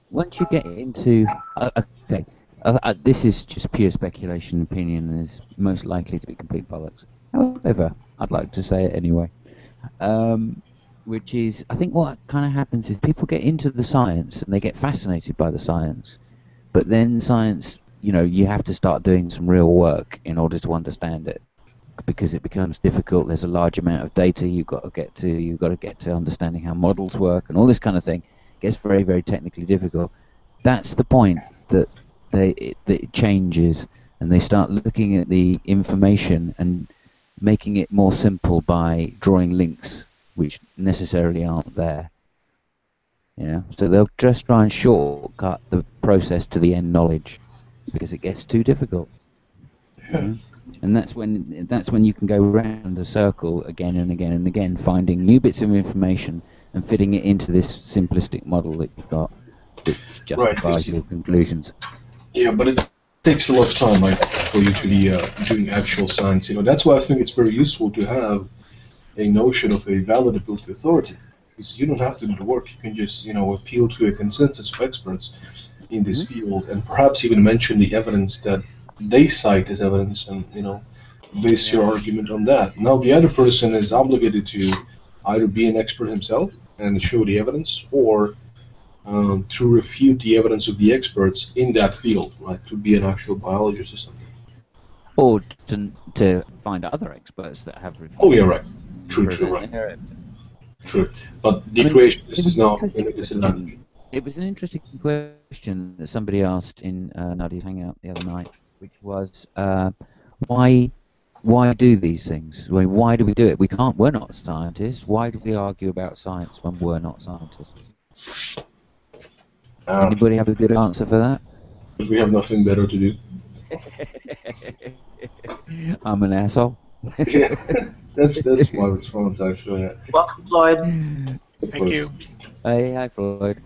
once you get into okay, this is just pure speculation and opinion, and is most likely to be complete bollocks. However, I'd like to say it anyway. Which is, I think what kind of happens is people get into the science and they get fascinated by the science, but then science, you have to start doing some real work in order to understand it, because it becomes difficult. There's a large amount of data you've got to get to. You've got to get to understanding how models work and all this kind of thing. It gets very, very technically difficult. That's the point that it changes, and they start looking at the information and making it more simple by drawing links which necessarily aren't there. So they'll just try and shortcut the process to the end knowledge because it gets too difficult. Yeah. And that's when you can go round a circle again and again and again, finding new bits of information and fitting it into this simplistic model that you've got, which justifies your conclusions. Yeah, but it takes a lot of time, right, for you to be doing actual science. That's why I think it's very useful to have a notion of a valid appellate authority, because you don't have to do the work. You can just, appeal to a consensus of experts in this field, and perhaps even mention the evidence that they cite as evidence, and base your argument on that. Now, the other person is obligated to either be an expert himself and show the evidence, or to refute the evidence of the experts in that field, right? To be an actual biologist or something. Or to find other experts that have refuted. Oh, yeah, right. True, right. True. But the creationist is now in a disadvantage. It was an interesting question that somebody asked in Nadia's Hangout the other night, which was, why do these things? Why do we do it? We're not scientists. Why do we argue about science when we're not scientists? Anybody have a good answer for that? Because we have nothing better to do. I'm an asshole. Yeah, that's my response, actually. Yeah. Welcome, Floyd. Thank you. Hey, hi, Floyd.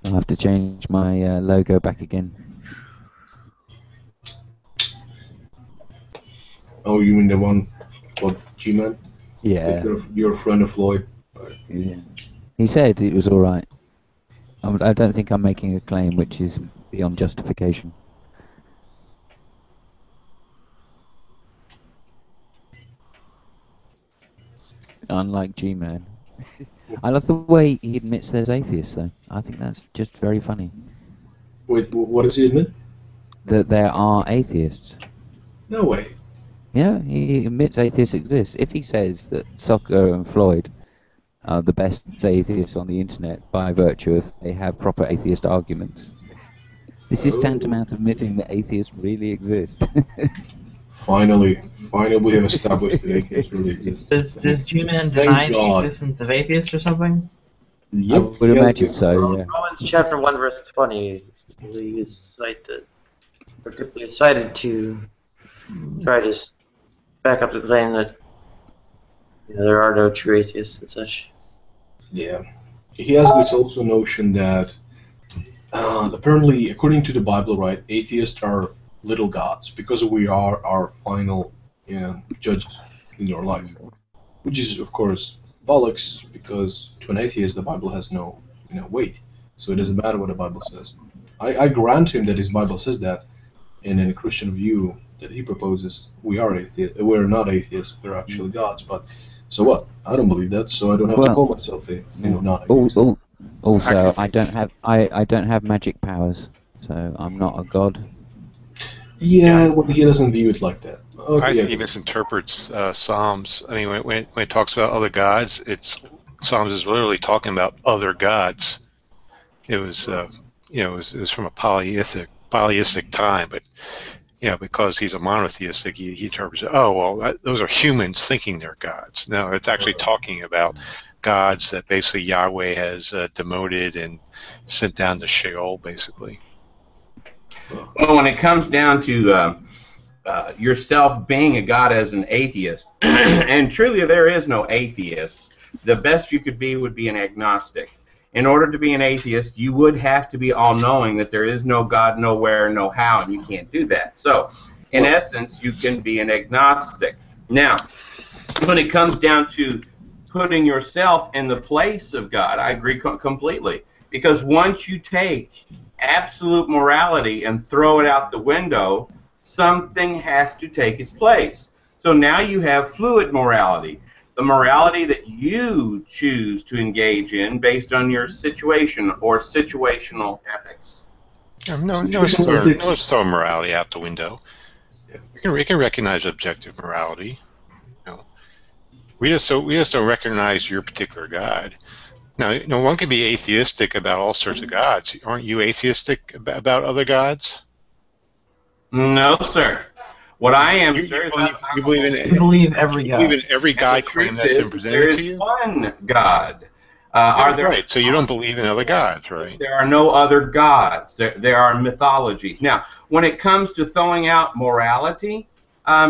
I'll have to change my logo back again. Oh, you mean the one called G-Man? Yeah. You're a friend of Floyd. Yeah. He said it was all right. I don't think I'm making a claim which is beyond justification. Unlike G-Man. I love the way he admits there's atheists, though. I think that's just very funny. Wait, what does he admit? That there are atheists. No way. Yeah, he admits atheists exist. If he says that Soccer and Floyd are the best atheists on the internet by virtue of they have proper atheist arguments, this is tantamount to admitting that atheists really exist. Finally we have established that atheists really exist. Does G-Man deny the existence of atheists or something? Yep, I would imagine so, yeah. Romans chapter 1 verse 20 is particularly cited to try to back up the claim that there are no true atheists and such. Yeah. He has this also notion that apparently, according to the Bible, right, atheists are little gods because we are our final judges in our life, which is, of course, bollocks, because to an atheist the Bible has no weight, so it doesn't matter what the Bible says. I grant him that his Bible says that, and in a Christian view that he proposes, we're not atheists, we're actually gods, but so what? I don't believe that, so I don't have to call myself a non-atheist. Also, I don't have magic powers, so I'm not a god. Yeah, well, he doesn't view it like that. Okay, I think he misinterprets Psalms. I mean, when it talks about other gods, Psalms is literally talking about other gods. It was, it was from a polytheistic time, but because he's a monotheistic, he interprets it. Oh, well, those are humans thinking they're gods. No, it's actually talking about gods that basically Yahweh has demoted and sent down to Sheol, basically. Well, when it comes down to yourself being a god as an atheist, and truly there is no atheist, the best you could be would be an agnostic. In order to be an atheist, you would have to be all-knowing that there is no God, nowhere, no how, and you can't do that. So, in essence, you can be an agnostic. Now, when it comes down to putting yourself in the place of God. I agree completely. Because once you take absolute morality and throw it out the window, something has to take its place. So now you have fluid morality, the morality that you choose to engage in based on your situation or situational ethics. No, let's throw morality out the window. We can recognize objective morality. You know, we just don't recognize your particular God. Now, one can be atheistic about all sorts of gods. Aren't you atheistic about other gods? No, sir. What I am, sir, you believe in every God. You believe in every God claim that's been presented to you? There is one God. Right, so you don't believe in other gods, right? There are no other gods. There are mythologies. Now, when it comes to throwing out morality,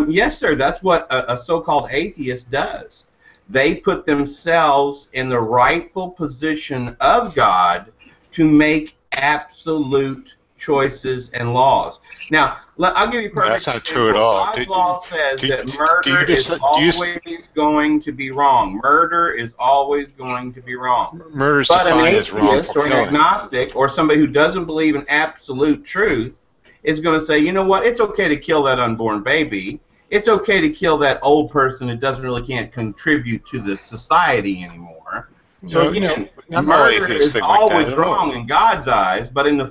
yes, sir, that's what a so-called atheist does. They put themselves in the rightful position of God to make absolute choices and laws. Now, I'll give you a perfect That's not true at all. God's law says that murder is always going to be wrong. Murder is always going to be wrong. Murder is defined as wrongful killing. But an atheist or an agnostic or somebody who doesn't believe in absolute truth is going to say, you know what, it's okay to kill that unborn baby. It's okay to kill that old person who can't contribute to the society anymore. So again, murder is always wrong in God's eyes, but in the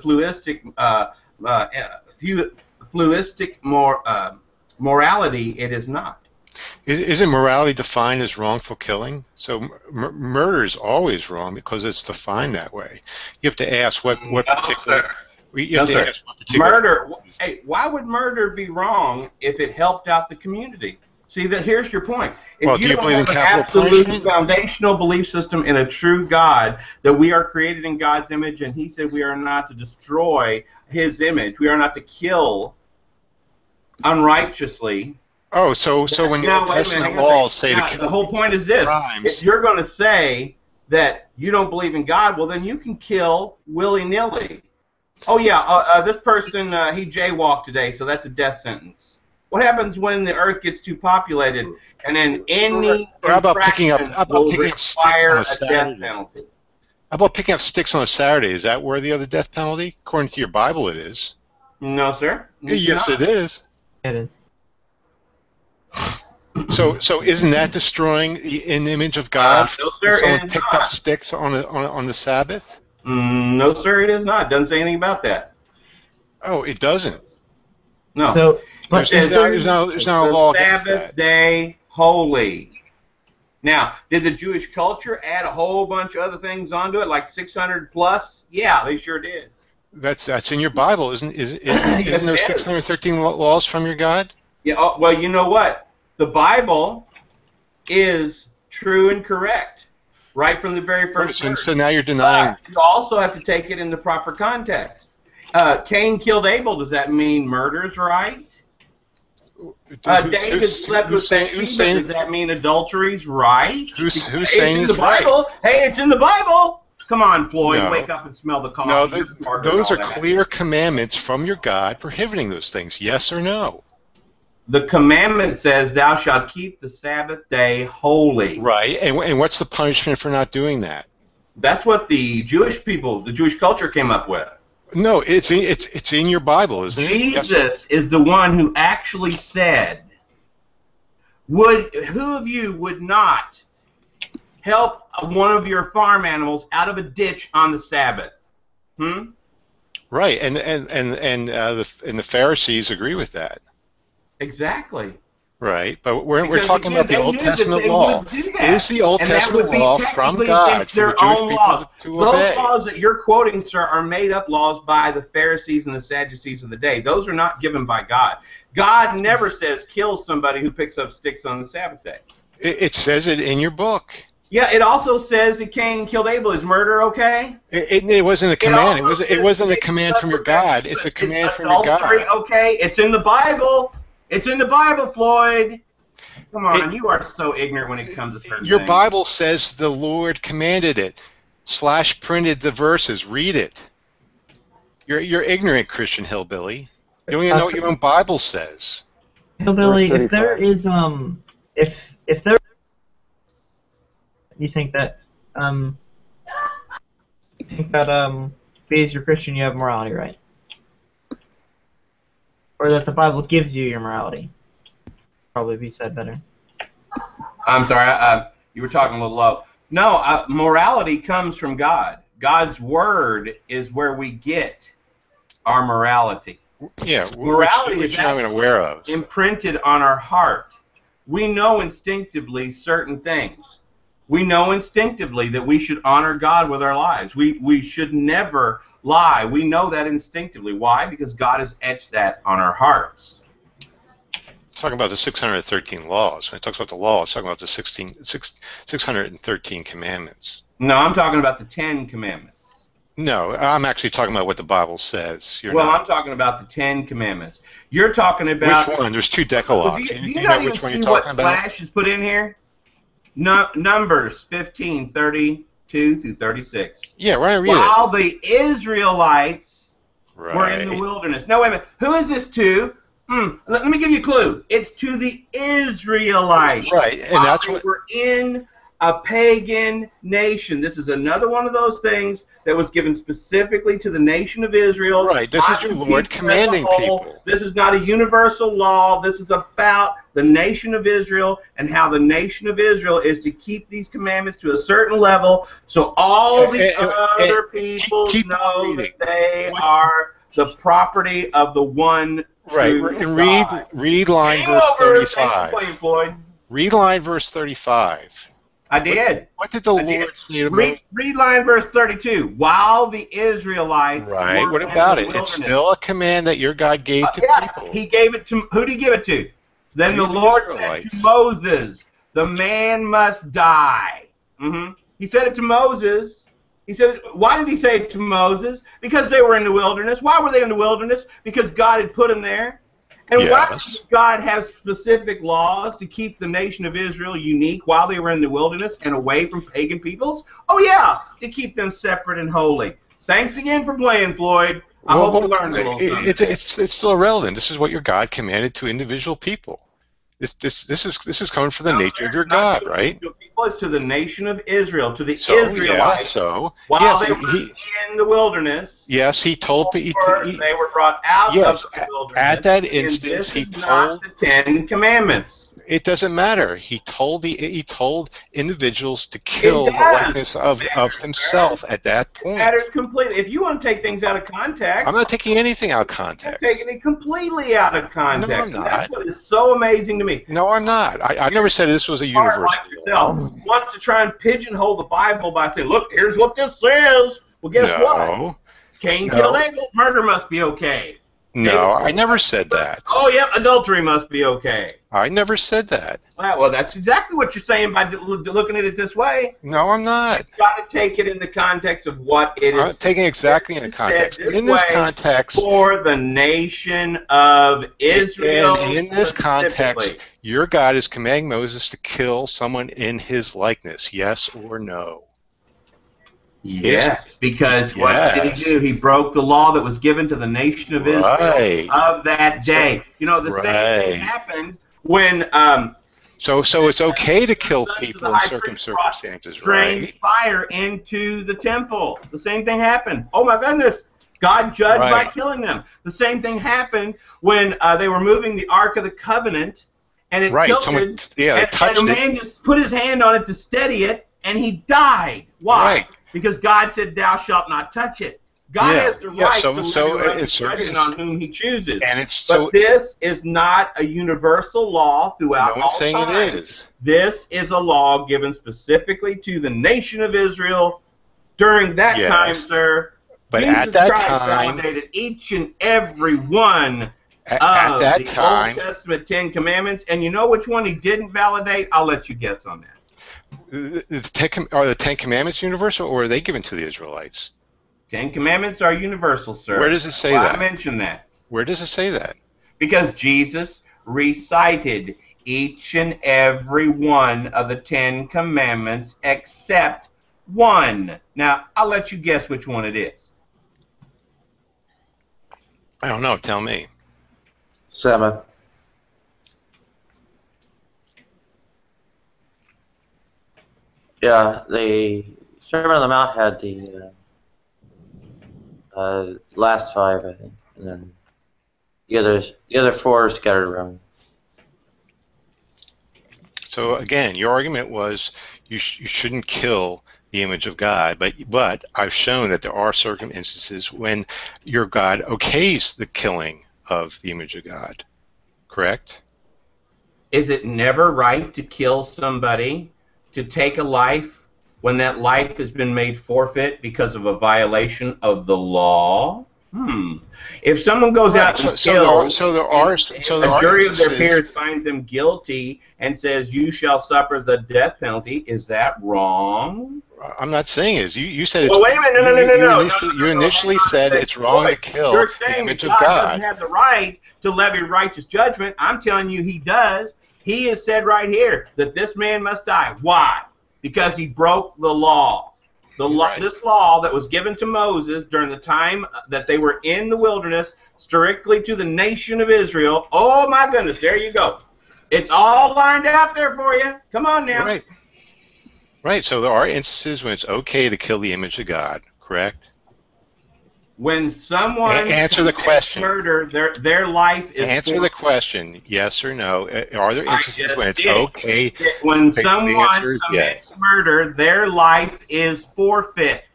morality, it is not. Isn't morality defined as wrongful killing? So murder is always wrong because it's defined that way. You have to ask what particular. Murder. Hey, why would murder be wrong if it helped out the community? See, here's your point. If you don't have an absolute foundational belief system in a true God, that we are created in God's image, and He said we are not to destroy His image, we are not to kill unrighteously. Oh, so when the Old Testament laws say to kill, the whole point is this: if you're going to say that you don't believe in God, well, then you can kill willy-nilly. Oh yeah, this person he jaywalked today, so that's a death sentence. What happens when the Earth gets too populated, and then any picking up sticks on a Saturday? How about picking up sticks on a Saturday? Is that worthy of the death penalty? According to your Bible, it is. No, sir. Yes, it is. It is. So isn't that destroying the image of God? No, sir. Someone picked up sticks on the Sabbath? No, sir. It is not. It doesn't say anything about that. Oh, it doesn't. No. So, but there's not a law against that. Sabbath day holy. Now, did the Jewish culture add a whole bunch of other things onto it, like 600 plus? Yeah, they sure did. That's in your Bible, isn't there 613 laws from your God? Yeah. Well, you know what? The Bible is true and correct, right from the very first verse. So now you're denying. But you also have to take it in the proper context. Cain killed Abel. Does that mean murder's right? David slept with Bathsheba. Does that mean adultery's right? Who's saying it's right? Hey, it's in the Bible. Come on, Floyd, wake up and smell the coffee. No, those are clear commandments from your God prohibiting those things. Yes or no? The commandment says, "Thou shalt keep the Sabbath day holy." Right, and what's the punishment for not doing that? That's what the Jewish people, the Jewish culture came up with. No, it's in your Bible, isn't it? Jesus is the one who actually said, who of you would not help one of your farm animals out of a ditch on the Sabbath? Right, and the Pharisees agree with that. Exactly. Right, but we're talking about the Old Testament law. Is the Old Testament law from God for the Jewish people to obey? Those laws that you're quoting, sir, are made-up laws by the Pharisees and the Sadducees of the day. Those are not given by God. God never says kill somebody who picks up sticks on the Sabbath day. It says it in your book. Yeah, it also says that Cain killed Abel. Is murder okay? It wasn't a command. It wasn't a command from your God. It's a command from your God. Okay, it's in the Bible. It's in the Bible, Floyd. Come on, you are so ignorant when it comes to certain things. Your Bible says the Lord commanded it. / printed the verses. Read it. You're ignorant, Christian hillbilly. You don't even know what your own Bible says. Hillbilly, if there is if there You think that because you're Christian, you have morality, right? Or that the Bible gives you your morality. Probably be said better. I'm sorry, you were talking a little low. No, morality comes from God. God's word is where we get our morality. Yeah, Morality which is I'm aware of. imprinted on our heart. We know instinctively certain things. We know instinctively that we should honor God with our lives. We should never lie. We know that instinctively. Why? Because God has etched that on our hearts. It's talking about the 613 laws. When it talks about the law, it's talking about the 613 commandments. No, I'm talking about the 10 Commandments. No, I'm actually talking about what the Bible says. I'm talking about the 10 Commandments. You're talking about... Which one? There's 2 decalogues. Do you not even see what Slash is put in here? Numbers 15, 32 through 36. Yeah, why don't I read it? While the Israelites were in the wilderness. No, wait a minute. Who is this to? Let me give you a clue. It's to the Israelites. Right, and that's what... we're in a pagan nation. This is another one of those things that was given specifically to the nation of Israel. Right, this is your Lord commanding people. This is not a universal law. This is about the nation of Israel and how the nation of Israel is to keep these commandments to a certain level so all the other people know that they are the property of the one true God. And read line verse 35. Read line verse 35. I did. What did the Lord say about... Read line verse 32. While the Israelites... Right, what about it? It's still a command that your God gave to people. He gave it to... Who did he give it to? Then the Lord said to Moses, the man must die. He said it to Moses. He said, why did he say it to Moses? Because they were in the wilderness. Why were they in the wilderness? Because God had put them there. And why did God have specific laws to keep the nation of Israel unique while they were in the wilderness and away from pagan peoples? Oh, yeah, to keep them separate and holy. Thanks again for playing, Floyd. I hope you learned a little something. It's still irrelevant. This is what your God commanded to individual people. This is coming from the nature of your God, right? It's to the nation of Israel, to the Israelites. While they were in the wilderness. Yes, he told. They were brought out of the wilderness. At that instance, he told. Not the 10 Commandments. It doesn't matter. He told individuals to kill the likeness of himself at that point. It matters completely. If you want to take things out of context, I'm not taking anything out of context. I'm taking it completely out of context. No, I'm not. That's what is so amazing to me. No, I'm not. I never said this was a universal law. Wants to try and pigeonhole the Bible by saying, "Look, here's what this says." Well, guess what? Cain killed Abel. Murder must be okay. No, I never said that. Oh, yep, adultery must be okay. I never said that. Well, that's exactly what you're saying by looking at it this way. No, I'm not. You've got to take it in the context of what it is. I'm taking exactly in the context. In this context, for the nation of Israel. And in this context, your God is commanding Moses to kill someone in his likeness. Yes or no? Yes, because what did he do? He broke the law that was given to the nation of Israel of that day. You know, the same thing happened when... So it's okay to kill people in certain circumstances, right? Fire into the temple. The same thing happened. Oh, my goodness. God judged by killing them. The same thing happened when they were moving the Ark of the Covenant, and it tilted, and a man just put his hand on it to steady it, and he died. Why? Because God said, "Thou shalt not touch it." God has the right to judge on whom He chooses. But this is not a universal law throughout all time. No one's saying it is. This is a law given specifically to the nation of Israel during that time, sir. But Jesus at that Christ time, validated each and every one of the Old Testament 10 Commandments. And you know which one He didn't validate? I'll let you guess on that. Are the 10 Commandments universal, or are they given to the Israelites? 10 Commandments are universal, sir. Where does it say that? I mentioned that. Where does it say that? Because Jesus recited each and every one of the 10 Commandments except one. Now, I'll let you guess which one it is. I don't know. Tell me. 7. Yeah, the Sermon on the Mount had the last 5, I think, and then the other 4 are scattered around. So again, your argument was you shouldn't kill the image of God, but I've shown that there are certain instances when your God okays the killing of the image of God. Correct? Is it never right to kill somebody, to take a life, when that life has been made forfeit because of a violation of the law? If someone goes out and kills, a jury of their peers finds them guilty and says, "You shall suffer the death penalty," is that wrong? I'm not saying it is. You said it's. Well, wait a minute, no. You initially said it's wrong to kill the image of God. God doesn't have the right to levy righteous judgment. I'm telling you, He does. He has said right here that this man must die. Why? Because he broke the law. This law that was given to Moses during the time that they were in the wilderness, strictly to the nation of Israel. Oh my goodness, there you go. It's all lined out there for you. Come on now. Right. So there are instances when it's okay to kill the image of God, correct? When someone answer the question. Murder, their life is. Answer the question, yes or no. Are there instances when it's okay? When someone commits murder, their life is forfeit.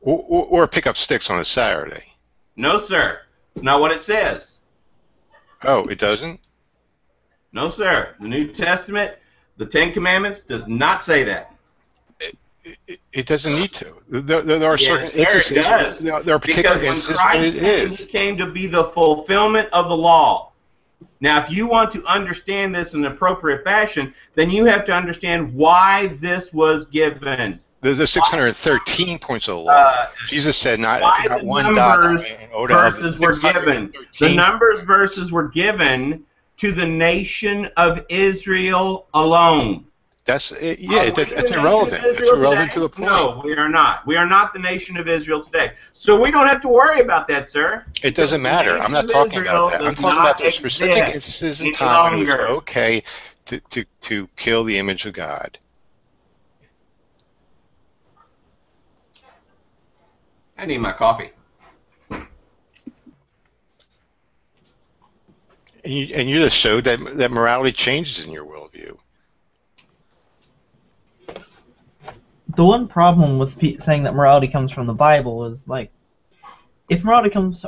Or pick up sticks on a Saturday. No, sir. It's not what it says. Oh, it doesn't? No, sir. The New Testament, the 10 Commandments, does not say that. It doesn't need to. There are certain instances. There are particular instances when it is. He came to be the fulfillment of the law. Now, if you want to understand this in an appropriate fashion, then you have to understand why this was given. There's the 613 points of the law. Jesus said, "Not one dot." Verses were given. The Numbers verses were given to the nation of Israel alone. That's irrelevant. It's irrelevant to the point. No, we are not. We are not the nation of Israel today. So we don't have to worry about that, sir. It doesn't matter. I'm not talking about that. I'm talking about those specific instances in time when it was okay to kill the image of God. I need my coffee. And you just showed that morality changes in your worldview. The one problem with saying that morality comes from the Bible is, like, if morality comes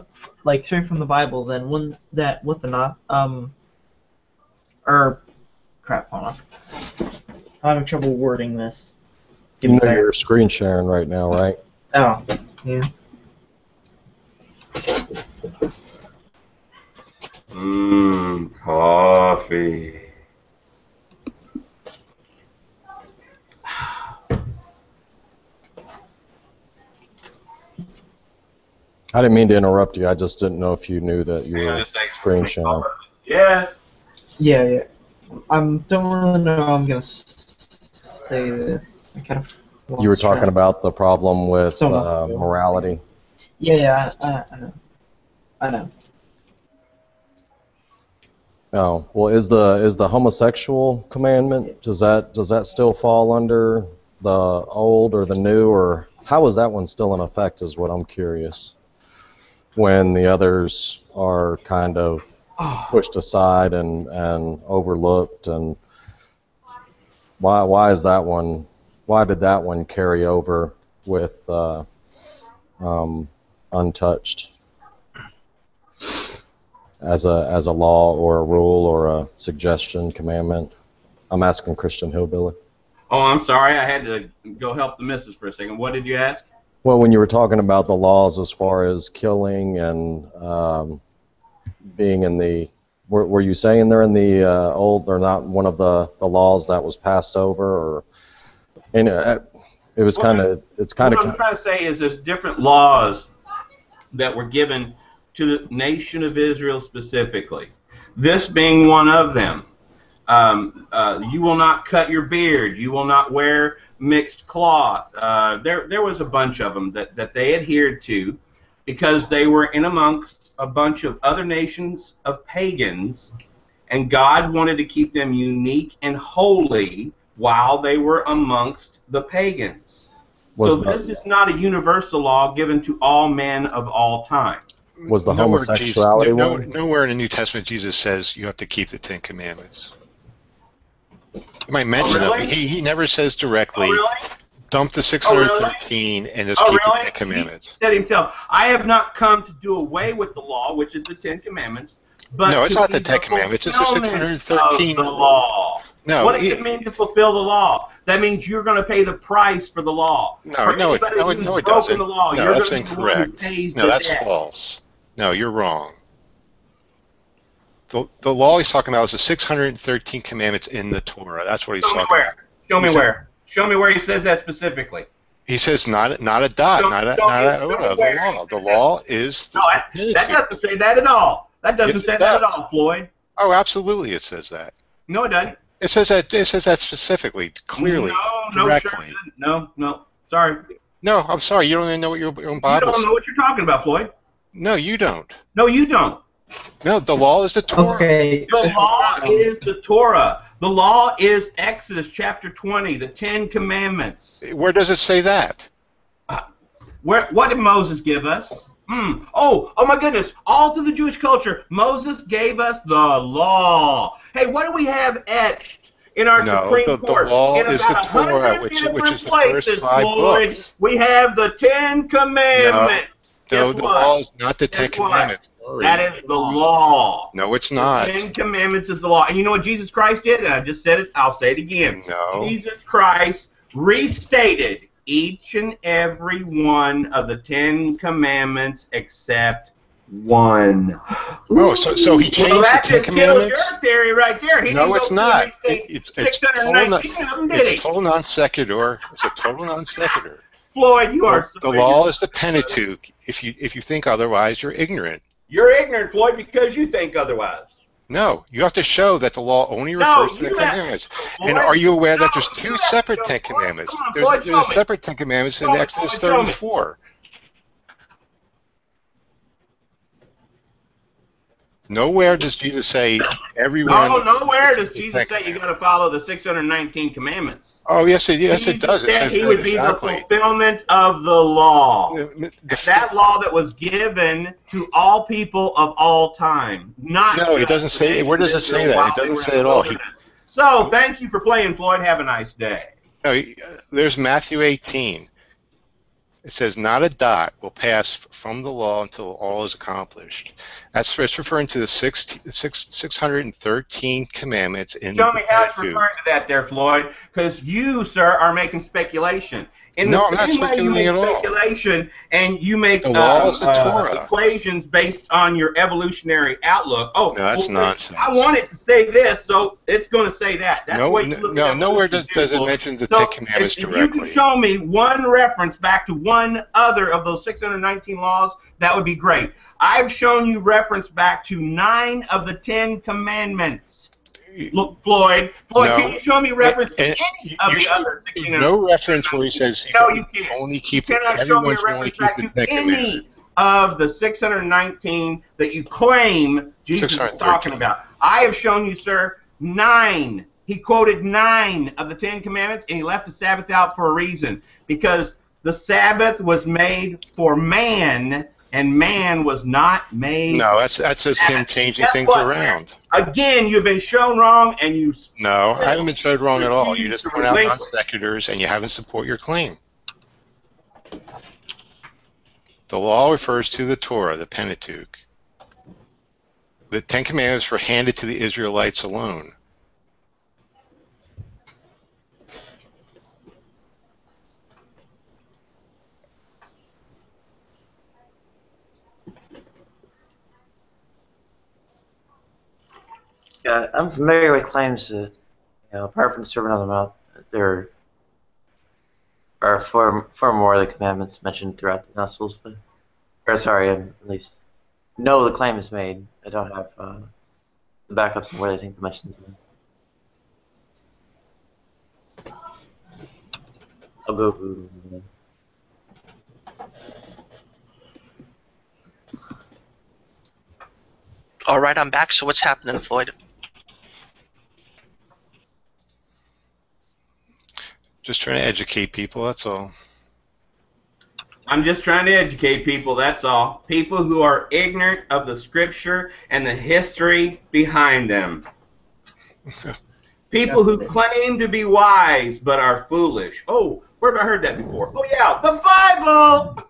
straight from the Bible, then wouldn't that hold on. I'm having trouble wording this. You know you're screen sharing right now, right? Oh, yeah. Coffee. I didn't mean to interrupt you. I just didn't know if you knew that you were screen sharing. Yes. Yeah. I don't really know how I'm going to say this. I kind of You were talking about the problem with morality. Yeah, I know. Oh, well, is the homosexual commandment, does that still fall under the old or the new, or how is that one still in effect is what I'm curious, when the others are kind of pushed aside and overlooked, and why is that one, why did that one carry over with untouched as a law or a rule or a suggestion, commandment? I'm asking Christian Hillbilly. Oh, I'm sorry. I had to go help the missus for a second. What did you ask? Well, when you were talking about the laws as far as killing and being in the, were you saying they're in the old, they're not one of the laws that was passed over, or, and it was kind of, it's kind of. What I'm trying to say is there's different laws that were given to the nation of Israel specifically. This being one of them. You will not cut your beard. You will not wear mixed cloth. There was a bunch of them that they adhered to because they were in amongst a bunch of other nations of pagans, and God wanted to keep them unique and holy while they were amongst the pagans. So this is not a universal law given to all men of all time. Was the homosexuality one? Nowhere in the New Testament Jesus says you have to keep the Ten Commandments. You might mention them. He never says directly, dump the 613 and just keep the Ten Commandments. He said himself, I have not come to do away with the law, which is the Ten Commandments, but no, it's not the Ten Commandments. It's the 613 the law. No, what does it mean to fulfill the law? That means you're going to pay the price for the law. No, it doesn't. The law, no, you're that's going to incorrect. No, that's false. No, you're wrong. The law he's talking about is the 613 commandments in the Torah. That's what he's talking about. Show me where. Show me where he says that specifically. He says not a dot, not a the law. The law is the that doesn't say that at all. That doesn't say that at all, Floyd. Oh, absolutely, it says that. No, it doesn't. It says that specifically, clearly, directly. No. Sorry. No, I'm sorry. You don't even know what your own Bible says. You don't know what you're talking about, Floyd. No, you don't. No, you don't. No, the law is the Torah. Okay. The law is the Torah. The law is Exodus chapter 20, the Ten Commandments. Where does it say that? What did Moses give us? Oh my goodness. All through the Jewish culture, Moses gave us the law. Hey, what do we have etched in our Supreme Court? The law is the Torah, which is the first 5 books. We have the Ten Commandments. No, the law is not the Ten Commandments. That is the law. No, it's not. The Ten Commandments is the law. And you know what Jesus Christ did? And I just said it. I'll say it again. No. Jesus Christ restated each and every one of the Ten Commandments except one. Oh, so he changed the Ten Commandments? Kills your theory right there. No, it's not. It's 619 of them, did he? It's total non sequitur. It's a total non sequitur. Floyd, you are so the law is the Pentateuch. If you think otherwise, you're ignorant. You're ignorant, Floyd, because you think otherwise. No, you have to show that the law only refers to the Commandments. Floyd, and are you aware that there's 2 separate Ten Commandments? There's a separate Ten Commandments in Exodus 34. Nowhere does Jesus say everyone. No, nowhere does Jesus say you got to follow the 619 commandments. Oh, yes, it does. It said he would be the fulfillment of the law. That law that was given to all people of all time. No, it doesn't say. Where does it say that? It doesn't say at all. So, thank you for playing, Floyd. Have a nice day. No, there's Matthew 18. It says, not a dot will pass from the law until all is accomplished. It's referring to the 613 commandments in the Pentateuch. Show me how it's referring to that there, Floyd, because you, sir, are making speculation. I'm not speculating at all. Speculation, and you make the law is the Torah. Equations based on your evolutionary outlook. Oh, no, that's nonsense. I want it to say this, so it's going to say that. That's nowhere does it mention the Ten Commandments directly. If you can show me one reference back to one other of those 619 laws, that would be great. I've shown you reference back to 9 of the 10 Commandments. Look, Floyd, can you show me reference to any of the other 16? No reference where he says you can't. Only keep You cannot show me a reference back to any of the 619 that you claim Jesus is talking about. I have shown you, sir, 9. He quoted 9 of the 10 Commandments, and he left the Sabbath out for a reason. Because the Sabbath was made for man, and man was not made. No, that's just him changing things around. Again, you've been shown wrong, and you. No, I haven't been shown wrong at all. You just point out non sequiturs, and you haven't support your claim. The law refers to the Torah, the Pentateuch. The Ten Commandments were handed to the Israelites alone. Yeah, I'm familiar with claims that, apart from the Sermon on the Mount, there are far more of the commandments mentioned throughout the Gospels. At least know the claim is made. I don't have the backups of where I think the mention is made. I'll go. All right, I'm back. So what's happening, Floyd? Just trying to educate people, that's all. I'm just trying to educate people, that's all. People who are ignorant of the scripture and the history behind them. People who claim to be wise but are foolish. Oh, where have I heard that before? Oh yeah, the Bible!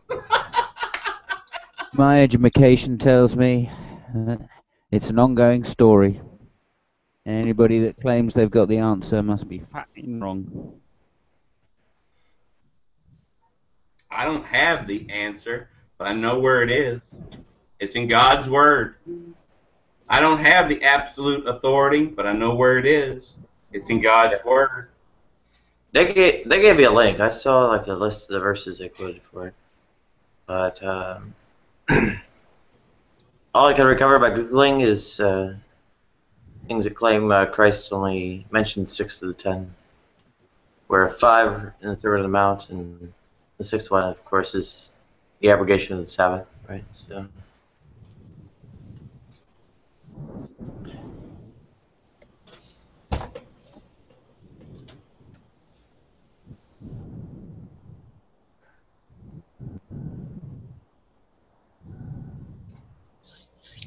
My education tells me it's an ongoing story. Anybody that claims they've got the answer must be fucking wrong. I don't have the answer, but I know where it is. It's in God's Word. I don't have the absolute authority, but I know where it is. It's in God's Word. They gave me a link. I saw like a list of the verses they quoted for it, but all I can recover by googling is things that claim Christ only mentioned 6 of the 10, where 5 in the Sermon on the Mount, and the 6th one, of course, is the abrogation of the Sabbath, right? So.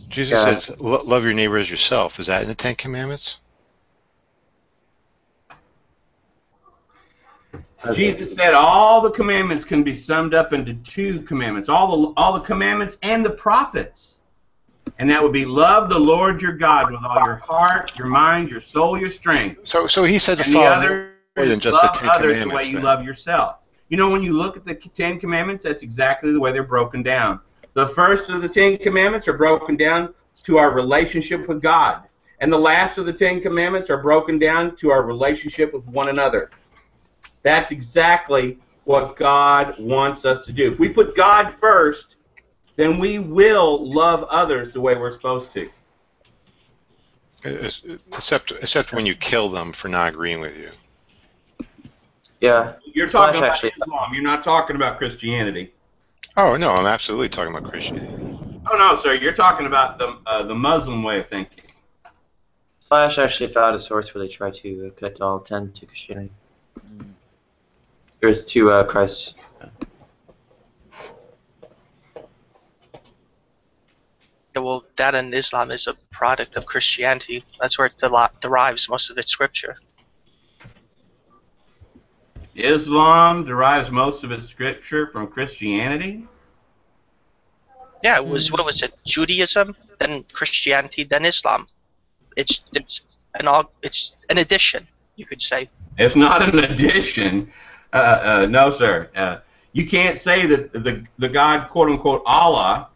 Jesus says, love your neighbor as yourself. Is that in the Ten Commandments? Jesus said all the commandments can be summed up into 2 commandments. All the commandments and the prophets. And that would be love the Lord your God with all your heart, your mind, your soul, your strength. So he said to And follow the other more than is just the love Ten others the Commandments. way you love yourself. You know, when you look at the 10 commandments, that's exactly the way they're broken down. The first of the 10 commandments are broken down to our relationship with God. And the last of the 10 commandments are broken down to our relationship with one another. That's exactly what God wants us to do. If we put God first, then we will love others the way we're supposed to. Except when you kill them for not agreeing with you. Yeah. You're talking about Islam. You're not talking about Christianity. Oh, no, I'm absolutely talking about Christianity. Oh, no, sir. You're talking about the Muslim way of thinking. Slash actually found a source where they try to connect all 10 to Christianity. There's 2 Christs. Yeah, well, that in Islam is a product of Christianity. That's where it derives most of its scripture. Islam derives most of its scripture from Christianity? Yeah, it was, what was it, Judaism, then Christianity, then Islam. It's an addition, you could say. It's not an addition. No, sir. You can't say that the God, quote-unquote, Allah,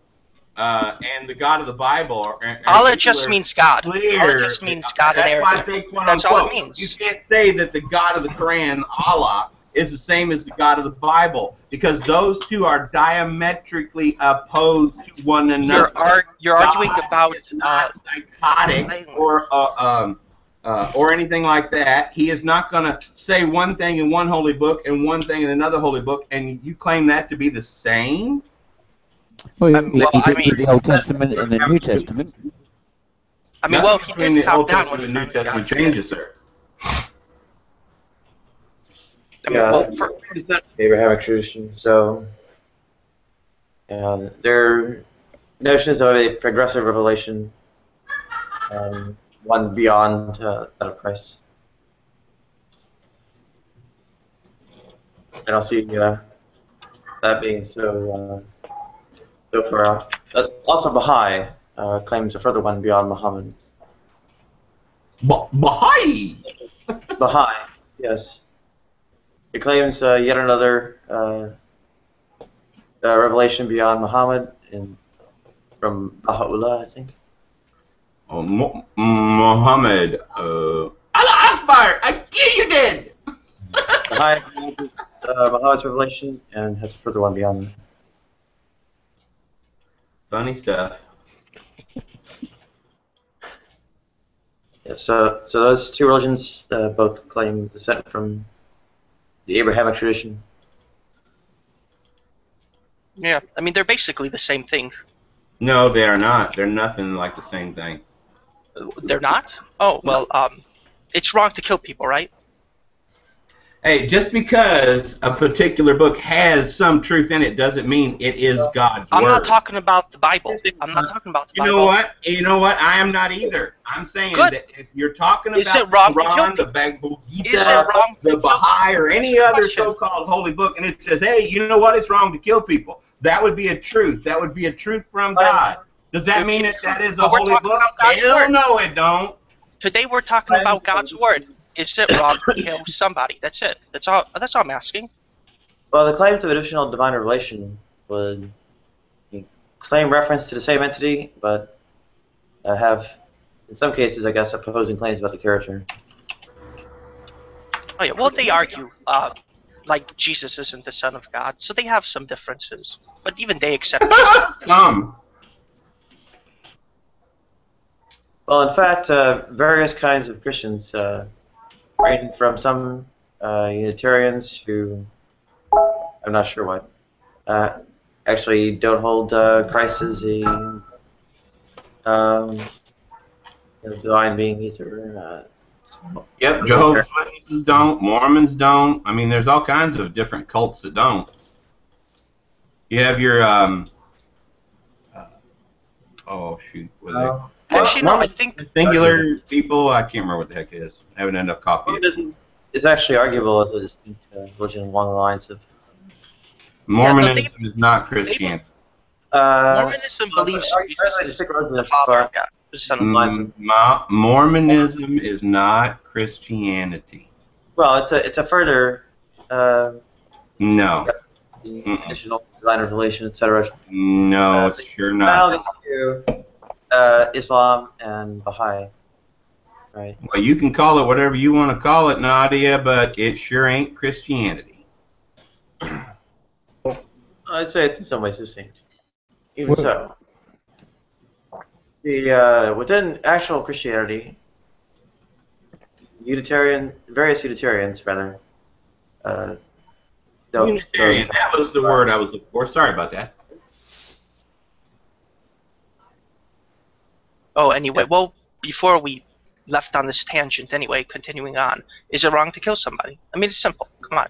and the God of the Bible are Allah just means God. Clear. Allah just means God in Arabic. That's why I say quote That's unquote. all it means. You can't say that the God of the Quran, Allah, is the same as the God of the Bible, because those two are diametrically opposed to one another. You're arguing about is not psychotic or anything like that. He is not going to say one thing in one holy book and one thing in another holy book, and you claim that to be the same? Well, he did with the Old Testament and the New Testament. I mean, well, he did the calm Old down Testament when and New Testament changes, sir. I mean, well, for Abrahamic tradition, so their notions of a progressive revelation, one beyond that of Christ. I don't see that being so far out. Also, Baha'i claims a further one beyond Muhammad. Baha'i? Baha'i, yes. It claims yet another revelation beyond Muhammad from Baha'u'llah, I think. Oh, Muhammad. Allah Akbar! I kill you dead! Baha'i Muhammad's revelation and has a further one beyond. Funny stuff. Yeah, so those 2 religions both claim descent from the Abrahamic tradition. yeah, I mean, they're basically the same thing. No, they are not. They're nothing like the same thing. They're not? Oh, well, it's wrong to kill people, right? Hey, just because a particular book has some truth in it doesn't mean it is God's I'm word. not talking about the Bible. I'm not talking about the Bible. You know what? I am not either. I'm saying Good. that if you're talking Is about it wrong the to kill Quran, the people? Bhagavad Is it Gita, wrong to the kill Baha'i, or any That's the other question. so-called holy book, and it says, hey, you know what? It's wrong to kill people. That would be a truth. That would be a truth from God. Does that mean that that is a But we're holy talking book? about God's Hell word. no, it don't. Today we're talking about God's word. Is it wrong to kill somebody? That's it. That's all I'm asking. Well, the claims of additional divine revelation would claim reference to the same entity, but have, in some cases, I guess, opposing claims about the character. Oh yeah. Well, they argue like Jesus isn't the Son of God, so they have some differences. But even they accept Jesus. Some. Well, in fact, various kinds of Christians, ranging from some Unitarians who, I'm not sure what, actually don't hold Christ as a divine being either. Yep, Jehovah's Witnesses don't, Mormons don't. I mean, there's all kinds of different cults that don't. You have your, oh shoot, what is it? Actually, no. I think Singular people, I can't remember what the heck it is. I haven't enough coffee yet. Mormonism is actually arguable as a distinct religion along the lines of. Mormonism is not Christianity. Mormonism believes the Father of God, the Son of God. Mormonism is not Christianity. Well, it's a further No. additional divine revelation, etc. No, it's sure not. Analogous to Islam and Baha'i, right? Well, you can call it whatever you want to call it, Nadia, but it sure ain't Christianity. I'd say it's in some ways distinct. Even so, the within actual Christianity, various Unitarians rather. Unitarian, that was the word I was looking for. Sorry about that. Oh, anyway, well, before we left on this tangent, anyway, continuing on, is it wrong to kill somebody? I mean, it's simple. Come on.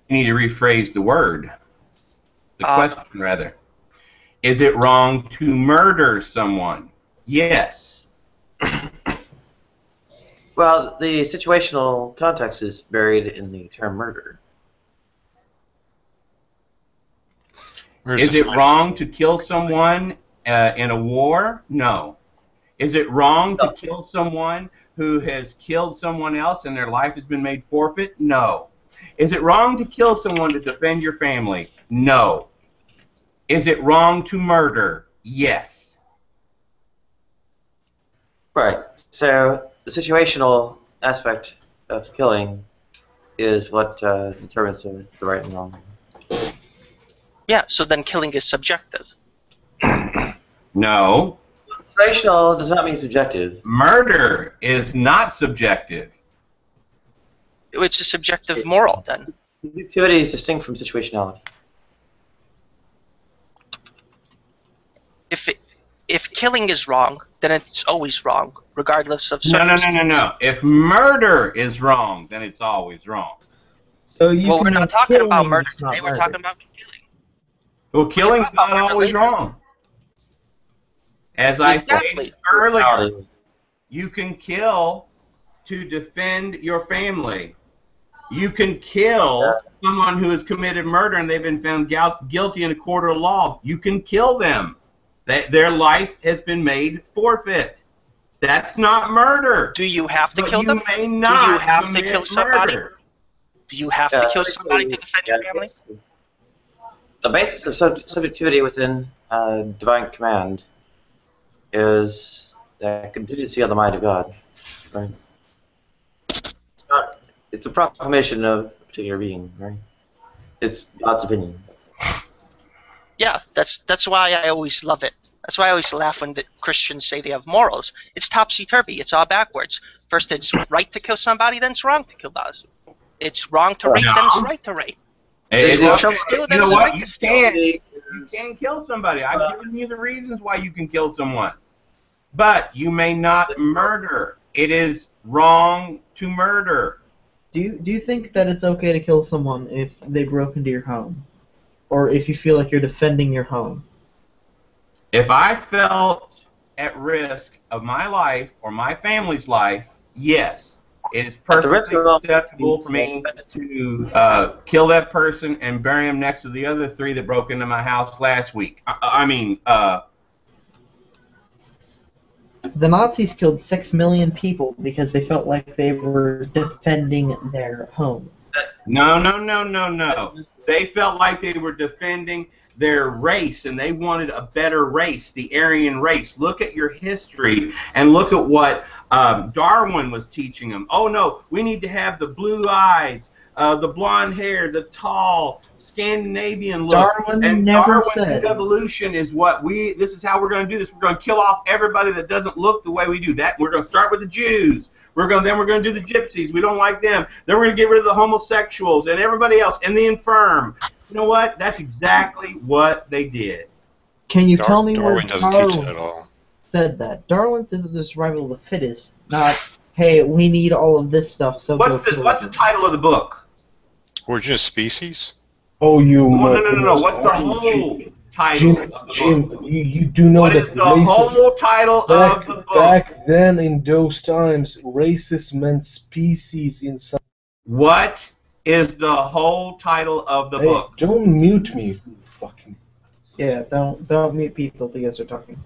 You need to rephrase the word. The question, rather. Is it wrong to murder someone? Yes. Well, the situational context is buried in the term murder. Is it wrong to kill someone in a war? No. Is it wrong to kill someone who has killed someone else and their life has been made forfeit? No. Is it wrong to kill someone to defend your family? No. Is it wrong to murder? Yes. Right. So the situational aspect of killing is what determines the right and wrong. Yeah, so then killing is subjective. No. Situational does not mean subjective. Murder is not subjective. It's a subjective moral, then. Subjectivity is distinct from situationality. If killing is wrong, then it's always wrong, regardless of No. circumstances. If murder is wrong, then it's always wrong. So you Well, we're not talking about murder it's not today. We're talking about killing. Well, killing's not always wrong. As I said earlier, you can kill to defend your family. You can kill someone who has committed murder and they've been found guilty in a court of law. You can kill them. Their life has been made forfeit. That's not murder. Do you have to kill them? May not Do you have to kill somebody? Murder. Do you have to kill somebody to defend your family? The basis of subjectivity within divine command is the contingency of the mind of God. Right? It's a proclamation of a particular being, right? It's God's opinion. Yeah, that's why I always love it. That's why I always laugh when the Christians say they have morals. It's topsy-turvy. It's all backwards. First it's right to kill somebody, then it's wrong to kill others. It's wrong to rape, then it's right to rape. You know what? You can kill somebody. I've given you the reasons why you can kill someone. But you may not murder. It is wrong to murder. Do you think that it's okay to kill someone if they broke into your home, or if you feel like you're defending your home? If I felt at risk of my life or my family's life, yes, it is At the risk perfectly of all- acceptable for me to kill that person and bury him next to the other 3 that broke into my house last week. The Nazis killed 6 million people because they felt like they were defending their home. No. They felt like they were defending their race, and they wanted a better race, the Aryan race. Look at your history, and look at what Darwin was teaching them. Oh, no, we need to have the blue eyes, the blonde hair, the tall, Scandinavian look. Darwin never said evolution is what this is how we're going to do this. We're going to kill off everybody that doesn't look the way we do. That we're going to start with the Jews. Then we're going to do the gypsies. We don't like them. Then we're going to get rid of the homosexuals and everybody else and the infirm. You know what? That's exactly what they did. Can you tell me where Darwin doesn't teach that at all. said that? Darwin said that the survival of the fittest, not, hey, we need all of this stuff. So what's the title of the book? Origin of Species? Oh, you. No. What's the whole title of the book? Jim, you do know What that is the whole title of the book? Back then, in those times, racist meant species in some. What is the whole title of the book? Don't mute me, fucking. Yeah, don't mute people because they're talking.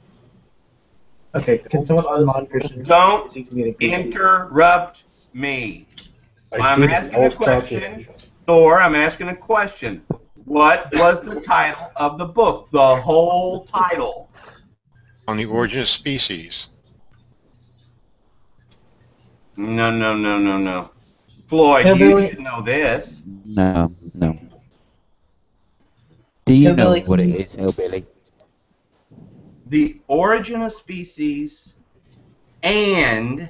Okay, can someone unmod Christian? Don't interrupt me. I'm asking a question. Thor, I'm asking a question. What was the title of the book? The whole title. On the Origin of Species. No. Floyd, Hey, you Billy. should know this. No. Do you know Hillbilly, what it can you- is, Hillbilly? The Origin of Species and...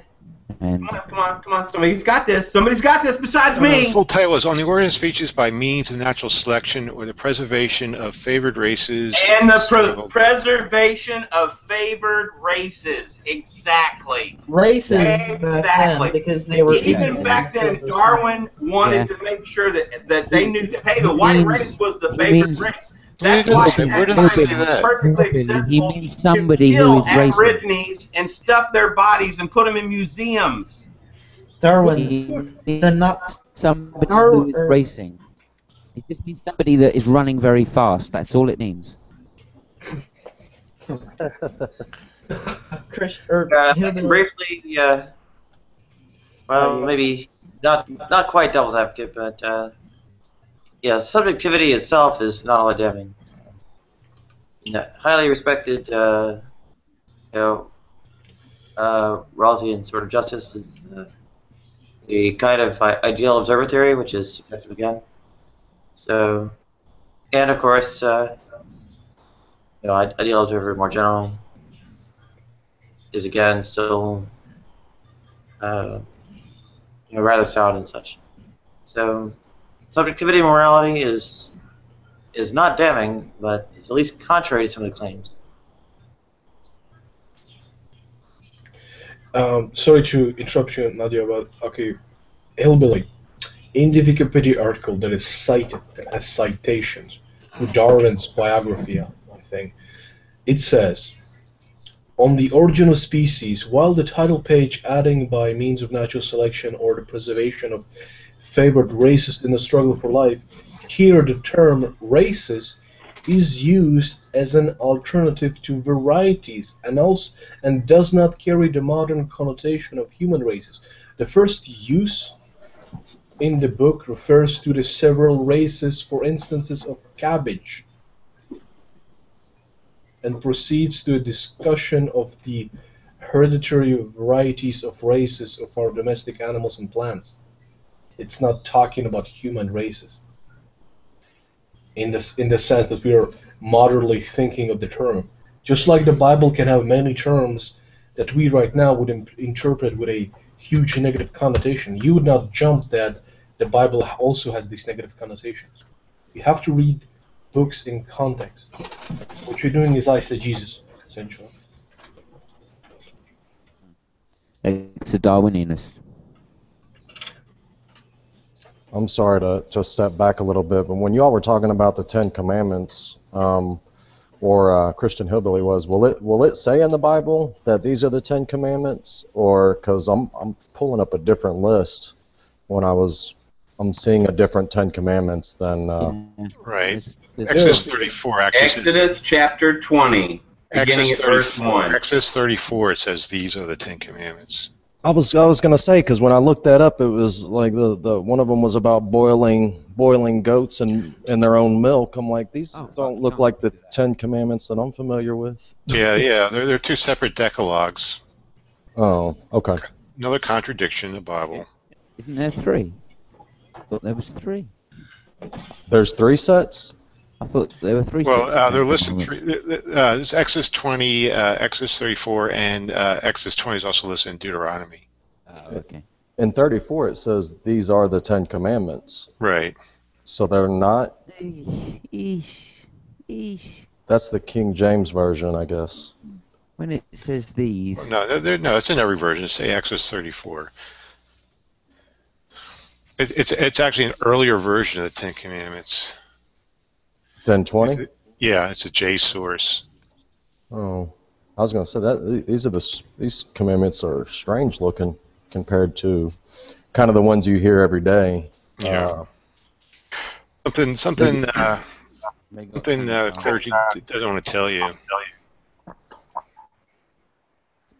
And Come on. Somebody's got this. Somebody's got this besides The me. full title is On the Origin of Species by Means of Natural Selection or the Preservation of Favored Races. And the preservation of favored races. Exactly. Races back Exactly. then because they were Even ignorant back then, because of Darwin wanted Yeah. to make sure that they knew that, hey, the white race was the he favored means- race. That's Where why did at they that say time it was that? perfectly He acceptable means somebody to who kill is racist. Aborigines and stuff their bodies and put them in museums. Darwin. He The not somebody who is racing. It just means somebody that is running very fast. That's all it means. Chris or Hillbilly. Briefly, well, maybe not quite devil's advocate, but yeah, subjectivity itself is not all that damning. Highly respected, morality and sort of justice is a kind of ideal observer theory, which is subjective again. So, and of course, ideal observer more generally is again still rather sound and such. So subjectivity and morality is not damning, but it's at least contrary to some of the claims. Sorry to interrupt you, Nadia, but okay, Hillbilly. In the Wikipedia article that is cited as citations to Darwin's biography, I think, it says, on the origin of species, while the title page adding by means of natural selection or the preservation of favored races in the struggle for life, here the term races is used as an alternative to varieties and does not carry the modern connotation of human races. The first use in the book refers to the several races for instances of cabbage and proceeds to a discussion of the hereditary varieties of races of our domestic animals and plants. It's not talking about human races in the sense that we are moderately thinking of the term. Just like the Bible can have many terms that we right now would interpret with a huge negative connotation, you would not jump that the Bible also has these negative connotations. You have to read books in context. What you're doing is eisegesis, essentially. It's a Darwinianist. I'm sorry to step back a little bit, but when you all were talking about the Ten Commandments, or Christian Hillbilly was, will it say in the Bible that these are the Ten Commandments, or because I'm pulling up a different list when I'm seeing a different Ten Commandments than Right. There's Exodus two. 34 actually says, Exodus chapter 20, beginning at verse 1. Exodus 34, it says these are the Ten Commandments. I was gonna say, because when I looked that up, it was like the one of them was about boiling goats in their own milk. I'm like, these don't look like the Ten Commandments that I'm familiar with. Yeah, they're two separate decalogues. Oh, okay. Another contradiction in the Bible. Isn't there three? I thought there was three. There's 3 sets. I thought there were three. Well, they're listed three. There's Exodus 20, Exodus 34, and Exodus 20 is also listed in Deuteronomy. Oh, okay. In 34, it says these are the Ten Commandments. Right. So they're not. Eesh. That's the King James version, I guess. When it says these. No, no, it's in every version. Say Exodus 34. It's actually an earlier version of the Ten Commandments. Then 20. Yeah, it's a J source. Oh, I was going to say that these commandments are strange looking compared to kind of the ones you hear every day. Yeah. Something clergy doesn't want to tell you.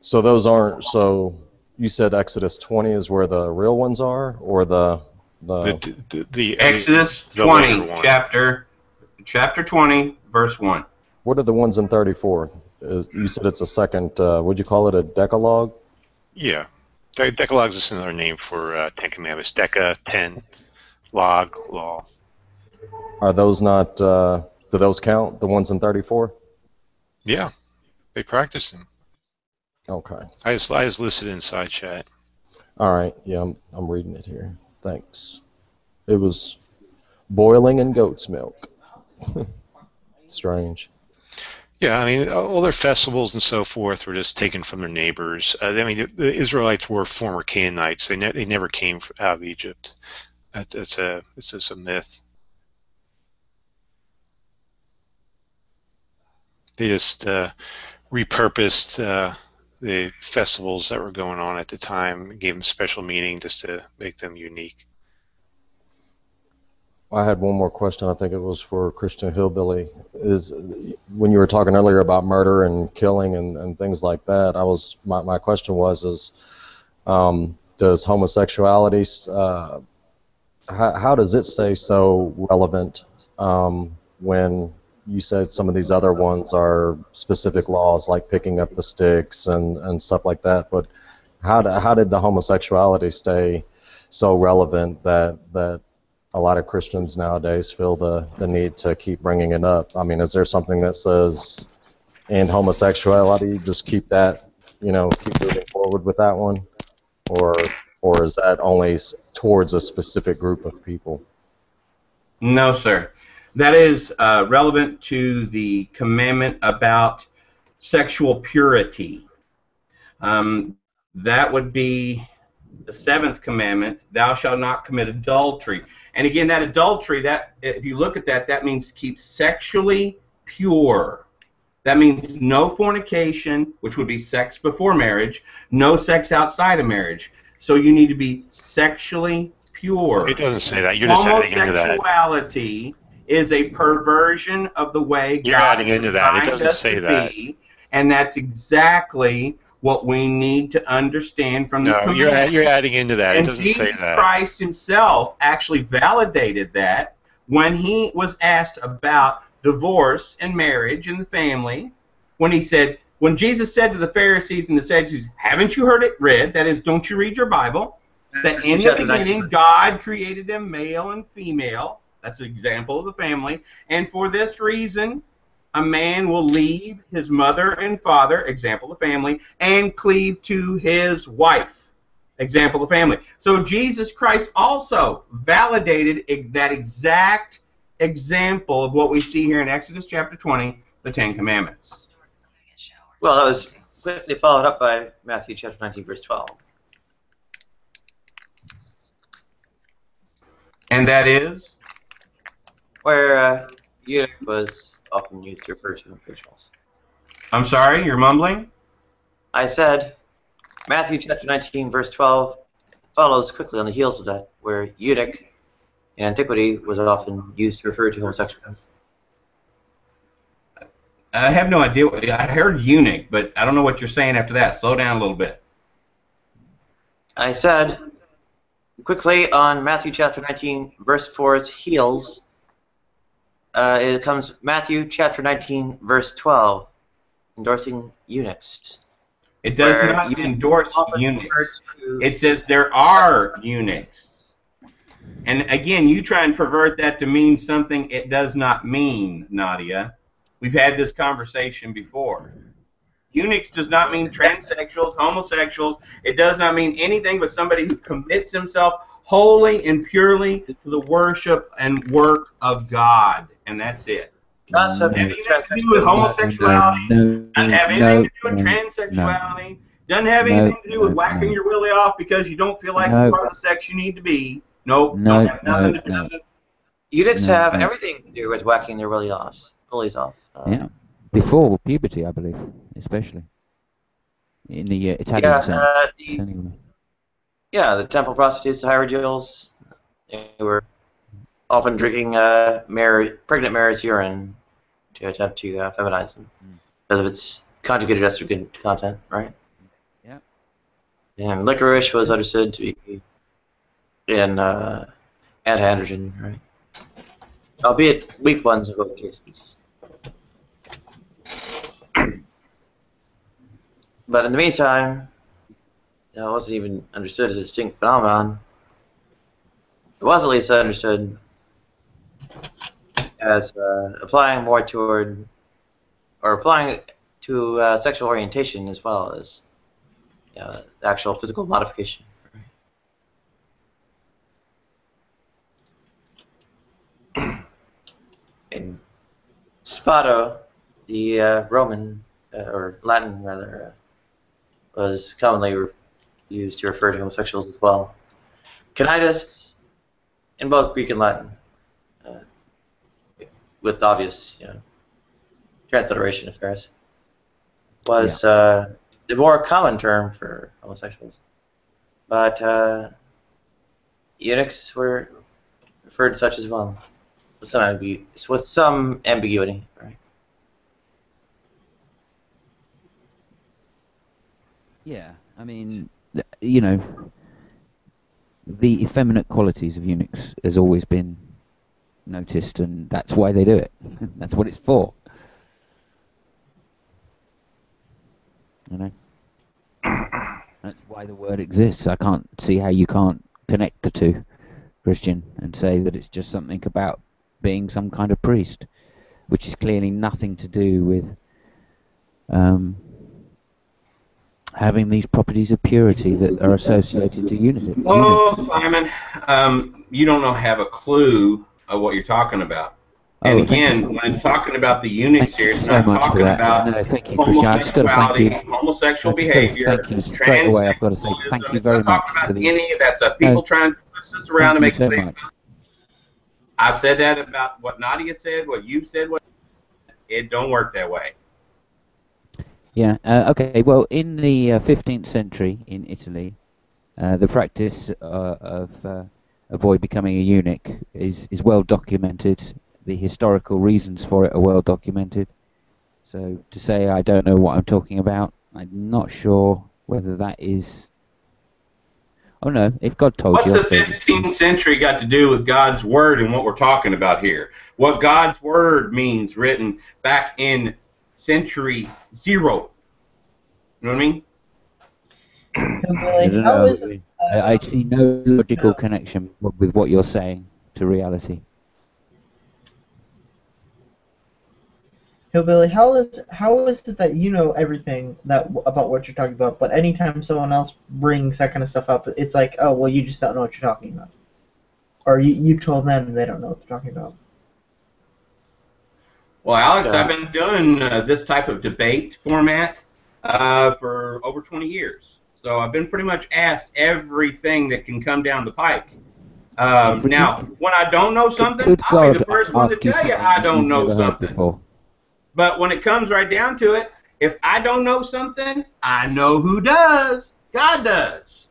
So those aren't. So you said Exodus 20 is where the real ones are, or the Exodus 20, chapter 20, verse 1. What are the ones in 34? You said it's a second. Would you call it a decalogue? Yeah, decalogue is just another name for Ten Commandments. Deca, 10, log, law. Are those not? Do those count? The ones in 34? Yeah, they practice them. Okay. I just listed inside chat. All right. Yeah, I'm reading it here. Thanks. It was boiling in goat's milk. Strange. Yeah, I mean, all their festivals and so forth were just taken from their neighbors. I mean, the Israelites were former Canaanites. They never came out of Egypt. It's just a myth. They just repurposed the festivals that were going on at the time, gave them special meaning just to make them unique. I had one more question. I think it was for Christian Hillbilly. Is when you were talking earlier about murder and killing and things like that, my question was does homosexuality how does it stay so relevant when you said some of these other ones are specific laws like picking up the sticks and stuff like that, but how did the homosexuality stay so relevant that a lot of Christians nowadays feel the need to keep bringing it up? I mean, is there something that says in homosexuality, just keep that, keep moving forward with that one? Or is that only towards a specific group of people? No, sir. That is relevant to the commandment about sexual purity. That would be the 7th commandment, thou shalt not commit adultery. And again, that adultery, that if you look at that, that means keep sexually pure. That means no fornication, which would be sex before marriage, no sex outside of marriage. So you need to be sexually pure. It doesn't say that. You're just adding into that. Homosexuality is a perversion of the way You're God adding into that. It doesn't say that. And that's exactly what we need to understand from the command. You're adding into that. And it doesn't Jesus say that. Christ himself actually validated that when he was asked about divorce and marriage and the family, when Jesus said to the Pharisees and the Sadducees, haven't you heard it read, that is, don't you read your Bible, that in the beginning God created them male and female. That's an example of the family. And for this reason, a man will leave his mother and father, example of the family, and cleave to his wife, example of the family. So Jesus Christ also validated that exact example of what we see here in Exodus chapter 20, the 10 Commandments. Well, that was quickly followed up by Matthew chapter 19, verse 12. And that is? Where eunuch was often used to refer to individuals. I'm sorry, you're mumbling? I said, Matthew chapter 19, verse 12 follows quickly on the heels of that, where eunuch in antiquity was often used to refer to homosexuals. I have no idea. I heard eunuch, but I don't know what you're saying after that. Slow down a little bit. I said, quickly on Matthew chapter 19, verse 4's heels, it comes Matthew chapter 19, verse 12, endorsing eunuchs. It does not endorse eunuchs. It says there are eunuchs. And again, you try and pervert that to mean something it does not mean, Nadia. We've had this conversation before. Eunuchs does not mean transsexuals, homosexuals. It does not mean anything but somebody who commits himself wholly and purely to the worship and work of God. And that's it. Doesn't have anything to do with homosexuality. Doesn't have anything to do with transsexuality. Doesn't have anything to do with whacking your willy off because you don't feel like you are the sex you need to be. Nope. Don't have nothing to do with it. Eunuchs have everything to do with whacking their willies off. Yeah, before puberty, I believe, especially in the Italian sense. Anyway. Yeah, the temple prostitutes, the hierodules, they were often drinking pregnant Mary's urine to attempt to feminize them because of its conjugated estrogen content, right? Yeah. And licorice was understood to be in anti-androgen, right? Albeit weak ones in both cases. But in the meantime, it wasn't even understood as a distinct phenomenon. It was at least understood as applying more toward, or applying to sexual orientation as well as actual physical modification. In Spado, the Roman, or Latin rather, was commonly used to refer to homosexuals as well. Canitus, in both Greek and Latin, with obvious transliteration affairs, was the more common term for homosexuals. But eunuchs were referred to such as well, with some ambiguity, right? Yeah, I mean, the effeminate qualities of eunuchs has always been noticed, and that's why they do it. That's what it's for. That's why the word exists. I can't see how you can't connect the two, Christian, and say that it's just something about being some kind of priest, which is clearly nothing to do with having these properties of purity that are associated to unity. Oh, Simon, you don't have a clue of what you're talking about. And again, when it's talking about the eunuchs here, it's not talking about homosexual behavior. Thank you straight away. I've got to say thank you very much. It's not talking about any of that stuff. People trying to twist this around to make it think. I've said that about what Nadia said, what you said. It don't work that way. Yeah, okay, well, in the 15th century in Italy, the practice of a boy becoming a eunuch is well documented. The historical reasons for it are well documented. So to say I don't know what I'm talking about, I'm not sure whether that is... Oh no, if God told you... What's the 15th century got to do with God's Word and what we're talking about here? What God's Word means written back in century 0. You know what I mean? I see no logical connection with what you're saying to reality. Hillbilly, how is it that you know everything about what you're talking about, but anytime someone else brings that kind of stuff up, it's like, oh, well, you just don't know what you're talking about. Or you told them and they don't know what they're talking about. Well, Alex, I've been doing this type of debate format for over 20 years. So I've been pretty much asked everything that can come down the pike. Now, when I don't know something, I'll be the first one to tell you I don't know something. But when it comes right down to it, if I don't know something, I know who does. God does.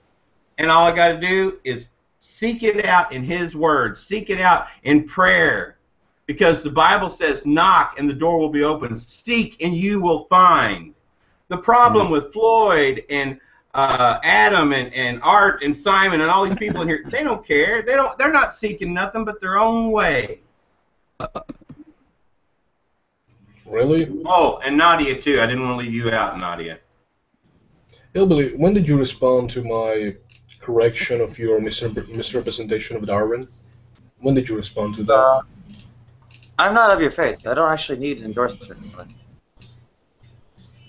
And all I got to do is seek it out in His Word. Seek it out in prayer. Because the Bible says, knock and the door will be open. Seek and you will find. The problem with Floyd and Adam and Art and Simon and all these people in here, they don't care. They're not seeking nothing but their own way. Really? Oh, and Nadia too. I didn't want to leave you out, Nadia. Hillbilly, when did you respond to my correction of your misrepresentation of Darwin? When did you respond to that? I'm not of your faith. I don't actually need an endorsement.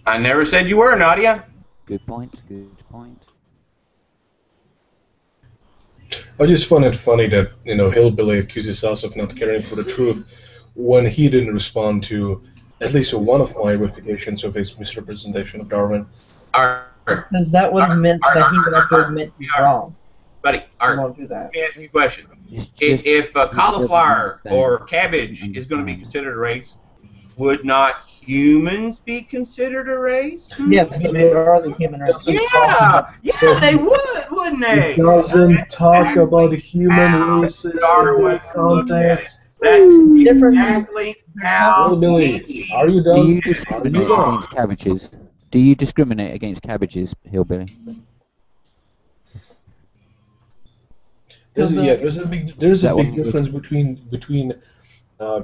I never said you were, Nadia. Good point. Good point. I just find it funny that Hillbilly accuses us of not caring for the truth when he didn't respond to at least one of my refutations of his misrepresentation of Darwin. Because that would have meant that he would have to admit he's wrong. Buddy, Art, won't do that. let me ask you a question. If cauliflower or cabbage is going to be considered a race, would not humans be considered a race? Yes, they are the human race. Yeah, they would, wouldn't they? It doesn't talk about human races in that context. That's exactly how Hillbilly, are you done? Do you discriminate against cabbages? Do you discriminate against cabbages, Hillbilly? There's a big difference between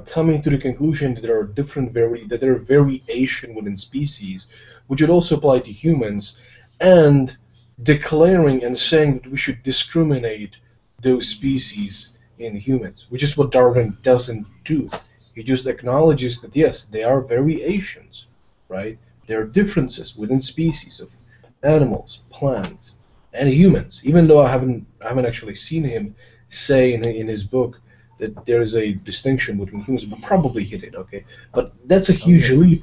coming to the conclusion that there are variation within species, which would also apply to humans, and declaring and saying that we should discriminate those species in humans, which is what Darwin doesn't do. He just acknowledges that yes, there are variations, right? There are differences within species of animals, plants, and humans. Even though I haven't actually seen him say in his book that there is a distinction between humans, but probably he did. Okay, but that's a huge leap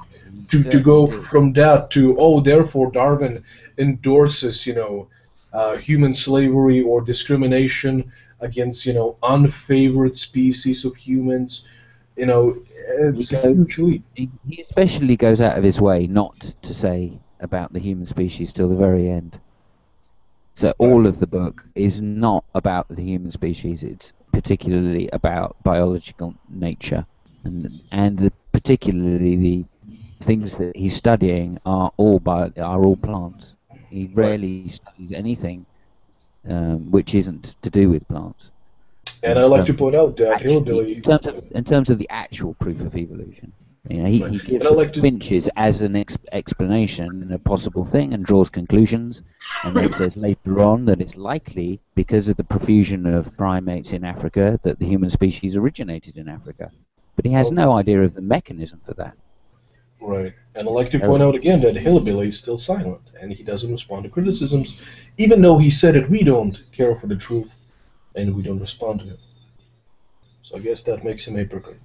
to go from that to therefore Darwin endorses human slavery or discrimination against unfavored species of humans. It's a huge leap. He especially goes out of his way not to say about the human species till the very end. So all of the book is not about the human species. It's particularly about biological nature, and particularly the things that he's studying are all plants. He rarely studies anything which isn't to do with plants. And I like to point out that Hillbilly, in terms of the actual proof of evolution, he gives the finches as an explanation and a possible thing, and draws conclusions, and then says later on that it's likely because of the profusion of primates in Africa that the human species originated in Africa. But he has no idea of the mechanism for that. Right, and I like to point out again that Hillbilly is still silent, and he doesn't respond to criticisms, even though he said that we don't care for the truth, and we don't respond to him. So I guess that makes him a hypocrite.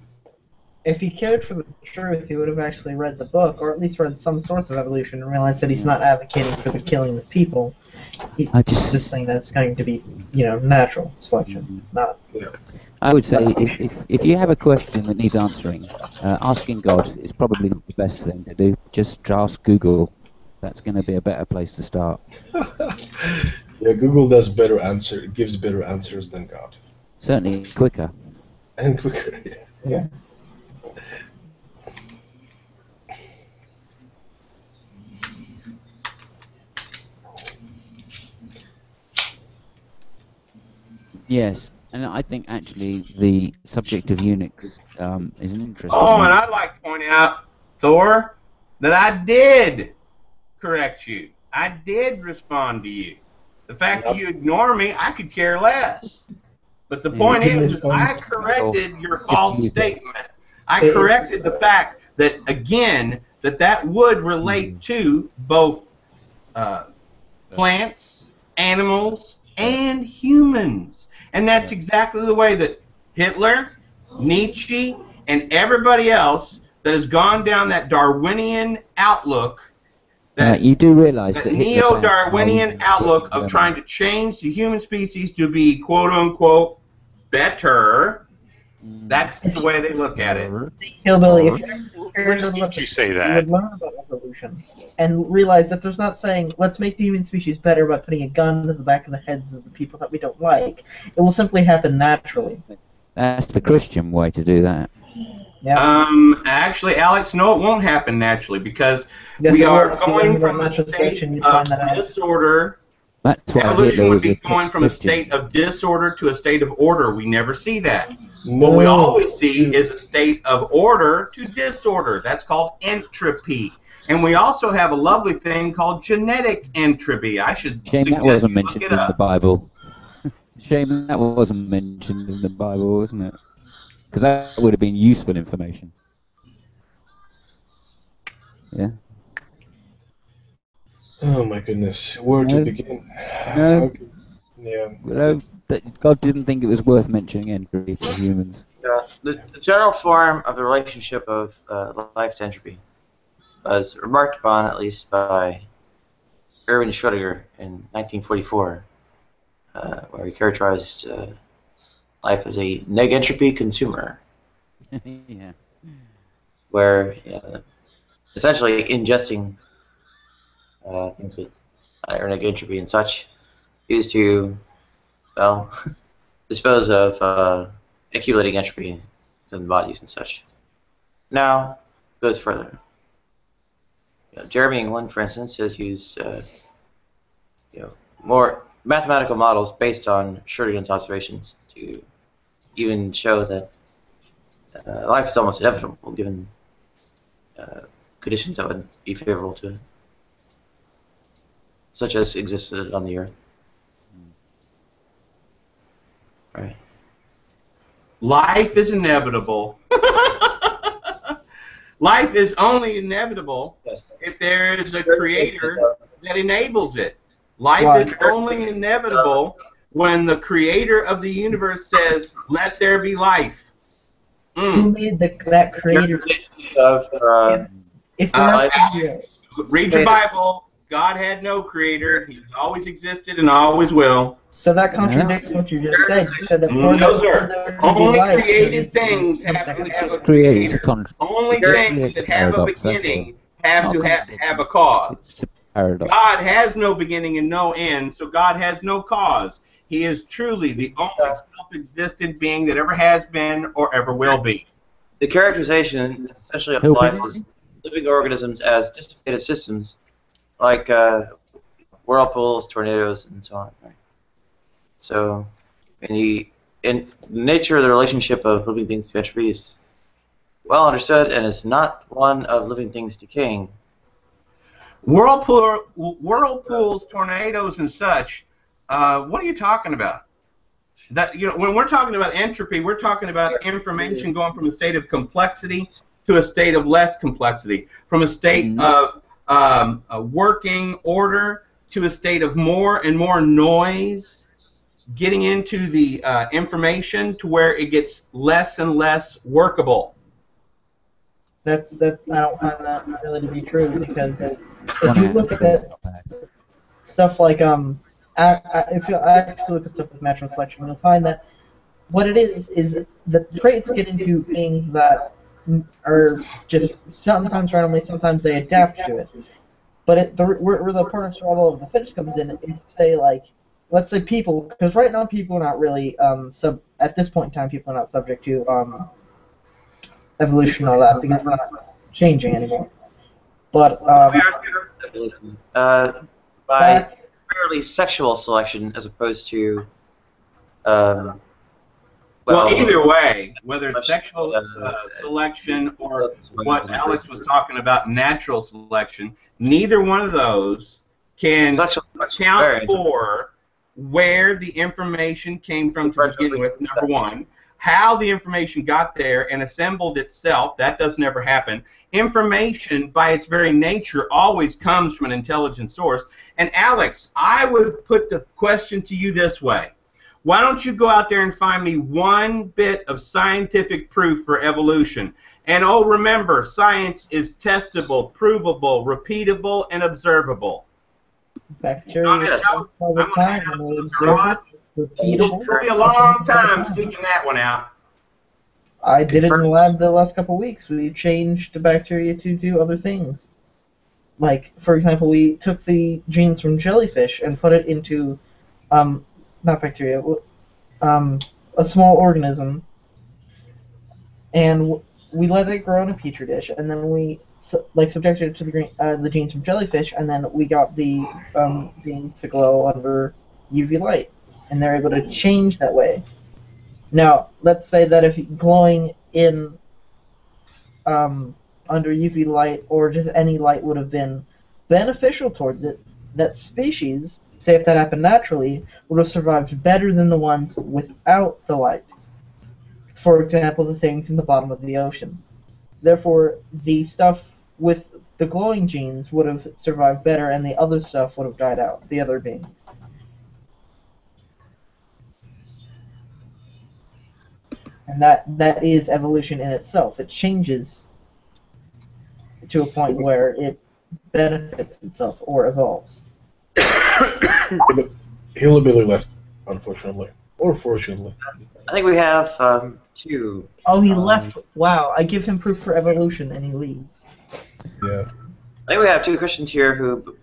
If he cared for the truth, he would have actually read the book, or at least read some source of evolution, and realized that he's not advocating for the killing of people. He's just saying that's going to be, natural selection, not. I would say if you have a question that needs answering, asking God is probably not the best thing to do. Just ask Google. That's going to be a better place to start. Yeah, Google does better answer. It gives better answers than God. Certainly quicker. And quicker, yeah. Yes, and I think actually the subject of eunuchs is an interesting. Oh, and I'd like to point out, Thor, that I did correct you. I did respond to you. The fact that you ignore me, I could care less. But the point is I corrected your false statement. I corrected the fact that, again, that would relate to both plants, animals, and humans. And that's exactly the way that Hitler, Nietzsche, and everybody else that has gone down that Darwinian outlook You do realize that neo-Darwinian outlook of trying to change the human species to be quote-unquote better, that's the way they look at it. Hillbilly, if Where does Nietzsche say you that? would learn about evolution and realize that there's not saying, let's make the human species better by putting a gun to the back of the heads of the people that we don't like. It will simply happen naturally. That's the Christian way to do that. Yeah. Actually, Alex, no, it won't happen naturally because Yes, we it will. are If you going learn from about a natural state selection, you'd of find that out. disorder. That's why Evolution Hitler would was be a going from a Christian. state of disorder to a state of order. We never see that. What we always see is a state of order to disorder. That's called entropy. And we also have a lovely thing called genetic entropy. I should Shame suggest that wasn't you look mentioned it in the up. Bible. Shame that wasn't mentioned in the Bible, wasn't it? Because that would have been useful information. Yeah. Oh my goodness, where to begin? No. Yeah. Well, God didn't think it was worth mentioning entropy for humans. The general form of the relationship of life to entropy was remarked upon, at least by Erwin Schrödinger in 1944, where he characterized life as a neg-entropy consumer, Yeah. where essentially ingesting things with higher neg-entropy and such is to, well, dispose of accumulating entropy in the bodies and such. Now, goes further. Jeremy England, for instance, has used more mathematical models based on Schrödinger's observations to even show that life is almost inevitable given conditions that would be favorable to it, such as existed on the Earth. Right. Life is inevitable. Life is only inevitable if there is a creator that enables it. Life is only inevitable when the creator of the universe says, "Let there be life." Who made that creator? If Read your Bible. God had no creator. He's always existed and always will. So that contradicts what you just said. You said that for No, there sir. to be Only life, created there things needs to be have to second. have a Creates a creator. Only things that have a paradox, that's beginning have to have a cause. It's a paradox. God has no beginning and no end, so God has no cause. He is truly the only self-existent being that ever has been or ever will be. The characterization essentially of life is living organisms as dissipative systems, like whirlpools, tornadoes, and so on. Right? So, in nature of the relationship of living things to entropy is well understood, and is not one of living things decaying. Whirlpools, tornadoes, and such. What are you talking about? That when we're talking about entropy, we're talking about information going from a state of complexity to a state of less complexity, from a state of a working order to a state of more and more noise, getting into the information to where it gets less and less workable. I don't find that really to be true, because if you look at stuff like if you actually look at stuff with natural selection, you'll find that what it is the traits get into things that are just sometimes randomly, sometimes they adapt to it. But where the part of survival of the fittest comes in, if say let's say people, because right now people are not really at this point in time people are not subject to evolution and all that, because we're not changing anymore. But by purely sexual selection as opposed to well, either way, whether it's sexual selection or what Alex was talking about, natural selection, neither one of those can account for where the information came from to begin with, number one. How the information got there and assembled itself, that does never happen. Information, by its very nature, always comes from an intelligent source. And Alex, I would put the question to you this way. Why don't you go out there and find me one bit of scientific proof for evolution? And oh, remember, science is testable, provable, repeatable, and observable. Bacteria talk all the time, and we observe it. Repeatable. It took me a long time seeking that one out. I did it in the lab the last couple of weeks. We changed the bacteria to do other things. Like, for example, we took the genes from jellyfish and put it into, not bacteria, a small organism, and we let it grow in a petri dish, and then we subjected it to the genes from jellyfish, and then we got the beans to glow under UV light, and they're able to change that way. Now, let's say that if glowing in under UV light or just any light would have been beneficial towards it, that species, say if that happened naturally, would have survived better than the ones without the light. For example, the things in the bottom of the ocean. Therefore, the stuff with the glowing genes would have survived better, and the other stuff would have died out, the other beings. And that is evolution in itself. It changes to a point where it benefits itself or evolves. Hillbilly left, unfortunately. Or fortunately. I think we have two. Oh, he left. Wow, I give him proof for evolution, and he leaves. Yeah. I think we have two Christians here who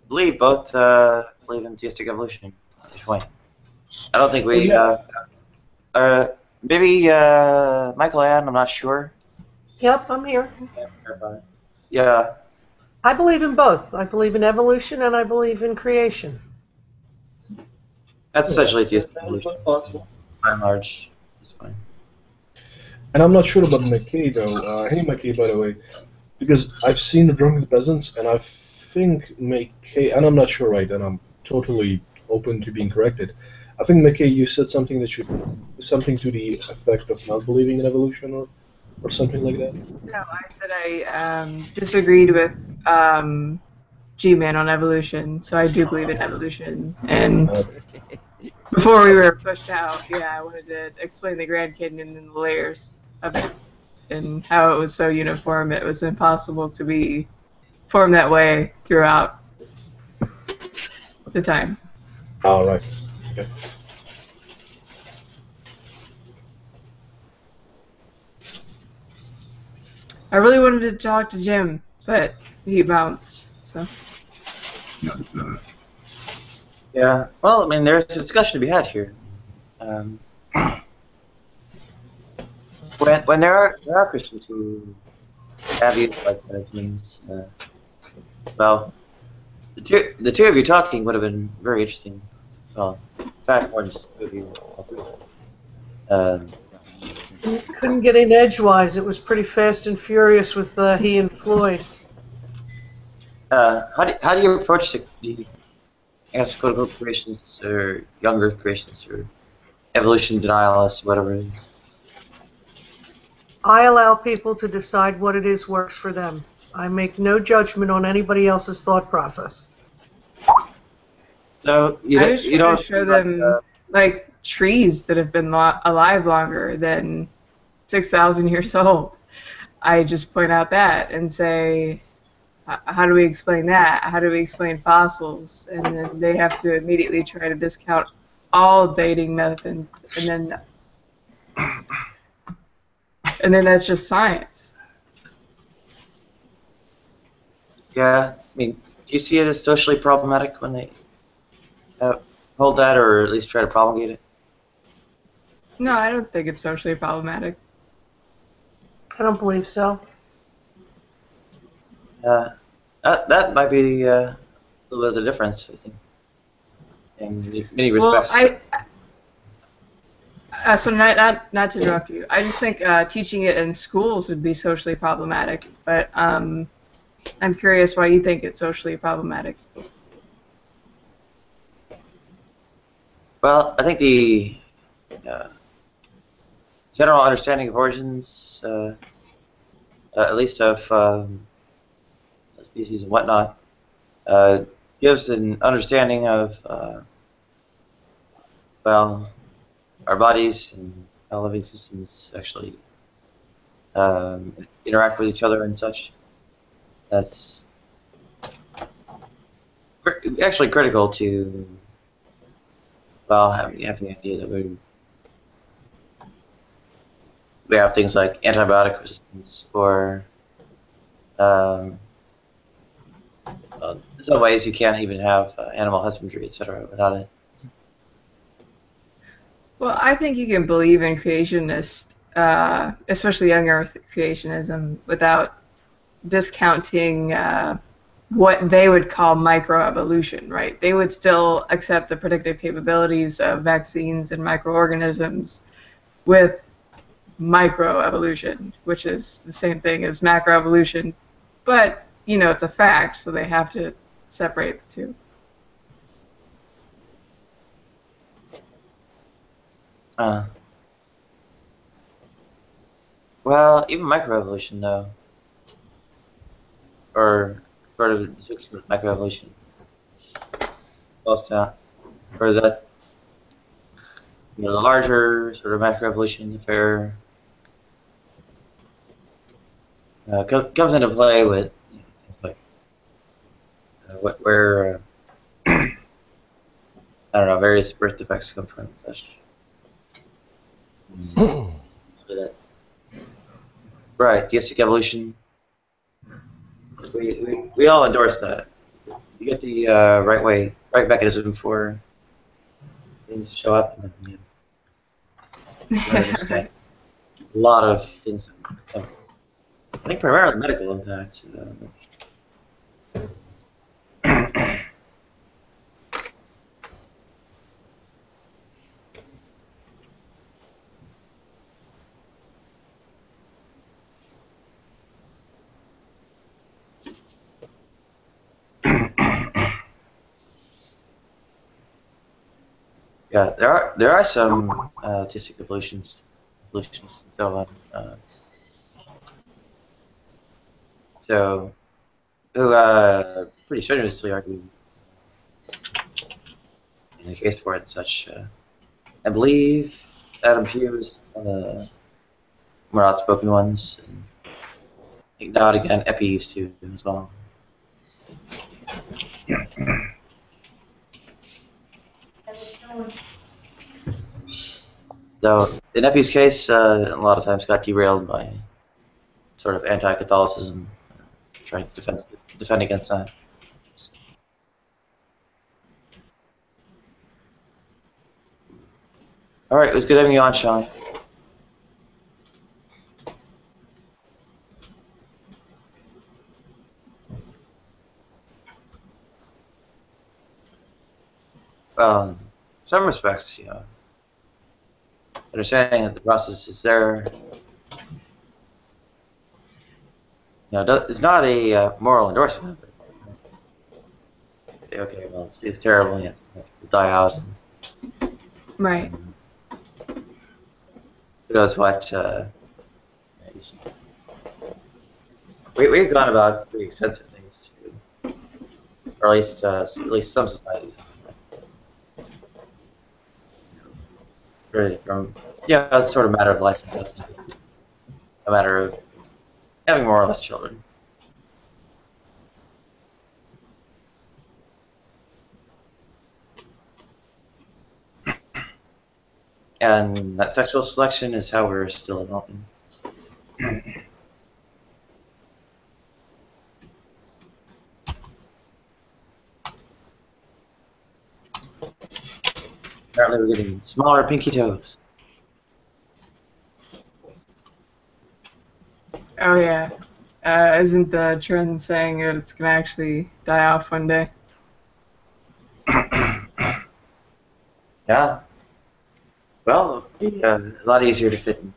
believe in theistic evolution at this point. I don't think we... maybe Michael Ann, I'm not sure. Yep, I'm here. Yeah. I believe in both. I believe in evolution and I believe in creation. That's essentially theistic evolution. By and large, it's fine. And I'm not sure about McKay, though. Hey, McKay, by the way. Because I've seen the Drunken Peasants, and I think McKay, and I'm not sure, right, and I'm totally open to being corrected. I think, McKay, you said something to the effect of not believing in evolution or something like that? No, I said I disagreed with G-Man on evolution, so I do believe in evolution. And before we were pushed out, I wanted to explain the Grand Canyon and the layers of it and how it was so uniform it was impossible to be formed that way throughout the time. All right. Okay. I really wanted to talk to Jim, but he bounced, so. Yeah, well, I mean, there's a discussion to be had here. When there are Christians who have views like that, means, well, the two of you talking would have been very interesting. Well, in fact, more than just two of you. Couldn't get in edgewise. It was pretty fast and furious with he and Floyd. How do you approach the quote-unquote creationists or young Earth creationists or evolution denialists, whatever it is? I allow people to decide what it is works for them. I make no judgment on anybody else's thought process. So I just want to show them like trees that have been alive longer than 6,000 years old. I just point out that and say, how do we explain that? How do we explain fossils? And then they have to immediately try to discount all dating methods, and then that's just science. Yeah, I mean, do you see it as socially problematic when they hold that, or at least try to promulgate it? No, I don't think it's socially problematic. I don't believe so. That might be a little bit of the difference, I think, in many respects. Well, so not to interrupt you, I just think teaching it in schools would be socially problematic, but I'm curious why you think it's socially problematic. Well, I think the general understanding of origins, at least of species and whatnot, gives an understanding of well, our bodies and how living systems actually interact with each other and such. That's actually critical to, well, having the idea that we have things like antibiotic resistance, or in some ways you can't even have animal husbandry, etc., without it. Well, I think you can believe in creationist, especially young Earth creationism, without discounting what they would call microevolution, right? They would still accept the predictive capabilities of vaccines and microorganisms with microevolution, which is the same thing as macroevolution. But, you know, it's a fact, so they have to separate the two. Well, even microevolution, though, or sort of microevolution, close to, or that, you know, the larger sort of macroevolution affair comes into play with, you know, like where I don't know, various birth defects come from, and such. Right, theistic evolution. We all endorse that. You get the right mechanism for things to show up, and then you understand a lot of things. I think primarily medical impact. Yeah, there are some theistic evolutionists. So who pretty strenuously argue in the case for it and such. I believe Adam Pugh is one of the more outspoken ones. And I think now and again Epi used to as well. So in Epi's case, a lot of times got derailed by sort of anti-Catholicism, trying to defend against that. All right, it was good having you on, Sean. In some respects, you know, understanding that the process is there, you know, it's not a moral endorsement. Okay, well, it's terrible, and it'll die out. Right. Who knows what? We've gone about pretty expensive things, too. Or at least some societies. Really, yeah, it's sort of a matter of life and death. A matter of having more or less children. And that sexual selection is how we're still evolving. Apparently we're getting smaller pinky toes. Oh yeah. Isn't the trend saying that it's gonna actually die off one day? Yeah. Well, it'll be a lot easier to fit in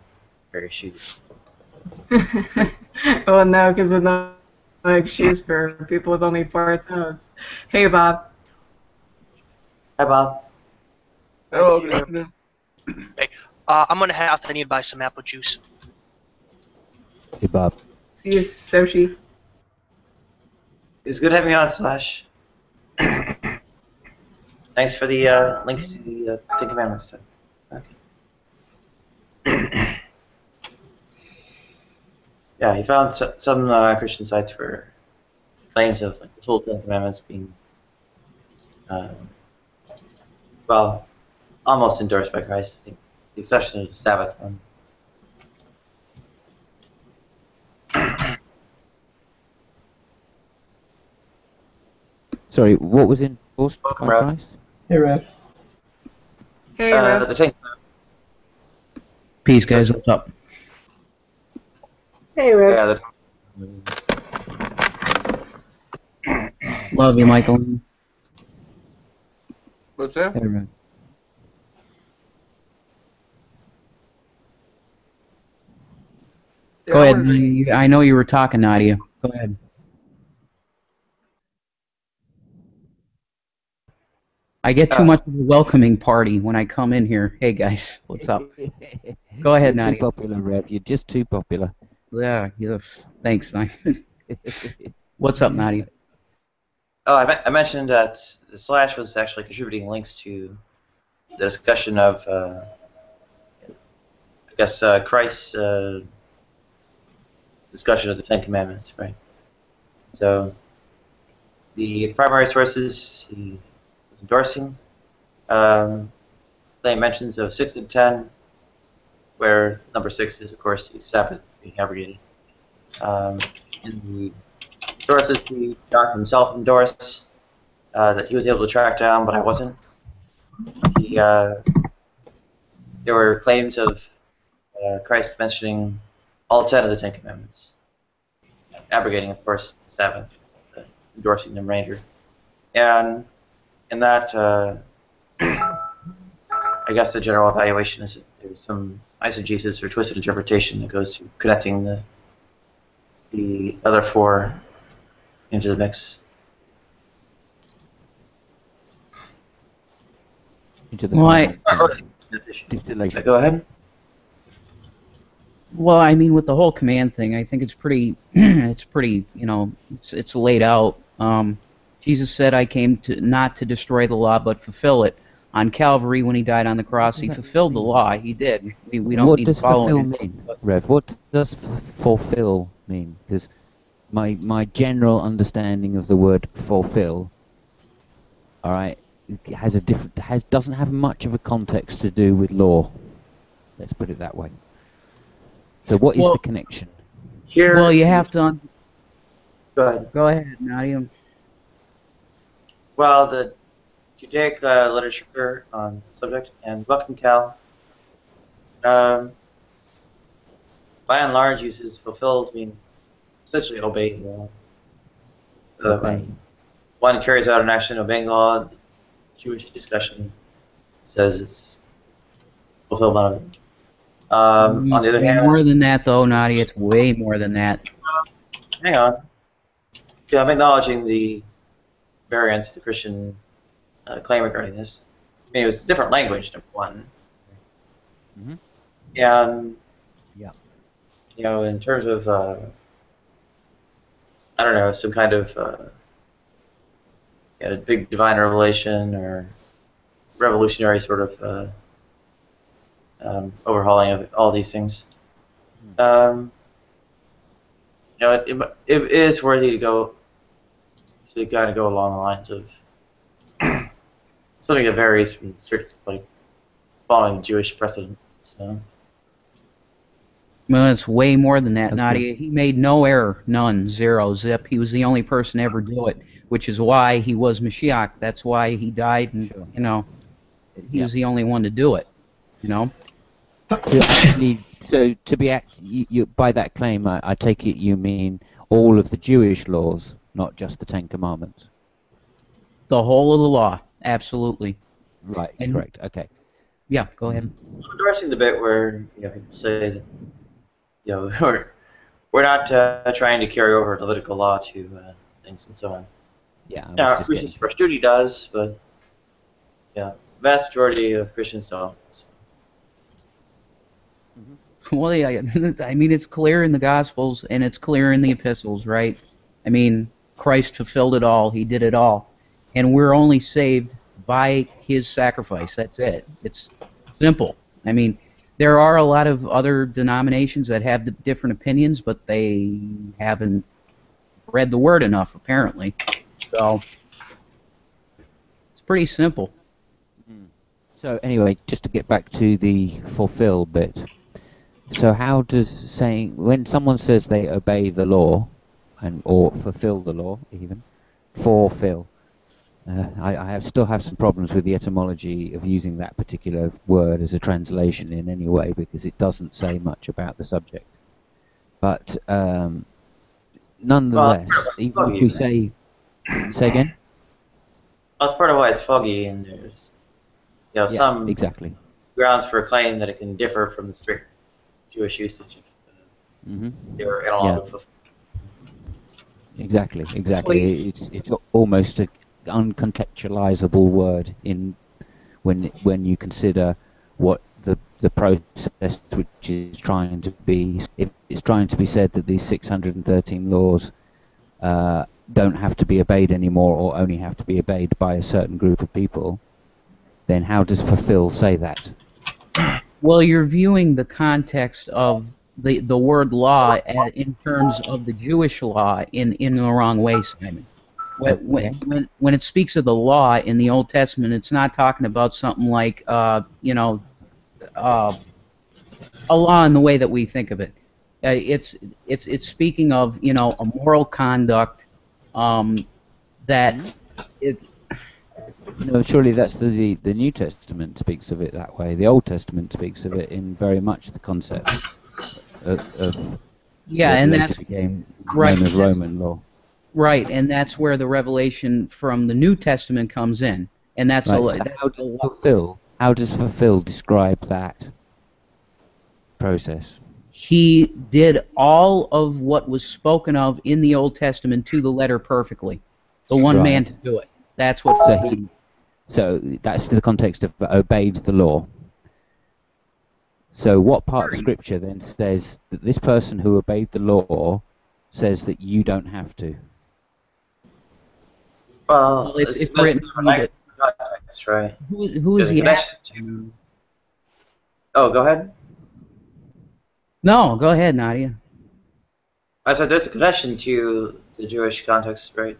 various shoes. Well, no, because of the like shoes for people with only 4 toes. Hey, Bob. Hi, Bob. Hello, good afternoon. Hey, I'm gonna head out. I need to buy some apple juice. Hey, Bob. See you, Sochi. It's good having you on, Slash. And Thanks for the links to the Ten Commandments stuff. Okay. Yeah, he found some Christian sites for claims of like the full Ten Commandments being, well, almost endorsed by Christ. I think the exception of the Sabbath one. Sorry, what was endorsed by Rob. Christ? Hey, Rev. Hey, Rev. The Ten Peace, guys. What's up? Hey, Rev. Yeah, Love you, Michael. What's that? Hey, Rev. Yeah, Go I ahead. wanted I know you were talking, Nadia. Go ahead. I get too much of a welcoming party when I come in here. Hey, guys. What's up? Go ahead, You're Nadia. too popular, Rev. You're just too popular. Yeah. Thanks, Simon. What's up, Nadia? Oh, I mentioned that Slash was actually contributing links to the discussion of, I guess, Christ's discussion of the Ten Commandments, right? So, the primary sources he was endorsing, they mentions of 6 and 10, where number 6 is, of course, the Sabbath being abrogated. In the sources he got himself endorsed, that he was able to track down, but I wasn't. There were claims of Christ mentioning all 10 of the Ten Commandments, abrogating, of course, the Sabbath, endorsing the remainder. And in that, I guess the general evaluation is that there's some eisegesis or twisted interpretation that goes to connecting the other 4 into the mix. Into the Well, distillation. Go ahead. Well, I mean, with the whole command thing, I think it's pretty, it's pretty, it's laid out. Jesus said, "I came not to destroy the law, but fulfill it." On Calvary, when he died on the cross, he fulfilled the law. He did. We don't What need does to follow fulfill him. mean, Rev? What does fulfill mean? Because my general understanding of the word fulfill, all right, has a different doesn't have much of a context to do with law. Let's put it that way. So what is the connection? Here, Well, you have to. Go ahead. Go ahead, Nadia. Well, the Judaic literature on the subject, and welcome, Cal, by and large uses fulfilled mean essentially obey the law. So when one carries out an action obeying the law, the Jewish discussion says it's fulfillment of it. On the other hand, more than that, though, Nadia. It's way more than that. hang on. Yeah, I'm acknowledging the variance the Christian claim regarding this. I mean, it was a different language, number one. Mm-hmm. And, yeah, in terms of, I don't know, some kind of big divine revelation or revolutionary sort of overhauling of all these things. It is worthy to go. So you got to go along the lines of something that varies from like following Jewish precedent. So. Well, it's way more than that, Nadia. He made no error, none, zero, zip. He was the only person to ever do it, which is why he was Mashiach. That's why he died, and he was the only one to do it. So to be you by that claim, I take it you mean all of the Jewish laws, not just the Ten Commandments. The whole of the law, absolutely. Right. Correct. Okay. Yeah. Go ahead. I'm addressing the bit where people say that we're not trying to carry over Levitical law to things and so on. Yeah. Now, Christians First Duty does, but the vast majority of Christians don't. So. Well, yeah, I mean, it's clear in the Gospels and it's clear in the epistles, right? I mean, Christ fulfilled it all. He did it all. And we're only saved by his sacrifice. That's it. It's simple. I mean, there are a lot of other denominations that have different opinions, but they haven't read the word enough, apparently. So it's pretty simple. So anyway, just to get back to the fulfill bit. So how does saying, when someone says they obey the law, or fulfill the law even, fulfill, still have some problems with the etymology of using that particular word as a translation in any way, because it doesn't say much about the subject. But nonetheless, even if we say again? Well, that's part of why it's foggy, and there's some exactly grounds for a claim that it can differ from the strict Jewish usage of their analog. Exactly. It's almost an uncontextualizable word when you consider what the process which is trying to be. If it's trying to be said that these 613 laws don't have to be obeyed anymore, or only have to be obeyed by a certain group of people, then how does fulfill say that? Well, you're viewing the context of the word law in terms of the Jewish law in the wrong way, Simon. When it speaks of the law in the Old Testament, it's not talking about something like a law in the way that we think of it. It's speaking of a moral conduct that it. No, surely that's the New Testament speaks of it that way. The Old Testament speaks of it in very much the concept of and that's became right, known as Roman law. Right, and that's where the revelation from the New Testament comes in, and that's right. How does fulfill describe that process? He did all of what was spoken of in the Old Testament to the letter perfectly. The one man to do it. That's what. So that's the context of obeyed the law. So what part of Scripture then says that this person who obeyed the law says that you don't have to? Well, it's written context, right? Who is he? Oh, go ahead. No, go ahead, Nadia. I said there's a connection to the Jewish context, right?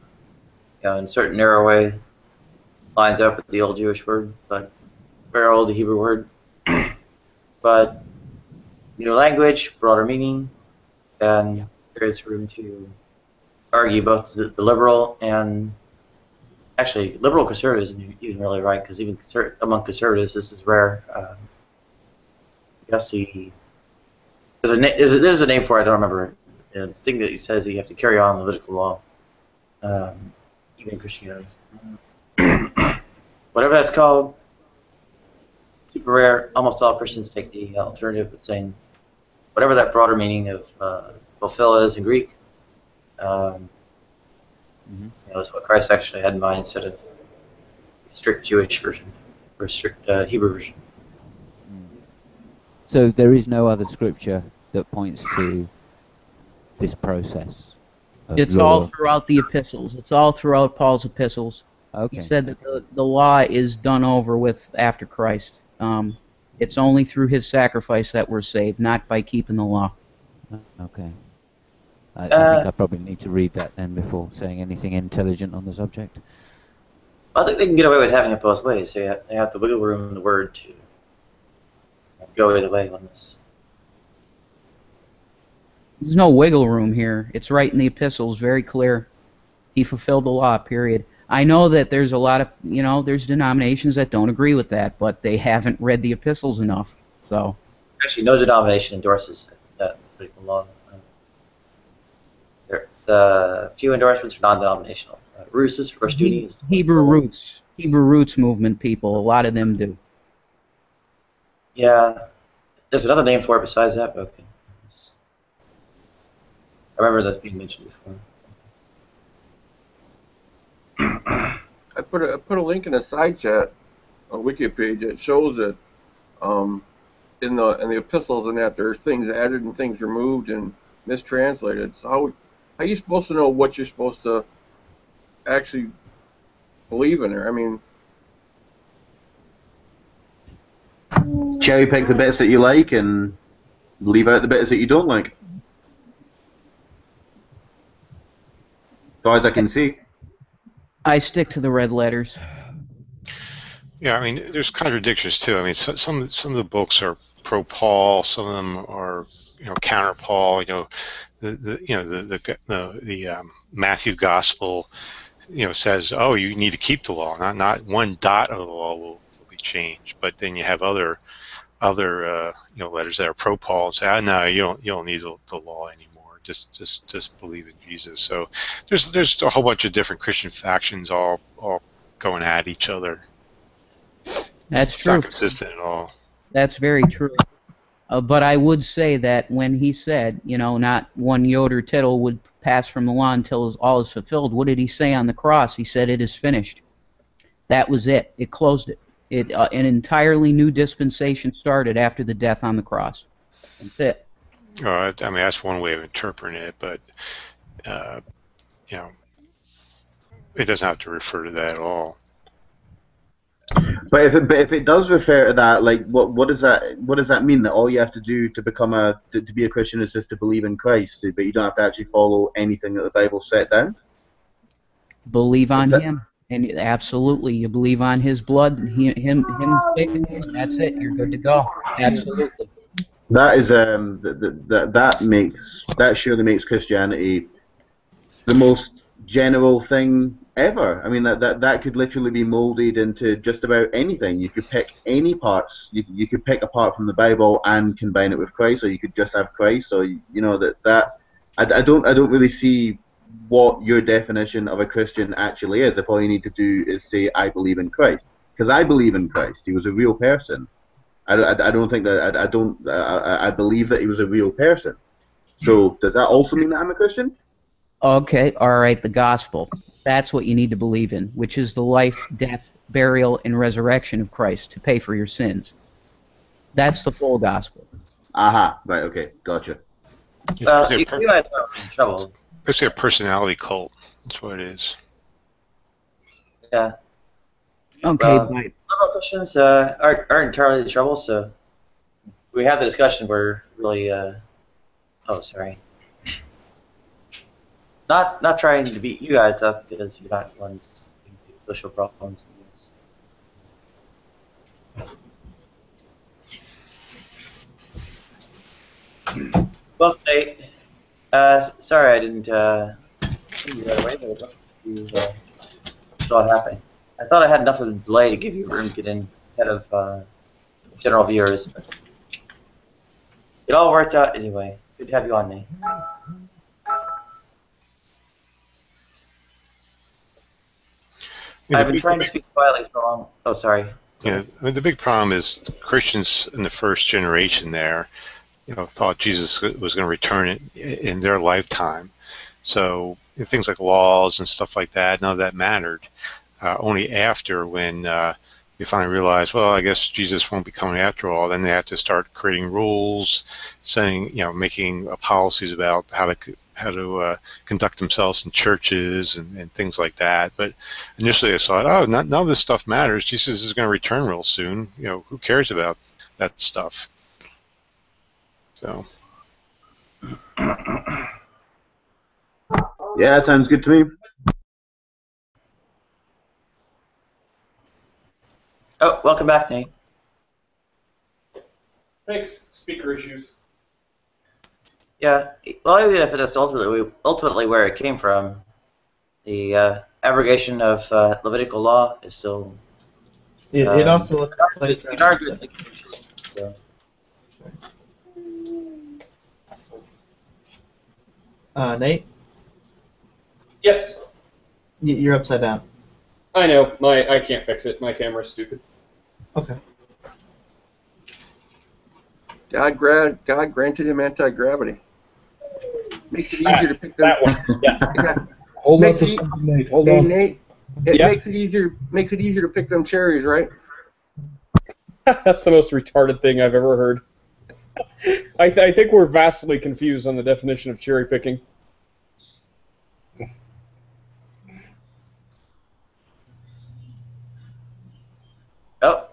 In a certain narrow way, lines up with the old Jewish word, but very old Hebrew word. But new language, broader meaning, and there is room to argue both the liberal and actually liberal conservatives isn't even really right, because even among conservatives this is rare. I guess there's a name for it. I don't remember. The thing that he says you have to carry on Levitical law, even in Christianity. Whatever that's called, super rare. Almost all Christians take the alternative of saying whatever that broader meaning of fulfill is in Greek. That's what Christ actually had in mind instead of the strict Jewish version or strict Hebrew version. So there is no other scripture that points to this process. It's all throughout the epistles. It's all throughout Paul's epistles. Okay. He said that the law is done over with after Christ. It's only through his sacrifice that we're saved, not by keeping the law. Okay. I think I probably need to read that then before saying anything intelligent on the subject. I think they can get away with having it both ways. They have the wiggle room in the word to go either way on this. There's no wiggle room here. It's right in the epistles, very clear. He fulfilled the law, period. I know that there's a lot of, there's denominations that don't agree with that, but they haven't read the epistles enough. So. Actually, no denomination endorses that political law. The few endorsements are non-denominational. Roots is Hebrew Roots movement people. A lot of them do. Yeah, there's another name for it besides that, but okay. I remember that's being mentioned before. I put a link in a side chat, a wiki page that shows that in the epistles and that there's things added and things removed and mistranslated. So how are you supposed to know what you're supposed to actually believe in there? I mean, cherry pick the bits that you like and leave out the bits that you don't like. As far as I can see. I stick to the red letters. Yeah, I mean, there's contradictions too. I mean, some of the books are pro Paul, some of them are counter Paul. The Matthew Gospel says, oh, you need to keep the law, not one dot of the law will be changed. But then you have other letters that are pro Paul and say, oh, no, you don't need the law anymore. Just believe in Jesus. So there's a whole bunch of different Christian factions all going at each other. That's It's true. not consistent at all. That's very true. But I would say that when he said, not one jot or tittle would pass from the law until all is fulfilled, what did he say on the cross? He said, it is finished. That was it. It closed it. An entirely new dispensation started after the death on the cross. That's it. I mean, that's one way of interpreting it, but it doesn't have to refer to that at all. But if it does refer to that, like what does that mean? That all you have to do to be a Christian is just to believe in Christ, but you don't have to actually follow anything that the Bible set down? Believe on him, and absolutely, you believe on his blood, him, and that's it. You're good to go. Absolutely. That is that surely makes Christianity the most general thing ever. I mean, that could literally be molded into just about anything. You could pick any parts. You could pick a part from the Bible and combine it with Christ, or you could just have Christ. Or I don't really see what your definition of a Christian actually is. If all you need to do is say I believe in Christ, because I believe in Christ. He was a real person. I don't think that I believe that he was a real person. So does that also mean that I'm a Christian? Okay, all right, the gospel. That's what you need to believe in, which is the life, death, burial, and resurrection of Christ to pay for your sins. That's the full gospel. Aha, right, okay, gotcha. You guys are in trouble. Basically a personality cult. That's what it is. Yeah. Okay, Liberal Christians aren't entirely in trouble, so we have the discussion where really, oh, sorry. Not trying to beat you guys up because you're not ones with social problems. Well, Nate, sorry I didn't see you right away, but you saw it happening. I thought I had enough of a delay to give you room to get in ahead of general viewers. But it all worked out anyway. Good to have you on, Nate. I've been trying to speak quietly so long. Oh, sorry. Yeah, I mean, the big problem is Christians in the first generation there, thought Jesus was going to return in their lifetime. So things like laws and stuff like that, none of that mattered. Only after, when they finally realized, well, I guess Jesus won't be coming after all, then they have to start creating rules, making policies about how to conduct themselves in churches and things like that. But initially, I thought, oh, none of this stuff matters. Jesus is going to return real soon. Who cares about that stuff? So. Yeah, that sounds good to me. Oh, welcome back, Nate. Thanks. Speaker issues. Yeah, well, even if that's ultimately where it came from, the abrogation of Levitical law is still. It also looks like. You can argue it. So. Nate? Yes. You're upside down. I know. I can't fix it. My camera's stupid. Okay. God granted him anti-gravity. Makes it easier to pick them. That one. Yes. Hold on for a second, Nate. Hold on. Nate, it makes it easier to pick them cherries, right? That's the most retarded thing I've ever heard. I think we're vastly confused on the definition of cherry picking. Oh.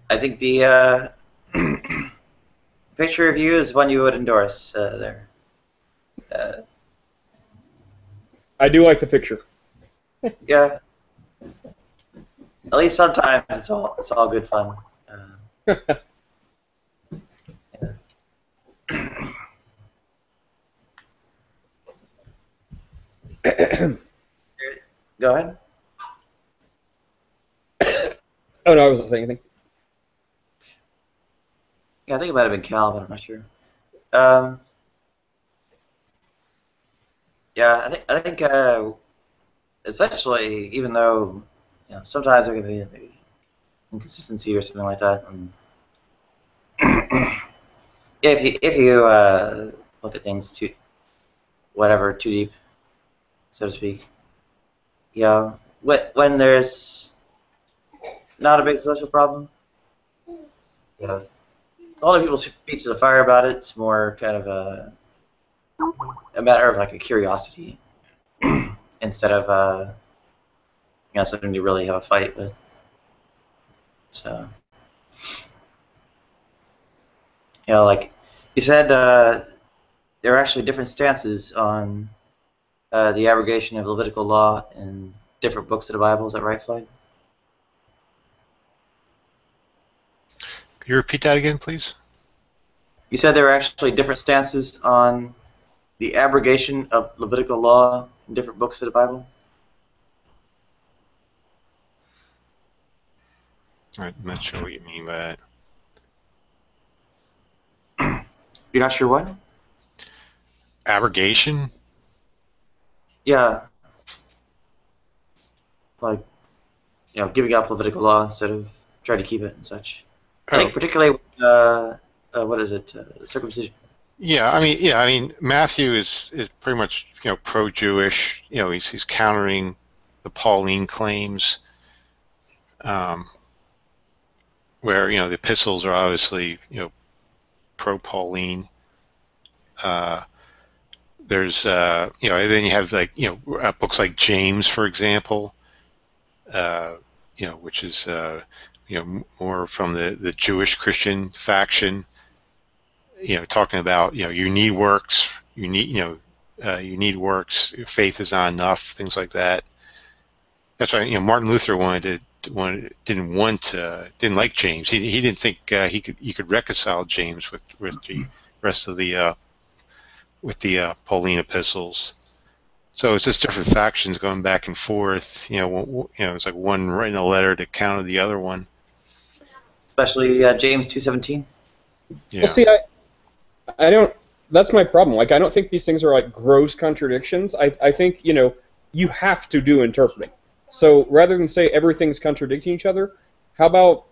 I think the picture of you is one you would endorse there. I do like the picture. Yeah. At least sometimes it's all good fun. Go ahead. Oh no, I wasn't saying anything. Yeah, I think it might have been Cal, but I'm not sure. Yeah, I think essentially, even though sometimes there can be maybe inconsistency or something like that, and if you look at things too deep, so to speak, when there's not a big social problem, a lot of people speak to the fire about it. It's more kind of a matter of like a curiosity instead of something you really have a fight with. So, like you said, there are actually different stances on the abrogation of Levitical law in different books of the Bible. Is that right, Floyd? Could you repeat that again, please? You said there are actually different stances on the abrogation of Levitical law in different books of the Bible? I'm not sure what you mean by that. You're not sure what? Abrogation? Yeah. Like, giving up Levitical law instead of trying to keep it and such. I think particularly, what is it, circumcision? Yeah, I mean, Matthew is pretty much pro-Jewish. He's countering the Pauline claims, where the epistles are obviously pro-Pauline. There's and then you have like books like James, for example, which is more from the Jewish Christian faction. Talking about you need works, you need works. Faith is not enough. Things like that. That's why Martin Luther didn't like James. He didn't think he could reconcile James with the rest of the with the Pauline epistles. So it's just different factions going back and forth. It's like one writing a letter to counter the other one. Especially James 2:17. Yeah. Well, see, I don't. That's my problem. Like, I don't think these things are like gross contradictions. I think you have to do interpreting. So rather than say everything's contradicting each other, how about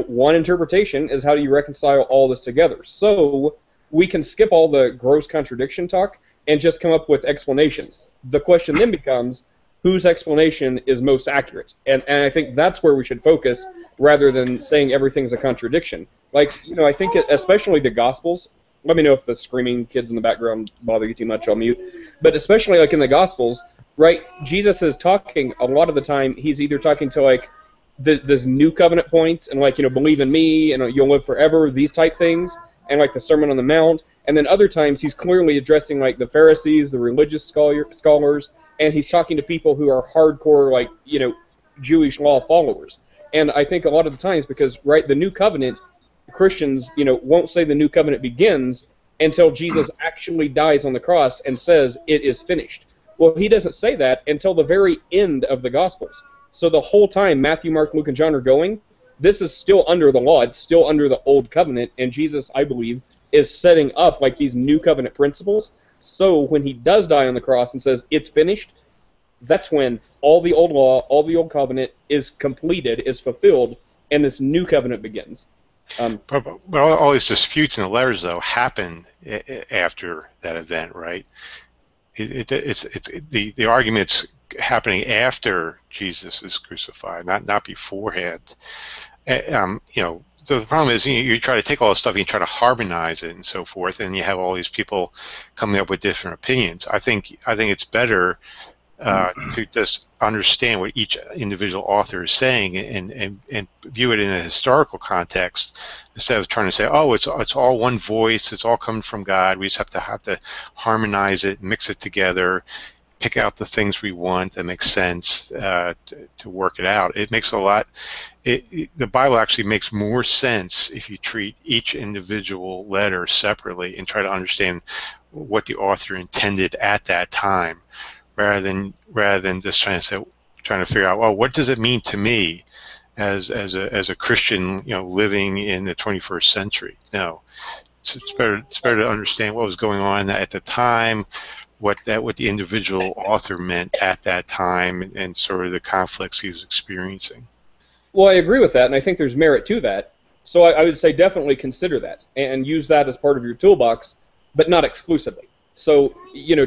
one interpretation is how do you reconcile all this together? So we can skip all the gross contradiction talk and just come up with explanations. The question then becomes, whose explanation is most accurate? And I think that's where we should focus rather than saying everything's a contradiction. Like, I think especially the Gospels, let me know if the screaming kids in the background bother you too much, I'll mute. But especially like in the Gospels, right, Jesus is talking a lot of the time, he's either talking to like this new covenant points and like, believe in me and you'll live forever, these type things, and like the Sermon on the Mount. And then other times he's clearly addressing like the Pharisees, the religious scholars, and he's talking to people who are hardcore like, Jewish law followers. And I think a lot of the times, because right, the new covenant, Christians, won't say the new covenant begins until Jesus actually dies on the cross and says it is finished. Well, he doesn't say that until the very end of the Gospels. So the whole time Matthew, Mark, Luke, and John are going, this is still under the law. It's still under the old covenant, and Jesus, I believe, is setting up like these new covenant principles. So when he does die on the cross and says it's finished, that's when all the old law, all the old covenant is completed, is fulfilled, and this new covenant begins. But all these disputes in the letters, though, happen after that event, right? It's the argument's happening after Jesus is crucified, not beforehand. So the problem is you try to take all this stuff and you try to harmonize it and so forth, and you have all these people coming up with different opinions. I think it's better to just understand what each individual author is saying and view it in a historical context instead of trying to say, oh, it's all one voice, it's all coming from God. We just have to harmonize it, mix it together, pick out the things we want that make sense to work it out. It makes a lot. The Bible actually makes more sense if you treat each individual letter separately and try to understand what the author intended at that time, rather than just trying to figure out, well, what does it mean to me as a Christian, living in the 21st century? No, it's better to understand what was going on at the time, what the individual author meant at that time, and sort of the conflicts he was experiencing. Well, I agree with that, and I think there's merit to that. So I would say definitely consider that and use that as part of your toolbox, but not exclusively. So,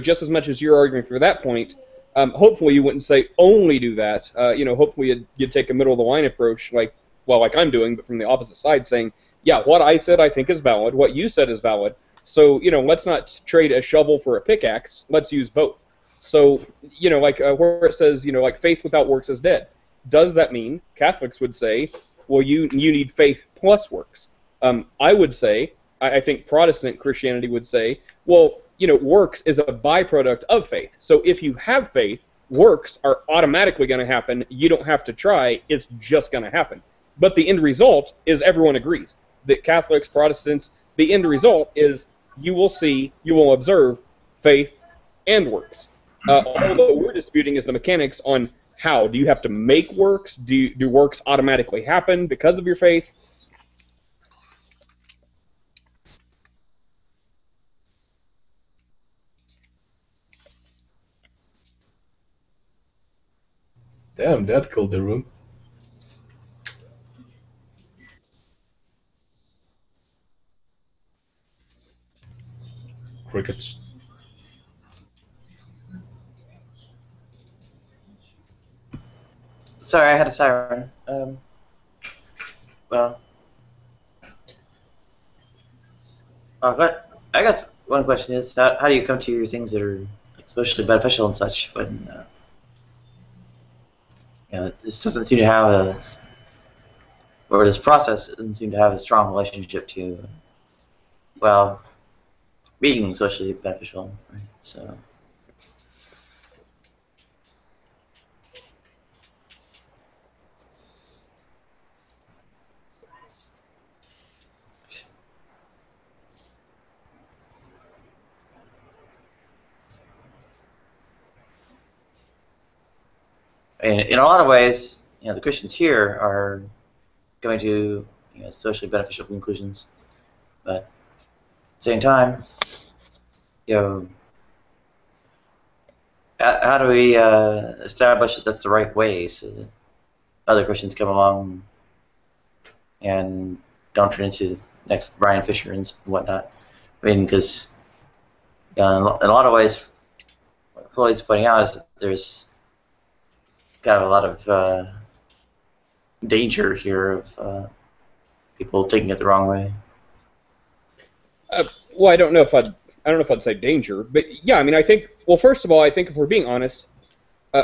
just as much as you're arguing for that point, hopefully you wouldn't say only do that. Hopefully you'd take a middle-of-the-line approach, like I'm doing, but from the opposite side, saying, yeah, what I said I think is valid, what you said is valid. So, let's not trade a shovel for a pickaxe. Let's use both. So, where it says, faith without works is dead. Does that mean Catholics would say, well, you need faith plus works? I would say, I think Protestant Christianity would say, well, works is a byproduct of faith. So if you have faith, works are automatically going to happen. You don't have to try. It's just going to happen. But the end result is everyone agrees. That Catholics, Protestants, the end result is you will observe faith and works. Although we're disputing is the mechanics on how. Do you have to make works? Do works automatically happen because of your faith? Damn, that killed the room. Crickets. Sorry, I had a siren. Well, I guess one question is, how do you come to your things that are socially beneficial and such when this doesn't seem to have this process doesn't seem to have a strong relationship to, well, being socially beneficial, right? So. In a lot of ways, the Christians here are going to socially beneficial conclusions, but at the same time, how do we establish that that's the right way so that other Christians come along and don't turn into next Brian Fisher and whatnot? I mean, because in a lot of ways, what Floyd's pointing out is that there's got a lot of danger here of people taking it the wrong way. Well, I don't know if I'd say danger, but yeah, I mean, I think, well, first of all, I think if we're being honest,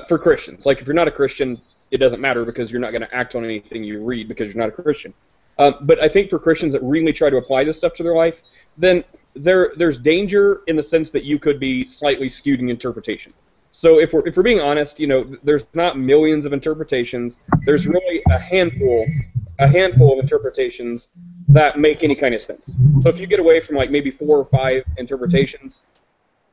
for Christians, like if you're not a Christian, it doesn't matter because you're not going to act on anything you read because you're not a Christian. But I think for Christians that really try to apply this stuff to their life, then there's danger in the sense that you could be slightly skewed in interpretation. So if we're being honest, there's not millions of interpretations. There's really a handful of interpretations that make any kind of sense. So if you get away from like maybe 4 or 5 interpretations,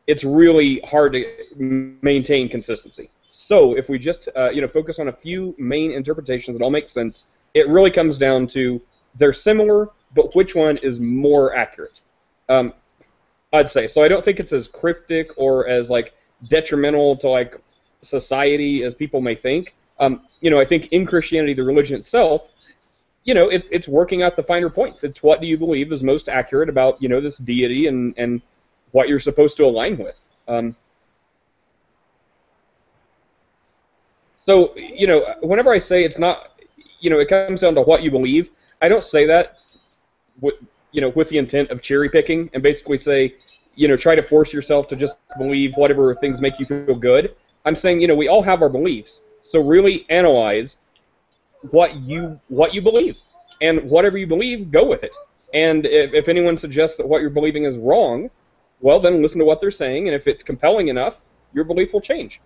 it's really hard to maintain consistency. So if we just focus on a few main interpretations that all make sense, it really comes down to they're similar, but which one is more accurate? I'd say. So I don't think it's as cryptic or as like detrimental to like society as people may think. I think in Christianity, the religion itself, it's working out the finer points. It's what do you believe is most accurate about this deity and what you're supposed to align with. So whenever I say it's not, it comes down to what you believe. I don't say that with the intent of cherry picking and basically say, try to force yourself to just believe whatever things make you feel good. I'm saying, we all have our beliefs. So really analyze what you believe, and whatever you believe, go with it. And if anyone suggests that what you're believing is wrong, well, then listen to what they're saying, and if it's compelling enough, your belief will change.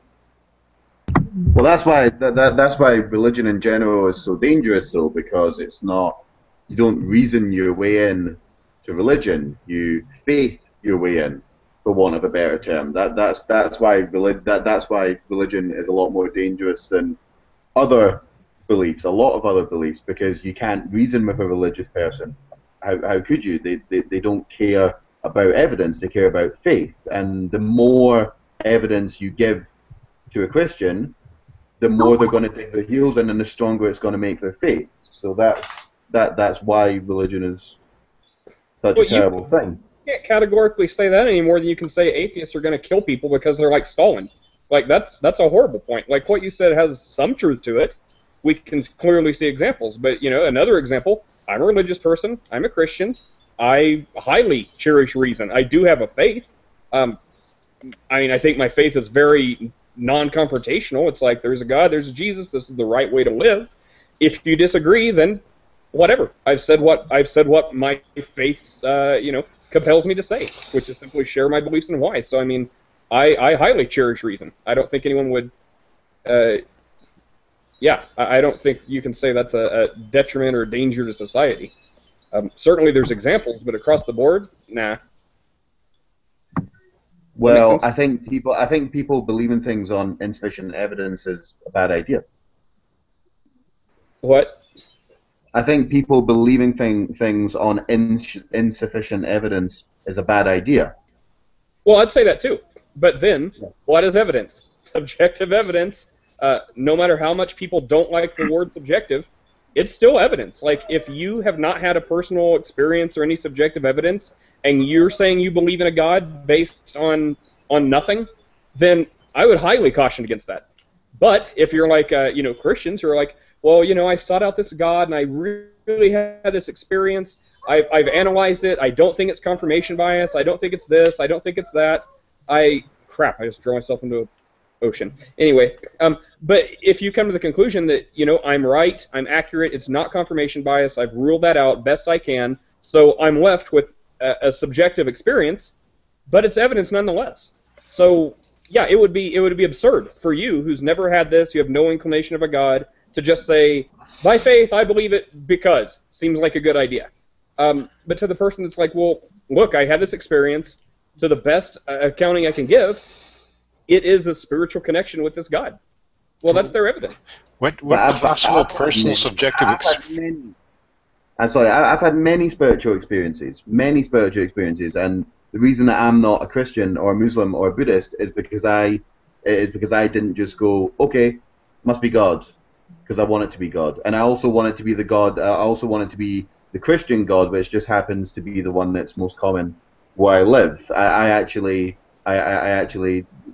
Well, that's why that's why religion in general is so dangerous, though, because it's not, you don't reason your way in to religion, you faith your way in, for want of a better term. That's why religion is a lot more dangerous than other beliefs, a lot of other beliefs, because you can't reason with a religious person. How could you? They don't care about evidence, they care about faith. And the more evidence you give to a Christian, the more they're going to dig their heels in, and the stronger it's going to make their faith. So that's why religion is such a terrible thing. You can't categorically say that any more than you can say atheists are going to kill people because they're like Stalin. Like, that's a horrible point. Like, what you said has some truth to it. We can clearly see examples. But, another example, I'm a religious person. I'm a Christian. I highly cherish reason. I do have a faith. I think my faith is very non-confrontational. It's like, there's a God, there's a Jesus, this is the right way to live. If you disagree, then whatever. I've said what my faith, compels me to say, which is simply share my beliefs and why. So, I highly cherish reason. I don't think anyone would, I don't think you can say that's a detriment or a danger to society. Certainly there's examples, but across the board, nah. Well, I think people believing things on insufficient evidence is a bad idea. What? I think people believing things on insufficient evidence is a bad idea. Well, I'd say that too. But then, what is evidence? Subjective evidence. No matter how much people don't like the word subjective, it's still evidence. Like, if you have not had a personal experience or any subjective evidence, and you're saying you believe in a God based on nothing, then I would highly caution against that. But if you're like, Christians who are like, well, I sought out this God, and I really had this experience. I've analyzed it. I don't think it's confirmation bias. I don't think it's this. I don't think it's that. I just drove myself into an ocean. Anyway, but if you come to the conclusion that, I'm right, I'm accurate, it's not confirmation bias, I've ruled that out best I can, so I'm left with a subjective experience, but it's evidence nonetheless. So, yeah, it would be absurd for you, who's never had this, you have no inclination of a God, to just say, by faith, I believe it because. Seems like a good idea. But to the person that's like, well, look, I had this experience, to the best accounting I can give, it is the spiritual connection with this God. Well, that's their evidence. What possible personal subjective experience? I've had many spiritual experiences, and the reason that I'm not a Christian or a Muslim or a Buddhist is because I didn't just go, okay, must be God, because I want it to be God, and I also want it to be the God. I also want it to be the Christian God, which just happens to be the one that's most common where I live. I actually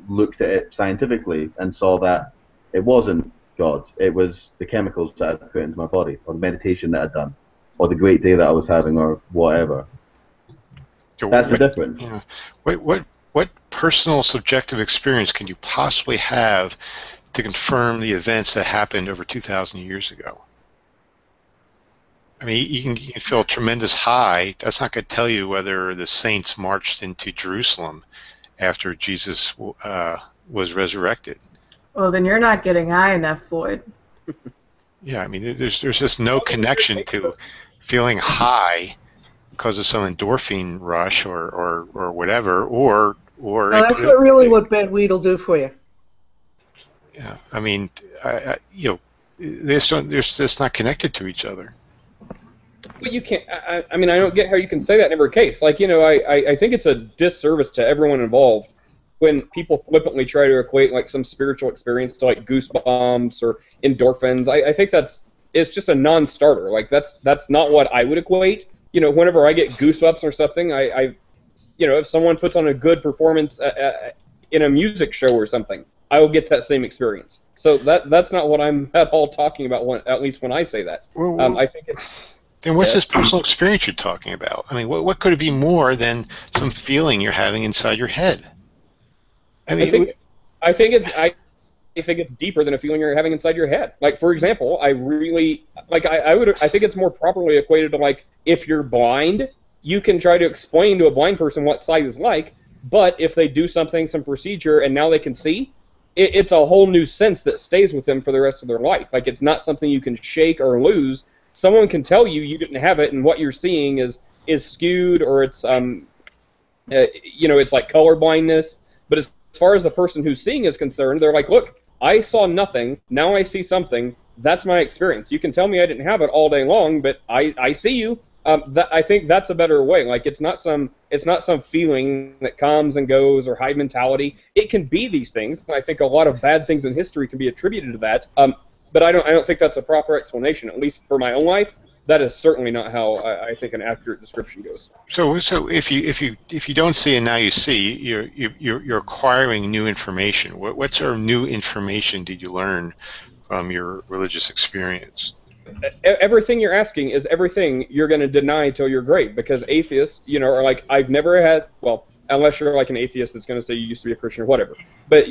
looked at it scientifically and saw that it wasn't God. It was the chemicals that I'd put into my body, or the meditation that I'd done, or the great day that I was having, or whatever. That's the difference. Yeah. What personal subjective experience can you possibly have to confirm the events that happened over 2,000 years ago? You can feel a tremendous high. That's not going to tell you whether the saints marched into Jerusalem after Jesus was resurrected. Well, then you're not getting high enough, Floyd. Yeah, there's just no connection to feeling high because of some endorphin rush or whatever, or that's what bad weed will do for you. Yeah, they're just not connected to each other. But you can't. I don't get how you can say that in every case. Like, I think it's a disservice to everyone involved when people flippantly try to equate like some spiritual experience to like goosebumps or endorphins. I think it's just a non-starter. Like, that's not what I would equate. Whenever I get goosebumps or something, if someone puts on a good performance in a music show or something, I will get that same experience. So that's not what I'm at all talking about. At least when I say that, I think it's. Then what's this personal experience you're talking about? What could it be more than some feeling you're having inside your head? I think think it's deeper than a feeling you're having inside your head. Like, for example, I think it's more properly equated to, like, if you're blind, you can try to explain to a blind person what sight is like, but if they do something, some procedure, and now they can see, it's a whole new sense that stays with them for the rest of their life. Like, it's not something you can shake or lose. Someone can tell you you didn't have it, and what you're seeing is skewed, or it's it's like color blindness. But as far as the person who's seeing is concerned, they're like, look, I saw nothing, now I see something. That's my experience. You can tell me I didn't have it all day long, but I see you. I think that's a better way. Like, it's not some feeling that comes and goes, or hive mentality. It can be these things. I think a lot of bad things in history can be attributed to that. But I don't think that's a proper explanation. At least for my own life, that is certainly not how I think an accurate description goes. So if you don't see and now you see, you're acquiring new information. What sort of new information did you learn from your religious experience? Everything you're asking is everything you're going to deny till you're great, because atheists, are like, I've never had, well, unless you're like an atheist that's going to say you used to be a Christian or whatever, but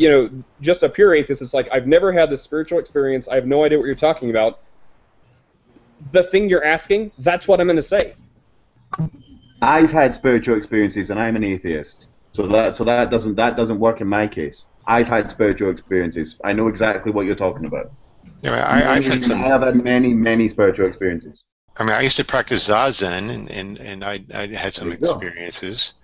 just a pure atheist, it's like, I've never had this spiritual experience, I have no idea what you're talking about. The thing you're asking, that's what I'm going to say. I've had spiritual experiences and I'm an atheist, so that doesn't work in my case. I've had spiritual experiences. I know exactly what you're talking about. Yeah, I have had many spiritual experiences. I mean, I used to practice Zazen, and I had some experiences.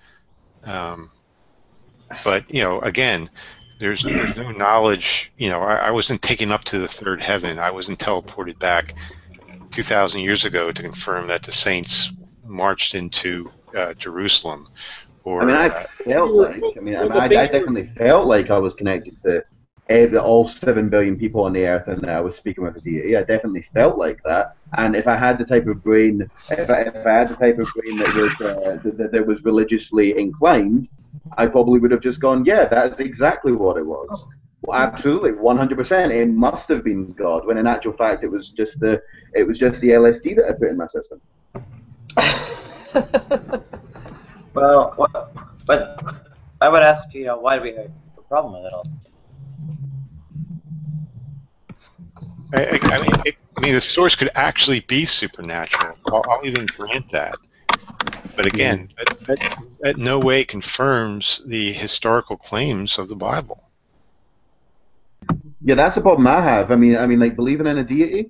But again, there's no knowledge. I wasn't taken up to the third heaven. I wasn't teleported back 2,000 years ago to confirm that the saints marched into Jerusalem. Or I definitely felt like I was connected to all 7 billion people on the earth, and I was speaking with a deity. I definitely felt like that. And if I had the type of brain, that was religiously inclined, I probably would have just gone, yeah, that's exactly what it was. Well, absolutely, 100%. It must have been God. When in actual fact, it was just the LSD that I put in my system. Well, but I would ask, why do we have a problem with it all? I mean, the source could actually be supernatural. I'll even grant that. But again, that no way confirms the historical claims of the Bible. Yeah, that's the problem I have. I mean, like, believing in a deity.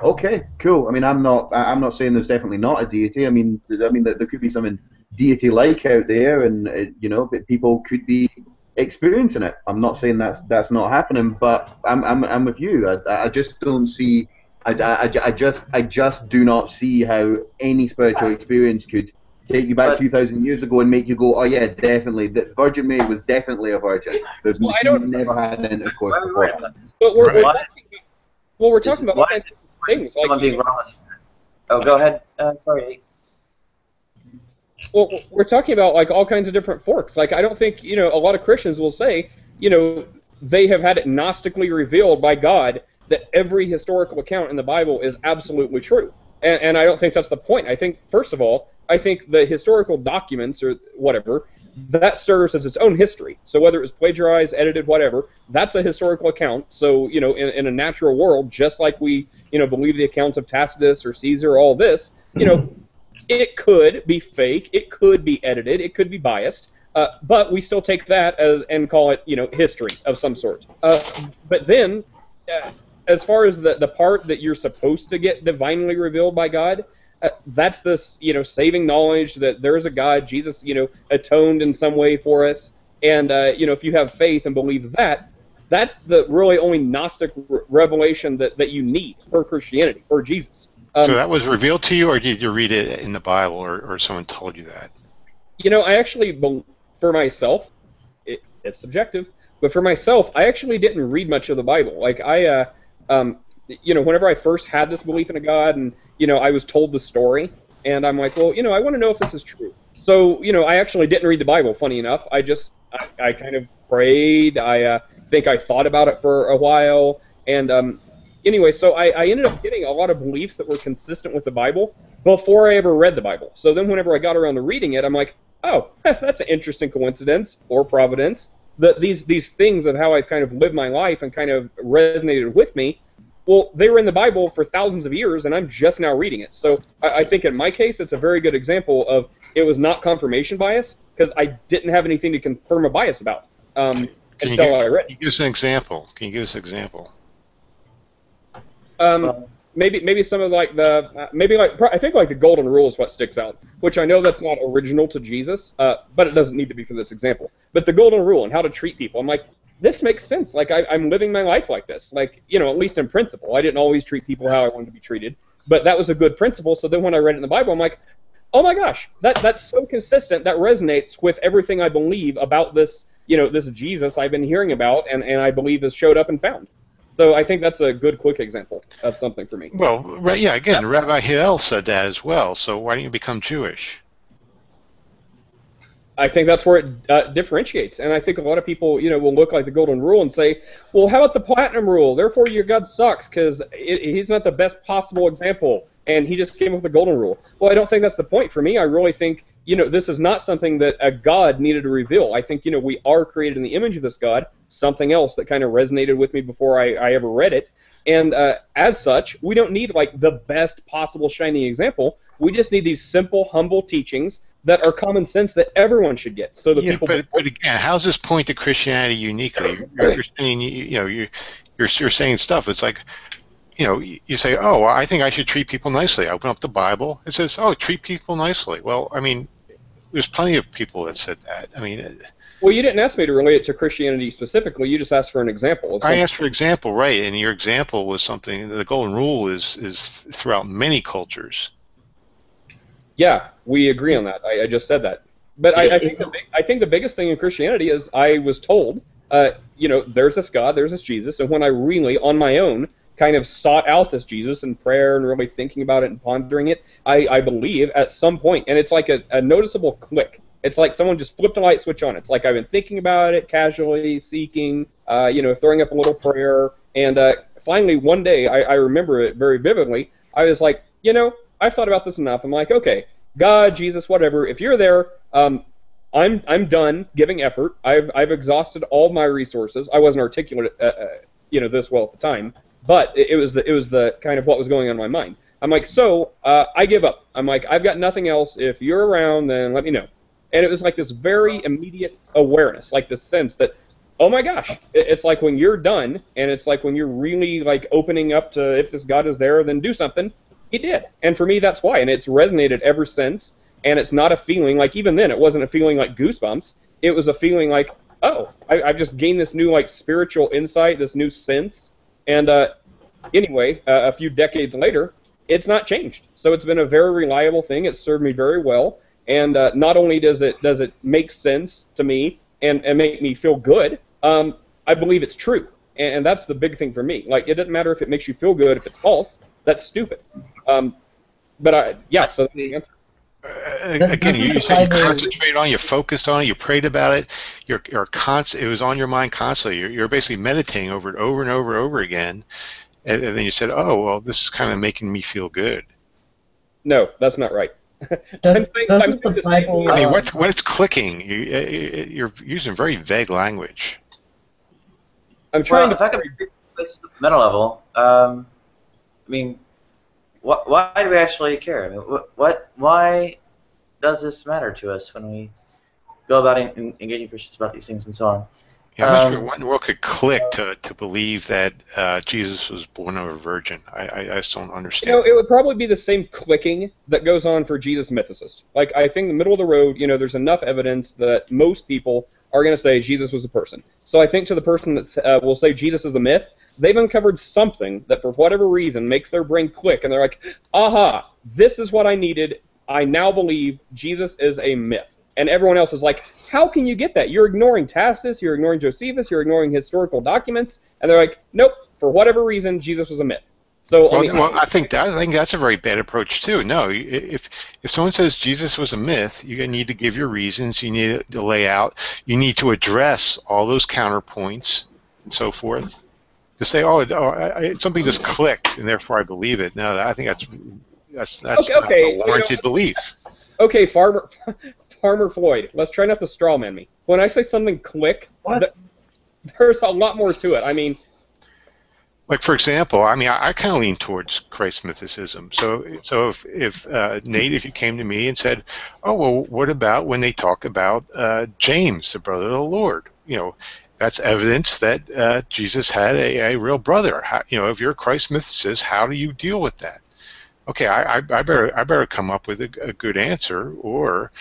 Okay, cool. I mean, I'm not saying there's definitely not a deity. I mean, there could be something deity-like out there, and but people could be experiencing it. I'm not saying that's not happening, but I'm with you. I just don't see. I just do not see how any spiritual experience could take you back 2,000 years ago and make you go, oh yeah, definitely, the Virgin Mary was definitely a virgin. She never had intercourse before that. But we're talking about all kinds of things. Like, oh, go ahead. Sorry. Well, we're talking about like all kinds of different forks. Like, I don't think a lot of Christians will say they have had it gnostically revealed by God that every historical account in the Bible is absolutely true. And I don't think that's the point. I think, first of all, the historical documents or whatever, that serves as its own history. So whether it was plagiarized, edited, whatever, that's a historical account. So, in a natural world, just like we, believe the accounts of Tacitus or Caesar, all this, it could be fake, it could be edited, it could be biased, but we still take that and call it, history of some sort. But then, as far as the part that you're supposed to get divinely revealed by God, that's this, saving knowledge that there is a God, Jesus, atoned in some way for us, and, if you have faith and believe that, that's the really only Gnostic revelation that you need for Christianity, for Jesus. So that was revealed to you, or did you read it in the Bible, or someone told you that? I actually, for myself, it's subjective, but for myself, I actually didn't read much of the Bible. Like, whenever I first had this belief in a God, and, I was told the story, and I'm like, well, I want to know if this is true. So, I actually didn't read the Bible, funny enough. I kind of prayed. I think I thought about it for a while, and, anyway, so I ended up getting a lot of beliefs that were consistent with the Bible before I ever read the Bible. So then whenever I got around to reading it, I'm like, oh, that's an interesting coincidence or providence. these things of how I've kind of lived my life and kind of resonated with me, well, they were in the Bible for thousands of years, and I'm just now reading it. So I think in my case, it's a very good example of it was not confirmation bias, because I didn't have anything to confirm a bias about until I read it. Can you give us an example? Can you give us an example? Maybe some of like I think like the golden rule is what sticks out, which I know that's not original to Jesus, but it doesn't need to be for this example. But the golden rule and how to treat people, I'm like, this makes sense. Like I'm living my life like this. Like, you know, at least in principle. I didn't always treat people how I wanted to be treated, but that was a good principle. So then when I read it in the Bible, I'm like, oh my gosh, that's so consistent. That resonates with everything I believe about this, you know, this Jesus I've been hearing about and I believe has showed up and found. So I think that's a good, quick example of something for me. Well, yeah, again, Rabbi Hillel said that as well. So why don't you become Jewish? I think that's where it differentiates. And I think a lot of people, you know, will look like the golden rule and say, well, how about the platinum rule? Therefore, your God sucks because he's not the best possible example. And he just came up with the golden rule. Well, I don't think that's the point for me. I really think, you know, this is not something that a God needed to reveal. I think, you know, we are created in the image of this God, something else that kind of resonated with me before I ever read it. And as such, we don't need, like, the best possible shining example. We just need these simple, humble teachings that are common sense that everyone should get. So the people. But again, how does this point to Christianity uniquely? You're saying, you know, you're saying stuff. It's like, you know, you say, oh, well, I think I should treat people nicely. I open up the Bible. It says, oh, treat people nicely. Well, I mean, there's plenty of people that said that. I mean. Well, you didn't ask me to relate it to Christianity specifically. You just asked for an example. I asked for example, right? And your example was something. The golden rule is throughout many cultures. Yeah, we agree on that. I just said that. But I think the biggest thing in Christianity is I was told, you know, there's this God, there's this Jesus, and when I really, on my own, kind of sought out this Jesus in prayer and really thinking about it and pondering it, I believe at some point, and it's like a noticeable click. It's like someone just flipped a light switch on. It's like I've been thinking about it, casually, seeking, you know, throwing up a little prayer, and finally one day, I remember it very vividly, I was like, you know, I've thought about this enough. I'm like, okay, God, Jesus, whatever, if you're there, I'm done giving effort. I've exhausted all my resources. I wasn't articulate, you know, this well at the time, but it was the kind of what was going on in my mind. I'm like, so I give up. I'm like, I've got nothing else. If you're around, then let me know. And it was like this very immediate awareness, like this sense that, oh my gosh, it's like when you're done, and it's like when you're really like opening up to if this God is there, then do something. He did. And for me, that's why. And it's resonated ever since. And it's not a feeling like, even then, it wasn't a feeling like goosebumps. It was a feeling like, oh, I've just gained this new like spiritual insight, this new sense. And anyway, a few decades later, it's not changed. So it's been a very reliable thing. It's served me very well. And not only does it make sense to me and make me feel good, I believe it's true. And that's the big thing for me. Like, it doesn't matter if it makes you feel good. If it's false, that's stupid. But yeah, so that's the answer. Again, you said you concentrated on it, you focused on it, you prayed about it, it was on your mind constantly. You're basically meditating over it over and over and over again, and then you said, oh, well, this is kind of making me feel good. No, that's not right. Doesn't the Bible... I mean, what's clicking? You're using very vague language. I'm trying if I could be this mental level, I mean, why do we actually care? I mean, why does this matter to us when we go about engaging Christians about these things and so on? Yeah, I'm not sure what in the world could click to believe that Jesus was born of a virgin. I just don't understand. You know, it would probably be the same clicking that goes on for Jesus mythicists. Like, I think in the middle of the road, you know, there's enough evidence that most people are going to say Jesus was a person. So I think to the person that will say Jesus is a myth, they've uncovered something that for whatever reason makes their brain click, and they're like, aha, this is what I needed. I now believe Jesus is a myth. And everyone else is like, how can you get that? You're ignoring Tacitus, you're ignoring Josephus, you're ignoring historical documents, and they're like, nope, for whatever reason, Jesus was a myth. So I think that's a very bad approach too. No, if someone says Jesus was a myth, you need to give your reasons, you need to lay out, you need to address all those counterpoints and so forth. To say, something just clicked, and therefore I believe it. No, I think that's not a warranted belief. Okay, Palmer Floyd. Let's try not to straw man me. When I say something click, What? there's a lot more to it. I mean, like for example, I mean, I kind of lean towards Christ mythicism. So if Nate, if you came to me and said, "Oh, well, what about when they talk about James, the brother of the Lord?" You know, that's evidence that Jesus had a real brother. How, you know, if you're a Christ mythicist, how do you deal with that? Okay, I better come up with a good answer, or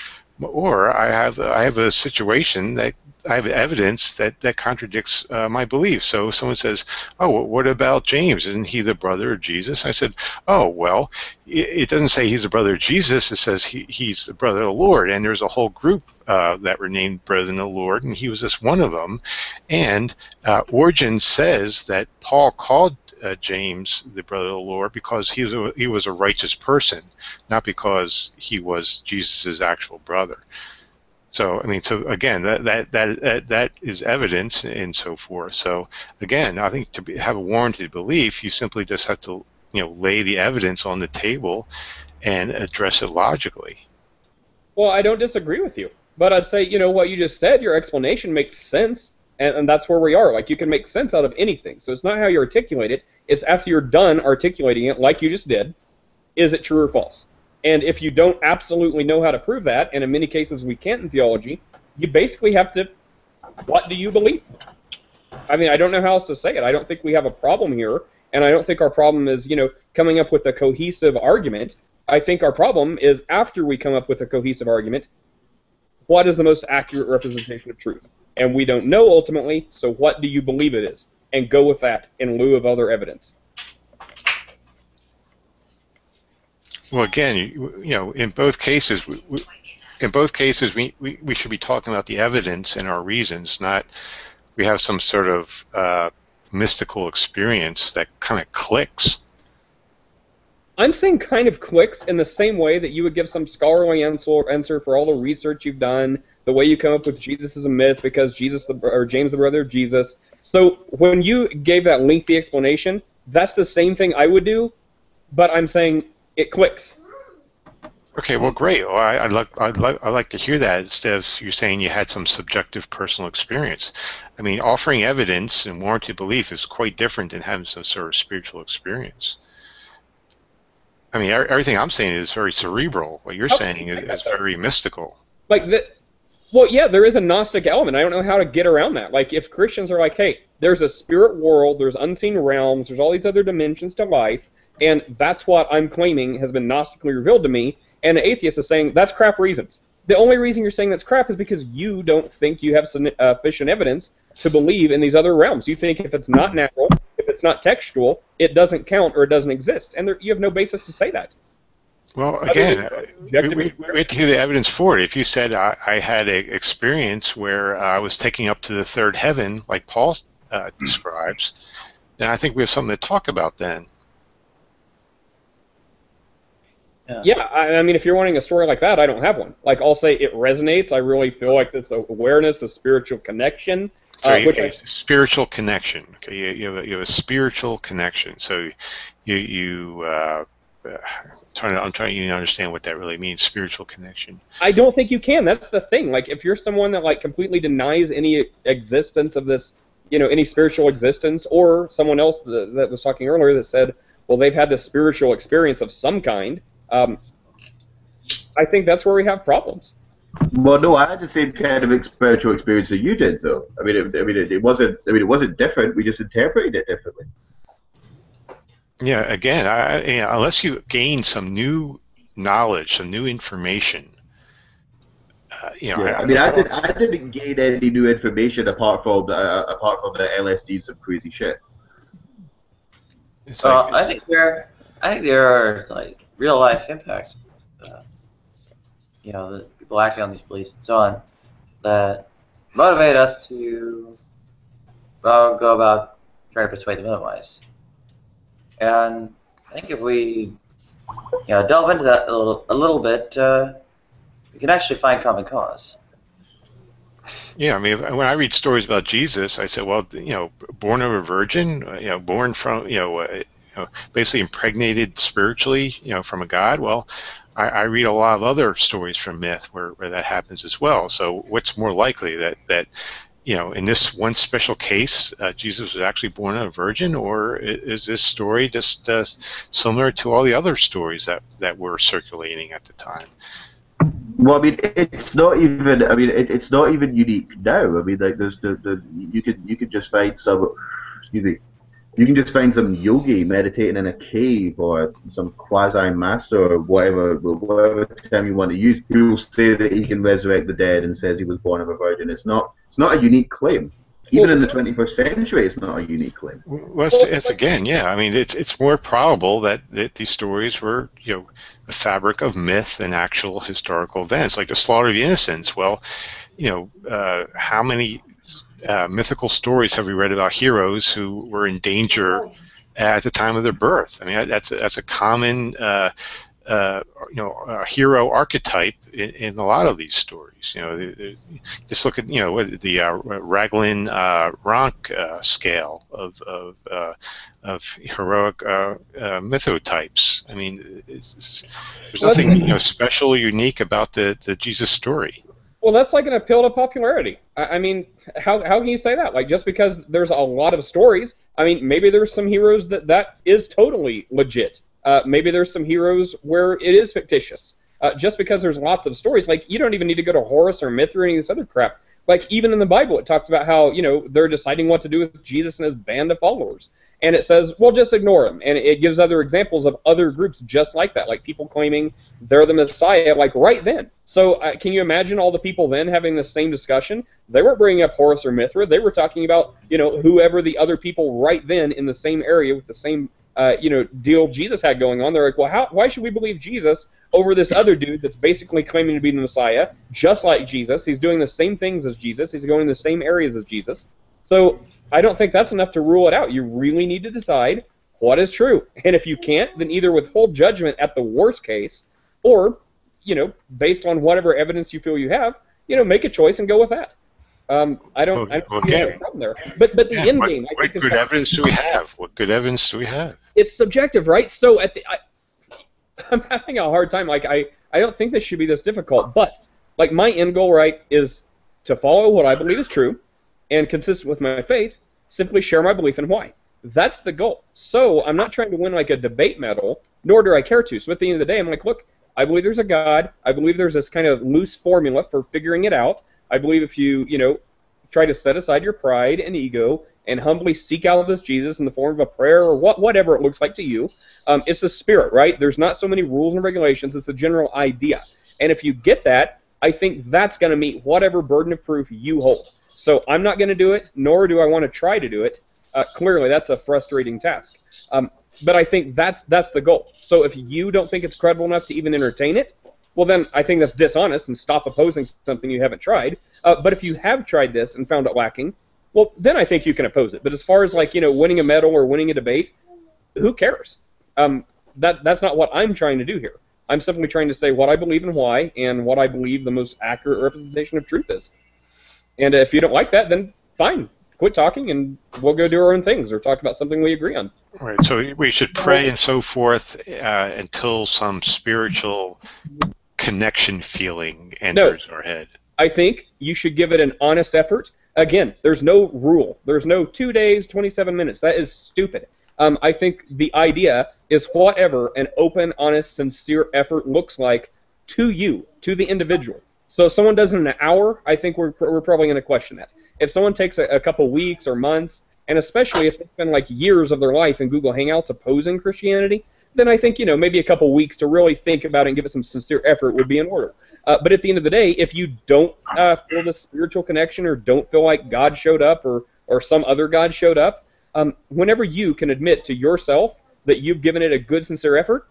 I have a situation that I have evidence that contradicts my beliefs. So someone says, "Oh, well, what about James? Isn't he the brother of Jesus?" I said, "Oh, well, it doesn't say he's the brother of Jesus. It says he's the brother of the Lord, and there's a whole group that were named brethren of the Lord, and he was just one of them. And Origen says that Paul called James the brother of the Lord because he was a righteous person, not because he was Jesus's actual brother." So I mean, so again, that is evidence and so forth. So again, I think to have a warranted belief, you simply just have to, you know, lay the evidence on the table and address it logically. well, I don't disagree with you, but I'd say, you know, what you just said, your explanation makes sense, and that's where we are. Like, you can make sense out of anything. So it's not how you articulate it; it's after you're done articulating it, like you just did. Is it true or false? And if you don't absolutely know how to prove that, and in many cases we can't in theology, you basically have to, what do you believe? I mean, I don't know how else to say it. I don't think we have a problem here, and I don't think our problem is, you know, coming up with a cohesive argument. I think our problem is after we come up with a cohesive argument, what is the most accurate representation of truth? And we don't know ultimately, so what do you believe it is? And go with that in lieu of other evidence. Well, again, you know, in both cases, we should be talking about the evidence and our reasons, not we have some sort of mystical experience that kind of clicks. I'm saying kind of clicks in the same way that you would give some scholarly answer for all the research you've done, the way you come up with Jesus as a myth because James the brother of Jesus. So when you gave that lengthy explanation, that's the same thing I would do, but I'm saying it clicks. Okay, well, great. Well, I'd like to hear that instead of you saying you had some subjective personal experience. I mean, offering evidence and warranted belief is quite different than having some sort of spiritual experience. I mean, everything I'm saying is very cerebral. What you're saying is very mystical. Like that. Well, yeah, there is a Gnostic element. I don't know how to get around that. Like, if Christians are like, hey, there's a spirit world, there's unseen realms, there's all these other dimensions to life, and that's what I'm claiming has been Gnostically revealed to me, and an atheist is saying that's crap reasons. The only reason you're saying that's crap is because you don't think you have sufficient evidence to believe in these other realms. You think if it's not natural, if it's not textual, it doesn't count or it doesn't exist, and you have no basis to say that. Well, again, we have to hear the evidence for it. If you said I had an experience where I was taken up to the third heaven, like Paul describes, then I think we have something to talk about then. Yeah, I mean, if you're wanting a story like that, I don't have one. Like, I'll say it resonates. I really feel like this awareness, a spiritual connection. Spiritual connection. Okay, you have a spiritual connection. So I'm trying to understand what that really means. Spiritual connection. I don't think you can. That's the thing. Like, if you're someone that like completely denies any existence of this, you know, any spiritual existence, or someone else that was talking earlier that said, well, they've had this spiritual experience of some kind. I think that's where we have problems. Well, no, I had the same kind of spiritual experience that you did, though. It wasn't different. We just interpreted it differently. Yeah. Again, unless you gain some new knowledge, some new information. I didn't gain any new information apart from the LSD, some crazy shit. I think there are like real life impacts. The people acting on these beliefs and so on that motivate us to go about trying to persuade them otherwise. And I think if we delve into that a little bit, we can actually find common cause. Yeah, I mean, when I read stories about Jesus, I say, well, born of a virgin, born from, basically impregnated spiritually, from a God. Well, I read a lot of other stories from myth where that happens as well. So what's more likely, that in this one special case, Jesus was actually born of a virgin, or is this story just similar to all the other stories that were circulating at the time? Well, I mean, it's not even. I mean, it's not even unique now. I mean, like there's you could just find some. Excuse me. You can just find some yogi meditating in a cave, or some quasi master, or whatever term you want to use, who will say that he can resurrect the dead and says he was born of a virgin. It's not a unique claim. Even in the 21st century, it's not a unique claim. Well, it's again, yeah. I mean, it's more probable that these stories were, a fabric of myth than actual historical events, like the slaughter of the innocents. Well, how many mythical stories have we read about heroes who were in danger at the time of their birth? I mean, that's a common hero archetype in a lot of these stories. Just look at the Raglan Ronk scale of heroic mythotypes. I mean, there's nothing special or unique about the Jesus story. Well, that's like an appeal to popularity. I mean, how can you say that? Like, just because there's a lot of stories, I mean, maybe there's some heroes that is totally legit. Maybe there's some heroes where it is fictitious. Just because there's lots of stories, like, you don't even need to go to Horus or myth or any of this other crap. Like, even in the Bible, it talks about how, they're deciding what to do with Jesus and his band of followers. And it says, well, just ignore him. And it gives other examples of other groups just like that, like people claiming they're the Messiah, like right then. So can you imagine all the people then having the same discussion? They weren't bringing up Horus or Mithra. They were talking about, whoever the other people right then in the same area with the same, deal Jesus had going on. They're like, well, why should we believe Jesus over this other dude that's basically claiming to be the Messiah, just like Jesus? He's doing the same things as Jesus. He's going in the same areas as Jesus. So I don't think that's enough to rule it out. You really need to decide what is true. And if you can't, then either withhold judgment at the worst case, or, based on whatever evidence you feel you have, make a choice and go with that. I don't see a problem there. But the end game. What good evidence do we have? What good evidence do we have? It's subjective, right? So I'm having a hard time. Like, I don't think this should be this difficult. But, like, my end goal, right, is to follow what I believe is true and consistent with my faith, simply share my belief and why. That's the goal. So I'm not trying to win, like, a debate medal, nor do I care to. So at the end of the day, I'm like, look, I believe there's a God. I believe there's this kind of loose formula for figuring it out. I believe if you, try to set aside your pride and ego and humbly seek out this Jesus in the form of a prayer or whatever it looks like to you, it's the spirit, right? There's not so many rules and regulations. It's the general idea. And if you get that, I think that's going to meet whatever burden of proof you hold. So I'm not going to do it, nor do I want to try to do it. Clearly, that's a frustrating task. But I think that's the goal. So if you don't think it's credible enough to even entertain it, well, then I think that's dishonest and stop opposing something you haven't tried. But if you have tried this and found it lacking, well, then I think you can oppose it. But as far as, like, winning a medal or winning a debate, who cares? That's not what I'm trying to do here. I'm simply trying to say what I believe and why, and what I believe the most accurate representation of truth is. And if you don't like that, then fine. Quit talking, and we'll go do our own things or talk about something we agree on. Right. So we should pray and so forth until some spiritual connection feeling enters our head. I think you should give it an honest effort. Again, there's no rule. There's no 2 days, 27 minutes. That is stupid. I think the idea is whatever an open, honest, sincere effort looks like to you, to the individual. So if someone does it in an hour, I think we're probably going to question that. If someone takes a couple weeks or months, and especially if they spend like years of their life in Google Hangouts opposing Christianity, then I think, maybe a couple weeks to really think about it and give it some sincere effort would be in order. But at the end of the day, if you don't feel the spiritual connection or don't feel like God showed up or some other God showed up, whenever you can admit to yourself that you've given it a good, sincere effort,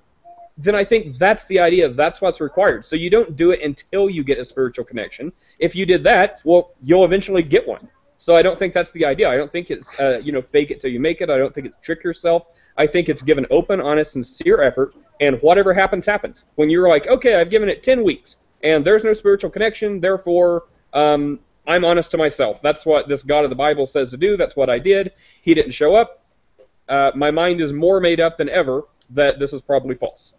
then I think that's the idea. That's what's required. So you don't do it until you get a spiritual connection. If you did that, well, you'll eventually get one. So I don't think that's the idea. I don't think it's, fake it till you make it. I don't think it's trick yourself. I think it's give an open, honest, sincere effort, and whatever happens, happens. When you're like, okay, I've given it 10 weeks, and there's no spiritual connection, therefore I'm honest to myself. That's what this God of the Bible says to do. That's what I did. He didn't show up. My mind is more made up than ever that this is probably false.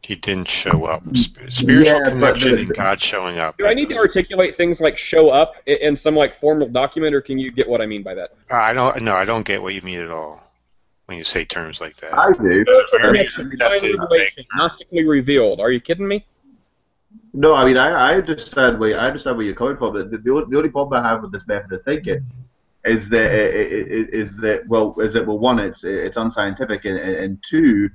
He didn't show up. Spiritual Yeah, connection and God showing up. Do I need to articulate things like show up in some like formal document, or can you get what I mean by that? I don't get what you mean at all when you say terms like that. I do. Connection, divine revelation, gnostically revealed. Are you kidding me? No, I mean I understand where you're coming from. But the only problem I have with this method of thinking is that one, it's unscientific, and two,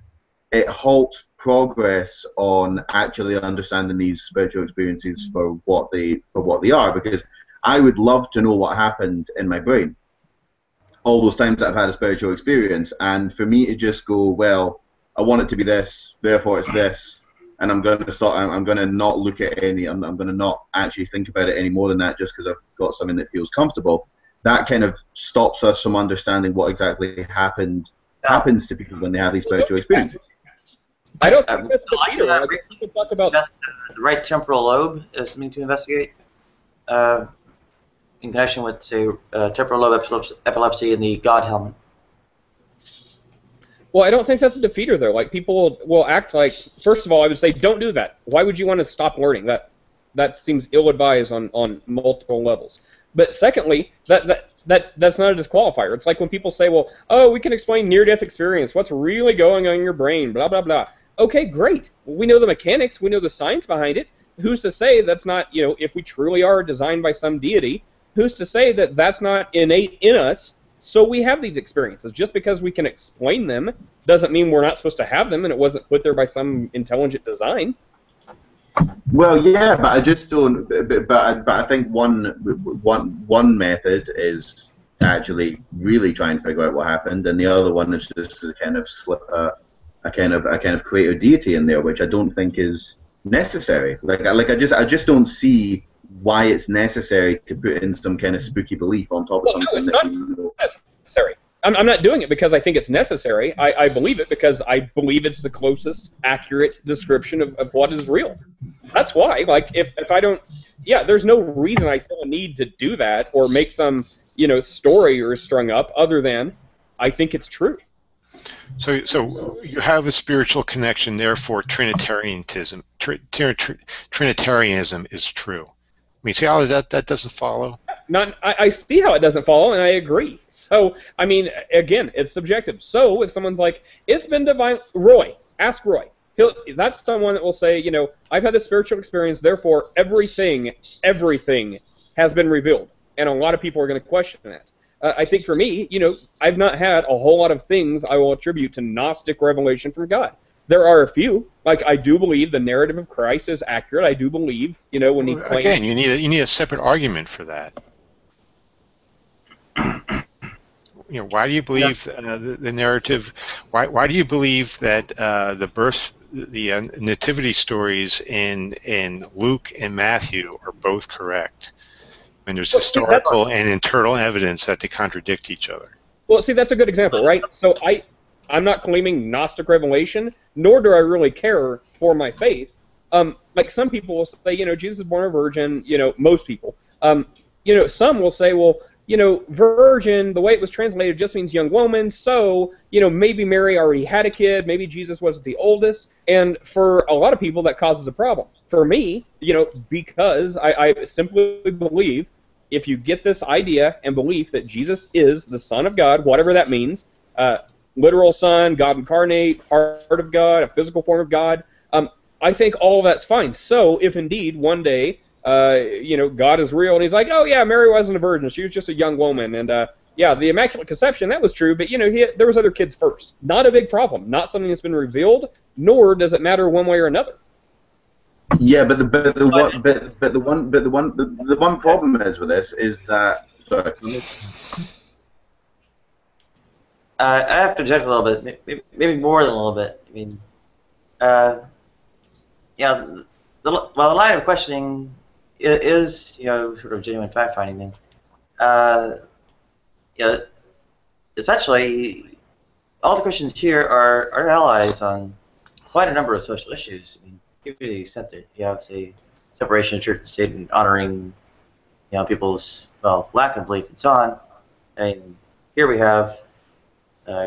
it halts progress on actually understanding these spiritual experiences for what they are. Because I would love to know what happened in my brain all those times that I've had a spiritual experience, and for me to just go, well, I want it to be this, therefore it's this, and I'm going to not look at any, I'm going to not actually think about it any more than that just because I've got something that feels comfortable. That kind of stops us from understanding what exactly happens to people when they have these spiritual experiences. I don't think that's the leader. People talk about the right temporal lobe is something to investigate in connection with, say, temporal lobe epilepsy and the God helmet. Well, I don't think that's a defeater, though. Like, people will act like, first of all, I would say, don't do that. Why would you want to stop learning? That seems ill-advised on multiple levels. But secondly, that's not a disqualifier. It's like when people say, well, oh, we can explain near-death experience. What's really going on in your brain? Blah, blah, blah. Okay, great. We know the mechanics. We know the science behind it. Who's to say that's not, if we truly are designed by some deity, who's to say that that's not innate in us? So we have these experiences. Just because we can explain them doesn't mean we're not supposed to have them and it wasn't put there by some intelligent design. Well, yeah, but I just don't. But I think one method is actually really trying to figure out what happened, and the other one is just to kind of slip a kind of creative deity in there, which I don't think is necessary. I just don't see why it's necessary to put in some kind of spooky belief on top of something. No, it's not necessary. I'm not doing it because I think it's necessary. I believe it because I believe it's the closest accurate description of what is real. That's why. Like, if I don't, there's no reason I feel a need to do that or make some, story or strung up other than I think it's true. So you have a spiritual connection, therefore Trinitarianism is true. I mean, see how that doesn't follow? I see how it doesn't follow, and I agree. So, I mean, again, it's subjective. So, if someone's like, it's been divine, ask Roy. That's someone that will say, I've had this spiritual experience, therefore everything has been revealed. And a lot of people are going to question that. I think for me, I've not had a whole lot of things I will attribute to Gnostic revelation from God. There are a few. Like, I do believe the narrative of Christ is accurate. I do believe, when he claims... Again, you need a separate argument for that. Why do you believe the narrative? Why do you believe that the nativity stories in Luke and Matthew are both correct? And there's historical and internal evidence that they contradict each other. Well, see, that's a good example, right? So I'm not claiming Gnostic revelation, nor do I really care for my faith. Like some people will say, Jesus is born a virgin. Most people. Some will say, well, virgin, the way it was translated just means young woman, so, maybe Mary already had a kid, maybe Jesus wasn't the oldest, and for a lot of people that causes a problem. For me, because I simply believe if you get this idea and belief that Jesus is the Son of God, whatever that means, literal Son, God incarnate, heart of God, a physical form of God, I think all of that's fine. So if indeed one day God is real, and he's like, oh yeah, Mary wasn't a virgin, she was just a young woman, and the Immaculate Conception, that was true, but there was other kids first. Not a big problem, not something that's been revealed, nor does it matter one way or another. Yeah, but the one problem is with this is that. Sorry. I have to judge a little bit, maybe more than a little bit. I mean, the line of questioning is sort of genuine fact-finding thing. Essentially, all the Christians here are allies on quite a number of social issues. I mean, to the extent that you have, say, separation of church and state and honoring, people's lack of belief and so on. I mean, here we have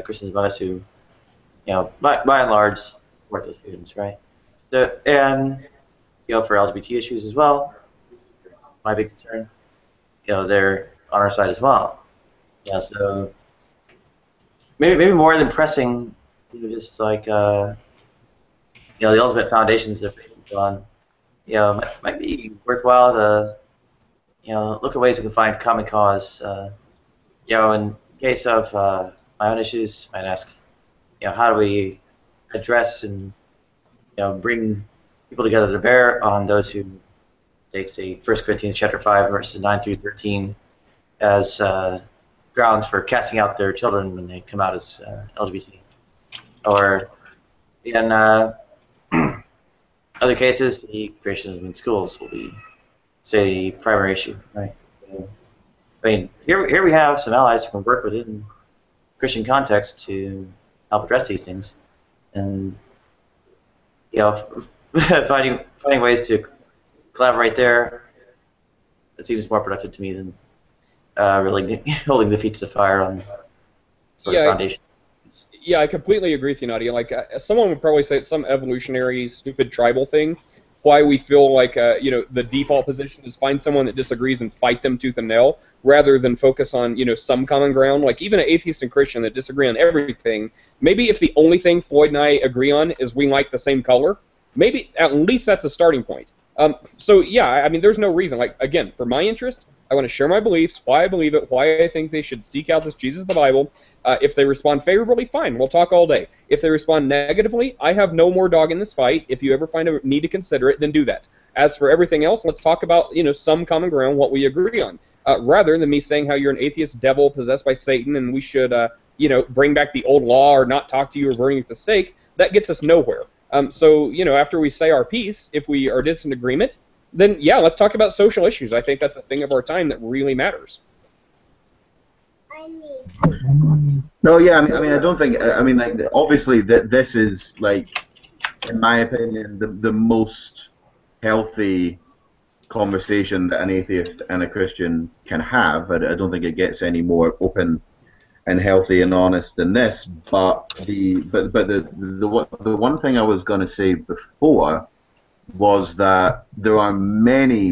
Christians among us who, by and large, support those freedoms, right? So, and for LGBT issues as well, my big concern, they're on our side as well. So maybe more than pressing, just like the ultimate foundations of faith and so on. Might be worthwhile to look at ways we can find common cause. In case of my own issues, I might ask, how do we address and bring people together to bear on those who take, say, 1 Corinthians chapter 5, verses 9 through 13 as grounds for casting out their children when they come out as LGBT. Or in other cases, the creationism in schools will be, say, the primary issue, right? I mean, here we have some allies who can work within Christian context to help address these things, and finding ways to collaborate there, it seems more productive to me than really holding the feet to the fire on sort of foundation. Yeah, I completely agree with you, Nadia. Like, someone would probably say it's some evolutionary, stupid tribal thing. Why we feel like, the default position is find someone that disagrees and fight them tooth and nail, rather than focus on, some common ground. Like, even an atheist and Christian that disagree on everything, maybe if the only thing Floyd and I agree on is we like the same color, maybe at least that's a starting point. So, yeah, I mean, there's no reason. Like, again, for my interest, I want to share my beliefs, why I believe it, why I think they should seek out this Jesus of the Bible. If they respond favorably, fine, we'll talk all day. If they respond negatively, I have no more dog in this fight. If you ever find a need to consider it, then do that. As for everything else, let's talk about, some common ground, what we agree on. Rather than me saying how you're an atheist devil possessed by Satan and we should, bring back the old law or not talk to you or burn you at the stake, that gets us nowhere. So, after we say our piece, if we are in agreement, then, yeah, let's talk about social issues. I think that's a thing of our time that really matters. No, yeah, I mean, I don't think, like, obviously, this is, like, in my opinion, the most healthy conversation that an atheist and a Christian can have. I don't think it gets any more open and healthy and honest than this. But the one thing I was going to say before was that there are many,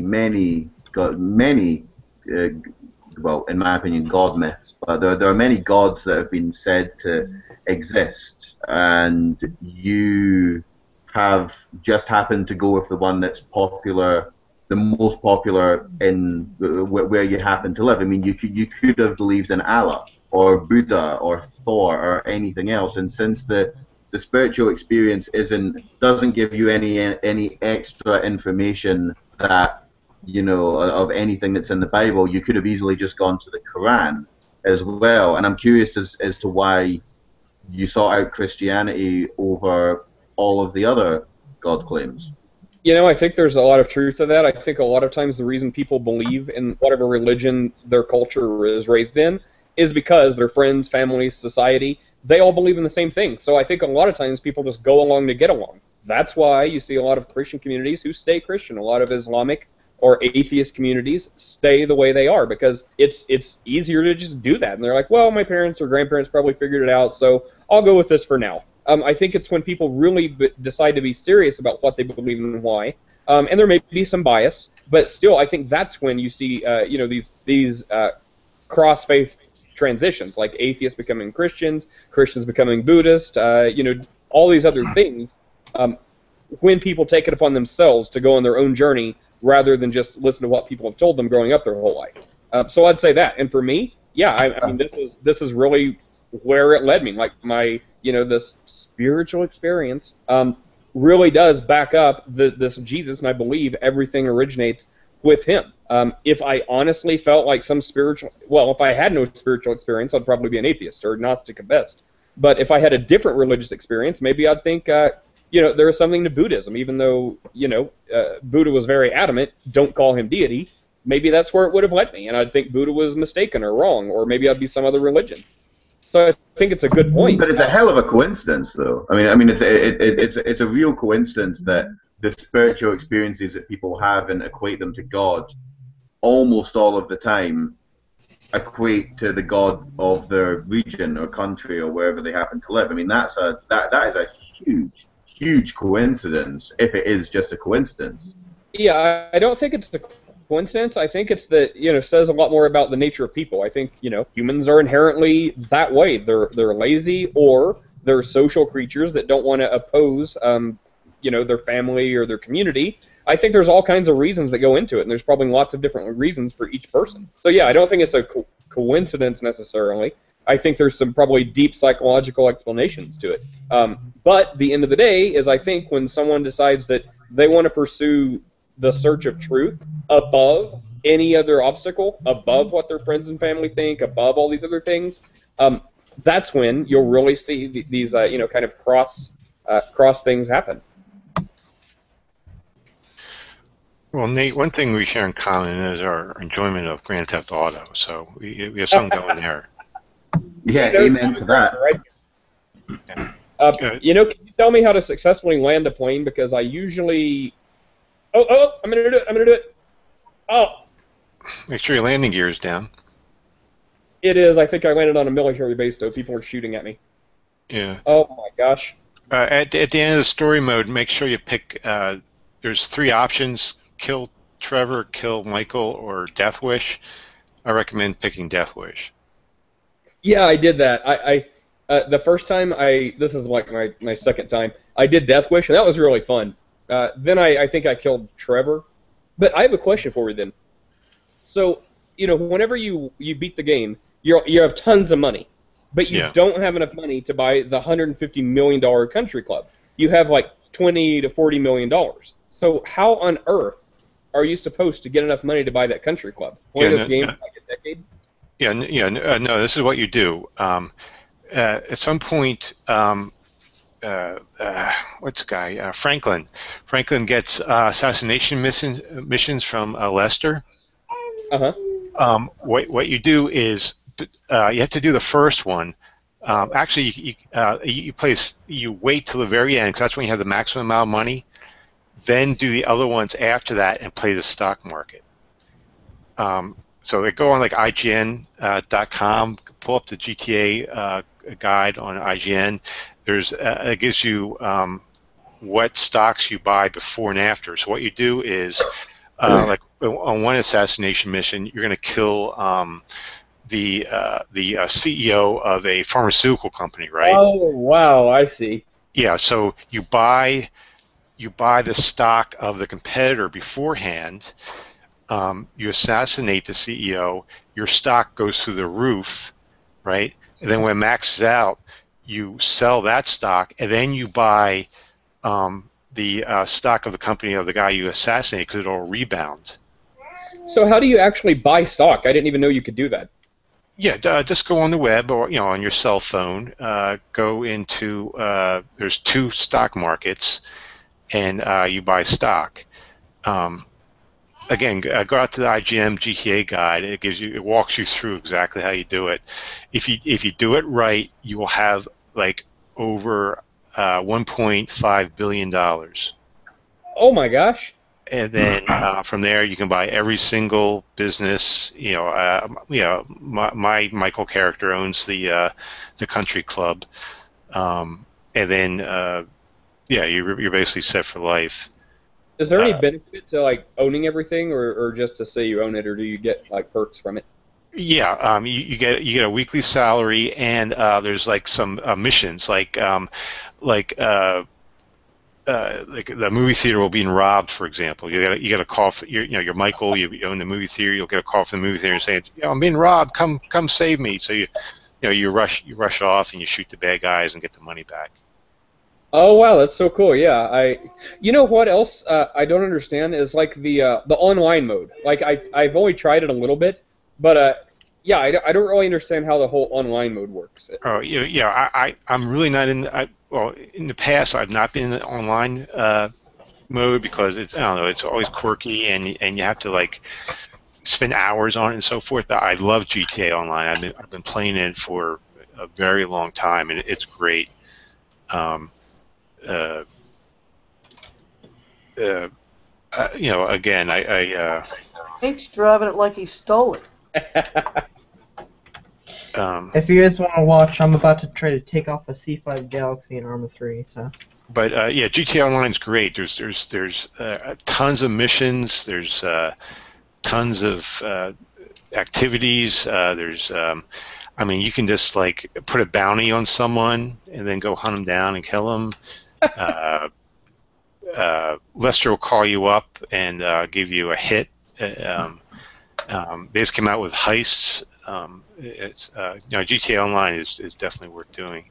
well, in my opinion, God myths, but there are many gods that have been said to exist, and you have just happened to go with the one that's popular, the most popular in where you happen to live. I mean, you could have believed in Allah or Buddha or Thor or anything else, and since the spiritual experience doesn't give you any extra information that of anything that's in the Bible, you could have easily just gone to the Quran as well. And I'm curious as to why you sought out Christianity over all of the other God claims. I think there's a lot of truth to that. I think a lot of times the reason people believe in whatever religion their culture is raised in is because their friends, family, society, they all believe in the same thing. So I think a lot of times people just go along to get along. That's why you see a lot of Christian communities who stay Christian. A lot of Islamic or atheist communities stay the way they are because it's easier to just do that. And they're like, well, my parents or grandparents probably figured it out, so I'll go with this for now. I think it's when people really decide to be serious about what they believe in and why. And there may be some bias, but still, I think that's when you see, these cross-faith transitions, like atheists becoming Christians, Christians becoming Buddhist, all these other things. When people take it upon themselves to go on their own journey rather than just listen to what people have told them growing up their whole life. So I'd say that. And for me, yeah, I mean, this is really where it led me. Like my, this spiritual experience really does back up this Jesus, and I believe everything originates with him. If I honestly felt like if I had no spiritual experience, I'd probably be an atheist or agnostic at best. But if I had a different religious experience, maybe I'd think, there is something to Buddhism, even though, Buddha was very adamant, don't call him deity. Maybe that's where it would have led me, and I'd think Buddha was mistaken or wrong, or maybe I'd be some other religion. So I think it's a good point. But it's a hell of a coincidence, though. I mean, it's a real coincidence that the spiritual experiences that people have and equate them to God, almost all of the time, equate to the God of their region or country or wherever they happen to live. I mean, that is a huge huge coincidence if it is just a coincidence. Yeah, I don't think it's a coincidence. I think it's that, says a lot more about the nature of people. I think, humans are inherently that way. They're lazy, or they're social creatures that don't want to oppose, their family or their community. I think there's all kinds of reasons that go into it, and there's probably lots of different reasons for each person. So yeah, I don't think it's a coincidence necessarily. I think there's some probably deep psychological explanations to it. But the end of the day is, I think, when someone decides that they want to pursue the search of truth above any other obstacle, above what their friends and family think, above all these other things, that's when you'll really see these, kind of cross things happen. Well, Nate, one thing we share in common is our enjoyment of Grand Theft Auto, so we have something going there. Yeah, amen to that. Can you tell me how to successfully land a plane? Because I usually... Oh, I'm going to do it. Oh. Make sure your landing gear is down. It is. I think I landed on a military base, though. People are shooting at me. Yeah. Oh, my gosh. At the end of the story mode, make sure you pick... there's 3 options: kill Trevor, kill Michael, or Death Wish. I recommend picking Death Wish. Yeah, I did that. The first time this is like my second time, I did Death Wish, and that was really fun. Then I think I killed Trevor. But I have a question for you then. So, whenever you beat the game, you have tons of money, but you don't have enough money to buy the $150 million country club. You have like $20 to $40 million. So how on earth are you supposed to get enough money to buy that country club? Play this game for like a decade? No, this is what you do. At some point, what's the guy? Franklin. Franklin gets assassination missions from Lester. Uh-huh. What you do is you have to do the first one. Actually, you wait till the very end, because that's when you have the maximum amount of money. Then do the other ones after that and play the stock market. So they go on like IGN.com, pull up the GTA guide on IGN. It gives you what stocks you buy before and after. So what you do is, like on one assassination mission, you're going to kill the CEO of a pharmaceutical company, right? Oh, wow, I see. Yeah, so you buy the stock of the competitor beforehand. You assassinate the CEO. Your stock goes through the roof, right? And then when it maxes out, you sell that stock, and then you buy the stock of the company of the guy you assassinate, because it'll rebound. So how do you actually buy stock? I didn't even know you could do that. Yeah, just go on the web or on your cell phone. Go into there's 2 stock markets, and you buy stock. Again, go out to the IGM GTA guide. It walks you through exactly how you do it. If you do it right, you will have like over $1.5 billion. Oh my gosh! And then from there, you can buy every single business. My Michael character owns the country club, and then you're basically set for life. Is there any benefit to like owning everything, or just to say you own it, or do you get like perks from it? Yeah, you get a weekly salary, and there's like some missions, like the movie theater will be robbed, for example. You get a call for you're Michael. You own the movie theater. You'll get a call from the movie theater saying, I'm being robbed. Come save me. So you rush off and you shoot the bad guys and get the money back. Oh wow, that's so cool. Yeah, you know what else I don't understand is like the online mode. Like I've only tried it a little bit, but I don't really understand how the whole online mode works. Oh yeah, I'm really not in. In the past I've not been in the online mode because it's always quirky and you have to like spend hours on it and so forth. But I love GTA Online. I've been playing it for a very long time and it's great. Again, Nate's driving it like he stole it. If you guys want to watch, I'm about to try to take off a C5 Galaxy in Arma 3, so... But yeah, GTA Online's great. There's tons of missions. There's tons of activities. I mean, you can just like put a bounty on someone and then go hunt them down and kill them. Lester will call you up and give you a hit. They just came out with heists. GTA Online is definitely worth doing.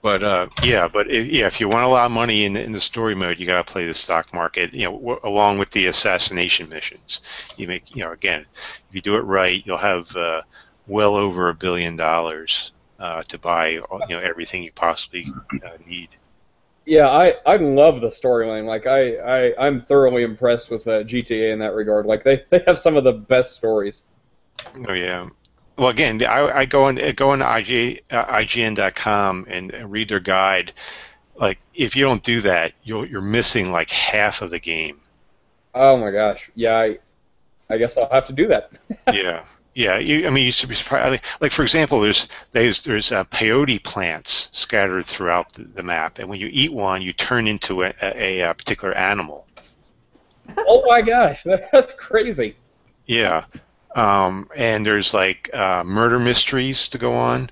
If you want a lot of money in the story mode, you got to play the stock market. Along with the assassination missions. You make, again, if you do it right, you'll have well over $1 billion to buy, everything you possibly need. Yeah, I love the storyline. Like I'm thoroughly impressed with GTA in that regard. Like they have some of the best stories. Oh yeah. Well, again, I go on IGN.com and read their guide. Like, if you don't do that, you're missing like half of the game. Oh my gosh. Yeah, I guess I'll have to do that. Yeah. Yeah, you should be surprised. Like, for example, there's peyote plants scattered throughout the map, and when you eat one, you turn into a particular animal. Oh my gosh, that's crazy. Yeah, and there's like murder mysteries to go on.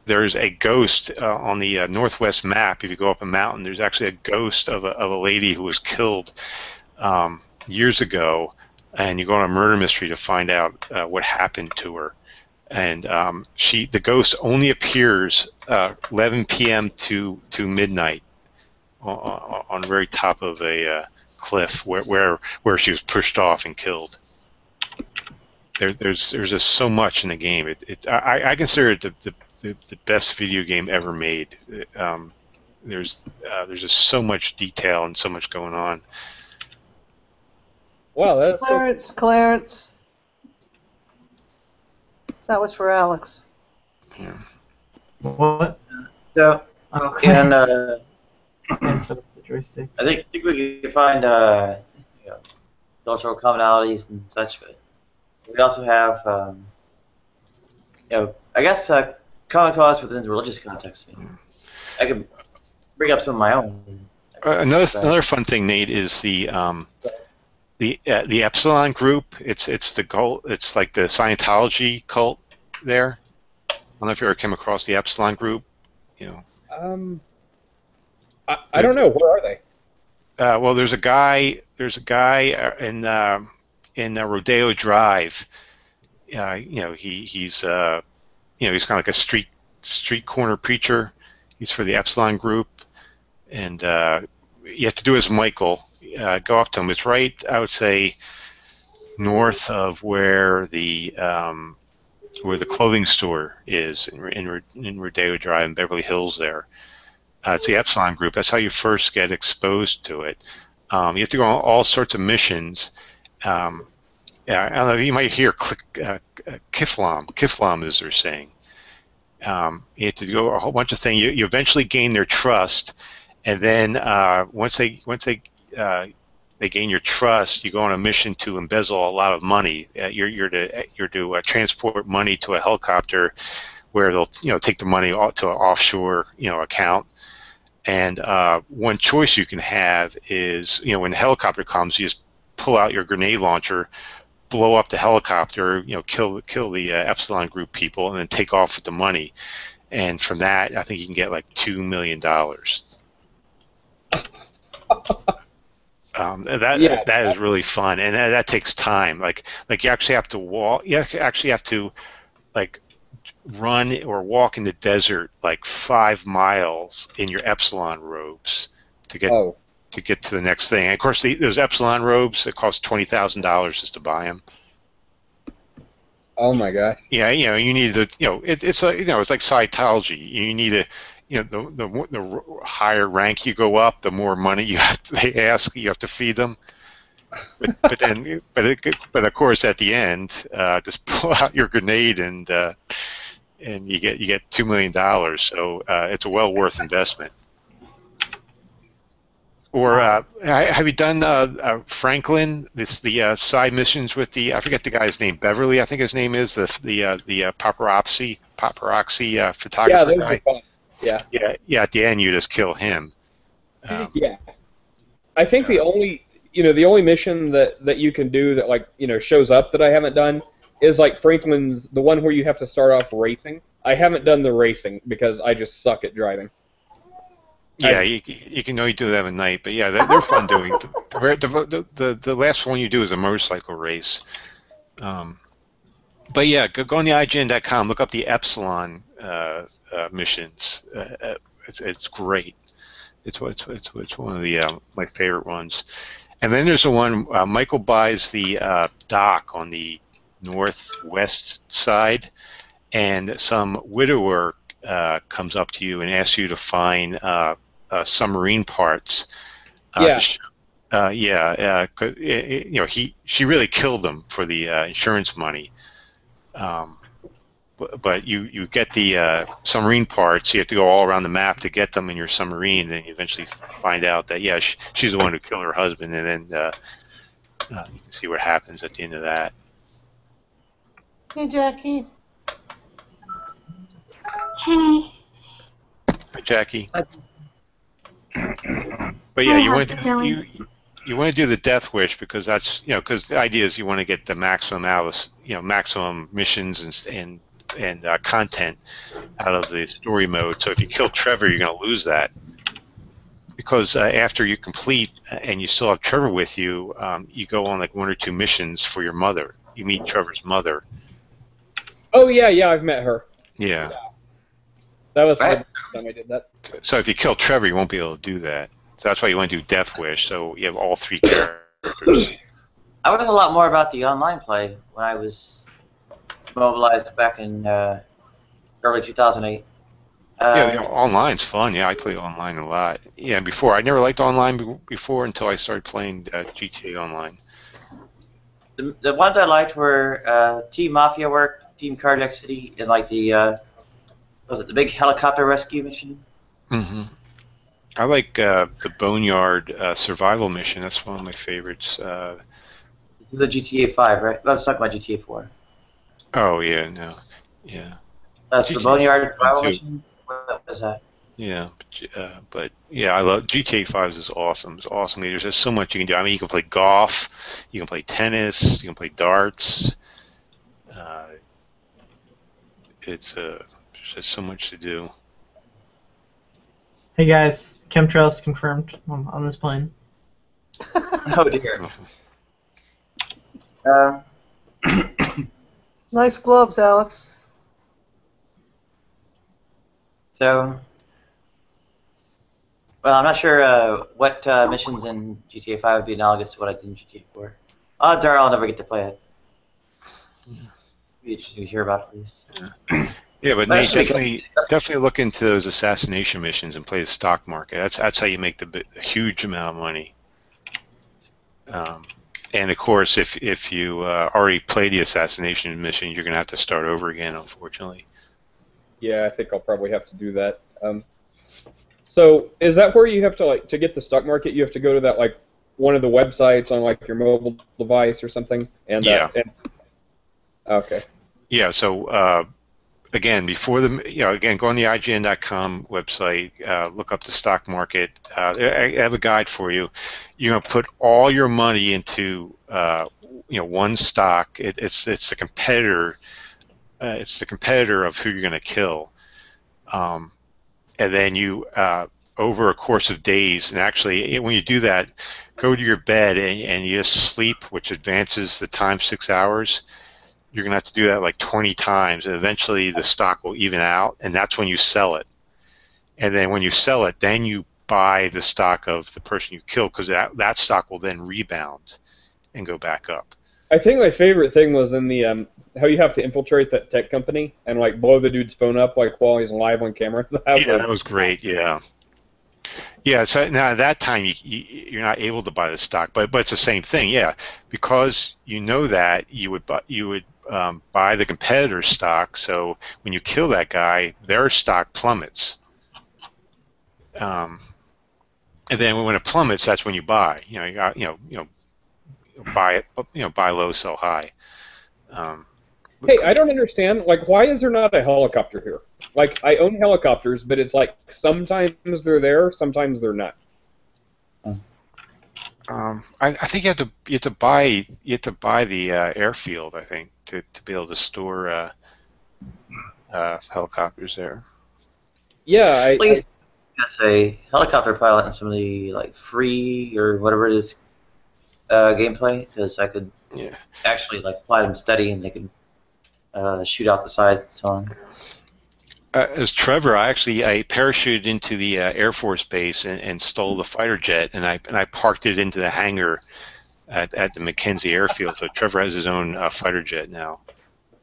There's a ghost on the northwest map. If you go up a mountain, there's actually a ghost of a lady who was killed years ago. And you go on a murder mystery to find out what happened to her. And the ghost only appears 11 p.m. to midnight on the very top of a cliff where she was pushed off and killed. There's just so much in the game. I consider it the best video game ever made. There's just so much detail and so much going on. Wow, that's Clarence. That was for Alex. Yeah. What? So, Okay. and Set up the joystick. I think we can find cultural commonalities and such, but we also have I guess common cause within the religious context. I could bring up some of my own. Another fun thing, Nate, is the Epsilon group. It's the cult. It's like the Scientology cult there. I don't know if you ever came across the Epsilon group. I don't know. Where are they? Well, there's a guy in Rodeo Drive. He's he's kind of like a street corner preacher. He's for the Epsilon group, and you have to do as Michael. Go up to him. It's right, I would say, north of where the clothing store is in Rodeo Drive in Beverly Hills. There, it's the Epsilon group. That's how you first get exposed to it. You have to go on all sorts of missions. I don't know. You might hear Kiflam is their saying. You have to go a whole bunch of things. You eventually gain their trust, and then once they gain your trust, you go on a mission to embezzle a lot of money. You're to transport money to a helicopter, where they'll take the money to an offshore account. And one choice you can have is when the helicopter comes, you just pull out your grenade launcher, blow up the helicopter, kill the Epsilon group people, and then take off with the money. And from that, I think you can get like $2 million. That is really fun, and that takes time. Like you actually have to walk. You actually have to like run or walk in the desert like 5 miles in your Epsilon robes to get to the next thing. And of course, those Epsilon robes that cost $20,000 just to buy them. Oh my god. Yeah, you need to. It's like it's like Scientology. You need to. The higher rank you go up, the more money they ask. You have to feed them. But of course, at the end, just pull out your grenade and you get $2 million. So it's a well worth investment. Or have you done Franklin? The side missions with I forget the guy's name. Beverly, I think his name is the paparazzi photographer guy. Are fun. Yeah. Yeah. At the end, you just kill him. Yeah. I think the only mission that you can do that like shows up that I haven't done is like Franklin's, the one where you have to start off racing. I haven't done the racing because I just suck at driving. Yeah, you can only do them at night, but yeah, they're fun doing. The last one you do is a motorcycle race. But yeah, go on the IGN.com, look up the Epsilon missions. It's great. It's one of the my favorite ones. And then there's the one Michael buys the dock on the northwest side, and some widower comes up to you and asks you to find submarine parts. She really killed them for the insurance money. But you get the submarine parts. You have to go all around the map to get them in your submarine. Then you eventually find out that she's the one who killed her husband, and then you can see what happens at the end of that. Hey, Jackie. Hey. Hi, Jackie. But yeah, you want to do the death wish because that's because the idea is you want to get the maximum out of maximum missions and content out of the story mode. So if you kill Trevor, you're going to lose that because after you complete and you still have Trevor with you, you go on like 1 or 2 missions for your mother. You meet Trevor's mother. Oh yeah, I've met her. Yeah. That was the time I did that. So if you kill Trevor, you won't be able to do that. So that's why you want to do Death Wish, so you have all 3 characters. I was a lot more about the online play when I was mobilized back in early 2008. Yeah, online's fun. Yeah, I play online a lot. Yeah, before I never liked online before until I started playing GTA Online. The ones I liked were Team Mafia Work, Team Cardiac City, and like the was it the big helicopter rescue mission? Mm-hmm. I like the Boneyard survival mission. That's one of my favorites. This is a GTA 5, right? I was talking about GTA 4. Oh yeah, no, yeah. That's the Boneyard survival mission. What was that? Yeah, but yeah, I love GTA 5. Is awesome. It's awesome. There's just so much you can do. I mean, you can play golf, you can play tennis, you can play darts. It's there's just so much to do. Hey guys, chemtrails confirmed on this plane. Oh dear. Nice gloves, Alex. So, well, I'm not sure what missions in GTA 5 would be analogous to what I did in GTA 4. Odds are I'll never get to play it. Be interesting to hear about at least. Yeah, but Nate, definitely look into those assassination missions and play the stock market. That's how you make the huge amount of money. And of course, if you already played the assassination mission, you're going to have to start over again, unfortunately. Yeah, I think I'll probably have to do that. So is that where you have to to get the stock market? You have to go to that one of the websites on your mobile device or something. And yeah. Okay. Yeah. So. Again, before again, go on the IGN.com website, look up the stock market. I have a guide for you. You're going to put all your money into, one stock. It's the competitor. It's the competitor of who you're going to kill. And then you, over a course of days, and actually, when you do that, go to your bed and you just sleep, which advances the time 6 hours. You're going to have to do that 20 times, and eventually the stock will even out, and that's when you sell it. And then when you sell it, then you buy the stock of the person you killed, because that stock will then rebound and go back up. I think my favorite thing was in the how you have to infiltrate that tech company and blow the dude's phone up while he's live on camera. That was great. Yeah. Yeah, so now at that time you're not able to buy the stock, but it's the same thing. Yeah, because you know that you would buy the competitor's stock. So when you kill that guy, their stock plummets. And then when it plummets, that's when you buy. Buy it. Buy low, sell high. Hey, I don't understand. Why is there not a helicopter here? Like, I own helicopters, but it's like sometimes they're there, sometimes they're not. I think you have to buy the airfield, I think, to be able to store helicopters there. Yeah, Please, as a helicopter pilot in some of the like free or whatever it is gameplay, because I could actually like fly them steady and they could shoot out the sides and so on. As Trevor, I parachuted into the Air Force Base and stole the fighter jet, and I parked it into the hangar at the McKenzie Airfield. So Trevor has his own fighter jet now.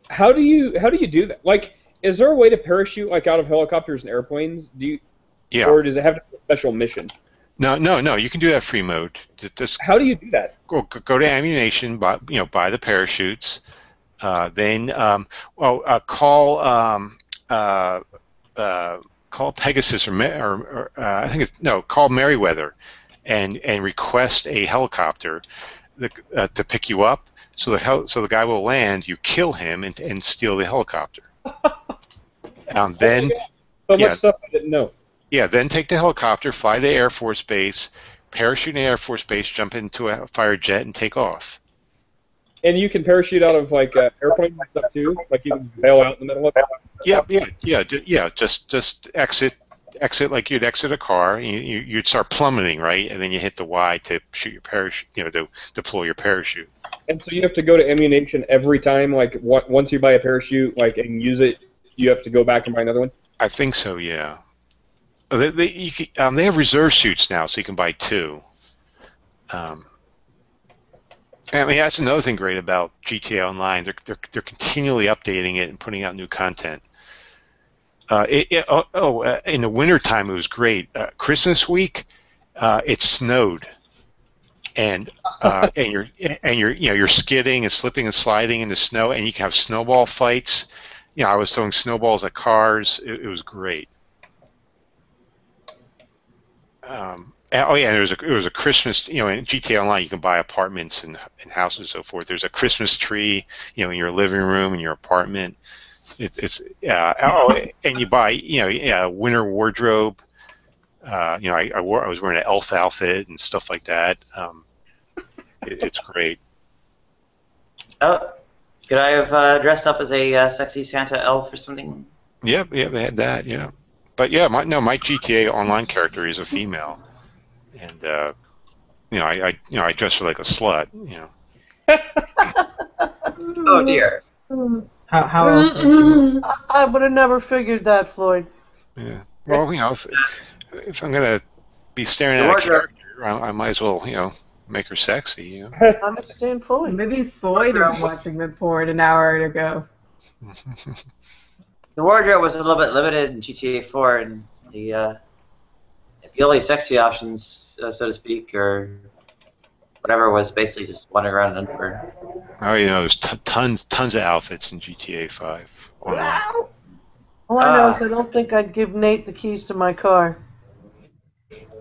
How do you do that? Like, is there a way to parachute like out of helicopters and airplanes? Yeah. Or does it have to be a special mission? No. You can do that free mode. Just how do you do that? Go to ammunition, buy the parachutes, then call Pegasus or I think call Merriweather, and request a helicopter to pick you up. So the guy will land. You kill him and steal the helicopter. Then much stuff I didn't know. Yeah, then take the helicopter, fly to the Air Force Base, parachute in the Air Force Base, jump into a fighter jet, and take off. And you can parachute out of like airplanes and stuff too. Like you can bail out in the middle of it. Yeah. Just exit like you'd exit a car. You'd start plummeting, right, and then you hit the Y to shoot your parachute. To deploy your parachute. And so you have to go to ammunition every time. Like once you buy a parachute, like and use it, you have to go back and buy another one. I think so. Yeah. They have reserve chutes now, so you can buy two. I mean, that's another thing great about GTA Online. They're continually updating it and putting out new content. In the wintertime, it was great. Christmas week, it snowed, and you're skidding and slipping and sliding in the snow, and you can have snowball fights. I was throwing snowballs at cars. It was great. And there was a Christmas, in GTA Online you can buy apartments and houses and so forth. There's a Christmas tree, in your living room in your apartment. And you buy, a winter wardrobe. I was wearing an elf outfit and stuff like that. It's great. Oh, could I have dressed up as a sexy Santa elf or something? Yeah, they had that. Yeah. But yeah, my GTA Online character is a female, and I dress her like a slut. Oh dear. How else? I would have never figured that, Floyd. Yeah. Well, if I'm gonna be staring at a character, I might as well, make her sexy. I understand fully. Maybe Floyd was watching the porn an hour ago. The wardrobe was a little bit limited in GTA 4, and the only sexy options, so to speak, or whatever, was basically just wandering around in underwear. Oh, there's tons of outfits in GTA 5. All I know is I don't think I'd give Nate the keys to my car.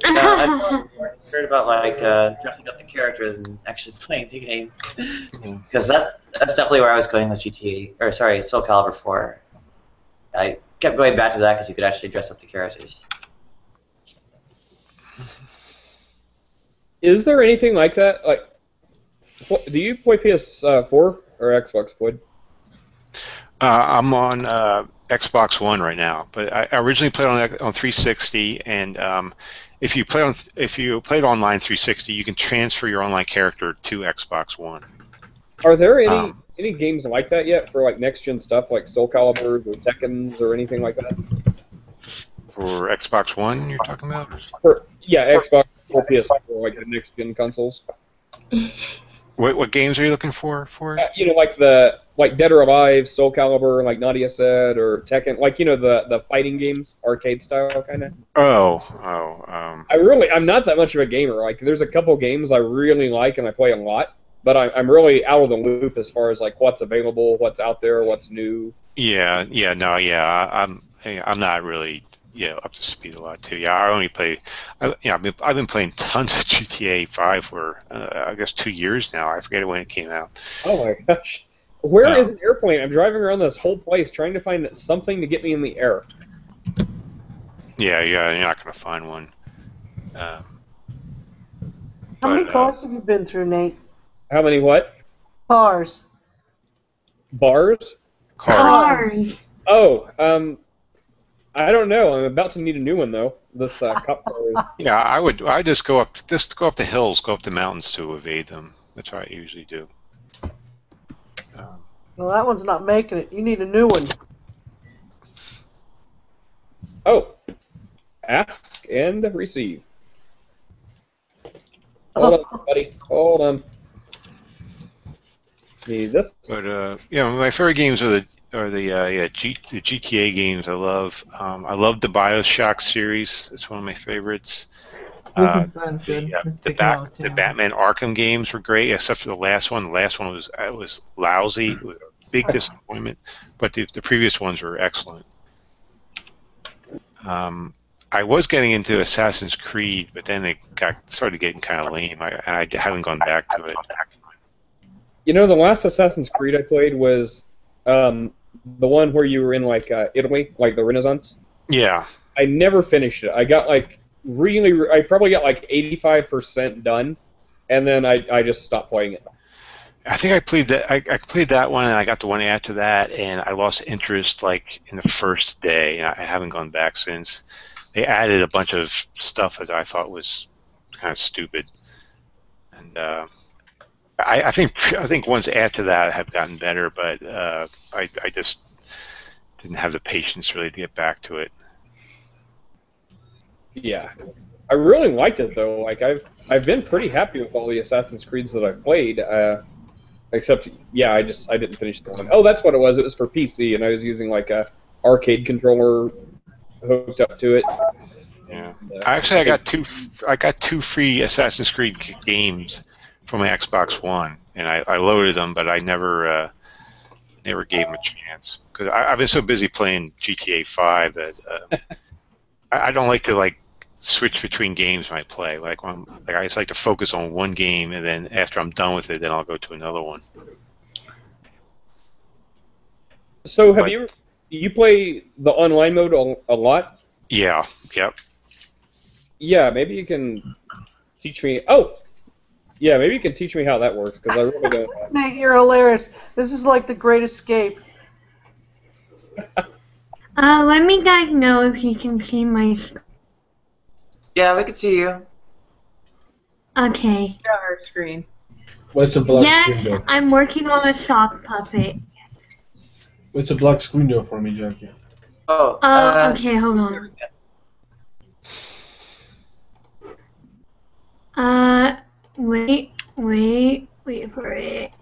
I'm worried about dressing up the character and actually playing the game, because that's definitely where I was going with Soul Calibur 4. I kept going back to that because you could actually dress up the characters. Is there anything like that? Like, do you play PS4 or Xbox, Floyd? I'm on Xbox One right now, but I originally played on 360, and if you played online 360, you can transfer your online character to Xbox One. Are there any games like that yet for like next gen stuff like Soul Calibur or Tekkens or anything like that? For Xbox One, you're talking about? Xbox or PS4, like the next gen consoles. What games are you looking for it? Like Dead or Alive, Soul Calibur, like Nadia said, or Tekken, like the fighting games, arcade style kind of. I'm not that much of a gamer. Like there's a couple games I really like and I play a lot, but I'm really out of the loop as far as like what's available, what's out there, what's new. I'm not really up to speed a lot too. I only play. I've been playing tons of GTA 5 for I guess 2 years now. I forget when it came out. Oh my gosh. Where is an airplane? I'm driving around this whole place trying to find something to get me in the air. Yeah, you're not going to find one. How many cars have you been through, Nate? How many what? Cars. Bars? Cars. Oh, I don't know. I'm about to need a new one though. This cop car. Yeah, I just go up the hills, go up the mountains to evade them. That's what I usually do. Well, that one's not making it. You need a new one. Oh, ask and receive. Hold on, buddy. Hold on. Need this. But my favorite games are the GTA games. I love the BioShock series. It's one of my favorites. Wolfenstein's good. The Batman Arkham games were great, except for the last one. The last one was lousy. It was a big disappointment. But the previous ones were excellent. I was getting into Assassin's Creed, but then it started getting kind of lame. I haven't gone back to it. You know, the last Assassin's Creed I played was the one where you were in like Italy, like the Renaissance. Yeah. I never finished it. I got like I probably got like 85% done, and then I just stopped playing it. I think I played that. I played that one, and I got the one after that, and I lost interest like in the first day, and I haven't gone back since. They added a bunch of stuff that I thought was kind of stupid, and I think ones after that have gotten better, but I just didn't have the patience really to get back to it. Yeah, I really liked it though. Like I've been pretty happy with all the Assassin's Creeds that I've played. Except, yeah, I didn't finish the one. Oh, that's what it was. It was for PC, and I was using like a arcade controller hooked up to it. Yeah. Actually, I got two free Assassin's Creed games for my Xbox One, and I loaded them, but I never gave them a chance because I've been so busy playing GTA 5 that I don't like to switch between games when I play. I just like to focus on one game, and then after I'm done with it, then I'll go to another one. So have you play the online mode a lot? Yeah. Yep. Yeah, maybe you can teach me. Oh, yeah, maybe you can teach me how that works because I really don't. Nate, you're hilarious. This is like the Great Escape. Let me guys know if you can see my. Yeah, we can see you. Okay. Show her screen. What's a black Yes, screen door? I'm working on a sock puppet. What's a black screen door for me, Jackie? Oh. Okay, hold on. Wait for it.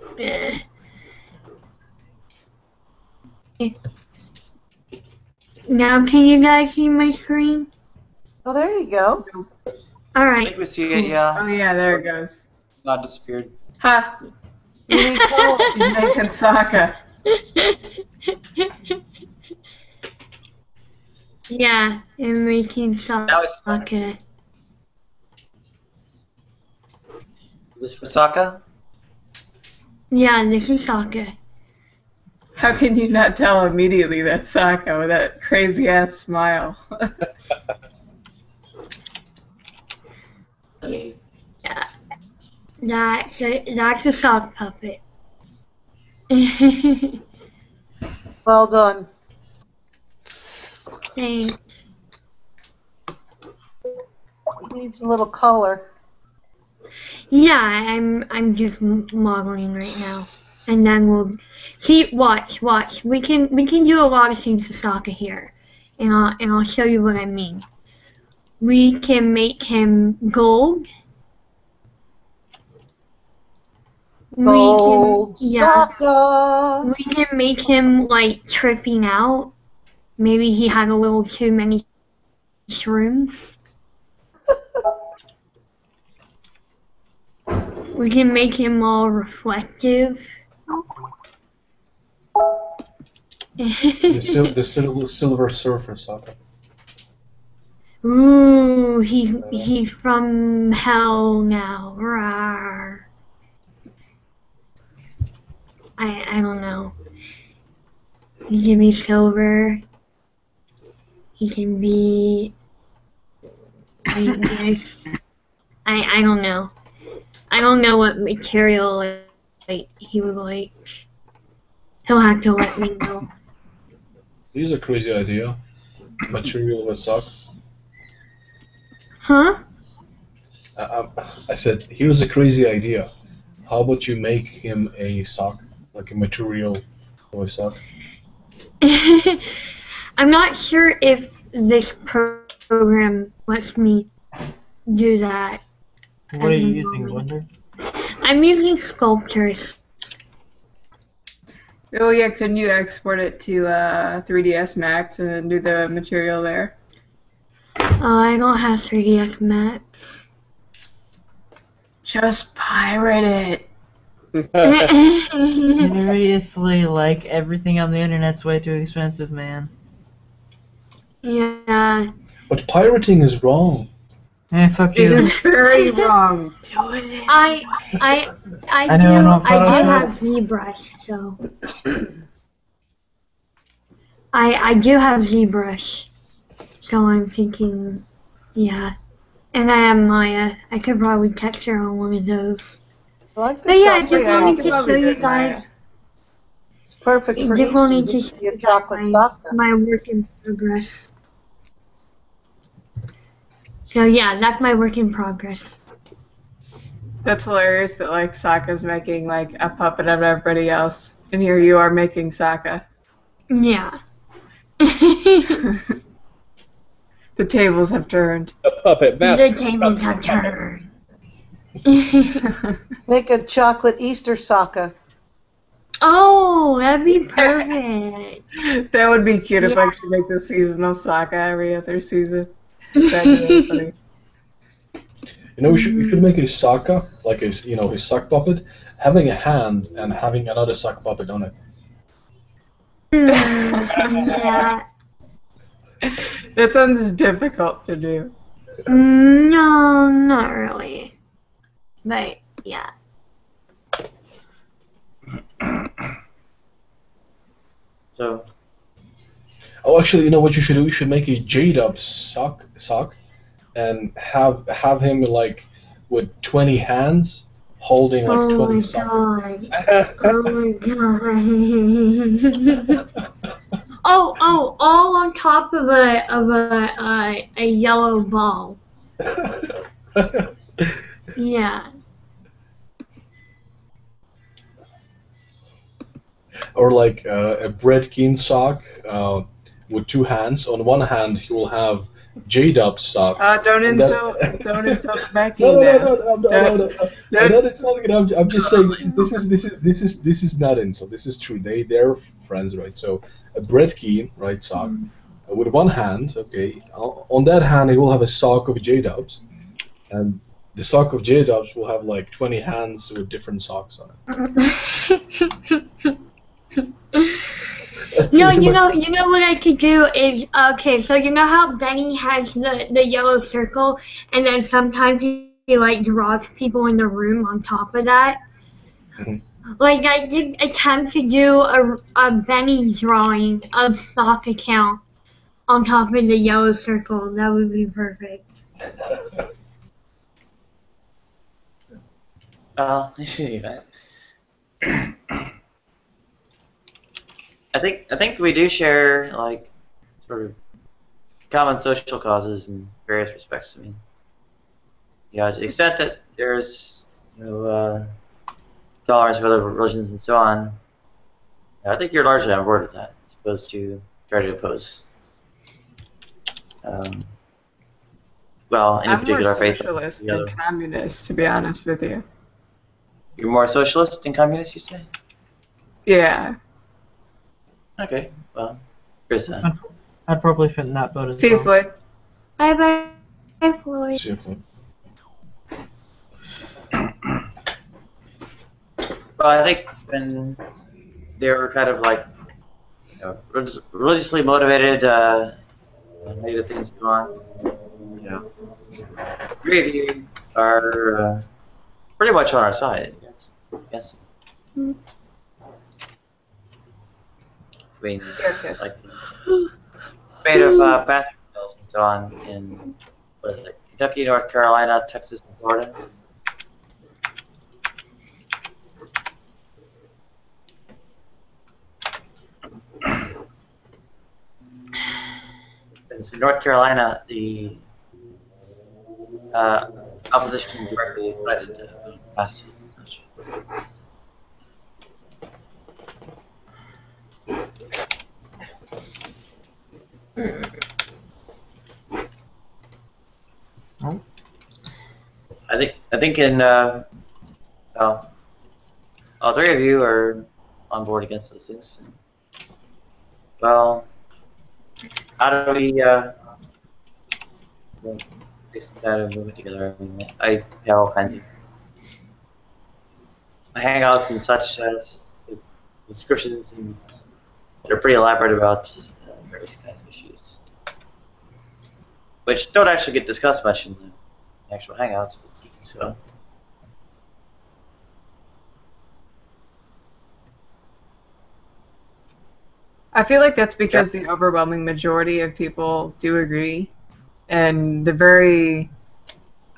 Now can you guys see my screen? Oh, there you go. All I right. think we see it, yeah. Oh yeah, there it goes. Not disappeared. Ha! She's making Sokka. Yeah, I'm making sock. Okay. Is this for Sokka? Yeah, this is Sokka. How can you not tell immediately that's Sokka with that crazy ass smile? Yeah, that's a sock puppet. Well done. Thanks. Needs a little color. Yeah, I'm just modeling right now, and then we'll see. Watch. We can do a lot of things to Sokka here, and I'll show you what I mean. We can make him gold. Gold Sokka. We can make him like tripping out. Maybe he had a little too many shrooms. We can make him all reflective. the silver surfer Sokka. Ooh, he's from hell now. Rawr. I don't know. He can be silver. He can be I don't know. I don't know what material like he would like. He'll have to let me know. Here's a crazy idea. Material of a sock. Huh? I said, here's a crazy idea. How about you make him a sock, like a material of a sock? I'm not sure if this program lets me do that. What are you using, Blender? I'm using sculptures. Oh yeah, couldn't you export it to 3ds Max and then do the material there? I don't have 3ds Max. Just pirate it. Seriously, like everything on the internet's way too expensive, man. Yeah. But pirating is wrong. Fuck It you. is very wrong. Do it. I know, do have ZBrush, so I do have ZBrush, so I'm thinking, yeah, and I have Maya. I could probably texture on one of those. I like the But yeah, I chocolate just wanted to sock. show you guys. It's perfect for Just wanted to Easter. show Your you chocolate guys sock. my work in progress. So yeah, that's my work in progress. That's hilarious that like Sokka's making like a puppet of everybody else, and here you are making Sokka. Yeah. The tables have turned. A puppet master. The tables have turned. Make a chocolate Easter socka. Oh, that'd be perfect. That would be cute if Yeah. I could make the seasonal Sokka every other season. That'd be really funny. You know, you should make a socka, like a, his sock puppet, having a hand and having another sock puppet on it. Yeah. That sounds difficult to do. No, not really. But yeah. So. Oh, actually, you know what you should do? You should make a J-Dub sock, and have him like with 20 hands holding like 20 socks. Oh my god. Oh, all on top of a yellow ball. Yeah. Or like a Brett Keane sock with 2 hands. On one hand, he will have J-Dub sock. Don't and insult Becky. No, now. I'm not insulting it. I'm just saying this is not insult. This is true. They're friends, right? So a Brett Keane, right, sock with one hand. Okay, on that hand he will have a sock of J-Dubs, and the sock of J-Dubs will have like 20 hands with different socks on it. No, you know what I could do is, okay, so you know how Benny has the yellow circle, and then sometimes he like draws people in the room on top of that? Like, I did attempt to do a Benny drawing of sock account on top of the yellow circle. That would be perfect. I see that. I think we do share like sort of common social causes in various respects. I mean, to the extent that there's tolerance for other religions and so on, I think you're largely on board with that, as opposed to try to oppose. Well, any particular faith. I'm more socialist than communist, to be honest with you. You're more socialist than communist, you say? Yeah. Okay, well, Chris then. I'd probably fit in that boat as See you, well. Floyd. Bye, Floyd. See you, Floyd. Well, I think when they were kind of like religiously motivated, negative things go on, three of you are pretty much on our side. Yes. I mean, Yes. like made of bathroom bills and so on in what is it, Kentucky, North Carolina, Texas, and Florida. In North Carolina, the opposition directly cited passages and such. I think in well, all three of you are on board against those things. Well, how do we make some kind of movement together? I mean, I have all kinds of hangouts and such as descriptions, and they're pretty elaborate about various kinds of issues, which don't actually get discussed much in the actual hangouts. So. I feel like that's because the overwhelming majority of people do agree, and the very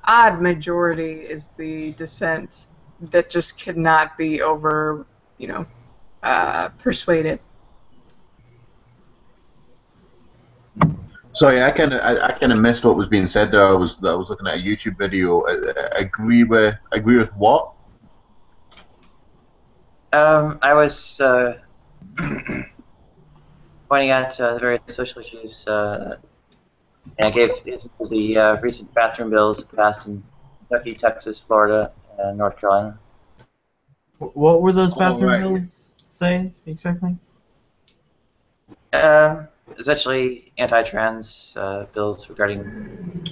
odd majority is the dissent that just cannot be persuaded. Sorry, I kind of missed what was being said there. I was looking at a YouTube video. Agree with what? I was pointing out various social issues, and I gave the recent bathroom bills passed in Kentucky, Texas, Florida, and North Carolina. What were those bathroom bills say exactly? Essentially anti-trans bills regarding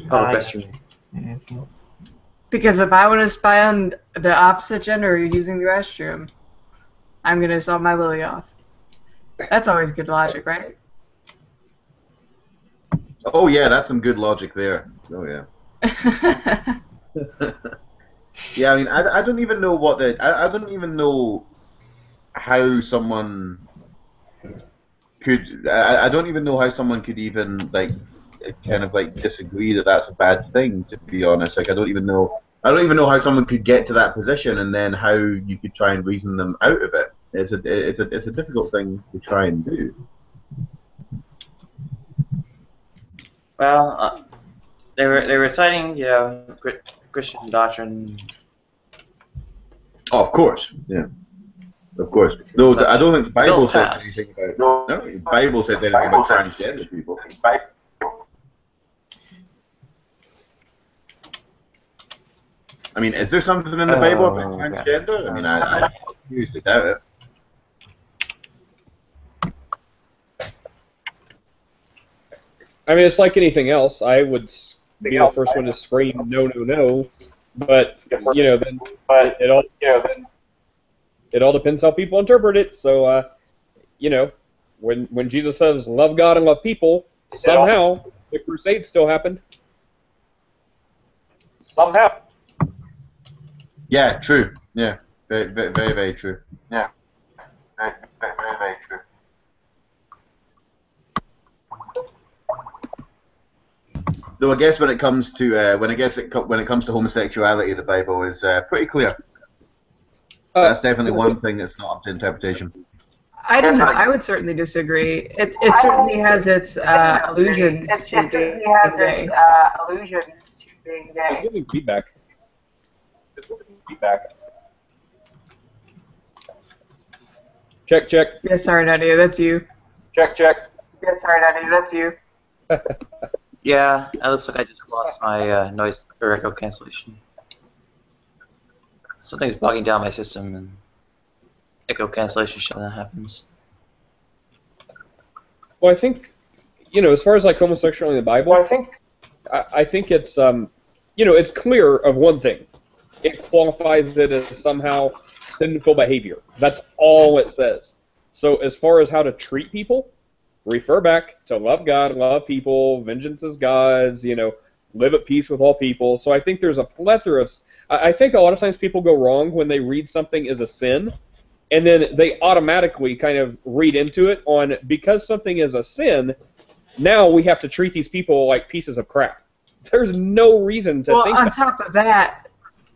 public restrooms. Yeah, so. Because if I want to spy on the opposite gender using the restroom, I'm going to saw my willy off. That's always good logic, right? Oh yeah, that's some good logic there. Oh yeah. Yeah, I mean, I don't even know what I don't even know how someone could. I don't even know how someone could even kind of disagree that that's a bad thing. To be honest, I don't even know. I don't even know how someone could get to that position, and then how you could try and reason them out of it. It's a difficult thing to try and do. Well, they were citing Christian doctrine. Oh, of course, yeah, of course. Though I don't think the Bible says anything about. No, the Bible says anything about transgender people. I mean, is there something in the Bible about transgender? I mean, I seriously doubt it. I mean, it's like anything else. I would be the first one to scream no, no, no, but then it all depends how people interpret it. So when Jesus says love God and love people, somehow the crusade still happened. Somehow. Yeah, true. Yeah, very, very, very, very true. Yeah, very, very, very, very true. Though I guess when it comes to when it comes to homosexuality, the Bible is pretty clear. That's definitely one thing that's not up to interpretation. I don't know. I would certainly disagree. It certainly has its allusions to being gay. It's giving feedback. Check, check. Yes, sorry, Nadia, that's you. Check, check. Yes, sorry, Nadia, that's you. Yeah, it looks like I just lost my noise or echo cancellation. Something's bogging down my system, and echo cancellation when that happens. Well, I think, as far as homosexuality in the Bible, I think it's it's clear of one thing. It qualifies it as somehow sinful behavior. That's all it says. So as far as how to treat people, refer back to love God, love people, vengeance is God's, live at peace with all people. So I think there's a plethora of... I think a lot of times people go wrong when they read something as a sin, and then they automatically kind of read into it on, because something is a sin, now we have to treat these people like pieces of crap. There's no reason to think on that. top of that,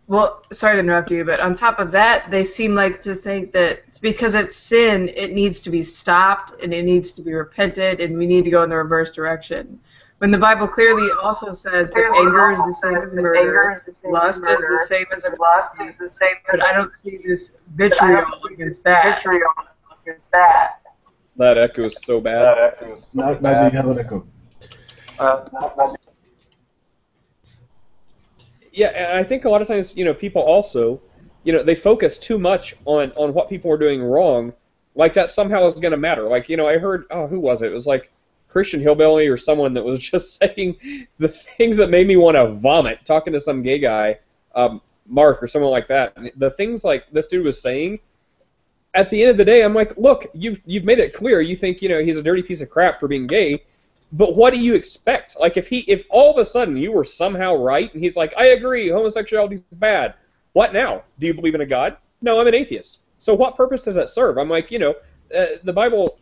well, sorry to interrupt you, but on top of that, they seem like to think that it's because it's sin, it needs to be stopped, and it needs to be repented, and we need to go in the reverse direction. When the Bible clearly also says that anger is the same as murder, lust is the same as adultery, but I don't see this vitriol against that. That echoes so bad. Now you have an echo. Yeah, and I think a lot of times, people also, they focus too much on what people are doing wrong, like that somehow is going to matter. Like, I heard, who was it? It was like Christian Hillbilly or someone that was just saying the things that made me want to vomit, talking to some gay guy, Mark or someone like that. The things like this dude was saying, at the end of the day, I'm like, look, you've made it clear you think, he's a dirty piece of crap for being gay, but what do you expect? Like, if all of a sudden you were somehow right, and he's like, I agree, homosexuality is bad, what now? Do you believe in a God? No, I'm an atheist. So what purpose does that serve? I'm like, the Bible,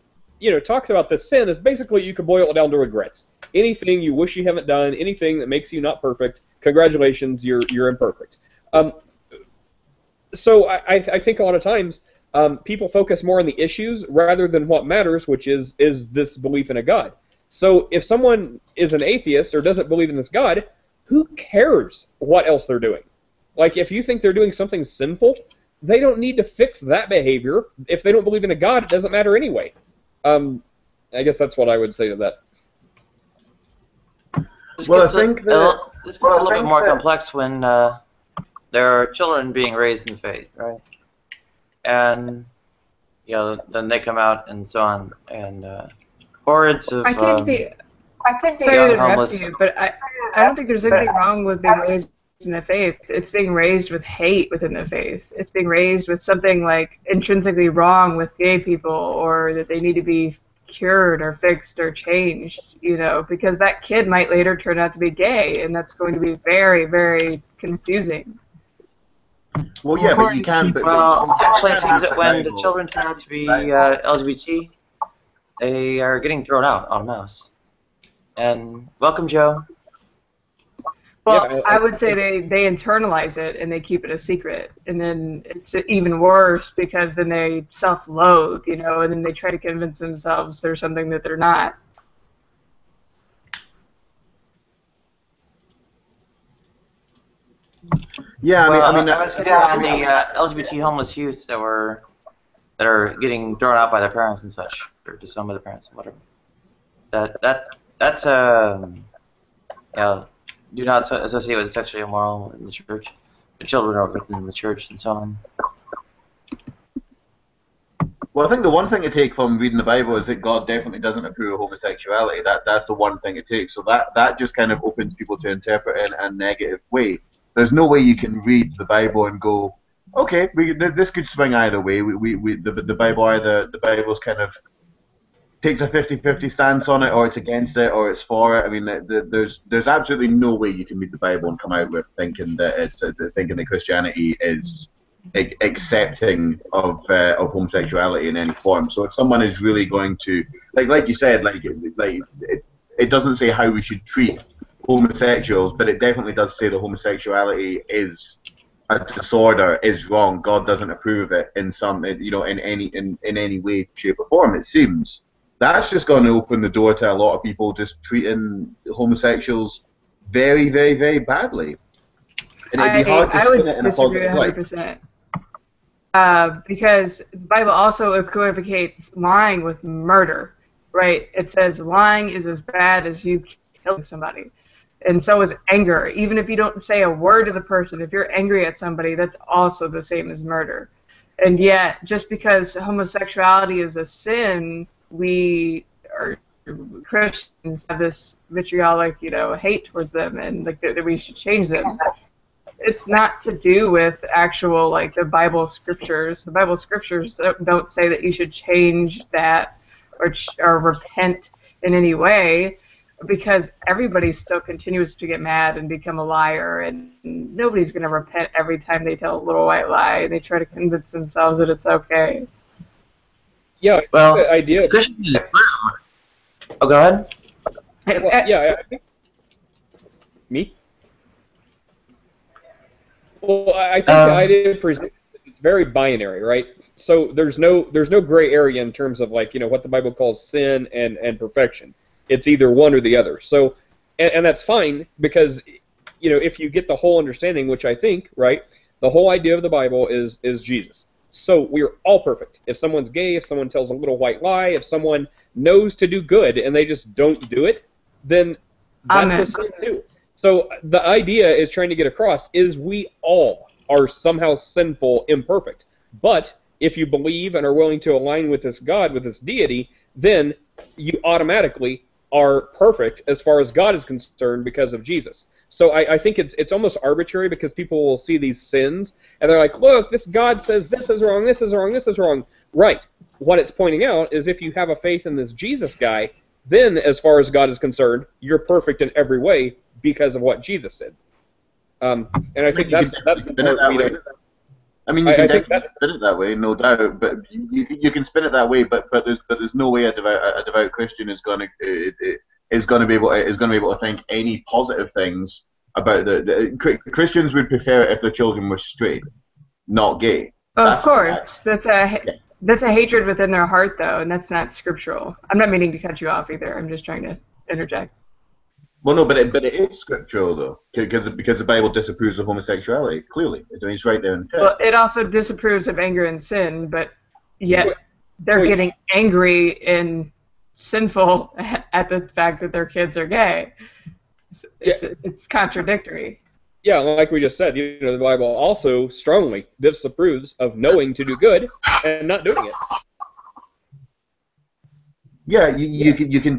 talks about the sin is basically you can boil it down to regrets. Anything you wish you haven't done, anything that makes you not perfect, congratulations, you're imperfect. So I think a lot of times people focus more on the issues rather than what matters, which is this belief in a God. So if someone is an atheist or doesn't believe in this God, who cares what else they're doing? Like, if you think they're doing something sinful, they don't need to fix that behavior. If they don't believe in a God, it doesn't matter anyway. I guess that's what I would say to that. Well, I think that this gets a little bit more complex when there are children being raised in faith, right? And then they come out and so on, and hordes of I think sorry to interrupt you, but I don't think there's anything wrong with being raised in the faith. It's being raised with hate within the faith. It's being raised with something like intrinsically wrong with gay people, or that they need to be cured or fixed or changed, because that kid might later turn out to be gay, and that's going to be very, very confusing. Well, yeah, but you can. Well, actually, it seems that when the children turn out to be LGBT, they are getting thrown out en masse. And welcome, Joe. Well, yeah, I would say they internalize it and they keep it a secret, and then it's even worse because then they self-loathe, and then they try to convince themselves they're something that they're not. Yeah, I was hitting on the LGBT homeless youth that are getting thrown out by their parents and such, or to some of the parents, whatever. That's do not associate with sexually immoral in the church. The children are within the church and so on. Well, I think the one thing to take from reading the Bible is that God definitely doesn't approve of homosexuality. That's the one thing it takes. So that just kind of opens people to interpret in a negative way. There's no way you can read the Bible and go, okay, this could swing either way. The Bible's kind of takes a 50-50 stance on it, or it's against it, or it's for it. I mean, there's absolutely no way you can read the Bible and come out with thinking that Christianity is accepting of homosexuality in any form. So if someone is really going to, like you said, it doesn't say how we should treat homosexuals, but it definitely does say that homosexuality is a disorder, is wrong. God doesn't approve of it in any way, shape, or form. It seems that's just going to open the door to a lot of people just treating homosexuals very, very, very badly. And it'd be hard to spin it in a positive light. 100%. Because the Bible also equivocates lying with murder, right? It says lying is as bad as you killing somebody. And so is anger. Even if you don't say a word to the person, if you're angry at somebody, that's also the same as murder. And yet, just because homosexuality is a sin, we Christians have this vitriolic, hate towards them, and that we should change them. It's not to do with actual the Bible scriptures. The Bible scriptures don't say that you should change that or repent in any way, because everybody still continues to get mad and become a liar, and nobody's going to repent every time they tell a little white lie and they try to convince themselves that it's okay. Yeah, well, the idea. Oh, go ahead. Yeah, Me? Well, I think the idea is very binary, right? So there's no gray area in terms of like what the Bible calls sin and perfection. It's either one or the other. So, and that's fine because if you get the whole understanding, which I think, right, the whole idea of the Bible is Jesus. So we're all perfect. If someone's gay, if someone tells a little white lie, if someone knows to do good and they just don't do it, then that's a sin too. So the idea is trying to get across is we all are somehow sinful, imperfect. But if you believe and are willing to align with this God, with this deity, then you automatically are perfect as far as God is concerned because of Jesus. So I think it's almost arbitrary because people will see these sins and they're like, look, this God says this is wrong, this is wrong, this is wrong. Right. What it's pointing out is if you have a faith in this Jesus guy, then as far as God is concerned, you're perfect in every way because of what Jesus did. And I think that's the part we don't. I mean, you can definitely spin it that way, no doubt. But you can spin it that way, but there's no way a devout Christian is going to be able to think any positive things about Christians would prefer it if their children were straight, not gay. Of course, that's a hatred within their heart, though, and that's not scriptural. I'm not meaning to cut you off either. I'm just trying to interject. Well, no, but it is scriptural though, because the Bible disapproves of homosexuality. Clearly, it's right there in the text. Well, it also disapproves of anger and sin, but yet they're getting angry and sinful at the fact that their kids are gay. It's contradictory. Yeah, like we just said, the Bible also strongly disapproves of knowing to do good and not doing it. Yeah, you can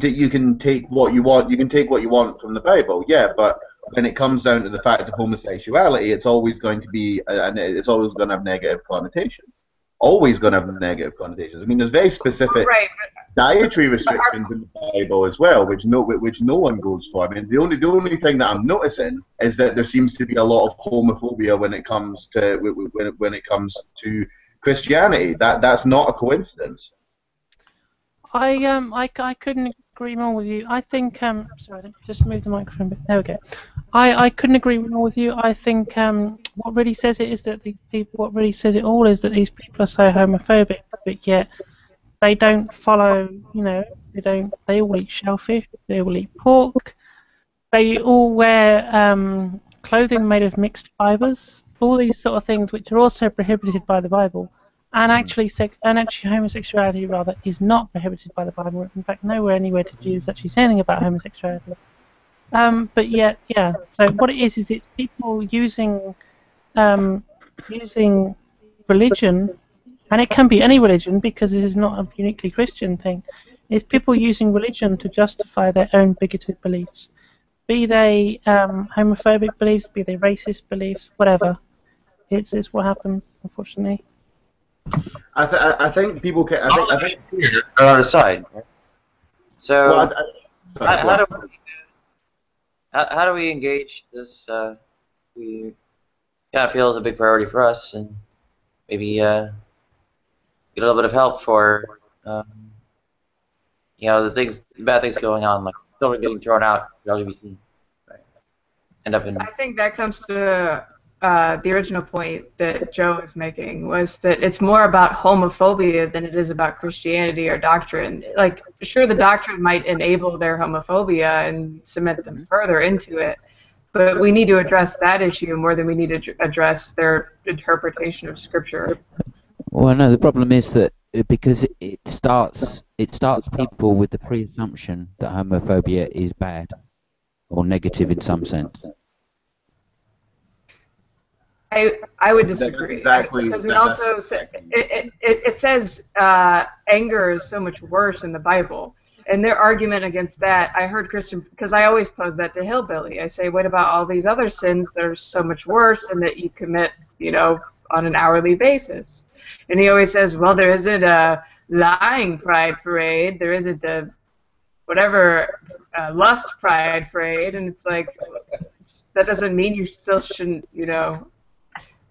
take what you want. You can take what you want from the Bible. Yeah, but when it comes down to the fact of homosexuality, it's always going to be, and it's always going to have negative connotations. Always going to have negative connotations. I mean, there's very specific dietary restrictions in the Bible as well, which no one goes for. I mean, the only thing that I'm noticing is that there seems to be a lot of homophobia when it comes to Christianity. That's not a coincidence. I couldn't agree more with you. I think sorry, just move the microphone a bit. There we go. I couldn't agree more with you. I think what really says it is that these people. What really says it all is that these people are so homophobic, but yet they don't follow. They all eat shellfish. They all eat pork. They all wear clothing made of mixed fibers. All these sort of things, which are also prohibited by the Bible. And actually, homosexuality rather is not prohibited by the Bible. In fact, nowhere anywhere did Jesus actually say anything about homosexuality. But yet, yeah. So what it is it's people using religion, and it can be any religion because this is not a uniquely Christian thing. It's people using religion to justify their own bigoted beliefs, be they homophobic beliefs, be they racist beliefs, whatever. It's what happens, unfortunately. I think people can. I think are on the side. So, how do we engage this? We kind of feel is a big priority for us, and maybe get a little bit of help for the bad things going on, like children getting thrown out, LGBT. Right? End up in. I think that comes to. The original point that Joe was making was that it's more about homophobia than it is about Christianity or doctrine. Like, sure, the doctrine might enable their homophobia and cement them further into it, but we need to address that issue more than we need to address their interpretation of Scripture. Well, no, the problem is that because it starts people with the pre-assumption that homophobia is bad or negative in some sense. I would disagree. Exactly. Because it also it says anger is so much worse in the Bible. And their argument against that, I heard Christian, because I always pose that to Hillbilly. I say, what about all these other sins that are so much worse and that you commit, on an hourly basis? And he always says, well, there isn't a lying pride parade. There isn't a whatever lust pride parade. And it's like, that doesn't mean you still shouldn't,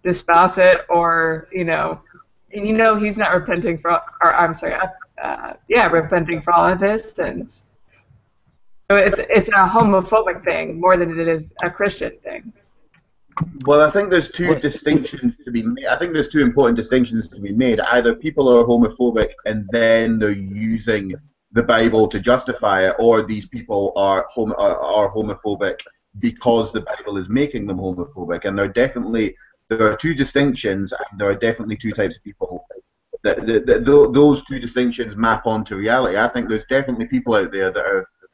espouse it or, and he's not repenting for, or I'm sorry, repenting for all of his sins. it's a homophobic thing more than it is a Christian thing. Well, I think there's two distinctions to be made. I think there's two important distinctions to be made. Either people are homophobic and then they're using the Bible to justify it, or these people are homophobic because the Bible is making them homophobic. And there are two distinctions, and there are definitely two types of people. Those two distinctions map onto reality. I think there's definitely people out there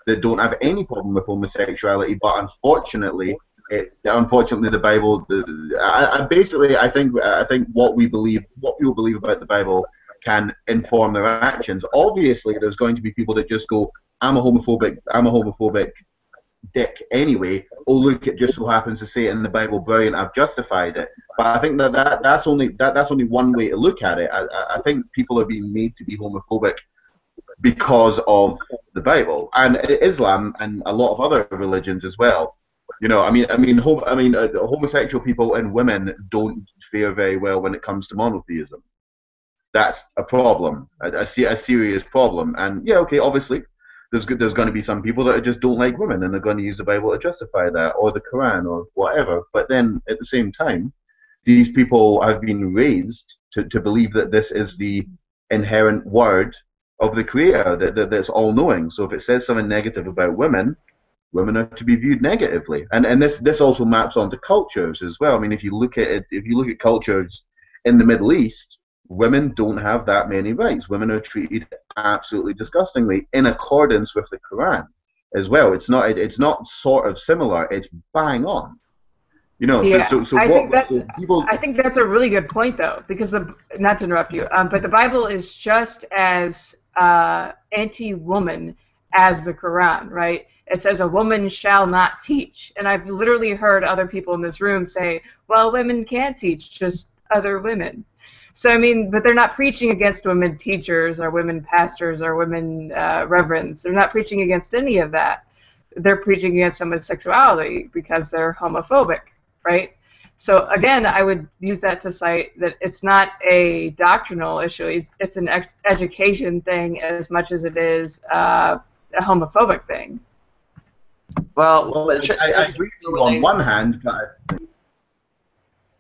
that don't have any problem with homosexuality, but unfortunately, the Bible. I think what people believe about the Bible can inform their actions. Obviously, there's going to be people that just go, I'm a homophobic dick anyway. Oh, look, it just so happens to say it in the Bible. Brilliant, I've justified it. But I think that's only one way to look at it. I think people are being made to be homophobic because of the Bible and Islam and a lot of other religions as well. You know, homosexual people and women don't fare very well when it comes to monotheism. That's a problem, a serious problem. And yeah, okay, obviously, there's going to be some people that just don't like women and they're going to use the Bible to justify that, or the Quran, or whatever. But then at the same time, these people have been raised to believe that this is the inherent word of the Creator, that's all-knowing. So if it says something negative about women are to be viewed negatively. And this also maps onto cultures as well. I mean, if you look at cultures in the Middle East, women don't have that many rights. Women are treated absolutely disgustingly in accordance with the Quran as well. It's not sort of similar, it's bang on. You know, yeah, I think that's a really good point, though, because not to interrupt you, but the Bible is just as anti-woman as the Quran, right? It says a woman shall not teach, and I've literally heard other people in this room say, well, women can't teach, just other women. So, I mean, but they're not preaching against women teachers or women pastors or women reverends. They're not preaching against any of that. They're preaching against homosexuality because they're homophobic, right? So, again, I would use that to cite that it's not a doctrinal issue. It's an education thing as much as it is a homophobic thing. Well, I agree with you on one hand, but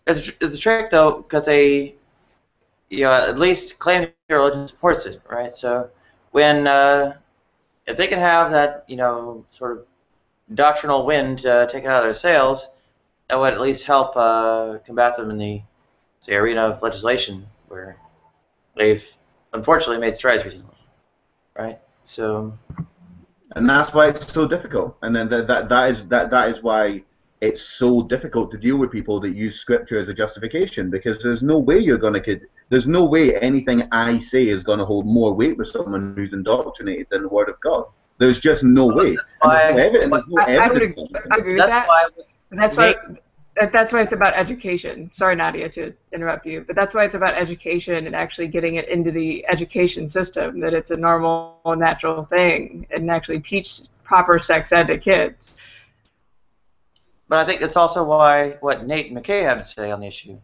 it's a trick though, because they, at least claim your religion supports it, right? So when if they can have that, sort of doctrinal wind taken out of their sails, that would at least help combat them in the, say, arena of legislation, where they've unfortunately made strides recently, right? So. And that's why it's so difficult. And then that is why it's so difficult to deal with people that use scripture as a justification, because there's no way anything I say is going to hold more weight with someone who's indoctrinated than the Word of God. There's just no way. I would agree with that. That's why it's about education. Sorry, Nadia, to interrupt you, but that's why it's about education and actually getting it into the education system, that it's a normal, natural thing, and actually teach proper sex ed to kids. But I think that's also why what Nate McKay had to say on the issue,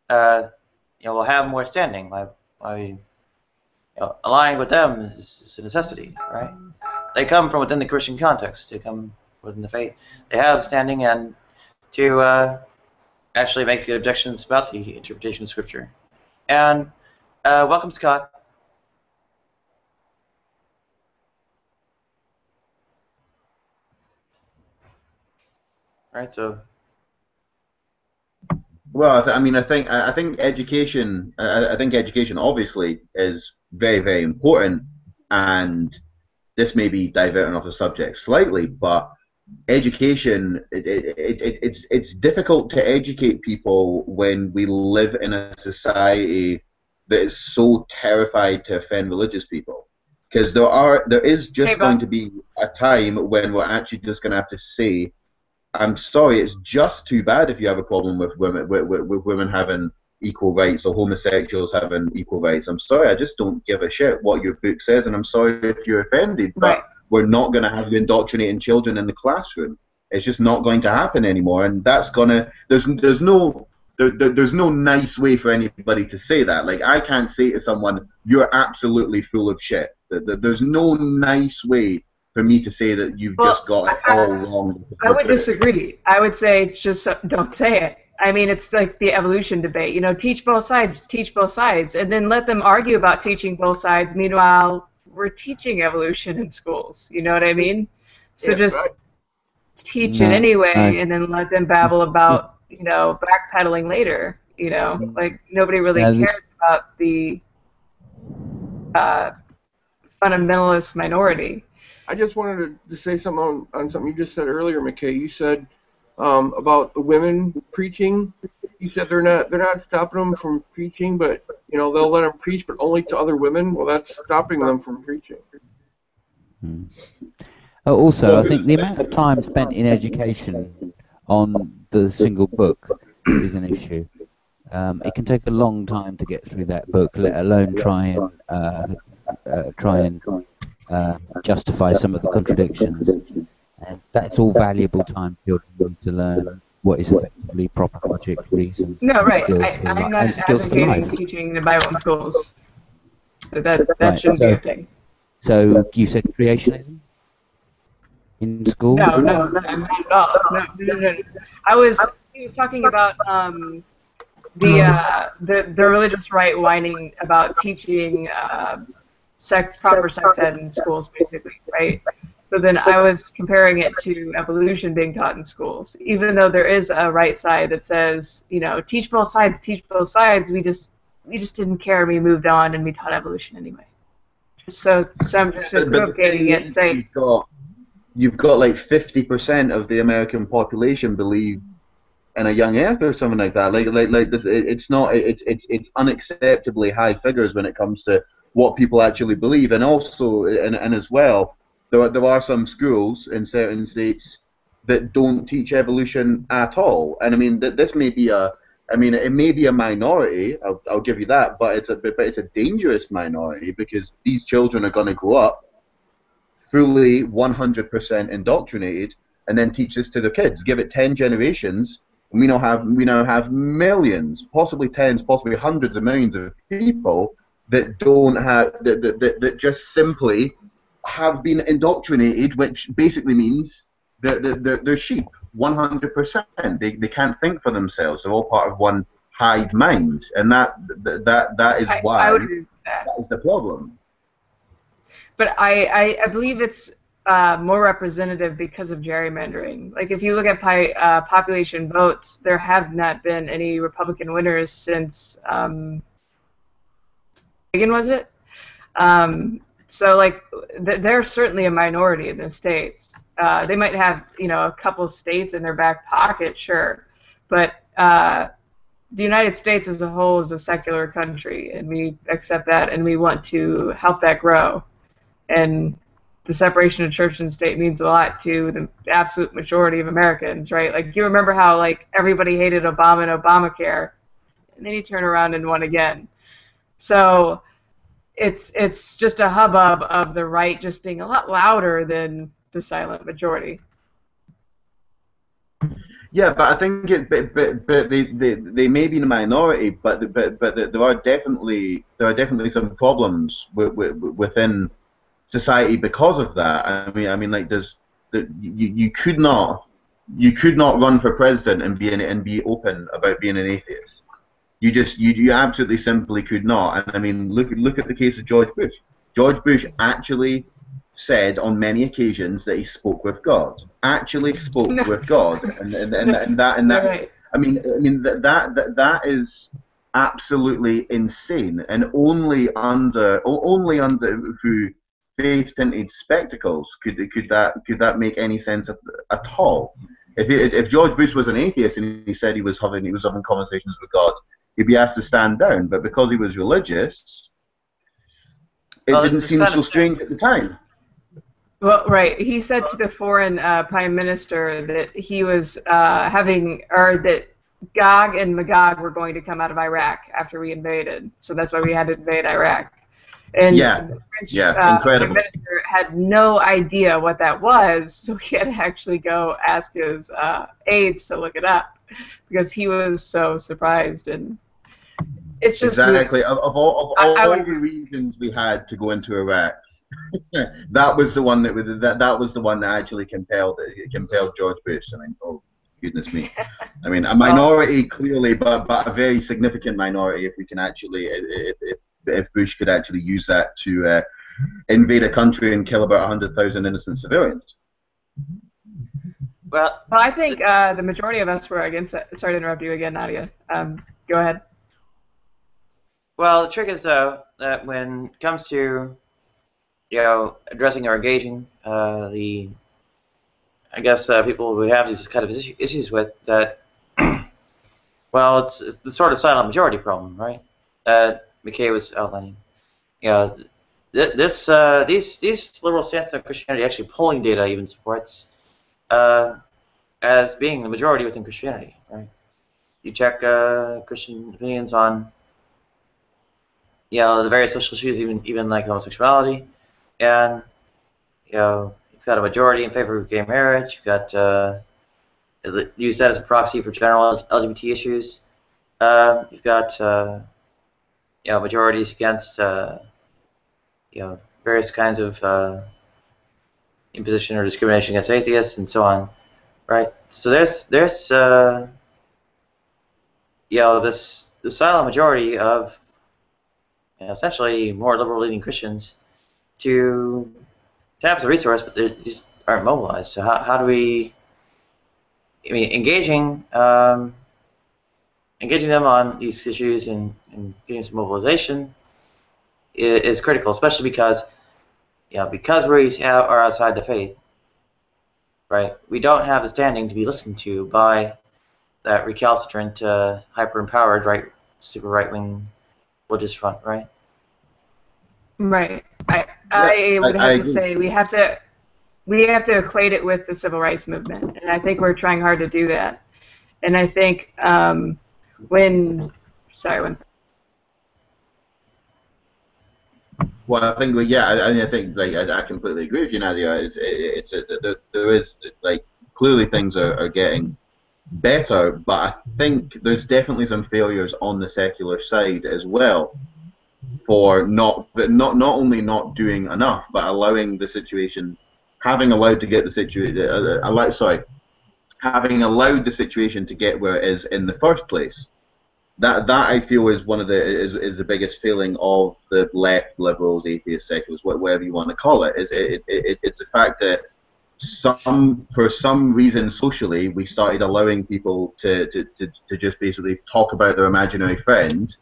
will have more standing. Aligning with them is a necessity, right? They come from within the Christian context. They come within the faith. They have standing and to actually make the objections about the interpretation of Scripture. And welcome, Scott. All right, so. Well, I think education. I think education obviously is very, very important, and this may be diverting off the subject slightly, but education, it's difficult to educate people when we live in a society that is so terrified to offend religious people, because there is just going to be a time when we're actually just going to have to say, I'm sorry, it's just too bad if you have a problem with women having equal rights or homosexuals having equal rights. I'm sorry, I just don't give a shit what your book says, and I'm sorry if you're offended, but we're not going to have you indoctrinating children in the classroom. It's just not going to happen anymore, and that's gonna. There's no nice way for anybody to say that. Like, I can't say to someone, "You're absolutely full of shit." There's no nice way for me to say that you've just got it all wrong. I would disagree. I would say just don't say it. I mean, it's like the evolution debate. You know, teach both sides, and then let them argue about teaching both sides. Meanwhile, we're teaching evolution in schools. You know what I mean? So just teach it anyway, and then let them babble about, you know, backpedaling later. You know, like nobody really cares about the fundamentalist minority. I just wanted to say something on something you just said earlier, McKay. You said about the women preaching. You said they're not stopping them from preaching, but you know they'll let them preach, but only to other women. Well, that's stopping them from preaching. Also, I think the amount of time spent in education on the single book is an issue. It can take a long time to get through that book, let alone try and justify some of the contradictions. And that's all valuable time for children to learn what is effectively proper logic, reason, No, right. skills I'm not skills for life. advocating teaching the Bible in schools. That shouldn't be a thing. So you said creationism in schools? No, not at all. No. I was talking about the religious right whining about teaching proper sex ed in schools, basically, right? So then I was comparing it to evolution being taught in schools. Even though there is a right side that says, you know, teach both sides, we just didn't care. We moved on and we taught evolution anyway. So I'm just equivocating it and saying you've got like 50% of the American population believe in a young Earth or something like that. Like it's unacceptably high figures when it comes to what people actually believe, and also and as well. There are some schools in certain states that don't teach evolution at all, and I mean this may be it may be a minority. I'll give you that, but it's a dangerous minority because these children are going to grow up fully 100% indoctrinated, and then teach this to their kids. Give it 10 generations, and we now have millions, possibly tens, possibly hundreds of millions of people that don't have that just simply have been indoctrinated, which basically means that they're sheep, 100%. They can't think for themselves. They're all part of one hive mind, and that is why that is the problem. But I believe it's more representative because of gerrymandering. Like if you look at population votes, there have not been any Republican winners since Reagan, was it? So like they're certainly a minority in the states. They might have, you know, a couple of states in their back pocket, sure, but the United States as a whole is a secular country, and we accept that, and we want to help that grow. And the separation of church and state means a lot to the absolute majority of Americans, right? Like you remember how like everybody hated Obama and Obamacare, and then you turn around and won again. So it's just a hubbub of the right just being a lot louder than the silent majority. Yeah, but I think they may be in a minority, but there are definitely some problems within society because of that. I mean like you could not run for president and be open about being an atheist. You absolutely simply could not. And I mean, look at the case of George Bush. George Bush actually said on many occasions that he spoke with God. Actually spoke with God, and that. Right. I mean that is absolutely insane. And only under through faith-tinted spectacles could that make any sense at all. If George Bush was an atheist and he said he was having conversations with God, he'd be asked to stand down, but because he was religious, it didn't seem so strange at the time. Well, right. He said to the foreign prime minister that he was that Gog and Magog were going to come out of Iraq after we invaded, so that's why we had to invade Iraq. And the French incredible. prime minister had no idea what that was, so he had to actually go ask his aides to look it up because he was so surprised. And it's just exactly of all the reasons we had to go into Iraq, That was the one that was the one that actually compelled George Bush. I mean, oh goodness me. I mean, a minority clearly, but a very significant minority. If we can actually, if Bush could actually use that to invade a country and kill about 100,000 innocent civilians. Well, I think the majority of us were against it. Sorry to interrupt you again, Nadia. Go ahead. Well, the trick is though that when it comes to addressing or engaging I guess people we have these kind of issues with that. Well, it's the sort of silent majority problem, right? That McKay was outlining. These liberal stances on Christianity, actually polling data even supports as being the majority within Christianity, right? You check Christian opinions on the various social issues, even like homosexuality, and you've got a majority in favor of gay marriage. You've got use that as a proxy for general LGBT issues. You've got majorities against various kinds of imposition or discrimination against atheists and so on, right? So there's this silent majority of essentially more liberal-leaning Christians to have the resource, but they just aren't mobilized. So how do we? I mean, engaging them on these issues and getting some mobilization is critical, especially because we are outside the faith, right? We don't have the standing to be listened to by that recalcitrant, hyper-empowered, super right-wing religious front, right? Right. I would have to say we have to equate it with the civil rights movement, and I think we're trying hard to do that. And I think Well, I think I think I completely agree with you, Nadia. There is clearly things are getting better, but I think there's definitely some failures on the secular side as well for not only not doing enough, but allowing the situation, having allowed the situation to get where it is in the first place. That I feel is one of the biggest failing of the left, liberals, atheists, seculars, whatever you want to call it. It's the fact that for some reason socially we started allowing people to just basically talk about their imaginary friend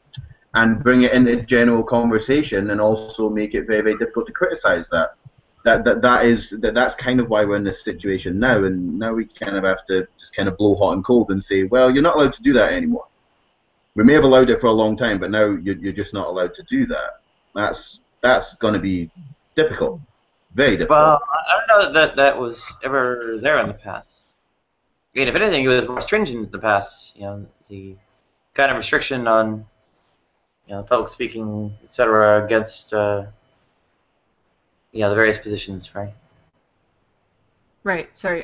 and bring it into general conversation, and also make it very, very difficult to criticize that. That's kind of why we're in this situation now, and now we kind of have to just kind of blow hot and cold and say, well, you're not allowed to do that anymore. We may have allowed it for a long time, but now you're just not allowed to do that. That's going to be difficult, very difficult. Well, I don't know that was ever there in the past. I mean, if anything, it was more stringent in the past. The kind of restriction on public speaking, etc., against the various positions, right? Right. Sorry.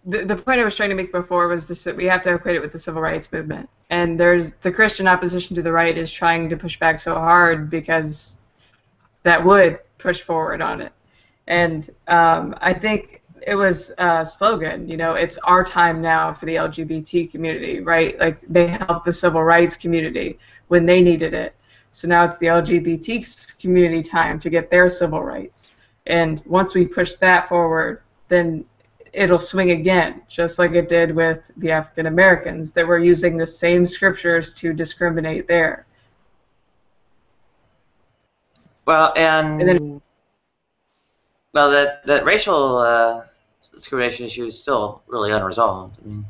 The point I was trying to make before was this, that we have to equate it with the civil rights movement. And there's the Christian opposition to the right is trying to push back so hard because that would push forward on it. And I think it was a slogan, it's our time now for the LGBT community, right? Like they helped the civil rights community when they needed it. So now it's the LGBT community time to get their civil rights. And once we push that forward, then it'll swing again, just like it did with the African Americans that were using the same scriptures to discriminate there. Well, that racial discrimination issue is still really unresolved. I mean,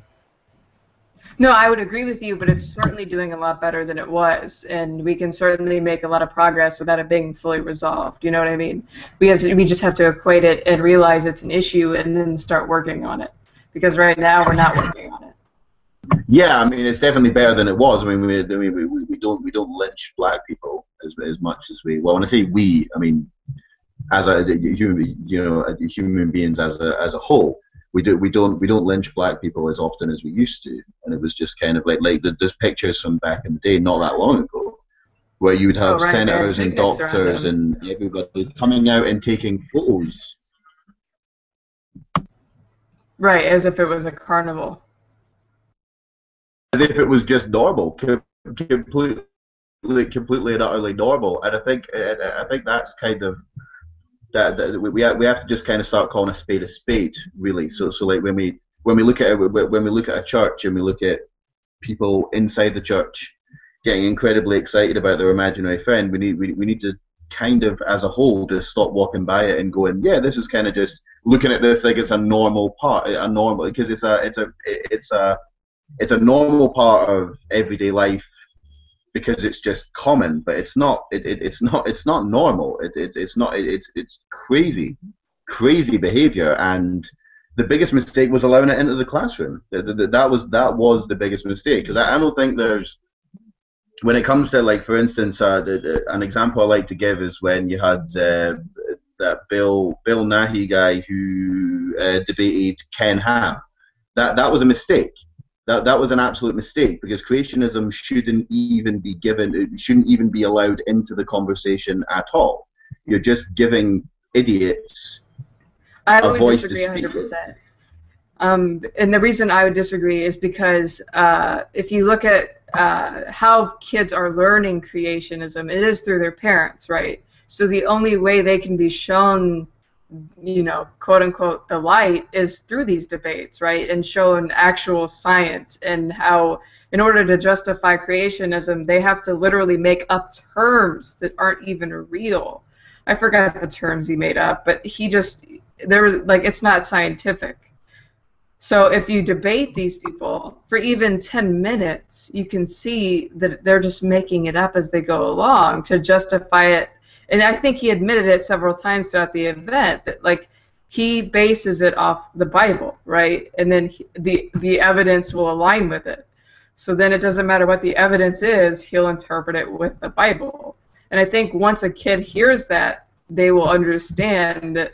no, I would agree with you, but it's certainly doing a lot better than it was, and we can certainly make a lot of progress without it being fully resolved. You know what I mean? We just have to equate it and realize it's an issue, and then start working on it. Because right now we're not working on it. Yeah, I mean it's definitely better than it was. I mean we don't lynch black people as much as we. Well, when I say we, I mean as human beings as a whole. We don't lynch black people as often as we used to, and it was just kind of like there's pictures from back in the day, not that long ago, where you would have right, senators and picnics around doctors them. and everybody coming out and taking photos. Right, as if it was a carnival. As if it was just normal, completely and utterly normal. And I think that's kind of that we have to just kind of start calling a spade, really. So like when we look at a church and we look at people inside the church getting incredibly excited about their imaginary friend, we need to kind of, as a whole, just stop walking by it and going, yeah, this is kind of just looking at this like it's a normal part, because it's a normal part of everyday life because it's just common, but it's not normal. It's crazy behavior, and the biggest mistake was allowing it into the classroom. That was the biggest mistake, because I don't think there's, when it comes to, like, for instance, an example I like to give is when you had that Bill Nighy guy who debated Ken Ham. That was a mistake. That was an absolute mistake, because creationism shouldn't even be allowed into the conversation at all. You're just giving idiots a voice to speak. I would disagree 100%. And the reason I would disagree is because if you look at how kids are learning creationism, it is through their parents, right? So the only way they can be shown, quote unquote, the light is through these debates, right? And shown actual science, and how, in order to justify creationism, they have to literally make up terms that aren't even real. I forgot the terms he made up, but it's not scientific. So if you debate these people for even 10 minutes, you can see that they're just making it up as they go along to justify it. And I think he admitted it several times throughout the event, that, like, he bases it off the Bible, right? And then the evidence will align with it. So then it doesn't matter what the evidence is, he'll interpret it with the Bible. And I think once a kid hears that, they will understand that,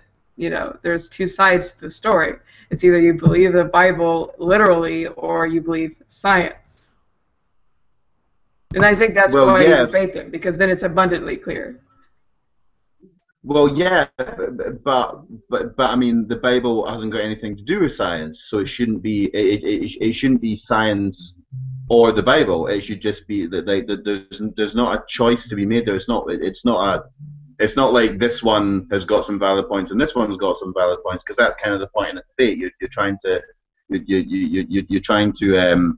there's two sides to the story. It's either you believe the Bible literally or you believe science. And I think that's why you debate them, because then it's abundantly clear. Well, yeah, but I mean, the Bible hasn't got anything to do with science, so it shouldn't be science or the Bible. It should just be that there's not a choice to be made there. It's not like this one has got some valid points and this one's got some valid points, because that's kind of the point in the debate. You're trying to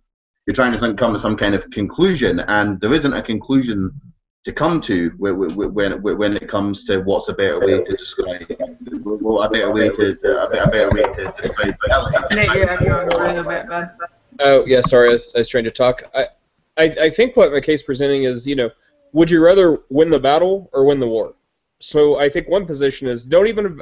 come to some kind of conclusion, and there isn't a conclusion to come to when it comes to what's a better way to describe a better way to describe reality. Nate, you're echoing a little bit, bud. Oh yeah, sorry, I was trying to talk. I think what my case presenting is, would you rather win the battle or win the war? So I think one position is don't even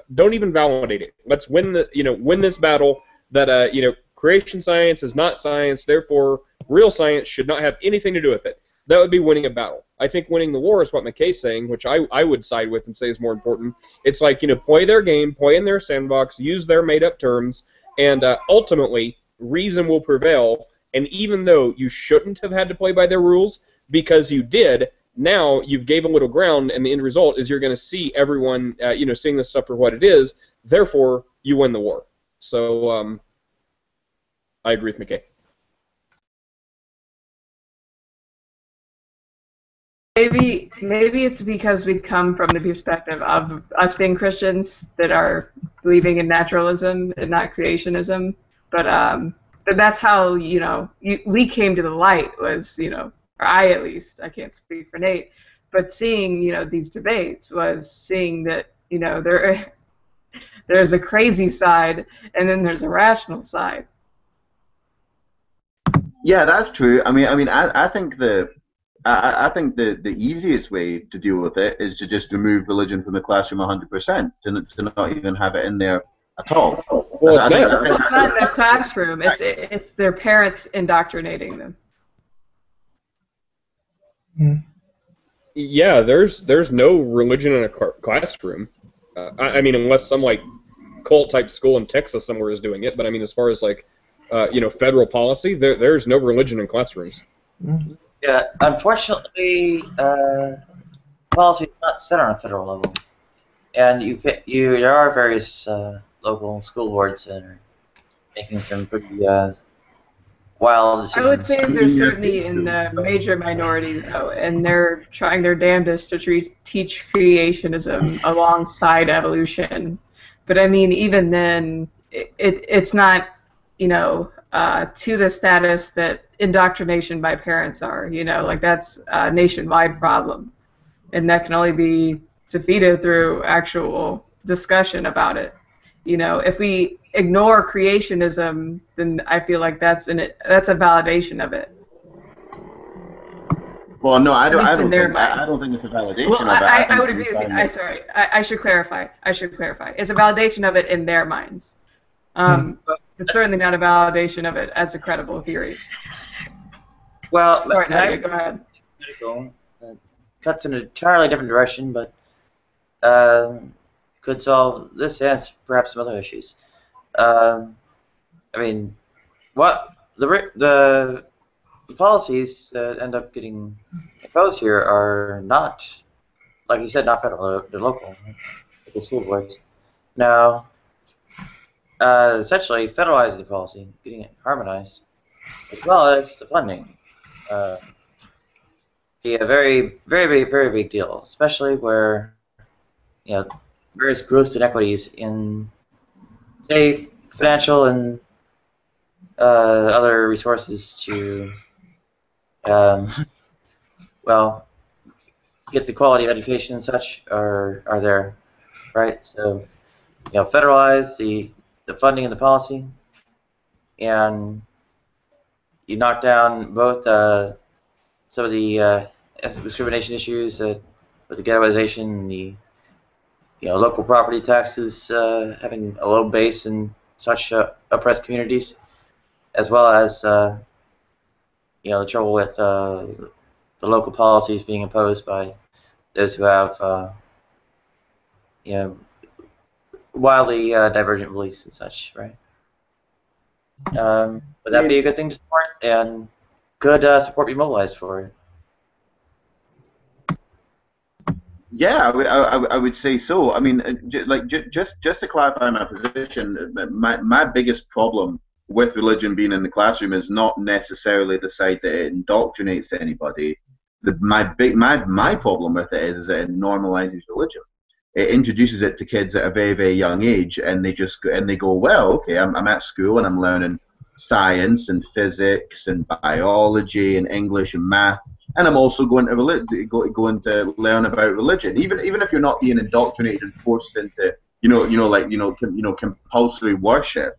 validate it. Let's win this battle that creation science is not science, therefore real science should not have anything to do with it. That would be winning a battle. I think winning the war is what McKay's saying, which I would side with and say is more important. It's like, play their game, play in their sandbox, use their made-up terms, and ultimately reason will prevail. And even though you shouldn't have had to play by their rules, because you did, now you've gave a little ground, and the end result is you're going to see everyone, seeing this stuff for what it is. Therefore, you win the war. So I agree with McKay. Maybe it's because we come from the perspective of us being Christians that are believing in naturalism and not creationism. But that's how we came to the light, was or I, at least, I can't speak for Nate, but seeing these debates was seeing that there's a crazy side and then there's a rational side. Yeah, that's true. I think the easiest way to deal with it is to just remove religion from the classroom 100%, to not even have it in there at all. Well, it's not in the classroom. It's their parents indoctrinating them. Yeah, there's no religion in a classroom. Unless some cult type school in Texas somewhere is doing it. But as far as federal policy, there's no religion in classrooms. Yeah, unfortunately, policy is not set on a federal level, and there are various local school boards that are making some pretty wild I would decisions. say they're certainly in the major minority, though, and they're trying their damnedest to teach creationism alongside evolution. But I mean, even then, it's not, to the status that indoctrination by parents are. Like that's a nationwide problem, and that can only be defeated through actual discussion about it. If we ignore creationism, then I feel like that's a validation of it. Well, no, I At don't. least I in don't their think. I minds. don't think it's a validation Well, of it. I think would we agree with you. find that- Sorry, I should clarify. It's a validation of it in their minds. But it's certainly not a validation of it as a credible theory. Well, Sorry, Nadia, go ahead. Cuts in an entirely different direction, but could solve this and perhaps some other issues. I mean, what the policies that end up getting imposed here are not, like you said, not federal. They're local school boards. Now, essentially, federalizing the policy, getting it harmonized, as well as the funding. Be a very, very, very big deal, especially where various gross inequities in, say, financial and other resources to, well, get the quality of education and such are there, right? So, federalize the funding and the policy, and you knock down both some of the discrimination issues with the ghettoization and the local property taxes having a low base in such oppressed communities, as well as the trouble with the local policies being imposed by those who have wildly divergent beliefs and such, right? Would that be a good thing to support, and could support be mobilized for it? Yeah, I would say so. I mean, just to clarify my position, my biggest problem with religion being in the classroom is not necessarily the side that it indoctrinates anybody. My problem with it is that it normalizes religion. It introduces it to kids at a very, very young age, and they go, well, okay, I'm at school and I'm learning science and physics and biology and English and math, and I'm also going to learn about religion. Even if you're not being indoctrinated and forced into compulsory worship,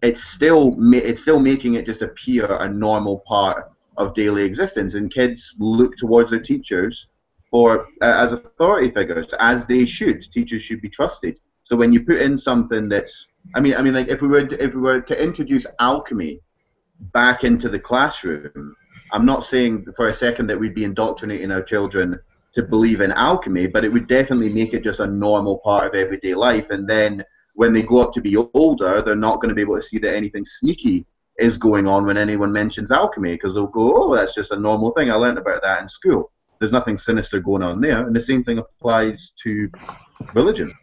it's still making it just appear a normal part of daily existence, and kids look towards their teachers for as authority figures, as they should. Teachers should be trusted. So when you put in something that's, I mean, like if we were to introduce alchemy back into the classroom, I'm not saying for a second that we'd be indoctrinating our children to believe in alchemy, but it would definitely make it just a normal part of everyday life. And then when they grow up to be older, they're not going to be able to see that anything sneaky is going on when anyone mentions alchemy, because they'll go, oh, that's just a normal thing. I learned about that in school. There's nothing sinister going on there. And the same thing applies to religion.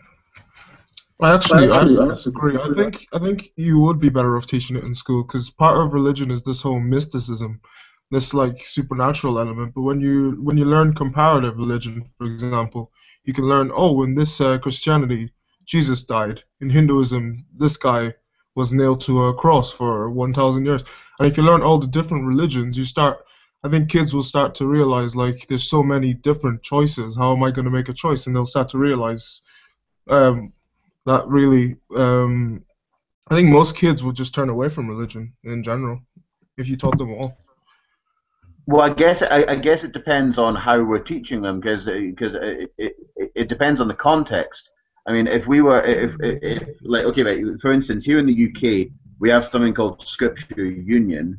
I disagree. I think you would be better off teaching it in school, because part of religion is this whole mysticism, this like supernatural element. But when you learn comparative religion, for example, you can learn, oh, in this Christianity, Jesus died. In Hinduism, this guy was nailed to a cross for 1,000 years. And if you learn all the different religions, I think kids will start to realize, like, there's so many different choices. How am I going to make a choice? And they'll start to realize that really, I think most kids would just turn away from religion in general if you taught them all. Well, I guess it depends on how we're teaching them, because it depends on the context. I mean, if like, okay, right, for instance, here in the UK, we have something called Scripture Union,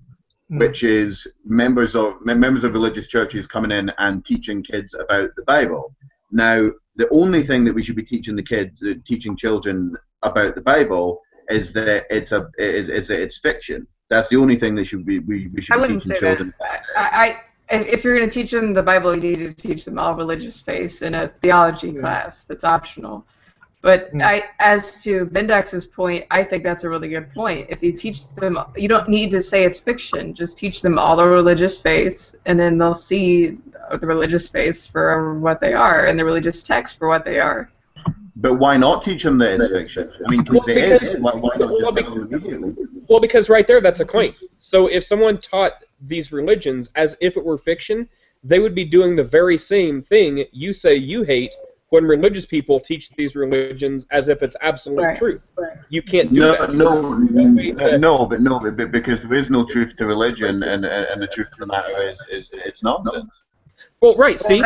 which is members of religious churches coming in and teaching kids about the Bible. Now, the only thing that we should be teaching children about the Bible is that it's fiction. That's the only thing that we should be teaching children. if you're going to teach them the Bible, you need to teach them all religious faiths in a theology class that's optional. But as to Bendex's point, I think that's a really good point. If you teach them, you don't need to say it's fiction. Just teach them all the religious faiths, and then they'll see the religious faiths for what they are, and the religious texts for what they are. But why not teach them that it's fiction? I mean, because it is. Why not just tell them immediately? Well, because right there, that's a claim. So if someone taught these religions as if it were fiction, they would be doing the very same thing you say you hate when religious people teach these religions as if it's absolute truth. You can't do that. But because there is no truth to religion, and the truth of the matter is it's nonsense. Well, right. See,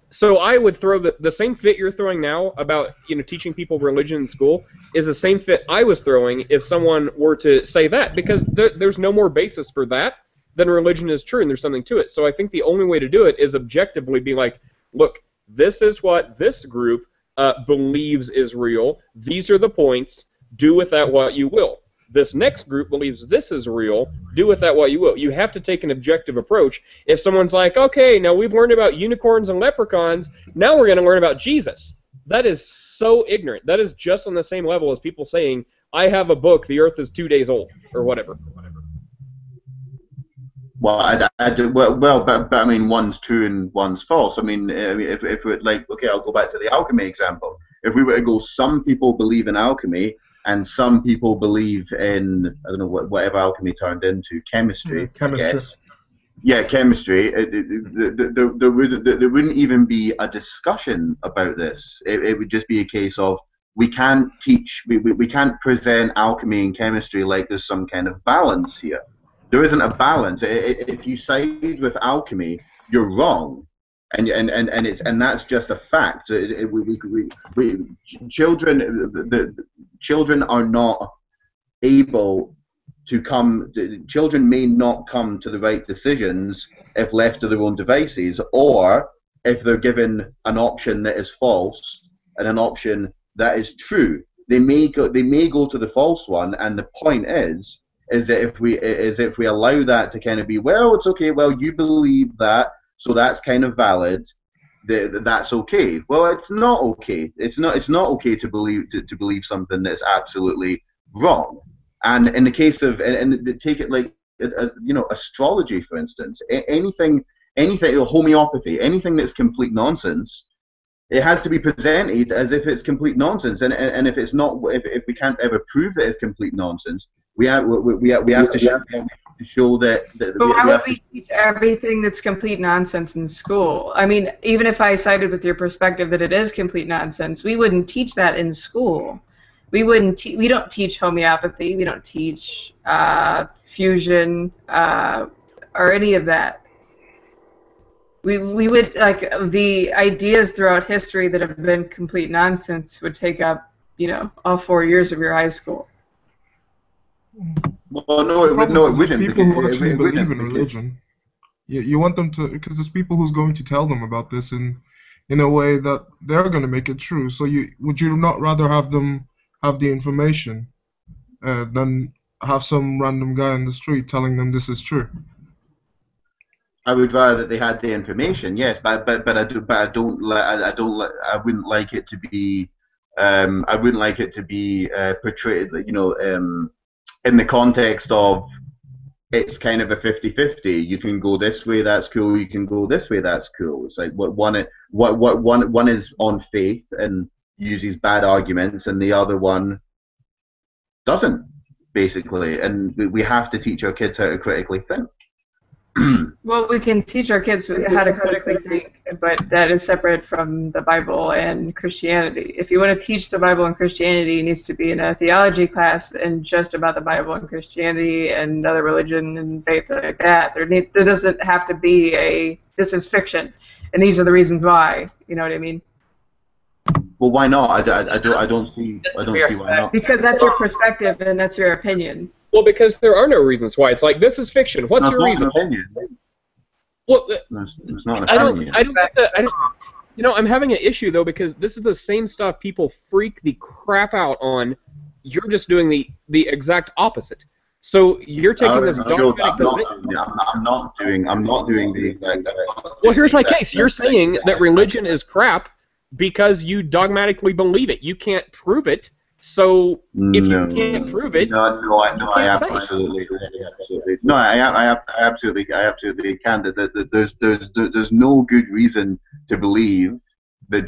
so I would throw the same fit you're throwing now about teaching people religion in school is the same fit I was throwing if someone were to say that, because there's no more basis for that than religion is true and there's something to it. So I think the only way to do it is objectively be like, look, this is what this group believes is real. These are the points. Do with that what you will. This next group believes this is real. Do with that what you will. You have to take an objective approach. If someone's like, okay, now we've learned about unicorns and leprechauns, now we're going to learn about Jesus. That is so ignorant. That is just on the same level as people saying, I have a book, the earth is 2 days old, or whatever. Well, but I mean, one's true and one's false. I mean, if we're like, okay, I'll go back to the alchemy example. If we were to go, some people believe in alchemy, and some people believe in, I don't know, whatever alchemy turned into, chemistry. Chemistry. Yeah, chemistry. There wouldn't even be a discussion about this. It would just be a case of we can't teach, we can't present alchemy and chemistry like there's some kind of balance here. There isn't a balance. If you side with alchemy, you're wrong, and that's just a fact. Children are not able to come. Children may not come to the right decisions if left to their own devices, or if they're given an option that is false and an option that is true. They may go to the false one, and the point is that if we allow that to kind of be, well, it's okay, well, you believe that, so that's kind of valid, that's okay. Well, it's not okay. It's not okay to believe something that's absolutely wrong. And in the case of, and take it like, astrology, for instance, anything, homeopathy, anything that's complete nonsense, it has to be presented as if it's complete nonsense. And if it's not, if we can't ever prove that it's complete nonsense, we have to show that. But why would we teach everything that's complete nonsense in school? I mean, even if I sided with your perspective that it is complete nonsense, we wouldn't teach that in school. We don't teach homeopathy. We don't teach fusion or any of that. We would, like, the ideas throughout history that have been complete nonsense would take up, all 4 years of your high school. Well, no, it wouldn't. People who actually believe in religion. You want them to, because there's people who's going to tell them about this in a way that they're going to make it true. So would you not rather have them have the information than have some random guy on the street telling them this is true? I would rather that they had the information, yes, but I wouldn't like it to be portrayed, in the context of it's kind of a 50-50. You can go this way, that's cool. You can go this way, that's cool. It's like one is on faith and uses bad arguments, and the other one doesn't, basically. And we have to teach our kids how to critically think. Well, we can teach our kids how to critically think, but that is separate from the Bible and Christianity. If you want to teach the Bible and Christianity, it needs to be in a theology class and just about the Bible and Christianity and other religion and faith like that. There doesn't have to be this is fiction, and these are the reasons why. You know what I mean? Well, why not? I don't see why not. Because that's your perspective and that's your opinion. Well, because there are no reasons why. It's like, this is fiction. What's your reason? Well, it's not an opinion. I don't think that. I'm having an issue though, because this is the same stuff people freak the crap out on. You're just doing the exact opposite. So you're taking this Sure, dogmatic I'm not doing the exact. Well, here's my case. You're saying that religion is crap because you dogmatically believe it. You can't prove it. So if you can't prove it, I absolutely can. There's no good reason to believe that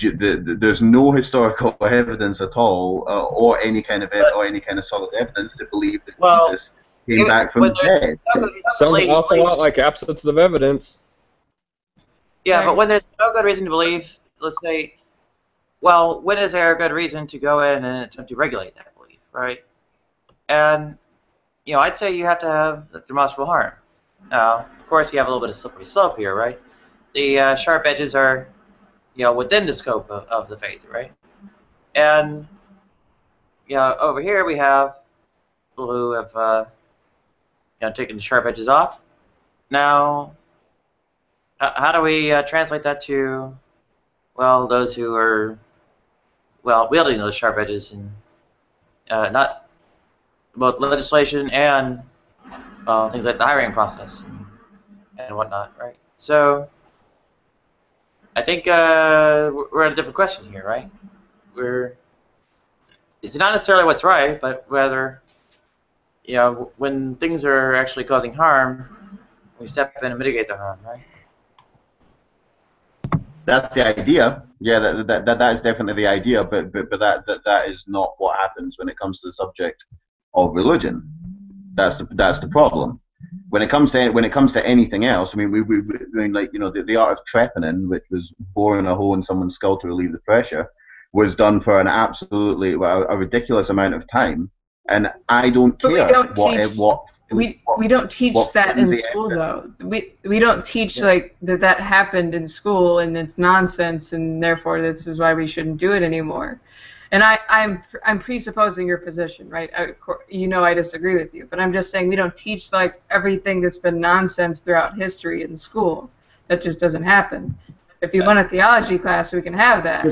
there's no historical evidence at all, or any kind of solid evidence to believe that Jesus came back from the dead. Sounds an awful lot like absence of evidence. Yeah, but when there's no good reason to believe, let's say, well, when is there a good reason to go in and attempt to regulate that belief, right? And, I'd say you have to have the demonstrable harm. Now, of course, you have a little bit of slippery slope here, right? The sharp edges are, within the scope of the faith, right? And, over here we have people who have, taken the sharp edges off. Now, how do we translate that to, well, those who are, wielding those sharp edges in not both legislation and things like the hiring process and whatnot, right? So I think we're at a different question here, right? It's not necessarily what's right, but whether, when things are actually causing harm, we step in and mitigate the harm, right? That's the idea. Yeah, that is definitely the idea. But that is not what happens when it comes to the subject of religion. That's the problem. When it comes to anything else, I mean, the art of trepanning, which was boring a hole in someone's skull to relieve the pressure, was done for an absolutely a ridiculous amount of time, and I don't care we don't teach that in school, though. We don't teach like that happened in school and it's nonsense and therefore this is why we shouldn't do it anymore. And I'm presupposing your position, right? I disagree with you, but I'm just saying we don't teach like everything that's been nonsense throughout history in school. That just doesn't happen. If you want a theology class, we can have that.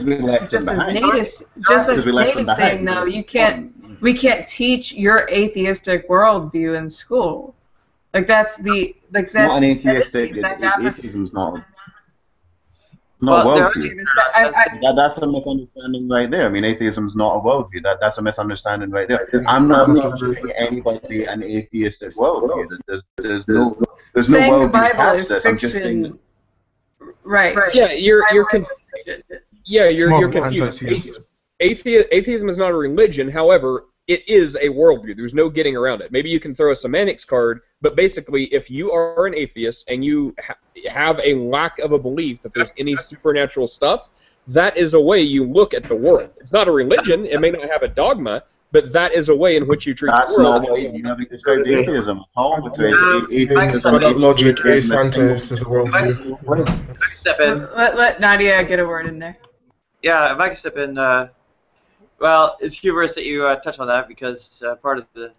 Just as Nate is saying, though, we can't teach your atheistic worldview in school. That's not an atheistic. Atheism's not a worldview. That's a misunderstanding right there. I mean, atheism's not a worldview. That's a misunderstanding right there. I'm not teaching anybody an atheistic worldview. There's no worldview past this. I'm just saying that. Right. Yeah, you're confused. Atheism is not a religion. However, it is a worldview. There's no getting around it. Maybe you can throw a semantics card, but basically, if you are an atheist and you have a lack of a belief that there's any supernatural stuff, that is a way you look at the world. It's not a religion. It may not have a dogma, but that is a way in which you treat the world. That's not what you have described atheism at all. Logic, atheist is a worldview. Step in. Let Nadia get a word in there. Yeah, if I can step in. Well, it's humorous that you touch on that because part of the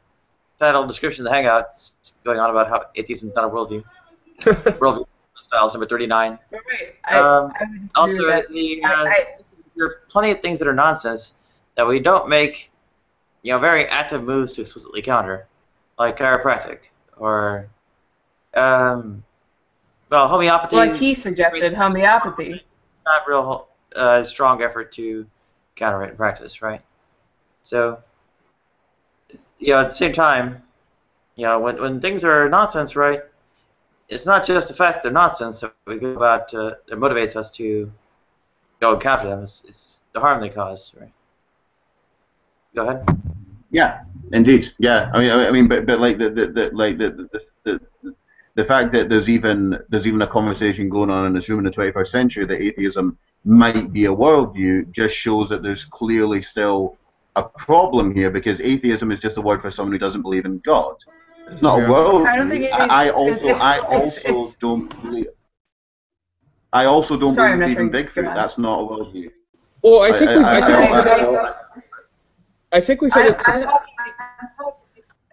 title and description of the Hangout is going on about how atheism is not a worldview. Worldview Lifestyles, number 39. Also, there are plenty of things that are nonsense that we don't make very active moves to explicitly counter, like chiropractic or homeopathy. Like he suggested, homeopathy. Not real strong effort to counter it in practice, right? So, at the same time, when things are nonsense, right, it's not just the fact they're nonsense that we go about that motivates us to go and counter them. It's the harm they cause, right? Go ahead. Yeah, indeed. Yeah, I mean, but like the fact that there's even a conversation going on in this room in the 21st century that atheism might be a worldview just shows that there's clearly still a problem here, because atheism is just a word for someone who doesn't believe in God. It's not a worldview. I don't think it is. I also don't believe in Bigfoot. That's not a worldview. Well, I think we've had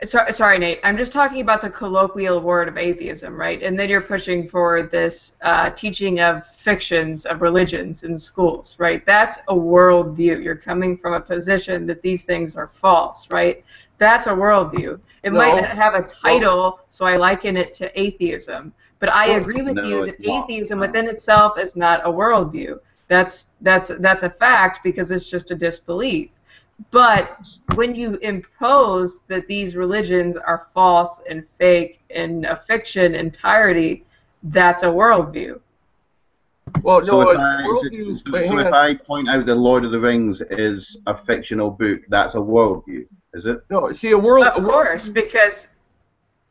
Sorry, Nate. I'm just talking about the colloquial word of atheism, right? And then you're pushing for this teaching of fictions of religions in schools, right? That's a worldview. You're coming from a position that these things are false, right? That's a worldview. It might not have a title, so I liken it to atheism. But I agree with you that atheism within itself is not a worldview. That's a fact because it's just a disbelief. But when you impose that these religions are false and fake and a fiction entirety, that's a worldview. Well, So, no, if I point out that Lord of the Rings is a fictional book, that's a worldview, is it? No, see, Of course, because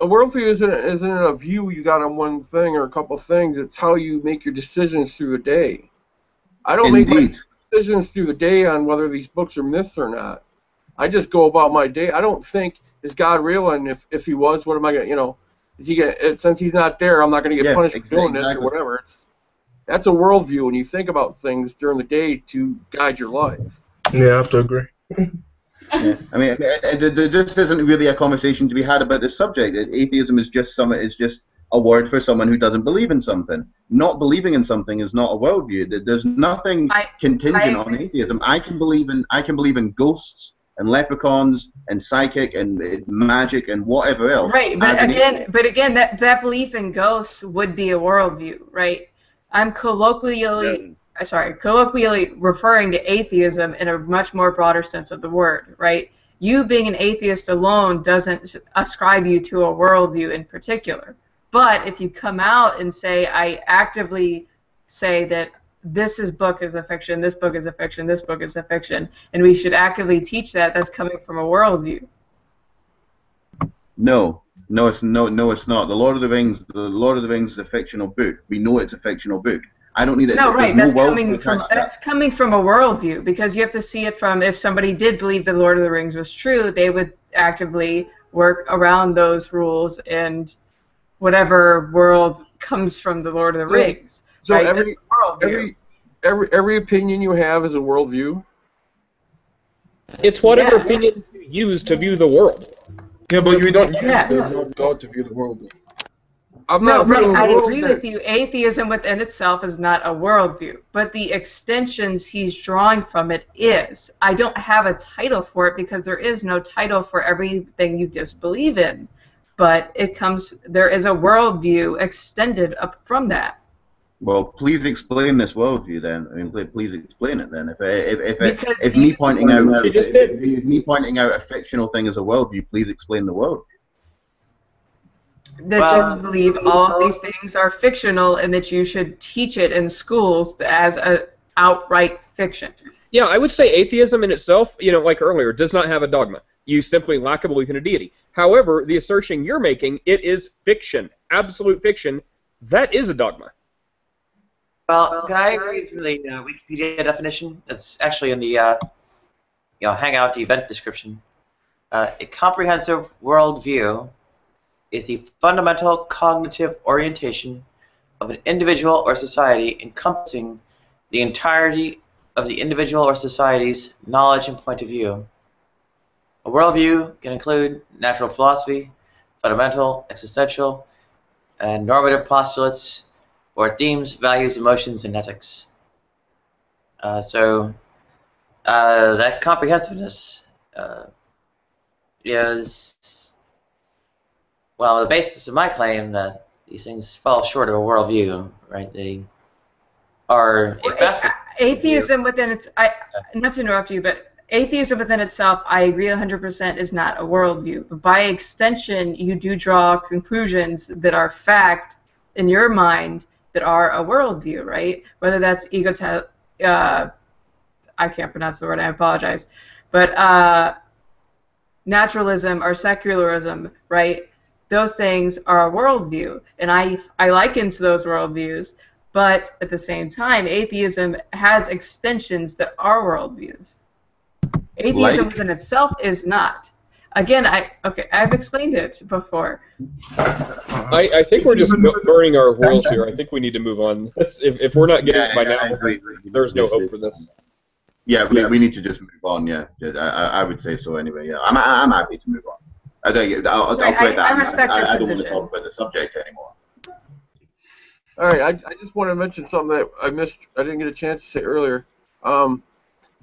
a worldview isn't a view you got on one thing or a couple things. It's how you make your decisions through the day. I don't make my decisions through the day on whether these books are myths or not. I just go about my day. I don't think, is God real? And if he was, what am I gonna, is he gonna? Since he's not there, I'm not gonna get punished for doing this or whatever. That's a worldview when you think about things during the day to guide your life. Yeah, I have to agree. Yeah. I mean, there just isn't really a conversation to be had about this subject. Atheism is just a word for someone who doesn't believe in something. Not believing in something is not a worldview. There's nothing contingent on atheism. I can believe in ghosts and leprechauns and psychic and magic and whatever else. Right, but again, that belief in ghosts would be a worldview, right? I'm colloquially referring to atheism in a much more broader sense of the word, right? You being an atheist alone doesn't ascribe you to a worldview in particular. But if you come out and say, I actively say that this book is a fiction, this book is a fiction, this book is a fiction, and we should actively teach that, that's coming from a worldview. No, it's not. The Lord of the Rings is a fictional book. We know it's a fictional book. I don't need it. No, right. That's coming from a worldview, because you have to see it from, if somebody did believe the Lord of the Rings was true, they would actively work around those rules and whatever world comes from the Lord of the Rings. So right? every opinion you have is a worldview. It's whatever opinion you use to view the world. Yeah, but you don't use the word God to view the world. I agree with you. Atheism within itself is not a worldview, but the extensions he's drawing from it is. I don't have a title for it because there is no title for everything you disbelieve in, but there is a worldview extended up from that. Well, please explain this worldview then. I mean, please explain it then. If me pointing out a fictional thing as a worldview, please explain the worldview. That you believe all of these things are fictional and that you should teach it in schools as a outright fiction. Yeah, I would say atheism in itself, like earlier, does not have a dogma. You simply lack a belief in a deity. However, the assertion you're making, it is fiction, absolute fiction, that is a dogma. Well, can I read from the Wikipedia definition? It's actually in the Hangout event description. A comprehensive worldview is the fundamental cognitive orientation of an individual or society encompassing the entirety of the individual or society's knowledge and point of view. A worldview can include natural philosophy, fundamental, existential, and normative postulates, or themes, values, emotions, and ethics. So that comprehensiveness is, well, the basis of my claim that these things fall short of a worldview, right? They are atheism within its. Not to interrupt you, but atheism within itself, I agree 100% is not a worldview. But by extension, you do draw conclusions that are fact in your mind that are a worldview, right? Whether that's I can't pronounce the word, I apologize. But naturalism or secularism, right? Those things are a worldview. And I liken to those worldviews, but at the same time, atheism has extensions that are worldviews. Atheism within itself is not. Again, I've explained it before. I think we're just burning our wheels here. I think we need to move on. If we're not getting it by now, there's no hope for this. Yeah, we need to just move on. Yeah, I would say so anyway. Yeah, I'm happy to move on. I'll play that. I respect your I don't position. want to talk about the subject anymore. All right, I just want to mention something that I missed. I didn't get a chance to say earlier.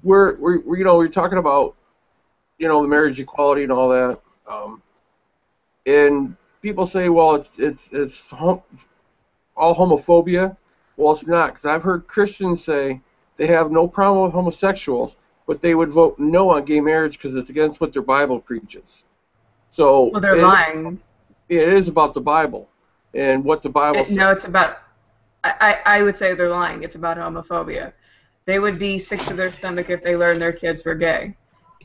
We're talking about the marriage equality and all that. And people say, well, it's all homophobia. Well, it's not, because I've heard Christians say they have no problem with homosexuals, but they would vote no on gay marriage because it's against what their Bible preaches. So Well, they're lying. It is about the Bible and what the Bible says. No, it's about. I would say they're lying. It's about homophobia. They would be sick to their stomach if they learned their kids were gay.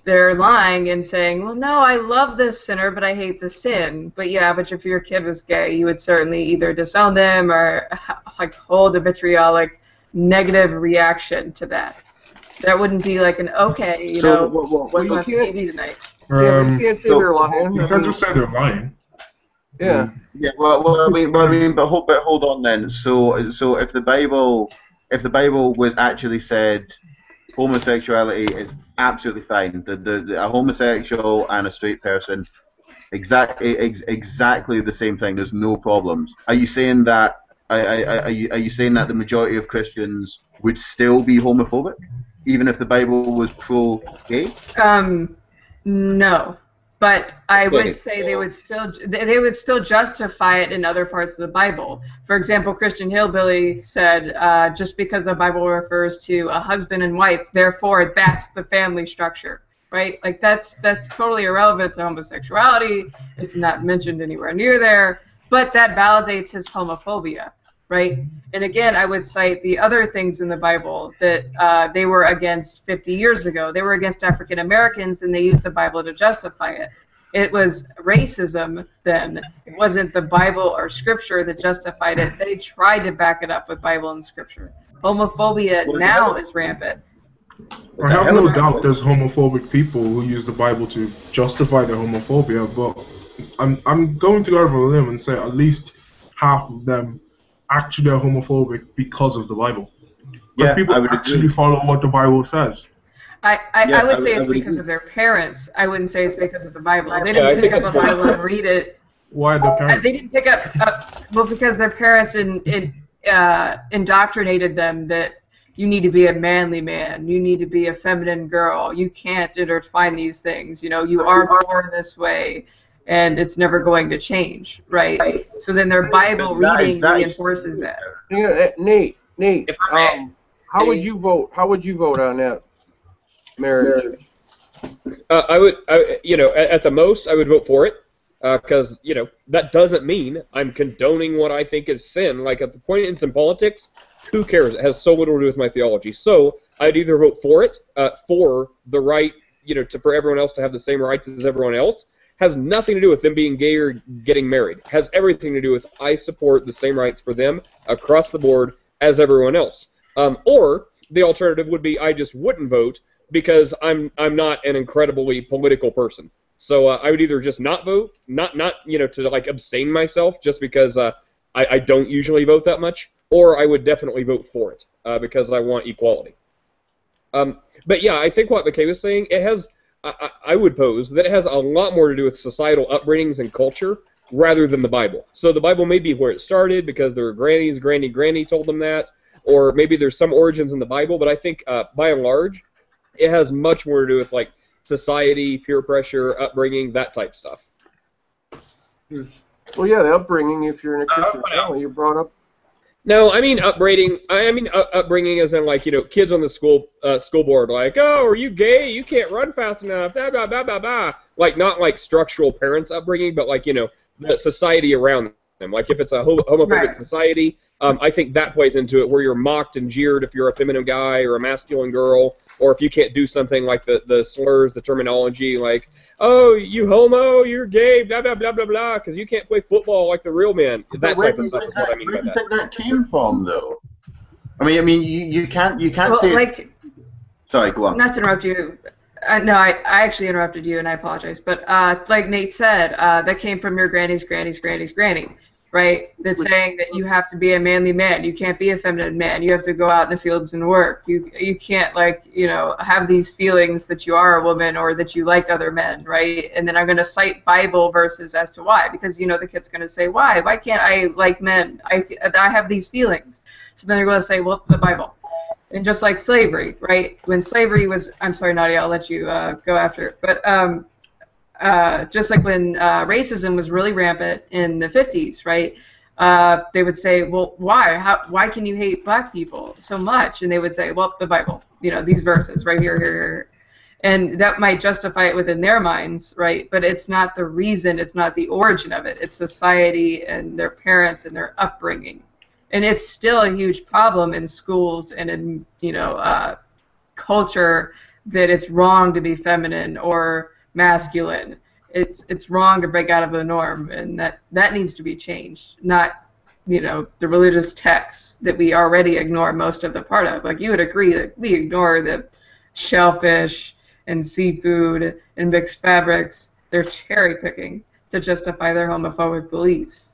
They're lying and saying, well, no, I love this sinner, but I hate the sin. But yeah, but if your kid was gay, you would certainly either disown them or like hold a vitriolic negative reaction to that. That wouldn't be like an okay, what's on TV tonight. You can't say they're lying. You can't just say they're lying. Yeah. Yeah. Well, but hold on then. So if the Bible was actually said homosexuality is absolutely fine. A homosexual and a straight person, exactly the same thing. There's no problems. Are you saying that? Are you saying that the majority of Christians would still be homophobic, even if the Bible was pro-gay? No. But I would say they would still justify it in other parts of the Bible. For example, Christian Hillbilly said, just because the Bible refers to a husband and wife, therefore that's the family structure, right? Like that's totally irrelevant to homosexuality. It's not mentioned anywhere near there, but that validates his homophobia, right? And again, I would cite the other things in the Bible that they were against 50 years ago. They were against African Americans, and they used the Bible to justify it. It was racism then. It wasn't the Bible or Scripture that justified it. They tried to back it up with Bible and Scripture. Homophobia now is rampant. I have no doubt there's homophobic people who use the Bible to justify their homophobia, but I'm going to go over a limb and say at least half of them actually are homophobic because of the Bible. But people actually follow what the Bible says. I would say it's because of their parents. I wouldn't say it's because of the Bible. They didn't pick up the Bible and read it. Why the parents? They didn't pick up, well, because their parents indoctrinated them that you need to be a manly man, you need to be a feminine girl, you can't intertwine these things, you are born this way, and it's never going to change, right? So then their Bible reading reinforces that. Yeah, Nate, how would you vote? How would you vote on that marriage? I would, at the most, I would vote for it, because that doesn't mean I'm condoning what I think is sin. Like at the point it's in politics, who cares? It has so little to do with my theology. So I'd either vote for it, for the right, for everyone else to have the same rights as everyone else. Has nothing to do with them being gay or getting married. Has everything to do with I support the same rights for them across the board as everyone else. Or the alternative would be I just wouldn't vote because I'm not an incredibly political person. So I would either just not vote, not to like abstain myself just because I don't usually vote that much, or I would definitely vote for it because I want equality. But yeah, I think what McKay was saying, it has. I would pose that it has a lot more to do with societal upbringings and culture rather than the Bible. So the Bible may be where it started because their grannies, granny told them that, or maybe there's some origins in the Bible, but I think by and large, it has much more to do with like society, peer pressure, upbringing, that type stuff. Well, yeah, the upbringing, if you're in a Christian family, you're brought up. No, I mean upbringing. Upbringing as in like kids on the school board like, oh, are you gay? You can't run fast enough. Blah blah blah blah blah. Like not like structural parents upbringing, but like the society around them. Like if it's a homophobic society, I think that plays into it where you're mocked and jeered if you're a feminine guy or a masculine girl, or if you can't do something like the slurs, the terminology like, oh, you homo, you're gay, blah, blah, blah, blah, blah, because you can't play football like the real men. That type of stuff is what I mean by that. Where do you think that came from, though? I mean, you can't say... Like, sorry, go on. Not to interrupt you. No, I actually interrupted you, and I apologize. But like Nate said, that came from your granny's granny, right? That's saying that you have to be a manly man. You can't be a feminine man. You have to go out in the fields and work. You can't have these feelings that you are a woman or that you like other men, right? And then I'm going to cite Bible verses as to why, because the kid's going to say, why can't I like men? I have these feelings. So then they're going to say, well, the Bible. And just like slavery, right? When slavery was, I'm sorry, Nadia, I'll let you go after it. But just like when racism was really rampant in the 50s, right? They would say, well, why can you hate black people so much? And they would say, well, the Bible, these verses right here. And that might justify it within their minds, right? But it's not the reason, it's not the origin of it. It's society and their parents and their upbringing. And it's still a huge problem in schools and in, culture that it's wrong to be feminine or masculine. It's wrong to break out of the norm, and that needs to be changed. Not, the religious texts that we already ignore most of the part of. Like you would agree that we ignore the shellfish and seafood and mixed fabrics. They're cherry picking to justify their homophobic beliefs.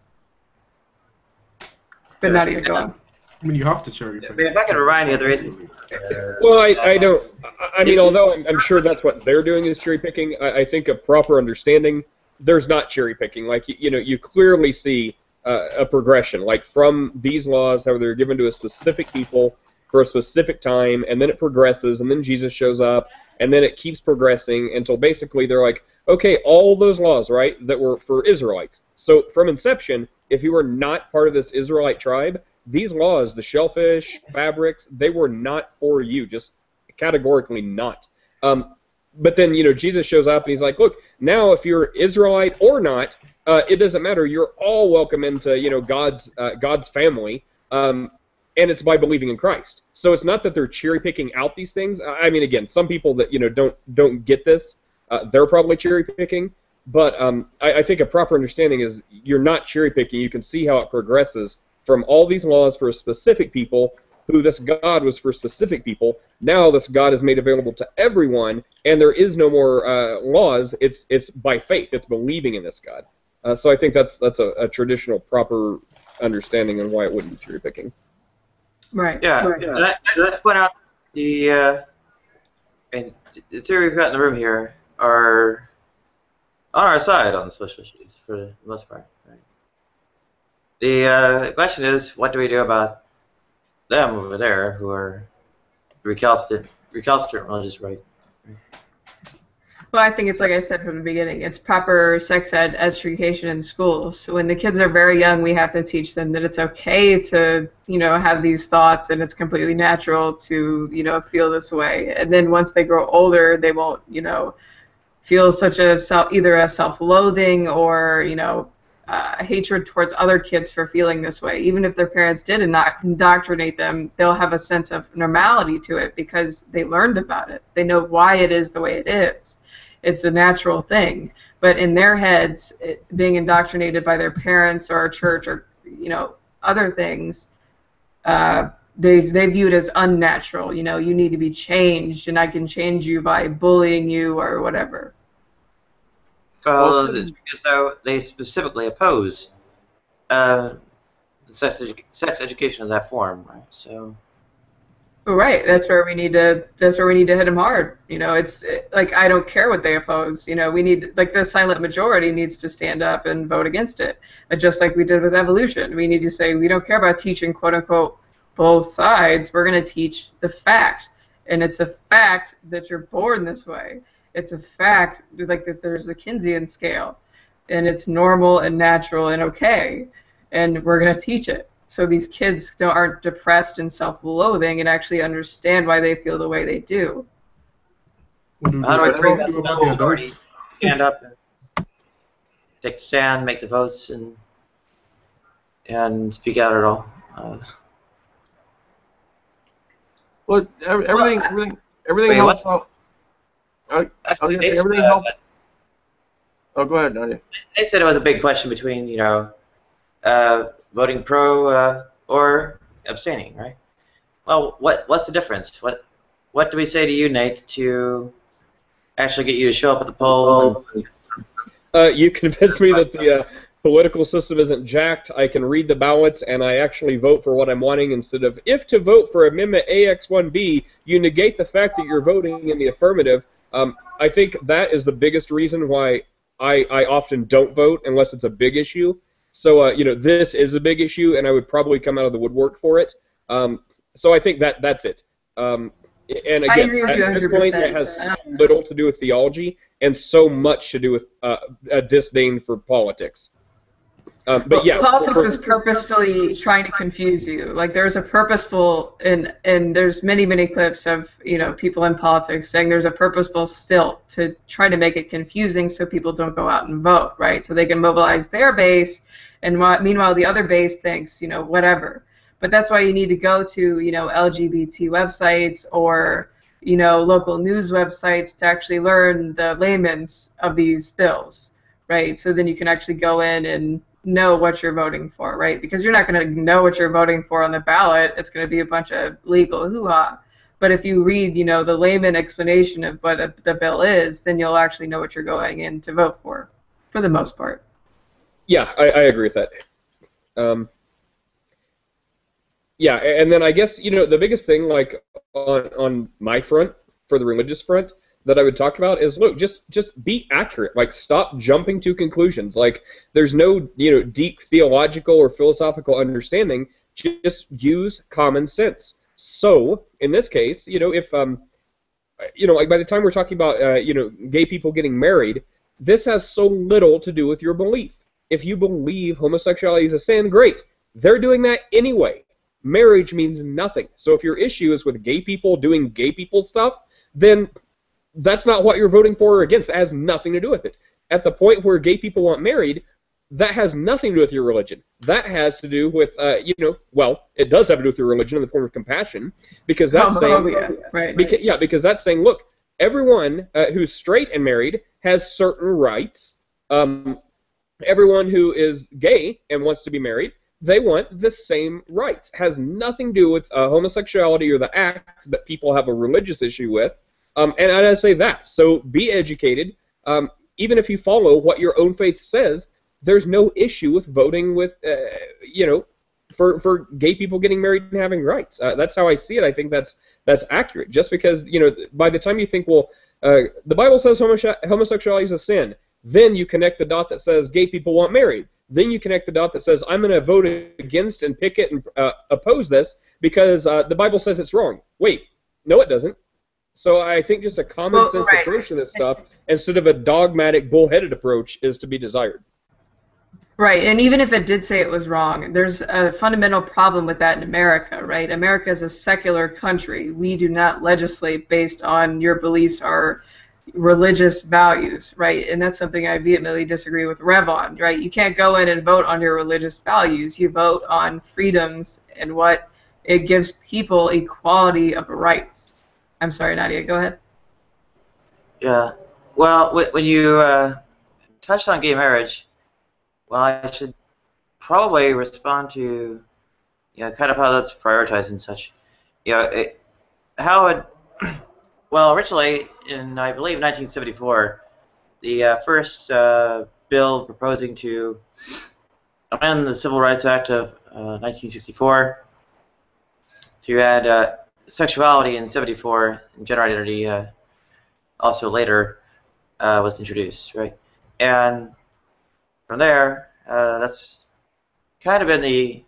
But not even go on. I mean, you have to cherry pick. If I could remind the other atheists. Well, I don't. I mean, although I'm sure that's what they're doing is cherry picking. I think a proper understanding, there's not cherry picking. Like you clearly see a progression. Like from these laws, how they're given to a specific people for a specific time, and then it progresses, and then Jesus shows up, and then it keeps progressing until basically they're like, okay, all those laws, right, that were for Israelites. So from inception, if you were not part of this Israelite tribe, these laws, the shellfish, fabrics, they were not for you, just categorically not. But then, Jesus shows up and he's like, look, now if you're Israelite or not, it doesn't matter. You're all welcome into, God's family, and it's by believing in Christ. So it's not that they're cherry picking out these things. I mean, again, some people that don't get this, they're probably cherry picking. But I think a proper understanding is you're not cherry picking. You can see how it progresses from all these laws for specific people, who this God was for specific people. Now this God is made available to everyone, and there is no more laws. It's by faith. It's believing in this God. So I think that's a traditional proper understanding on why it wouldn't be cherry picking. Right. Yeah. Right. Let's point out the theory we've got in the room here are on our side on the social issues for the most part. Right? The question is, what do we do about them over there who are recalcitrant religious right? Well, I think it's like I said from the beginning. It's proper sex ed education in schools. So when the kids are very young, we have to teach them that it's okay to, have these thoughts, and it's completely natural to, feel this way. And then once they grow older, they won't, feel such either a self-loathing or, hatred towards other kids for feeling this way. Even if their parents did not indoctrinate them, they'll have a sense of normality to it because they learned about it. They know why it is the way it is. It's a natural thing. But in their heads, being indoctrinated by their parents or a church or, other things, they view it as unnatural. You need to be changed, and I can change you by bullying you or whatever. Well, it's because they specifically oppose sex education in that form, right? So. Right. That's where we need to hit them hard. It's like I don't care what they oppose. We need the silent majority needs to stand up and vote against it, just like we did with evolution. We need to say we don't care about teaching quote unquote both sides. We're going to teach the fact, and it's a fact that you're born this way. It's a fact that there's a Keynesian scale, and it's normal and natural and okay, and we're going to teach it. So these kids aren't depressed and self-loathing and actually understand why they feel the way they do. How do I bring that authority? Stand up, and take a stand, make the votes, and speak out at all. Well, everything helps out. I was gonna say everything helps. Oh, go ahead, Nadia. They said it was a big question between voting pro or abstaining, right? Well, what's the difference? What do we say to you, Nate, to actually get you to show up at the poll? You convinced me that the political system isn't jacked. I can read the ballots, and I actually vote for what I'm wanting instead of if to vote for Amendment AX1B, you negate the fact that you're voting in the affirmative. I think that is the biggest reason why I often don't vote unless it's a big issue. So, this is a big issue, and I would probably come out of the woodwork for it. So I think that's it. And I again, agree with you at this point, 100%. it has so little to do with theology and so much to do with a disdain for politics. But yeah, politics is purposefully trying to confuse you. Like there's a purposeful, and there's many clips of people in politics saying there's a purposeful stilt to try to make it confusing so people don't go out and vote, right? So they can mobilize their base, and meanwhile the other base thinks whatever. But that's why you need to go to LGBT websites or local news websites to actually learn the layman's of these bills, right? So then you can actually go in and know what you're voting for, right? Because you're not going to know what you're voting for on the ballot. It's going to be a bunch of legal hoo-ha. But if you read, the layman explanation of what the bill is, then you'll actually know what you're going in to vote for the most part. Yeah, I agree with that. Yeah, and then I guess the biggest thing, like on my front, for the religious front, that I would talk about is, look, just be accurate. Like, stop jumping to conclusions. Like, there's no deep theological or philosophical understanding. Just use common sense. So in this case, if like by the time we're talking about gay people getting married, this has so little to do with your belief. If you believe homosexuality is a sin, great. They're doing that anyway. Marriage means nothing. So if your issue is with gay people doing gay people stuff, then that's not what you're voting for or against. It has nothing to do with it. At the point where gay people want married, that has nothing to do with your religion. That has to do with, well, it does have to do with your religion in the form of compassion, because that's saying, right. Because that's saying, look, everyone who's straight and married has certain rights. Everyone who is gay and wants to be married, they want the same rights. Has nothing to do with homosexuality or the act that people have a religious issue with. And I say that. So be educated. Even if you follow what your own faith says, there's no issue with voting with, for gay people getting married and having rights. That's how I see it. I think that's accurate. Just because, by the time you think, well, the Bible says homosexuality is a sin, then you connect the dot that says gay people want married. Then you connect the dot that says I'm going to vote against and picket and oppose this because the Bible says it's wrong. Wait, no, it doesn't. So I think just a common sense approach to this stuff instead of a dogmatic, bullheaded approach is to be desired. Right, and even if it did say it was wrong, there's a fundamental problem with that in America, right? America is a secular country. We do not legislate based on your beliefs or religious values, right? And that's something I vehemently disagree with Rev on, right? You can't go in and vote on your religious values. You vote on freedoms and what it gives people equality of rights. I'm sorry, Nadia, go ahead. Yeah. Well, when you touched on gay marriage, well, I should probably respond to, kind of how that's prioritized and such. How it, well, originally in, I believe, 1974, the first bill proposing to amend the Civil Rights Act of 1964 to add sexuality in 74 and gender identity also later was introduced, right? And from there, that's kind of been the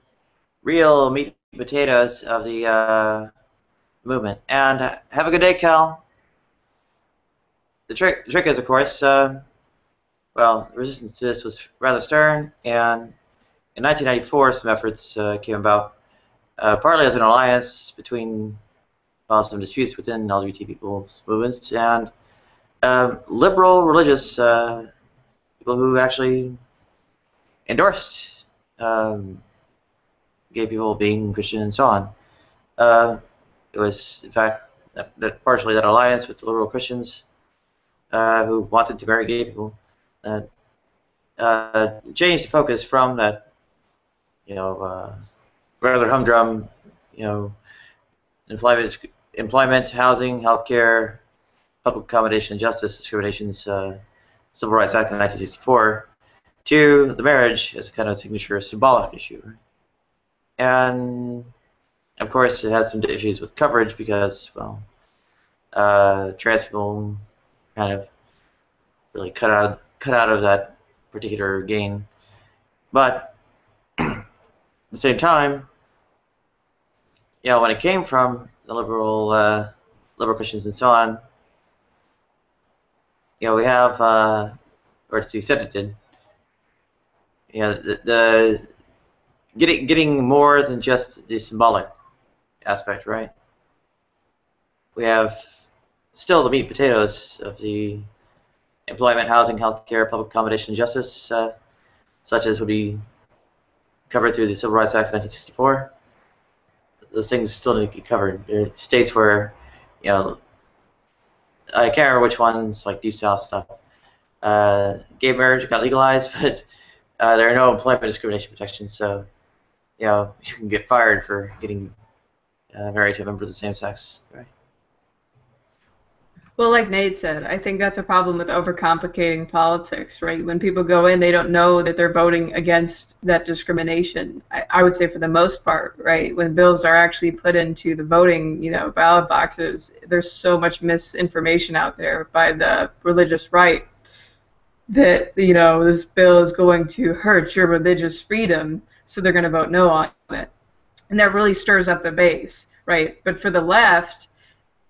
real meat and potatoes of the movement. And have a good day, Cal. The trick is, of course, well, the resistance to this was rather stern, and in 1994, some efforts came about, partly as an alliance between some disputes within LGBT people's movements and liberal religious people who actually endorsed gay people being Christian and so on. It was, in fact, that partially that alliance with the liberal Christians who wanted to marry gay people changed the focus from that, rather humdrum, employment, housing, healthcare, public accommodation, justice, discriminations, Civil Rights Act of 1964, to the marriage as a kind of signature symbolic issue. And of course, it has some issues with coverage because, well, trans people kind of really cut out of that particular gain. But at the same time, when it came from the liberal Christians and so on, we have, or to the extent it did, the getting more than just the symbolic aspect, right? We have still the meat and potatoes of the employment, housing, healthcare, public accommodation, and justice, such as would be covered through the Civil Rights Act of 1964. Those things still need to be covered. There are states where, I can't remember which ones, like Deep South stuff, gay marriage got legalized, but there are no employment discrimination protections, so you can get fired for getting married to a member of the same sex, right? Well, like Nate said, I think that's a problem with overcomplicating politics, right? When people go in, they don't know that they're voting against that discrimination. I would say for the most part, right? When bills are actually put into the voting, ballot boxes, there's so much misinformation out there by the religious right that, this bill is going to hurt your religious freedom, so they're going to vote no on it. And that really stirs up the base, right? But for the left,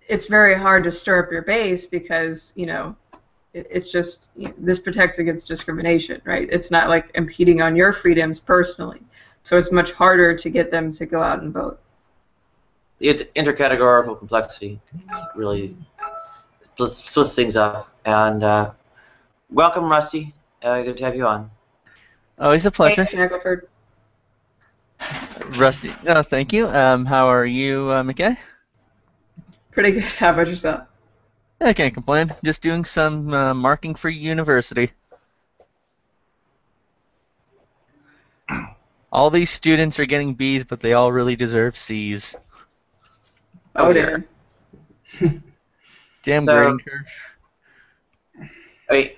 it's very hard to stir up your base because, it's just, this protects against discrimination, right? It's not like impeding on your freedoms personally. So it's much harder to get them to go out and vote. The intercategorical complexity really splits things up. And welcome, Rusty. Good to have you on. Always a pleasure. Hey, Shackelford. Rusty. Oh, thank you. How are you, McKay? Pretty good. How about yourself? I can't complain. Just doing some marking for university. All these students are getting B's, but they all really deserve C's. Oh, dear. Damn grading curve. I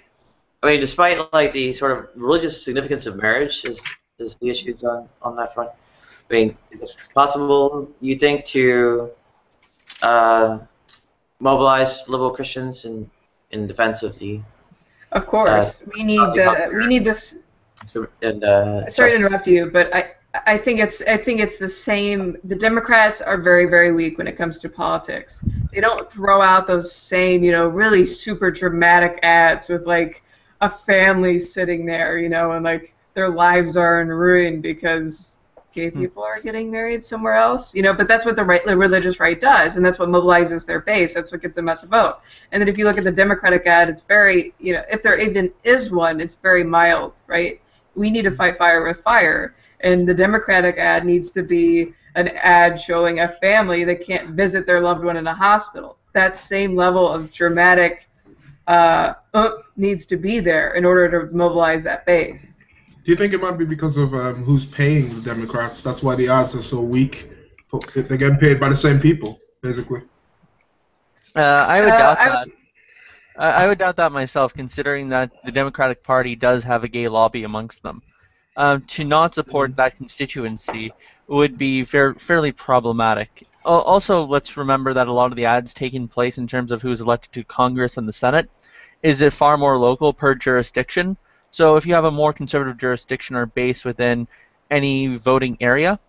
mean, despite like the sort of religious significance of marriage, is the issues on that front. I mean, is it possible, you think, to mobilize liberal Christians in defense of the? Of course, we need this. And, sorry to interrupt you, but I think it's the same. The Democrats are very, very weak when it comes to politics. They don't throw out those same, really super dramatic ads with like a family sitting there, and like their lives are in ruin because gay people are getting married somewhere else, but that's what the religious right does, and that's what mobilizes their base. That's what gets them out to vote. And then if you look at the Democratic ad, it's very, if there even is one, it's very mild, right? We need to fight fire with fire, and the Democratic ad needs to be an ad showing a family that can't visit their loved one in a hospital. That same level of dramatic needs to be there in order to mobilize that base. Do you think it might be because of who's paying the Democrats? That's why the odds are so weak. They're getting paid by the same people, basically. I would doubt that. I would doubt that myself, considering that the Democratic Party does have a gay lobby amongst them. To not support that constituency would be fairly problematic. Also, let's remember that a lot of the ads taking place in terms of who's elected to Congress and the Senate is far more local per jurisdiction. So if you have a more conservative jurisdiction or base within any voting area,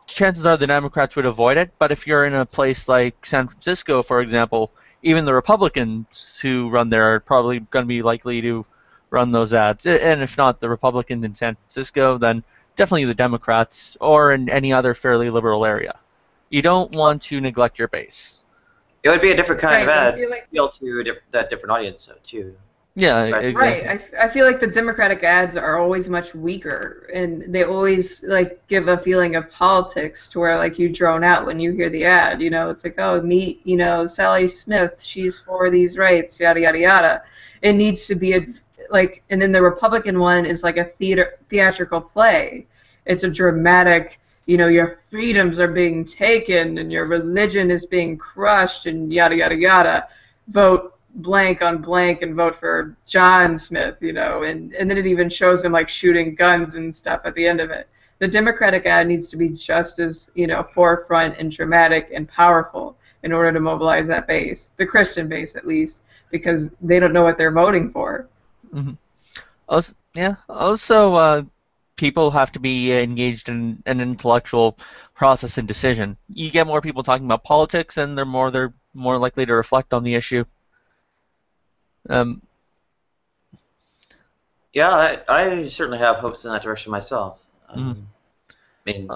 chances are the Democrats would avoid it. But if you're in a place like San Francisco, for example, even the Republicans who run there are probably going to be likely to run those ads. And if not the Republicans in San Francisco, then definitely the Democrats or in any other fairly liberal area. You don't want to neglect your base. It would be a different kind of ad, appeal to that different audience too. Yeah, exactly. Right. I feel like the Democratic ads are always much weaker, and they always like give a feeling of politics to where like you drone out when you hear the ad. It's like, oh, meet Sally Smith, she's for these rights, yada yada yada. It needs to be and then the Republican one is like a theatrical play. It's a dramatic, your freedoms are being taken and your religion is being crushed and yada yada yada. Vote blank on blank and vote for John Smith, and then it even shows him like shooting guns and stuff at the end of it. The Democratic ad needs to be just as, forefront and dramatic and powerful in order to mobilize that base, the Christian base at least, because they don't know what they're voting for. Mm-hmm. Also, people have to be engaged in an intellectual process and decision. You get more people talking about politics, and they're more likely to reflect on the issue. Yeah, I certainly have hopes in that direction myself. I mean,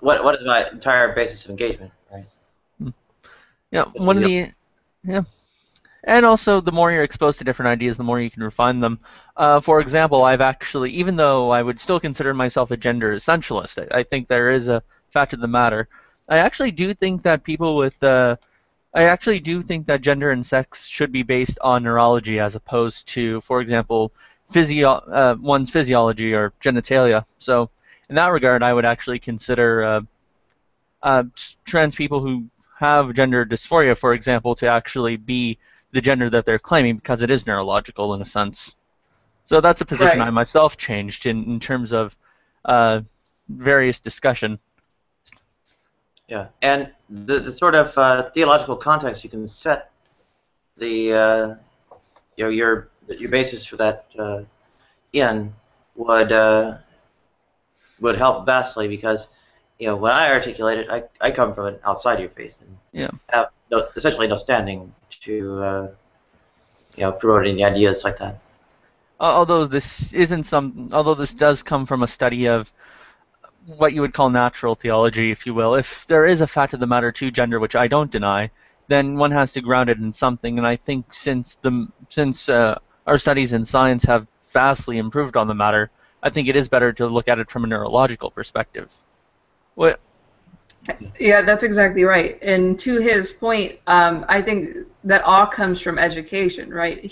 what is my entire basis of engagement, right? Yeah, and also the more you're exposed to different ideas, the more you can refine them. For example, I've actually, even though I would still consider myself a gender essentialist, I think there is a fact of the matter. I actually do think that gender and sex should be based on neurology as opposed to, for example, one's physiology or genitalia. So in that regard, I would actually consider trans people who have gender dysphoria, for example, to actually be the gender that they're claiming because it is neurological in a sense. So that's a position I myself changed in terms of various discussion. Yeah, and the sort of theological context you can set the your basis for that in would help vastly, because when I articulate it, I come from an outside your faith and have essentially no standing to promote any ideas like that. Although this does come from a study of what you would call natural theology, if you will. If there is a fact of the matter to gender, which I don't deny, then one has to ground it in something. And I think since our studies in science have vastly improved on the matter, I think it is better to look at it from a neurological perspective. What? Yeah, that's exactly right. And to his point, I think that all comes from education, right?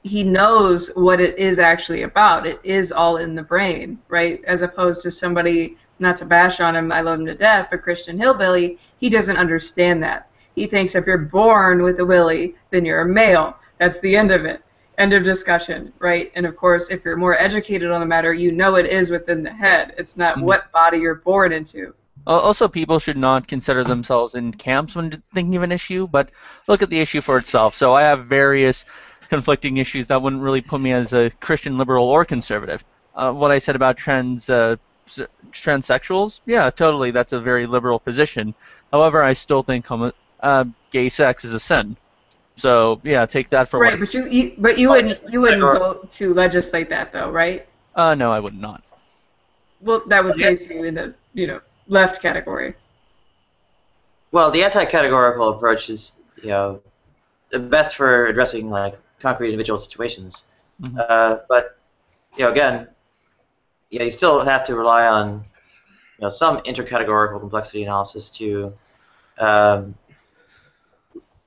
He knows what it is actually about. It is all in the brain, right? As opposed to somebody, not to bash on him, I love him to death, but Christian hillbilly, he doesn't understand that. He thinks if you're born with a willy, then you're a male. That's the end of it. End of discussion, right? And of course, if you're more educated on the matter, you know it is within the head. It's not what body you're born into. Also, people should not consider themselves in camps when thinking of an issue, but look at the issue for itself. So I have various conflicting issues that wouldn't really put me as a Christian liberal or conservative. What I said about transsexuals, yeah, totally, that's a very liberal position. However, I still think gay sex is a sin. So yeah, take that for right. But you wouldn't vote to legislate that, though, right? No, I would not. Well, that would place you in the left category. Well, the anti-categorical approach is the best for addressing concrete individual situations. But again, you still have to rely on some intercategorical complexity analysis to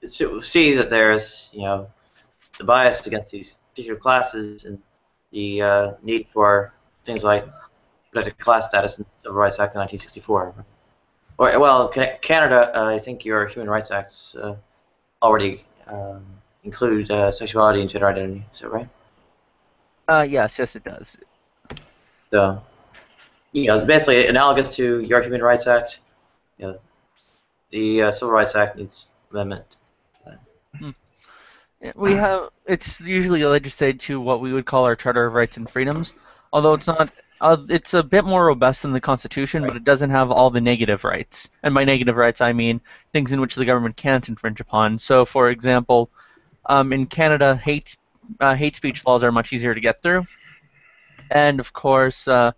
see that there's the bias against these particular classes and the need for things like protected class status in the Civil Rights Act of 1964. Or well, Canada, I think your Human Rights Acts already include sexuality and gender identity. Is that right? Yes, it does. So, it's basically analogous to your Human Rights Act. The Civil Rights Act needs amendment. It's usually legislated to what we would call our Charter of Rights and Freedoms, although it's not. It's a bit more robust than the Constitution, but it doesn't have all the negative rights. And by negative rights, I mean things in which the government can't infringe upon. So, for example, in Canada, hate speech laws are much easier to get through, and of course, that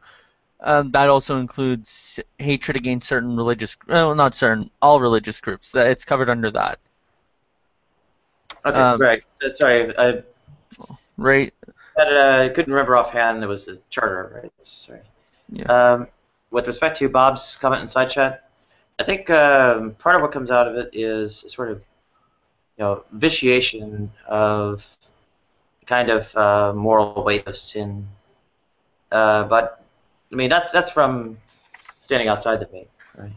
also includes hatred against certain religious, not certain, all religious groups. It's covered under that. Okay, Greg. Sorry, right. I couldn't remember offhand. There was a charter, right? Sorry. Yeah. With respect to Bob's comment in side chat, I think part of what comes out of it is a sort of vitiation of kind of moral weight of sin. But I mean that's from standing outside the debate, right?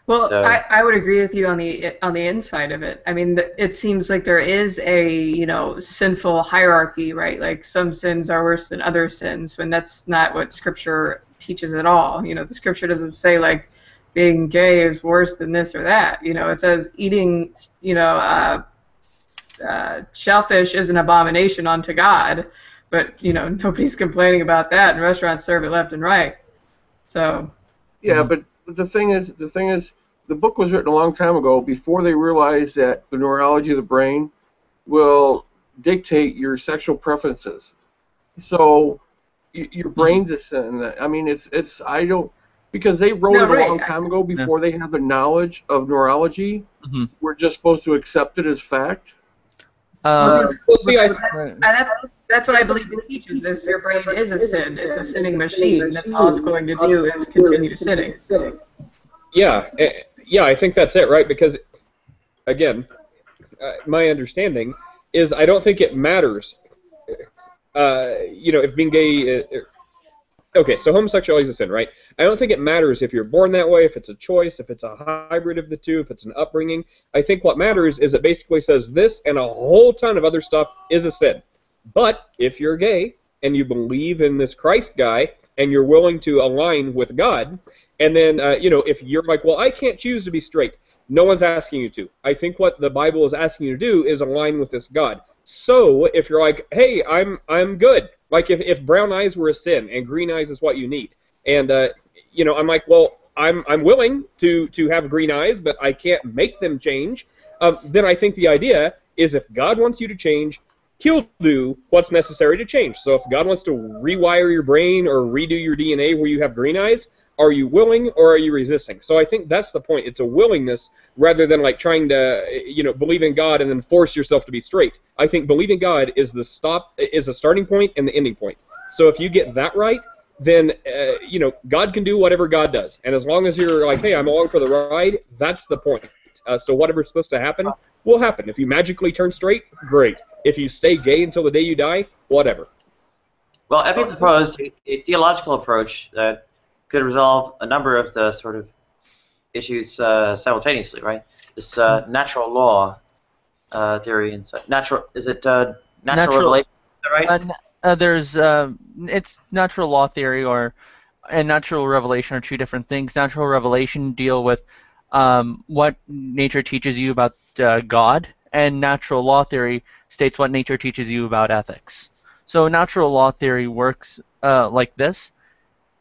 Well, so, I would agree with you on the inside of it. I mean, it seems like there is a sinful hierarchy, right? Like some sins are worse than other sins, when that's not what Scripture teaches at all. The Scripture doesn't say like being gay is worse than this or that. It says eating shellfish is an abomination unto God, but nobody's complaining about that, and restaurants serve it left and right. So. Yeah, but the thing is, the book was written a long time ago before they realized that the neurology of the brain will dictate your sexual preferences. So your brain's a sin. I mean, because they wrote it a long time ago before they had the knowledge of neurology. We're just supposed to accept it as fact. That's what I believe it teaches, is your brain is a sin. It's a sinning machine. That's all it's going to do is continue sinning. Yeah, I think that's it, right? Because, again, my understanding is I don't think it matters, if being gay... okay, so homosexuality is a sin, right? I don't think it matters if you're born that way, if it's a choice, if it's a hybrid of the two, if it's an upbringing. I think what matters is it basically says this and a whole ton of other stuff is a sin. But if you're gay and you believe in this Christ guy and you're willing to align with God, and then, if you're like, well, I can't choose to be straight, no one's asking you to. I think what the Bible is asking you to do is align with this God. So if you're like, hey, I'm good. Like if brown eyes were a sin and green eyes is what you need, and I'm like, well, I'm willing to have green eyes, but I can't make them change. Then I think the idea is if God wants you to change, He'll do what's necessary to change. So if God wants to rewire your brain or redo your DNA where you have green eyes, are you willing or are you resisting? So I think that's the point. It's a willingness rather than like trying to believe in God and then force yourself to be straight. I think believing God is the starting point and the ending point. So if you get that right, then God can do whatever God does. And as long as you're like, hey, I'm along for the ride, that's the point. So whatever's supposed to happen will happen. If you magically turn straight, great. If you stay gay until the day you die, whatever. Well, Epi proposed a theological approach that could resolve a number of the sort of issues simultaneously, right? This natural law theory and natural revelation, is that right? There's it's natural law theory and natural revelation are two different things. Natural revelation deal with what nature teaches you about God, and natural law theory states what nature teaches you about ethics. So natural law theory works like this.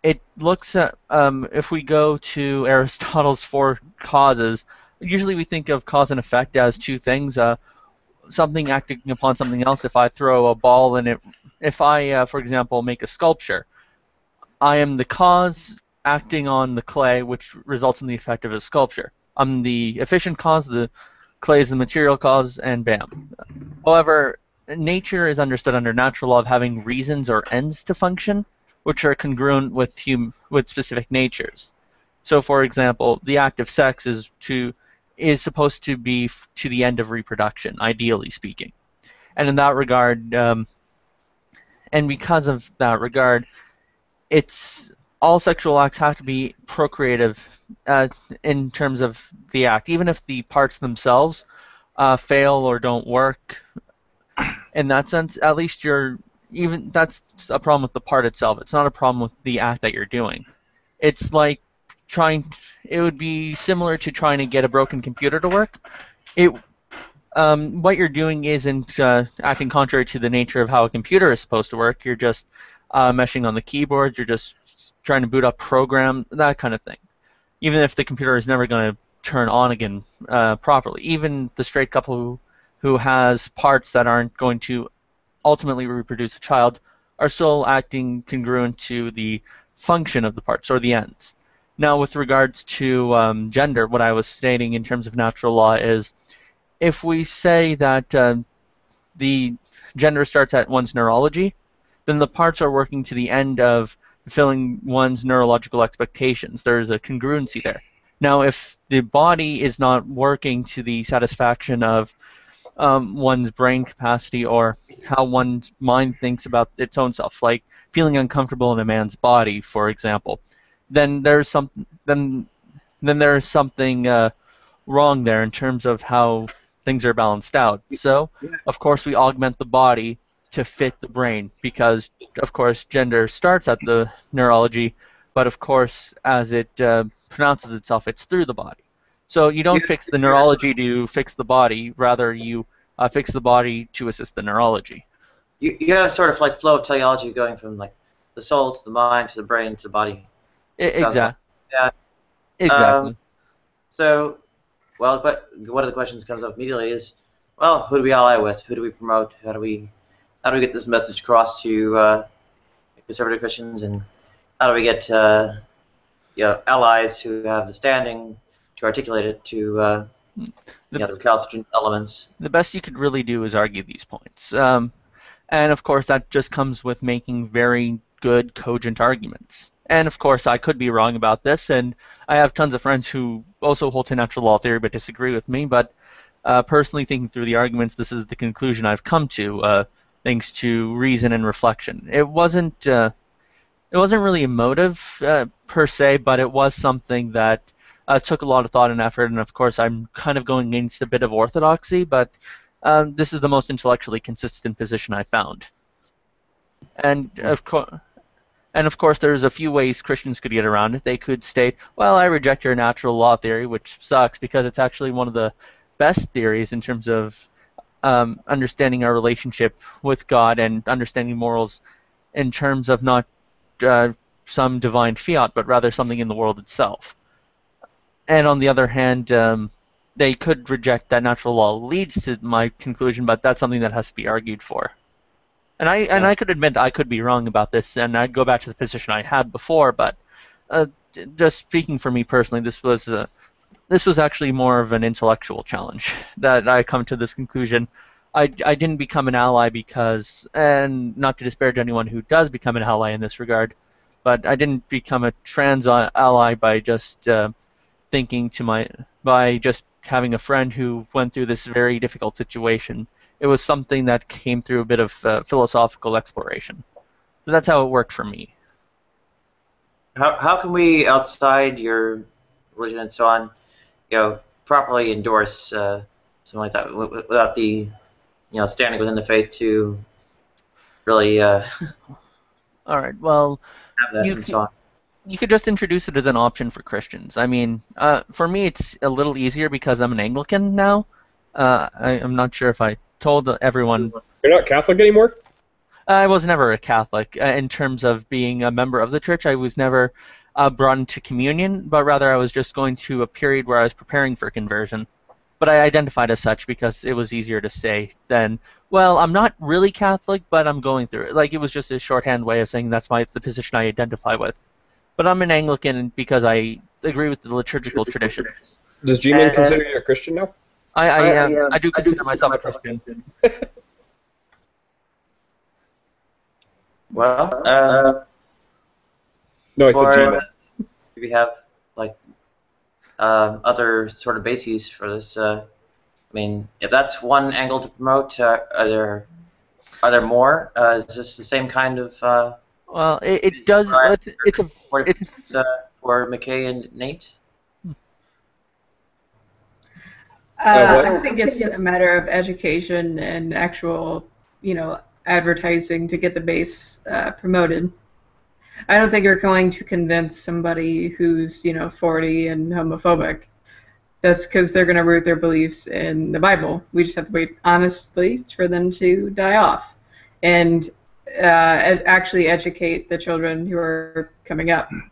It looks at, if we go to Aristotle's four causes, usually we think of cause and effect as two things, something acting upon something else. If I throw a ball and if I, for example, make a sculpture, I am the cause acting on the clay, which results in the effect of a sculpture. I'm the efficient cause, the clay is the material cause, and bam. However, nature is understood under natural law of having reasons or ends to function, which are congruent with specific natures. So, for example, the act of sex is supposed to be to the end of reproduction, ideally speaking. And in that regard, and because of that regard, all sexual acts have to be procreative in terms of the act, even if the parts themselves fail or don't work. In that sense, at least that's a problem with the part itself. It's not a problem with the act that you're doing. It's like it would be similar to trying to get a broken computer to work. What you're doing isn't acting contrary to the nature of how a computer is supposed to work. You're just meshing on the keyboard. You're just trying to boot up program, that kind of thing. Even if the computer is never going to turn on again properly. Even the straight couple who has parts that aren't going to ultimately reproduce a child are still acting congruent to the function of the parts or the ends. Now, with regards to gender, what I was stating in terms of natural law is if we say that the gender starts at one's neurology, then the parts are working to the end of fulfilling one's neurological expectations. There's a congruency there. Now, if the body is not working to the satisfaction of one's brain capacity or how one's mind thinks about its own self, like feeling uncomfortable in a man's body, for example, then there's something wrong there in terms of how things are balanced out. So, of course, we augment the body to fit the brain because, of course, gender starts at the neurology, but, of course, as it pronounces itself, it's through the body. So you don't fix the neurology to fix the body, rather you fix the body to assist the neurology. you have sort of like flow of teleology going from like the soul to the mind to the brain to the body. Exactly. Yeah. Exactly. So, well, but one of the questions comes up immediately is, well, who do we ally with? Who do we promote? How do we get this message across to conservative Christians, and how do we get allies who have the standing to articulate it to the recalcitrant elements? The best you could really do is argue these points. And of course, that just comes with making very good, cogent arguments. And of course, I could be wrong about this, and I have tons of friends who also hold to natural law theory but disagree with me. But personally, thinking through the arguments, this is the conclusion I've come to, thanks to reason and reflection. It wasn't really emotive per se, but it was something that took a lot of thought and effort. And of course, I'm kind of going against a bit of orthodoxy, but this is the most intellectually consistent position I found. And of course, there's a few ways Christians could get around it. They could state, well, I reject your natural law theory, which sucks because it's actually one of the best theories in terms of understanding our relationship with God and understanding morals in terms of not some divine fiat, but rather something in the world itself. And on the other hand, they could reject that natural law leads to my conclusion, but that's something that has to be argued for. And I could admit I could be wrong about this, and I'd go back to the position I had before. But just speaking for me personally, this was actually more of an intellectual challenge that I come to this conclusion. I didn't become an ally because, and not to disparage anyone who does become an ally in this regard, but I didn't become a trans ally by just by just having a friend who went through this very difficult situation. It was something that came through a bit of philosophical exploration. So that's how it worked for me. How can we, outside your religion and so on, properly endorse something like that without the, standing within the faith to really All right. Well, have that and so on? You could just introduce it as an option for Christians. I mean, for me, it's a little easier because I'm an Anglican now. I'm not sure if I told everyone. You're not Catholic anymore? I was never a Catholic in terms of being a member of the church. I was never brought into communion, but rather I was just going through a period where I was preparing for conversion. But I identified as such because it was easier to say than, well, I'm not really Catholic, but I'm going through it. Like, it was just a shorthand way of saying that's the position I identify with. But I'm an Anglican because I agree with the liturgical tradition. Does G-Man consider you a Christian now? I do consider myself a Christian. Well, no, I said G-Man. Do we have other sort of bases for this? I mean, if that's one angle to promote, are there more? Is this the same kind of? Well, it does. It's for McKay and Nate. I think it's a matter of education and actual, advertising to get the base promoted. I don't think you're going to convince somebody who's, 40 and homophobic. That's because they're going to root their beliefs in the Bible. We just have to wait honestly for them to die off and actually educate the children who are coming up. I'm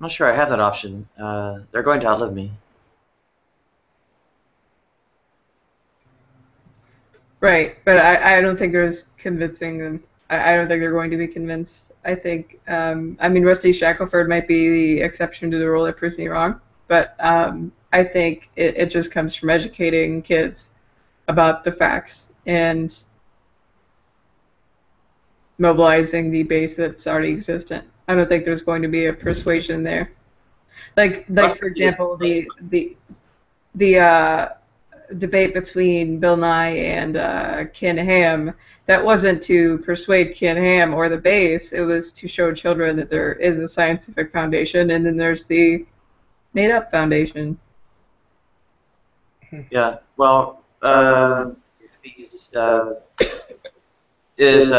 not sure I have that option. They're going to outlive me. Right, but I don't think there's convincing them. I don't think they're going to be convinced. I think, Rusty Shackelford might be the exception to the rule that proves me wrong, but I think it just comes from educating kids about the facts and mobilizing the base that's already existent. I don't think there's going to be a persuasion there. Like for example, the debate between Bill Nye and Ken Ham, that wasn't to persuade Ken Ham or the base, it was to show children that there is a scientific foundation, and then there's the made-up foundation. Yeah, well, is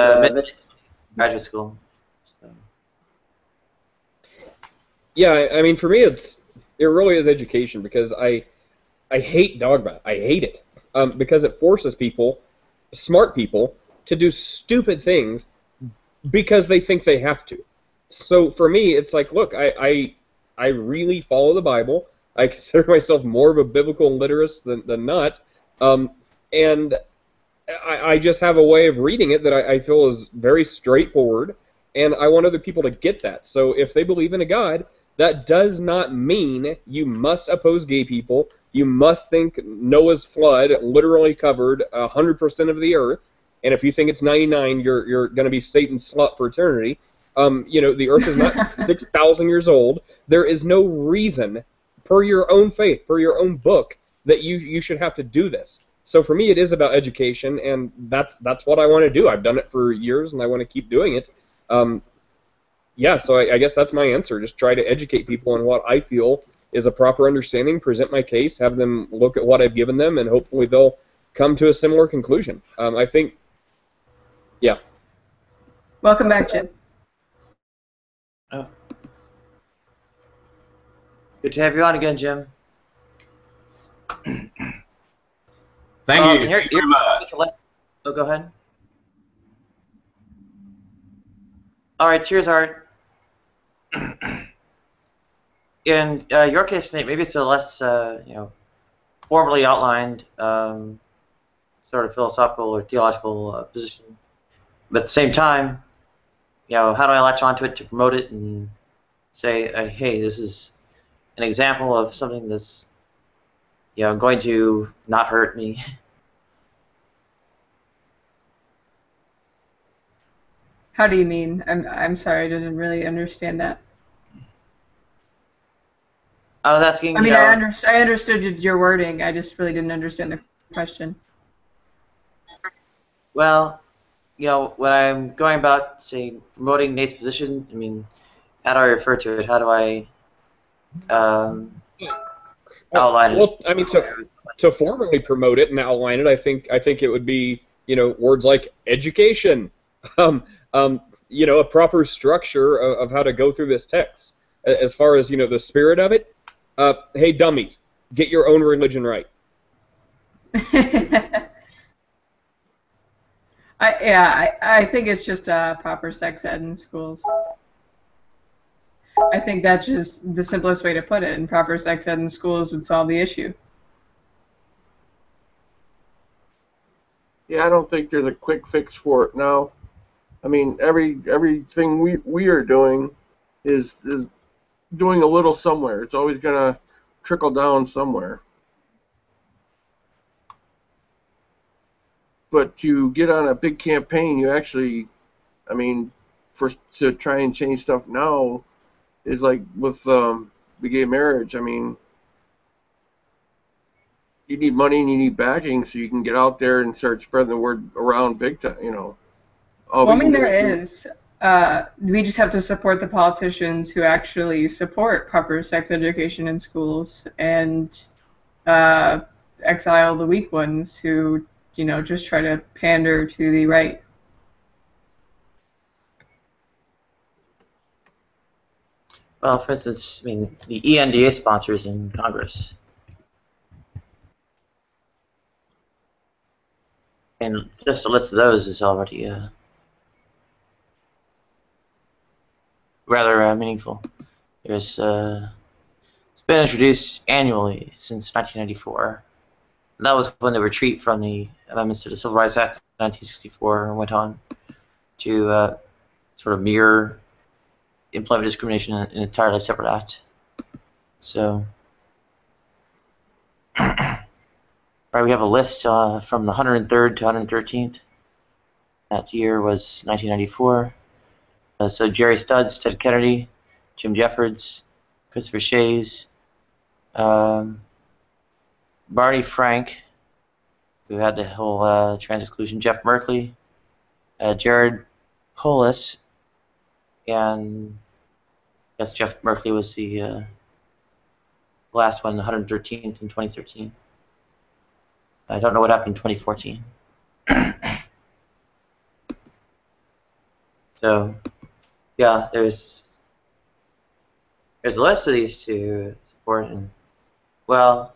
graduate school. So. Yeah, I mean, for me, it really is education because I hate dogma. I hate it because it forces people smart people to do stupid things because they think they have to. So for me, it's like, look, I really follow the Bible. I consider myself more of a biblical literist than not. And I just have a way of reading it that I feel is very straightforward, and I want other people to get that. So if they believe in a God, that does not mean you must oppose gay people. You must think Noah's flood literally covered 100% of the earth, and if you think it's 99, you're going to be Satan's slut for eternity. The earth is not 6,000 years old. There is no reason, per your own faith, per your own book, that you should have to do this. So for me, it is about education, and that's what I want to do. I've done it for years, and I want to keep doing it. So I guess that's my answer. Just try to educate people on what I feel is a proper understanding, present my case, have them look at what I've given them, and hopefully they'll come to a similar conclusion. I think, yeah. Welcome back, Jim. Oh. Good to have you on again, Jim. Thank you very much. Oh, go ahead. All right, cheers, Art. In your case, Nate, maybe it's a less, formally outlined sort of philosophical or theological position, but at the same time, how do I latch onto it to promote it and say, hey, this is an example of something that's, going to not hurt me. How do you mean? I'm sorry, I didn't really understand that. I was asking. I mean, I understood your wording. I just really didn't understand the question. Well, when I'm going about, say, promoting Nate's position, I mean, how do I refer to it? How do I outline it? Well, I mean, to formally promote it and outline it, I think it would be, words like education, a proper structure of how to go through this text. As far as, the spirit of it, hey, dummies, get your own religion right. I think it's just proper sex ed in schools. I think that's just the simplest way to put it, and proper sex ed in schools would solve the issue. Yeah, I don't think there's a quick fix for it now. I mean, everything we are doing is doing a little somewhere. It's always going to trickle down somewhere. But to get on a big campaign, you actually, to try and change stuff now is like with the gay marriage. I mean, you need money and you need backing so you can get out there and start spreading the word around big time, Well, I mean, there is. We just have to support the politicians who actually support proper sex education in schools and exile the weak ones who, just try to pander to the right. Well, for instance, the ENDA sponsors in Congress. And just a list of those is already rather meaningful. It's been introduced annually since 1994. And that was when the retreat from the amendments to the Civil Rights Act of 1964 went on to sort of mirror employment discrimination in an entirely separate act. So, right, we have a list from the 103rd to 113th. That year was 1994. So Jerry Studs, Ted Kennedy, Jim Jeffords, Christopher Shays, Barney Frank, who had the whole trans exclusion, Jeff Merkley, Jared Polis, and yes, Jeff Merkley was the last one, the 113th in 2013. I don't know what happened in 2014. So, yeah, there's a list of these to support, and well,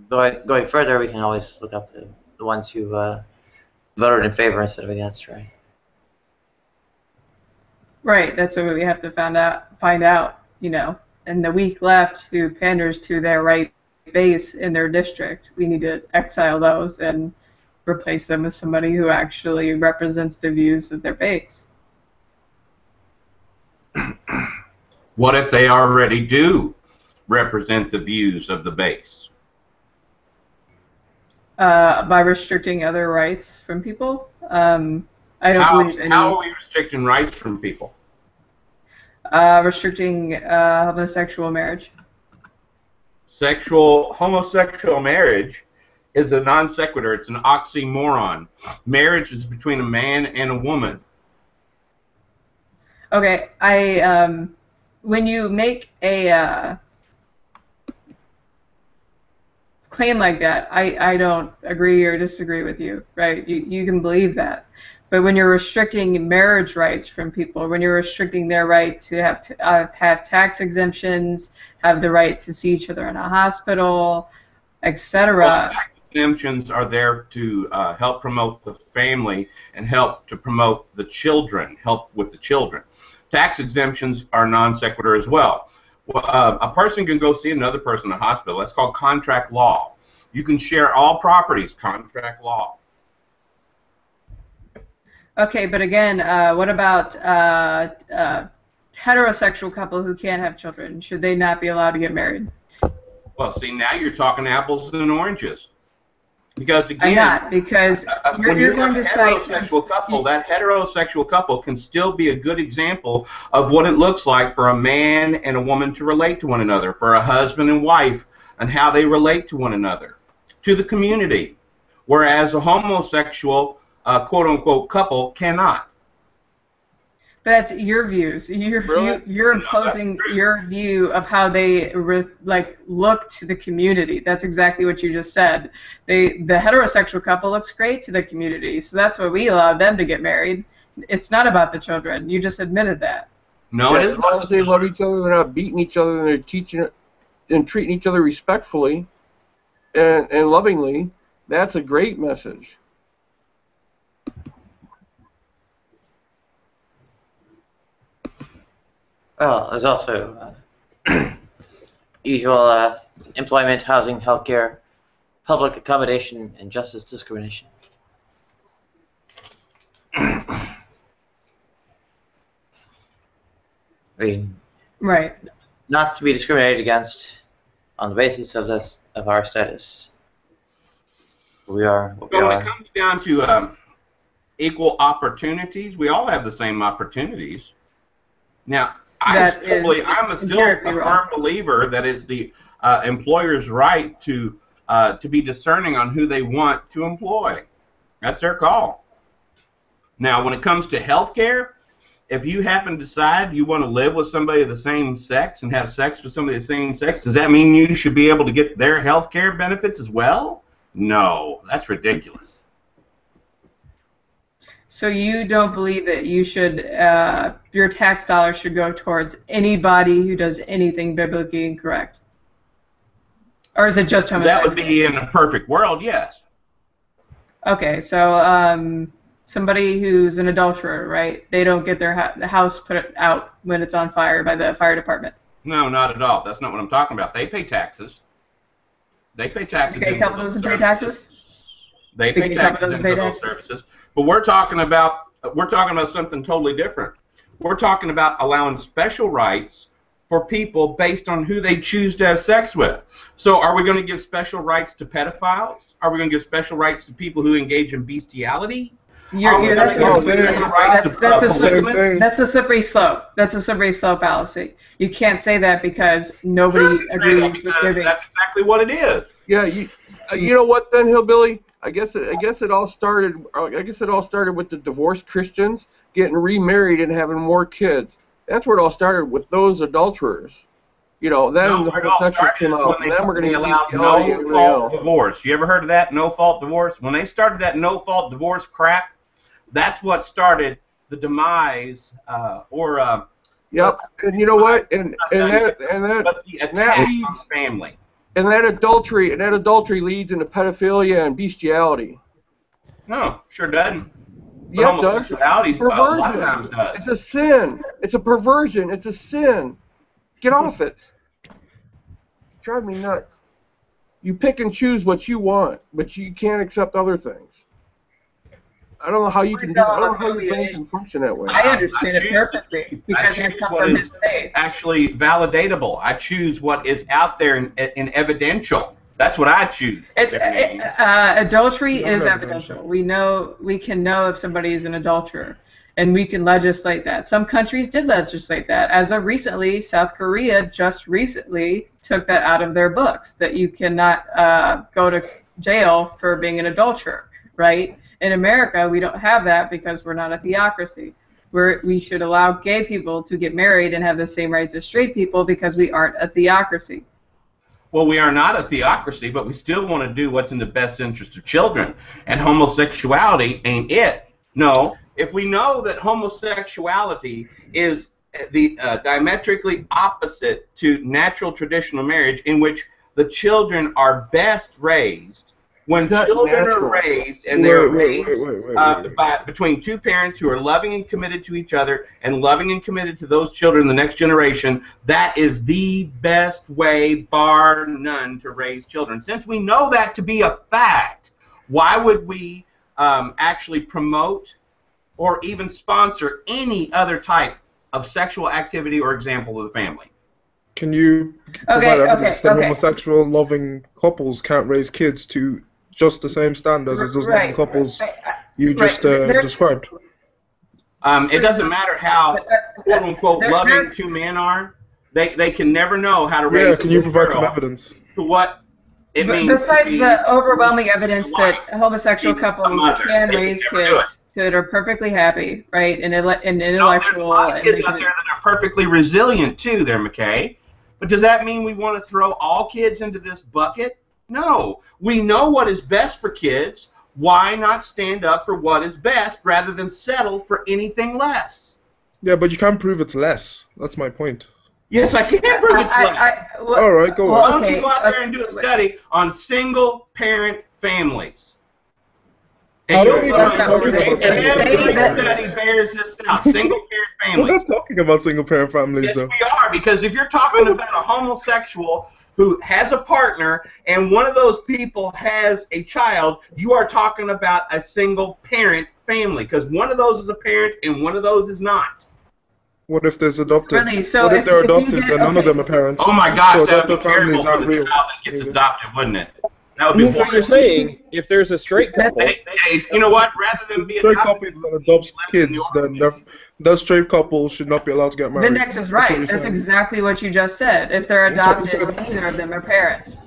going further, we can always look up the ones who voted in favor instead of against, right? Right, that's what we have to find out, you know. And the weak left who panders to their right base in their district, we need to exile those and replace them with somebody who actually represents the views of their base. What if they already do represent the views of the base? By restricting other rights from people. I don't believe any. How are we restricting rights from people? Restricting homosexual marriage. Homosexual marriage is a non sequitur. It's an oxymoron. Marriage is between a man and a woman. Okay, when you make a claim like that, I don't agree or disagree with you, right? You can believe that. But when you're restricting marriage rights from people, when you're restricting their right to have tax exemptions, have the right to see each other in a hospital, etc. Well, tax exemptions are there to help promote the family and help to promote the children, help with the children. Tax exemptions are non sequitur as well. A person can go see another person in a hospital. That's called contract law. You can share all properties, contract law. Okay, but again, what about heterosexual couple who can't have children? Should they not be allowed to get married? Well, see, now you're talking apples and oranges. Because again, I'm not, because when you're you going have to a cite heterosexual couple, that heterosexual couple can still be a good example of what it looks like for a man and a woman to relate to one another, for a husband and wife, and how they relate to one another, to the community. Whereas a homosexual, quote-unquote, couple cannot. But that's your views. You're imposing your view of how they look to the community. That's exactly what you just said. The heterosexual couple looks great to the community, so that's why we allow them to get married. It's not about the children. You just admitted that. No, it is. As long as they love each other, they're not beating each other, and they're teaching and treating each other respectfully and lovingly. That's a great message. Well, there's also usual employment, housing, healthcare, public accommodation, and justice discrimination. I mean, right. Not to be discriminated against on the basis of our status. We are. But when it comes down to equal opportunities, we all have the same opportunities. Now, I'm still a firm believer that it's the employer's right to be discerning on who they want to employ. That's their call. Now, when it comes to health care, if you happen to decide you want to live with somebody of the same sex and have sex with somebody of the same sex, does that mean you should be able to get their health care benefits as well? No, that's ridiculous. So you don't believe that you should, your tax dollars should go towards anybody who does anything biblically incorrect? Or is it just homosexual? That would be in a perfect world, yes. Okay, so somebody who's an adulterer, right? They don't get their the house put out when it's on fire by the fire department. No, not at all. That's not what I'm talking about. They pay taxes. They pay taxes. Okay, couple doesn't pay taxes? They pay taxes into those services. But we're talking about something totally different. We're talking about allowing special rights for people based on who they choose to have sex with. So are we going to give special rights to pedophiles? Are we going to give special rights to people who engage in bestiality? That's a slippery slope. That's a slippery slope fallacy. You can't say that because nobody agrees with giving. That's exactly what it is. Yeah, you know what then, Hillbilly? I guess it all started with the divorced Christians getting remarried and having more kids. That's where it all started, with those adulterers. You know, then the homosexuals came out, and then we're going to allow no-fault divorce. You ever heard of that, no-fault divorce? When they started that no-fault divorce crap, that's what started the demise, Yep, and you know what? And that leads family. And that adultery leads into pedophilia and bestiality. No, sure doesn't. But Yeah, it does. homosexuality a lot of times Perversion. does. It's a sin. It's a perversion. It's a sin. Get off it. Drive me nuts. You pick and choose what you want, but you can't accept other things. I don't know how you can do that. I don't know how your brain can function that way. I understand it perfectly I because choose I come what from is his faith. actually validatable. I choose what is out there in evidential. That's what I choose. Adultery is evidential. We can know if somebody is an adulterer, and we can legislate that. Some countries did legislate that. As of recently, South Korea just recently took that out of their books, that you cannot go to jail for being an adulterer, right? In America, we don't have that because we're not a theocracy. We should allow gay people to get married and have the same rights as straight people because we aren't a theocracy. Well, we are not a theocracy, but we still want to do what's in the best interest of children. And homosexuality ain't it. No, if we know that homosexuality is the diametrically opposite to natural traditional marriage, in which the children are best raised, when children are raised and they're raised between two parents who are loving and committed to each other and loving and committed to those children, the next generation, that is the best way, bar none, to raise children. Since we know that to be a fact, why would we actually promote or even sponsor any other type of sexual activity or example of the family? Can you provide evidence that homosexual loving couples can't raise kids to just the same standards as those loving couples you just described? It doesn't matter how quote unquote loving two men are. They can never know how to raise. Yeah, can you provide some evidence? To what it means. Besides the overwhelming evidence that homosexual couples can raise kids that are perfectly happy, right, and intellectual. There's a lot of kids out there that are perfectly resilient too, there, McKay. But does that mean we want to throw all kids into this bucket? No. We know what is best for kids. Why not stand up for what is best rather than settle for anything less? Yeah, but you can't prove it's less. That's my point. Yes, I can prove it's less. All right, go on. Why don't you go out there and do a study on single-parent families? And every study bears this out. Single-parent families. We're not talking about single-parent families, though. Yes, we are, because if you're talking about a homosexual who has a partner and one of those people has a child, you are talking about a single-parent family, because one of those is a parent and one of those is not. What if there's adopted? Really? So what if they're adopted, then none of them are parents? Oh my gosh, so that would be terrible for the real. child that gets adopted, wouldn't it? That would be So you're saying if there's a straight couple, you know what? Rather than be straight couple that adopts kids, then those straight couples should not be allowed to get married. Vindex is right. That's exactly what you just said. If they're adopted, neither of them are parents.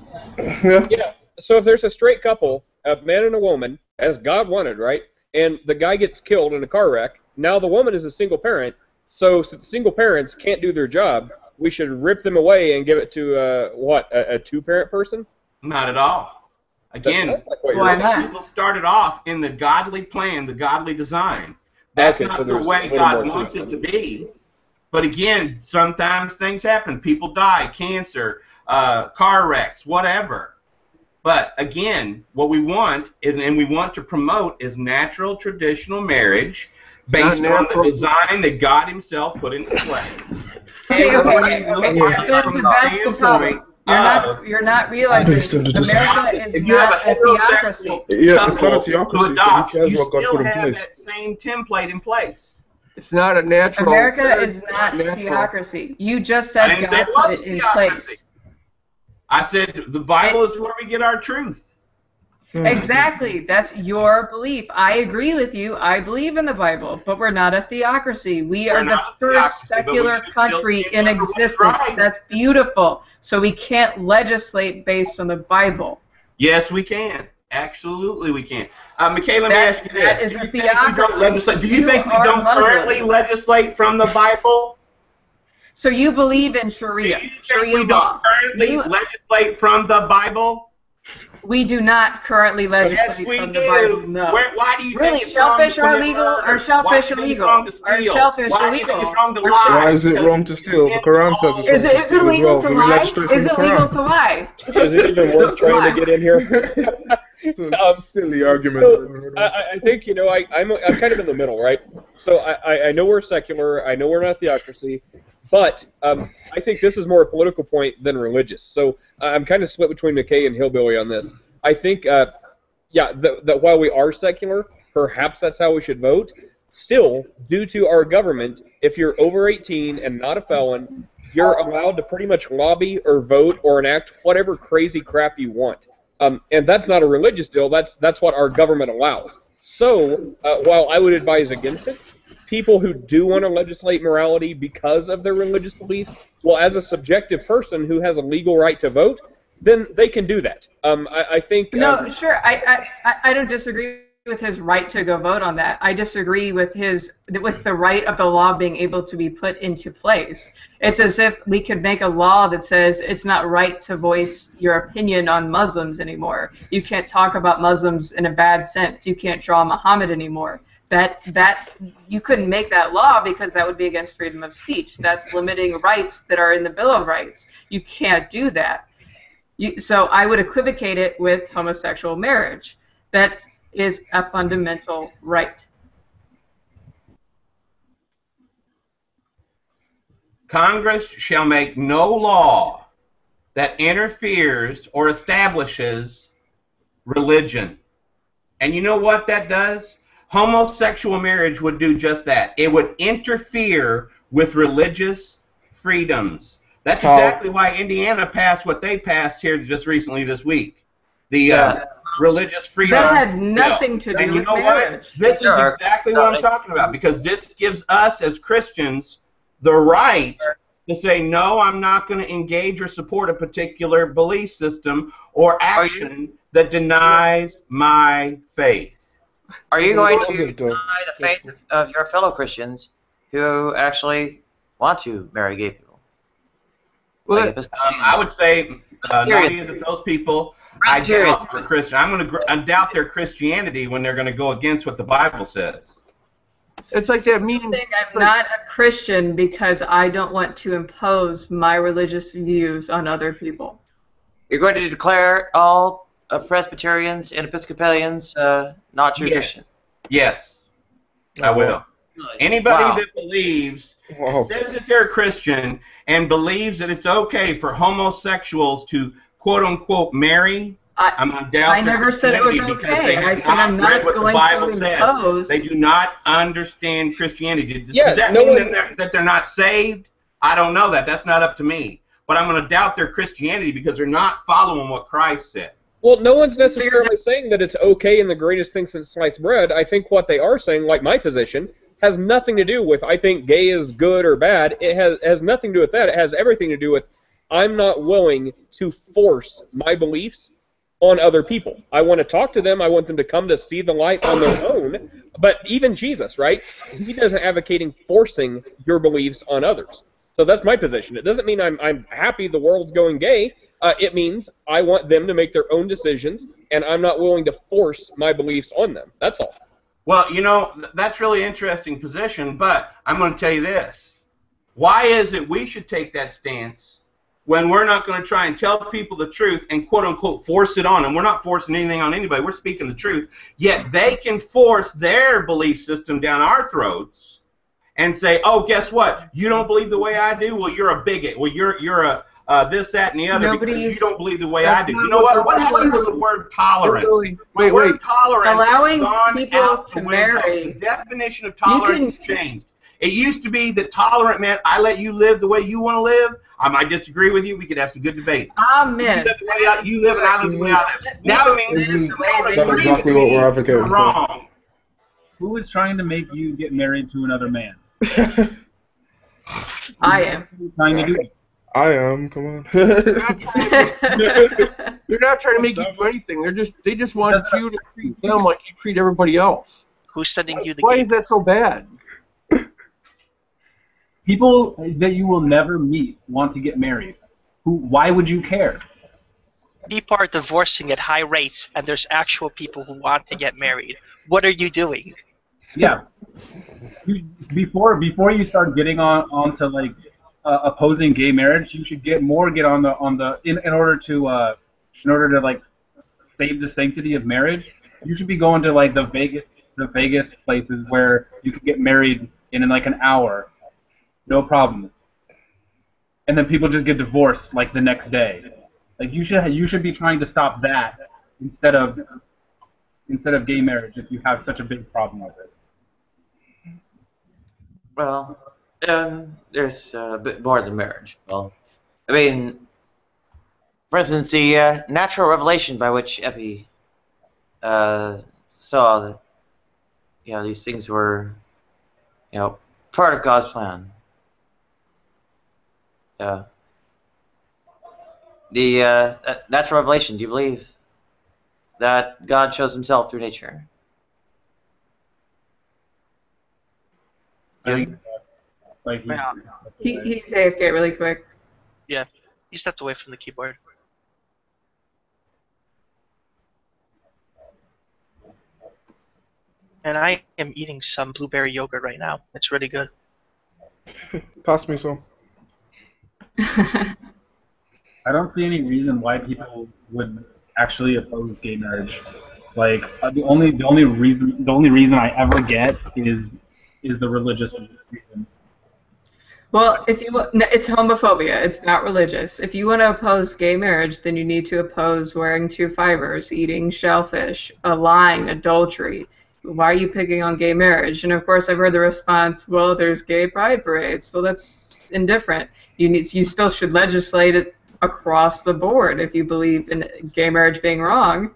Yeah. So if there's a straight couple, a man and a woman, as God wanted, right? And the guy gets killed in a car wreck. Now the woman is a single parent. So since single parents can't do their job, we should rip them away and give it to a two-parent person? Not at all. Again, people started off in the godly plan, the godly design. That's not the way God wants it to be. But again, sometimes things happen. People die, cancer, car wrecks, whatever. But again, what we want is, and we want to promote, is natural traditional marriage based on the design that God Himself put into place. That's the problem. You're not realizing America is not a theocracy. Yeah, it's not a theocracy. You still have that same template in place. It's not a natural. America is not a theocracy. You just said God put it in place. I said the Bible is where we get our truth. Exactly. That's your belief. I agree with you. I believe in the Bible, but we're not a theocracy. We are the first secular country in existence. That's beautiful. So we can't legislate based on the Bible. Yes, we can. Absolutely, we can. McKay, let me ask you this. That is a theocracy. Do you think we don't currently legislate from the Bible? So you believe in Sharia? Do you think we don't currently legislate from the Bible? We do not currently legislate from the Bible. No. Why do you really? Think shellfish are illegal? Are shellfish illegal? Are shellfish illegal? Why is it wrong to steal? The Quran says it's wrong to steal. Is it legal to lie? Is it legal to lie? Is it even worth trying to get in here? Silly argument. So, I think, you know, I'm kind of in the middle, right? So I know we're secular, I know we're not a theocracy, but I think this is more a political point than religious. So I'm kind of split between McKay and Hillbilly on this. I think, yeah, that while we are secular, perhaps that's how we should vote. Still, due to our government, if you're over 18 and not a felon, you're allowed to pretty much lobby or vote or enact whatever crazy crap you want. And that's not a religious deal. That's what our government allows. So, while I would advise against it, people who do want to legislate morality because of their religious beliefs, well, as a subjective person who has a legal right to vote, then they can do that. I think. No, sure. I don't disagree with his right to go vote on that. I disagree with the right of the law being able to be put into place. It's as if we could make a law that says it's not right to voice your opinion on Muslims anymore. You can't talk about Muslims in a bad sense. You can't draw Muhammad anymore. That you couldn't make that law because that would be against freedom of speech. That's limiting rights that are in the Bill of Rights. You can't do that. So I would equivocate it with homosexual marriage. That is a fundamental right. Congress shall make no law that interferes or establishes religion. And you know what that does? Homosexual marriage would do just that. It would interfere with religious freedoms. That's exactly why Indiana passed what they passed here just recently this week. The religious freedom. That had nothing to do and you with know marriage. What? This is exactly what I'm talking about, because this gives us as Christians the right to say, no, I'm not going to engage or support a particular belief system or action that denies my faith. Are you going to deny the faith of your fellow Christians who actually want to marry gay people? Well, I would say not only that those people I doubt are Christian. I'm going to doubt their Christianity when they're going to go against what the Bible says. It's like that meaning. I'm not a Christian because I don't want to impose my religious views on other people. You're going to declare all Presbyterians and Episcopalians not true Christians? Yes, I will. Anybody that believes, says that they're a Christian and believes that it's okay for homosexuals to quote-unquote marry, I'm going to doubt I never said it was okay. I said I'm not going to impose. They do not understand Christianity. Yeah, Does that mean that they're not saved? I don't know that. That's not up to me. But I'm going to doubt their Christianity because they're not following what Christ said. Well, no one's necessarily saying that it's okay and the greatest thing since sliced bread. I think what they are saying, like my position, has nothing to do with I think gay is good or bad. It has nothing to do with that. It has everything to do with I'm not willing to force my beliefs on other people. I want to talk to them. I want them to come to see the light on their own. But even Jesus, right? He doesn't advocating forcing your beliefs on others. So that's my position. It doesn't mean I'm happy the world's going gay. It means I want them to make their own decisions, and I'm not willing to force my beliefs on them. That's all. Well, you know, that's really interesting position, but I'm going to tell you this. Why is it we should take that stance when we're not going to try and tell people the truth and quote-unquote force it on them? We're not forcing anything on anybody. We're speaking the truth. Yet they can force their belief system down our throats and say, oh, guess what? You don't believe the way I do? Well, you're a bigot. Well, you're a this, that, and the other because you don't believe the way I do. You know what? What happened to the word tolerance? The word tolerance allowing gone people out to the marry. window. The definition of tolerance has changed. It used to be that tolerant meant I let you live the way you want to live. I might disagree with you. We could have some good debate. Amen. You live the way you live, and I live the way I live. Now it means That's exactly what we're advocating for. wrong. Who is trying to make you get married to another man? I am. Trying to do it. I am. Come on. They're not trying to make you do anything. They just want you to treat them like you treat everybody else. Who's sending you the Why is that so bad? People that you will never meet want to get married. Why would you care? People are divorcing at high rates, and there's actual people who want to get married. What are you doing? Yeah. Before you start getting onto like opposing gay marriage, you should get on the in order to like save the sanctity of marriage, you should be going to like the Vegas places where you can get married in like an hour, no problem. And then people just get divorced like the next day. Like you should be trying to stop that instead of gay marriage if you have such a big problem with it. Well, there's a bit more than marriage. Well, I mean, for instance, the natural revelation by which Epi saw that, these things were, part of God's plan. The natural revelation, do you believe that God shows himself through nature? I think, like He's AFK really quick. Yeah, he stepped away from the keyboard. And I am eating some blueberry yogurt right now. It's really good. Pass me some. I don't see any reason why people would actually oppose gay marriage. Like the only reason I ever get is the religious reason. Well, it's homophobia. It's not religious. If you want to oppose gay marriage, then you need to oppose wearing 2 fibers, eating shellfish, lying, adultery. Why are you picking on gay marriage? And of course, I've heard the response, well, there's gay pride parades. Well, that's indifferent. You still should legislate it across the board. If you believe in gay marriage being wrong,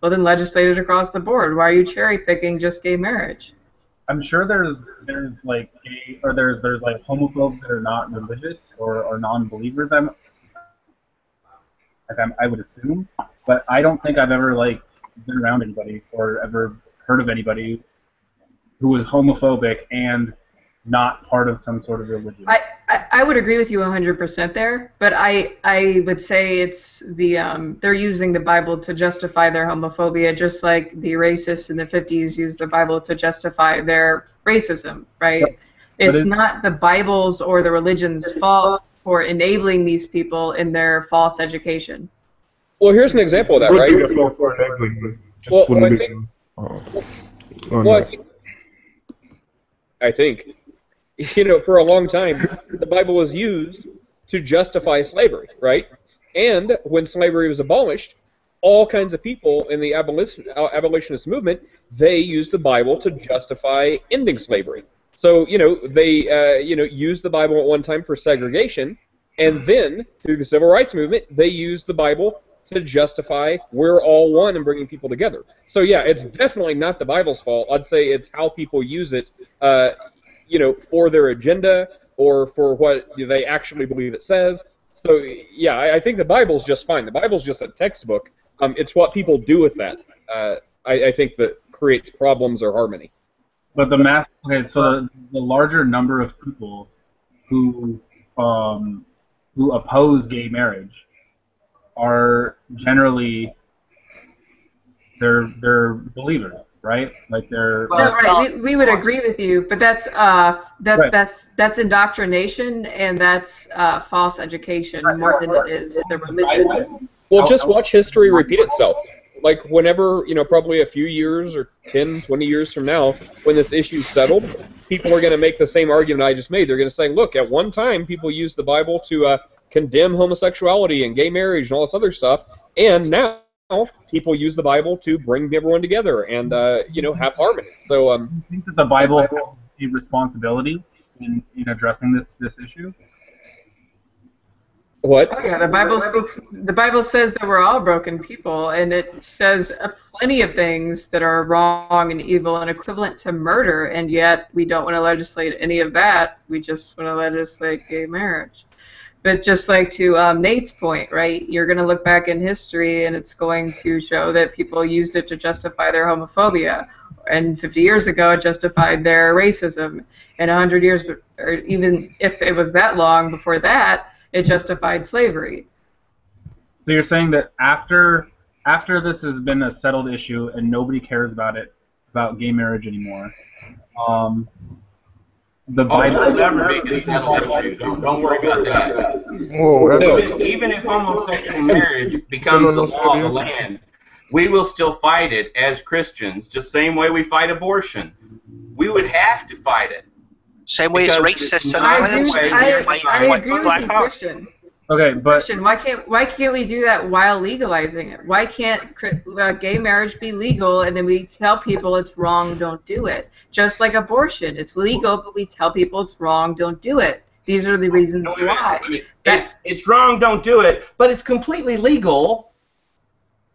well, then legislate it across the board. Why are you cherry picking just gay marriage? I'm sure there's like gay, or there's like homophobes that are not religious or non-believers. I would assume, but I don't think I've ever like been around anybody or ever heard of anybody who was homophobic and not part of some sort of religion. I would agree with you 100% there, but I would say it's they're using the Bible to justify their homophobia, just like the racists in the 50s used the Bible to justify their racism, right? It's not the Bible's or the religion's fault for enabling these people in their false education. Well, here's an example of that, right? I think, for a long time, the Bible was used to justify slavery, right? And when slavery was abolished, all kinds of people in the abolitionist movement, they used the Bible to justify ending slavery. So, they, used the Bible at one time for segregation, and then, through the Civil Rights Movement, they used the Bible to justify we're all one and bringing people together. So, yeah, it's definitely not the Bible's fault. I'd say it's how people use it, for their agenda or for what they actually believe it says. So, yeah, I think the Bible's just fine. The Bible's just a textbook. It's what people do with that, I think, that creates problems or harmony. But the larger number of people who oppose gay marriage are generally they're believers, right? Like they're right. We would agree with you, but that's that's indoctrination and that's false education more than it is the religion. Well, just watch history repeat itself. Like whenever, probably a few years or 10, 20 years from now, when this issue's settled, people are going to make the same argument I just made. They're going to say, look, at one time people used the Bible to condemn homosexuality and gay marriage and all this other stuff, and now people use the Bible to bring everyone together and have harmony. So do you think that the Bible has a responsibility in addressing this issue? What? Oh, yeah, the Bible says that we're all broken people, and it says plenty of things that are wrong and evil and equivalent to murder, and yet we don't want to legislate any of that. We just want to legislate gay marriage. But just like to Nate's point, right, you're going to look back in history and it's going to show that people used it to justify their homophobia. And 50 years ago, it justified their racism. And 100 years, or even if it was that long before that, it justified slavery. So you're saying that after this has been a settled issue and nobody cares about gay marriage anymore, the Bible will never be a settled issue. Don't worry about that. Whoa, Even if homosexual marriage becomes the law of the land, we will still fight it as Christians, just the same way we fight abortion. We would have to fight it. Same way as racists and I agree with black you, power. Christian. Okay, but Christian, why can't we do that while legalizing it? Why can't gay marriage be legal and then we tell people it's wrong, don't do it? Just like abortion, it's legal, but we tell people it's wrong, don't do it. These are the reasons why. It's wrong, don't do it, but it's completely legal.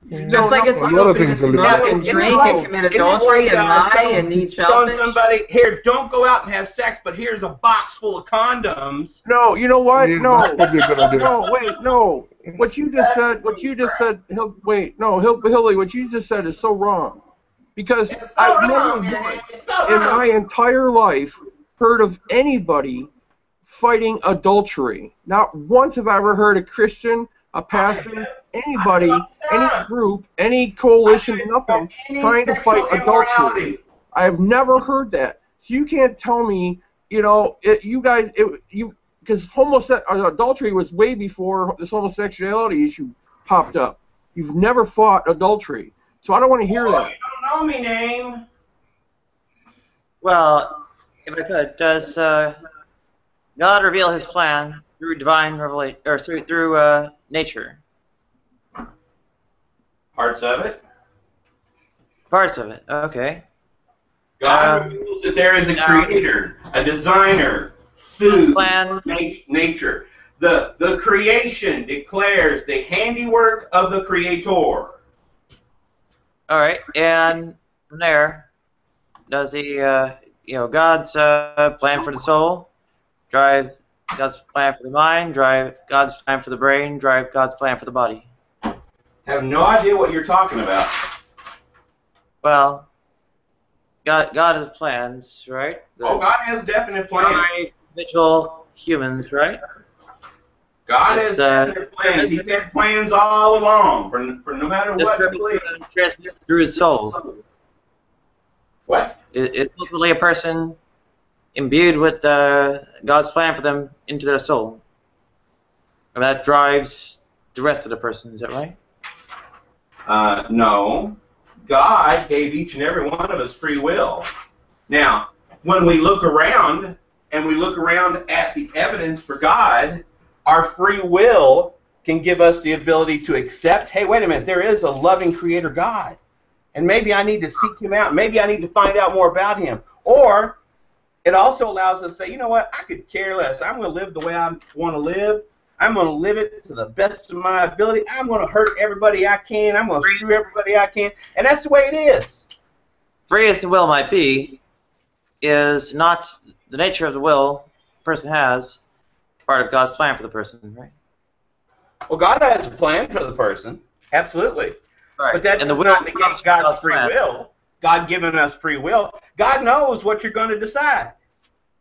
Just like it's legal to smoke and drink and commit adultery and lie and eat telling shellfish. somebody, here, don't go out and have sex, but here's a box full of condoms. no, you know what? Yeah, No, that's probably a good idea. no, wait, no. What you just said, Hilly, what you just said is so wrong. Because I've never once in my entire life heard of anybody fighting adultery. Not once have I ever heard a Christian, a pastor, anybody, any group, any coalition, nothing, trying to fight adultery. I have never heard that. So you can't tell me, because adultery was way before this homosexuality issue popped up. You've never fought adultery. So I don't want to hear that. You don't know me, name. Well, if I could, does God reveal His plan through divine revelation, or through nature? Parts of it. Parts of it. Okay. God reveals that there is a creator, a designer, food, nature. The creation declares the handiwork of the creator. All right, and from there, does he, God's plan for the soul drive God's plan for the mind, drive God's plan for the brain, drive God's plan for the body? Have no idea what you're talking about. Well, God has plans, right? God has definite plans. Individual humans, right? God has definite plans. He's had plans all along, for no matter what you believe. Transmitted through his soul. What? Is ultimately a person imbued with God's plan for them into their soul, and that drives the rest of the person. Is that right? No. God gave each and every one of us free will. Now, when we look around and we look around at the evidence for God, our free will can give us the ability to accept, hey, wait a minute, there is a loving creator God, and maybe I need to seek him out. Maybe I need to find out more about him. Or it also allows us to say, you know what, I could care less. I'm going to live the way I want to live. I'm going to live it to the best of my ability. I'm going to hurt everybody I can. I'm going to screw everybody I can. And that's the way it is. Free as the will might be, is not the nature of the will the person has part of God's plan for the person, right? Well, God has a plan for the person, absolutely. Right. But that does not negate God's free will. God giving us free will. God knows what you're going to decide.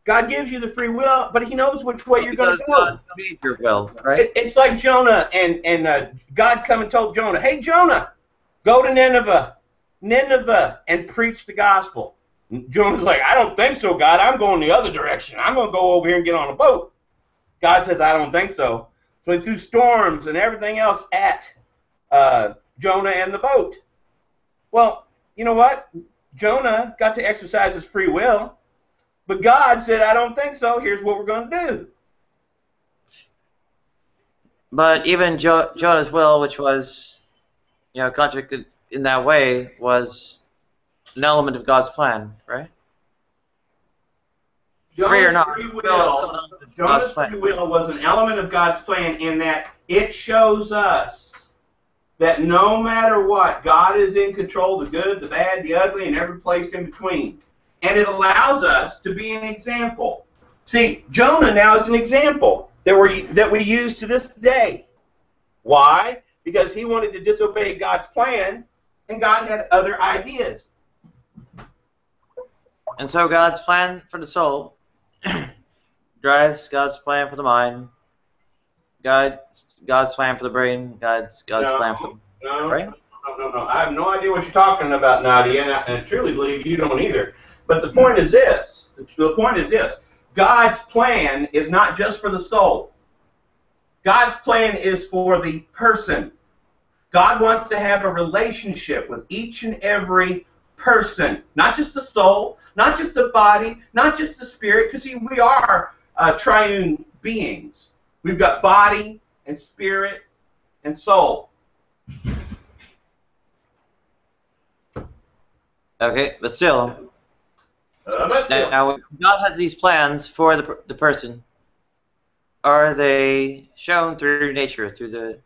God gives you the free will, but He knows which way you're going to go. God made your will, right? It's like Jonah and God come and told Jonah, hey, Jonah, go to Nineveh, and preach the gospel. Jonah's like, I don't think so, God. I'm going the other direction. I'm going to go over here and get on a boat. God says, I don't think so. So He threw storms and everything else at Jonah and the boat. Well, you know what? Jonah got to exercise his free will, but God said, I don't think so. Here's what we're going to do. But even Jonah's will, which was, contradicted in that way, was an element of God's plan, right? Jonah's free will was an element of God's plan in that it shows us that no matter what, God is in control, the good, the bad, the ugly, and every place in between. And it allows us to be an example. See, Jonah now is an example that we use to this day. Why? Because he wanted to disobey God's plan, and God had other ideas. And so God's plan for the soul drives God's plan for the mind, God's plan for the brain, God's plan for the right? No. I have no idea what you're talking about, Nadia, and I truly believe you don't either. But the point is this. God's plan is not just for the soul. God's plan is for the person. God wants to have a relationship with each and every person, not just the soul, not just the body, not just the spirit, because we are triune beings. We've got body and spirit and soul. Okay, but still. Now, when God has these plans for the person, are they shown through nature, through the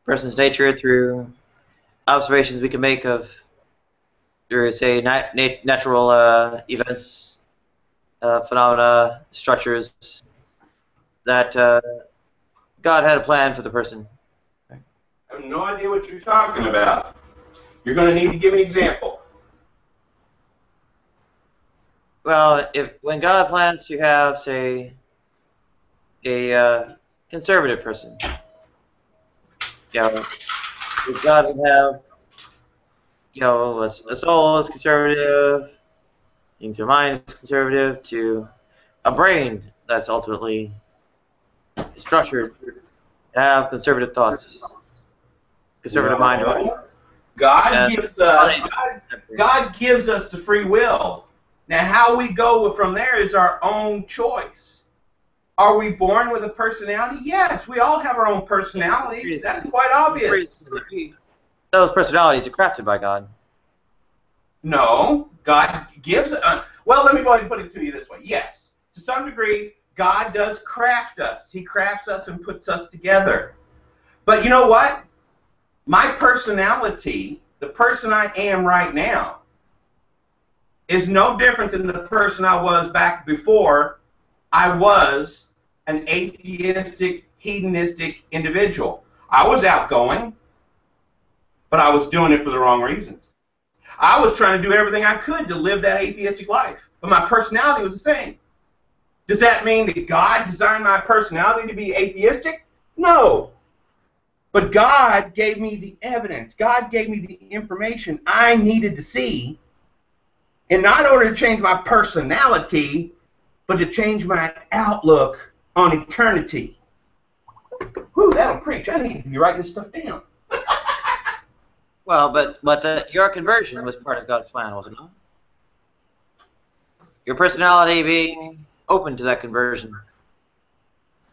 person's nature, through observations we can make of, through, say, natural events, phenomena, structures, that God had a plan for the person? I have no idea what you're talking about. You're going to need to give an example. Well, when God plans to have, say, a conservative person, if God would have, a soul is conservative, into a mind is conservative, to a brain that's ultimately structured to have conservative thoughts, conservative mind. God gives us the free will. Now, how we go from there is our own choice. Are we born with a personality? Yes, we all have our own personalities. That's quite obvious. Those personalities are crafted by God. No, God gives. Well, let me go ahead and put it to you this way. Yes, to some degree, God does craft us. He crafts us and puts us together. But you know what? My personality, the person I am right now, is no different than the person I was back before I was an atheistic, hedonistic individual. I was outgoing, but I was doing it for the wrong reasons. I was trying to do everything I could to live that atheistic life, but my personality was the same. Does that mean that God designed my personality to be atheistic? No. But God gave me the evidence. God gave me the information I needed to see, and not in order to change my personality, but to change my outlook on eternity. Whew, that'll preach. I need to be writing this stuff down. Well, but your conversion was part of God's plan, wasn't it? Your personality being open to that conversion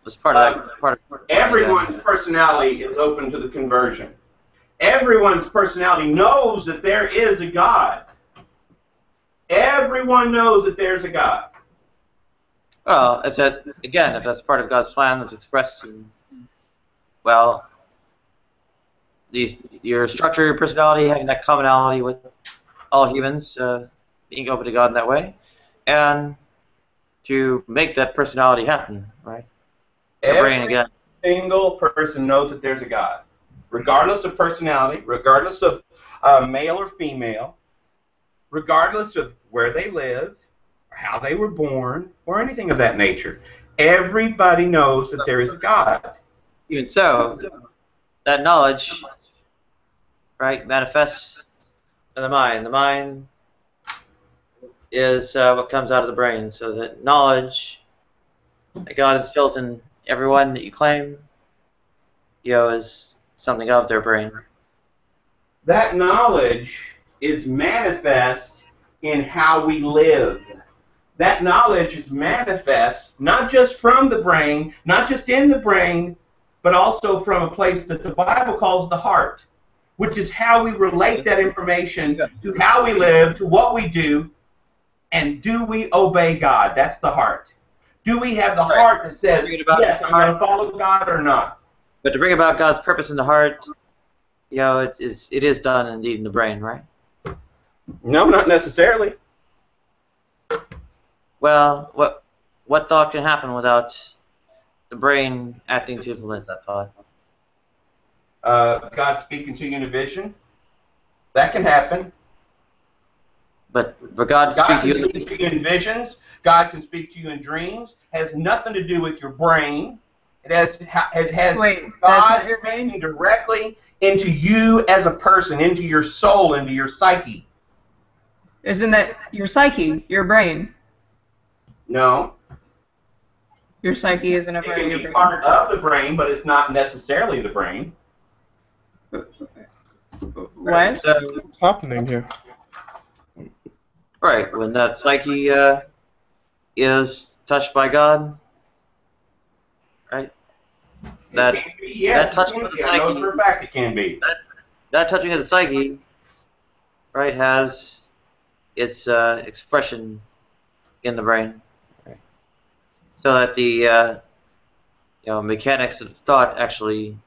was part of that. Everyone's personality is open to the conversion. Everyone's personality knows that there is a God. Everyone knows that there's a God. Well, if that's part of God's plan that's expressed in, well, your structure, your personality, having that commonality with all humans, being open to God in that way, and to make that personality happen, right? Every single person knows that there's a God, regardless of personality, regardless of male or female, regardless of where they live, or how they were born, or anything of that nature. Everybody knows that there is a God. Even so, that knowledge, right, manifests in the mind. The mind is what comes out of the brain. So that knowledge that God instills in everyone that you claim, is something of their brain. That knowledge is manifest in how we live. That knowledge is manifest not just from the brain, not just in the brain, but also from a place that the Bible calls the heart, which is how we relate that information to how we live, to what we do, and do we obey God? That's the heart. Do we have the heart that says, yes, I'm going to follow God or not? But to bring about God's purpose in the heart, it is done indeed in the brain, right? No, not necessarily. Well, what thought can happen without the brain acting to implement that thought? God speaking to you in a vision. That can happen. But God can speak to you in visions. God can speak to you in dreams. It has nothing to do with your brain. It has God speaking directly into you as a person, into your soul, into your psyche. Isn't that your psyche, your brain? No. Your psyche isn't a part of your brain. brain. Part of the brain, but it's not necessarily the brain. What? So, What's happening here? right, when that psyche is touched by God, right? That It can be, yes, that touching it of can the be. I know psyche, for a fact it can be. that touching of the psyche, right, has its expression in the brain, right? So that the mechanics of thought actually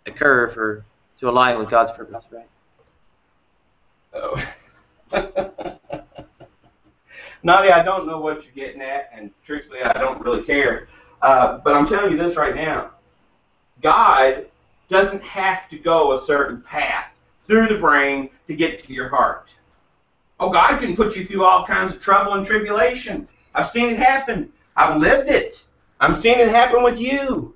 occur to align with God's purpose, right? Oh. Nadia, I don't know what you're getting at, and truthfully, I don't really care. But I'm telling you this right now. God doesn't have to go a certain path through the brain to get to your heart. Oh, God can put you through all kinds of trouble and tribulation. I've seen it happen. I've lived it. I'm seeing it happen with you.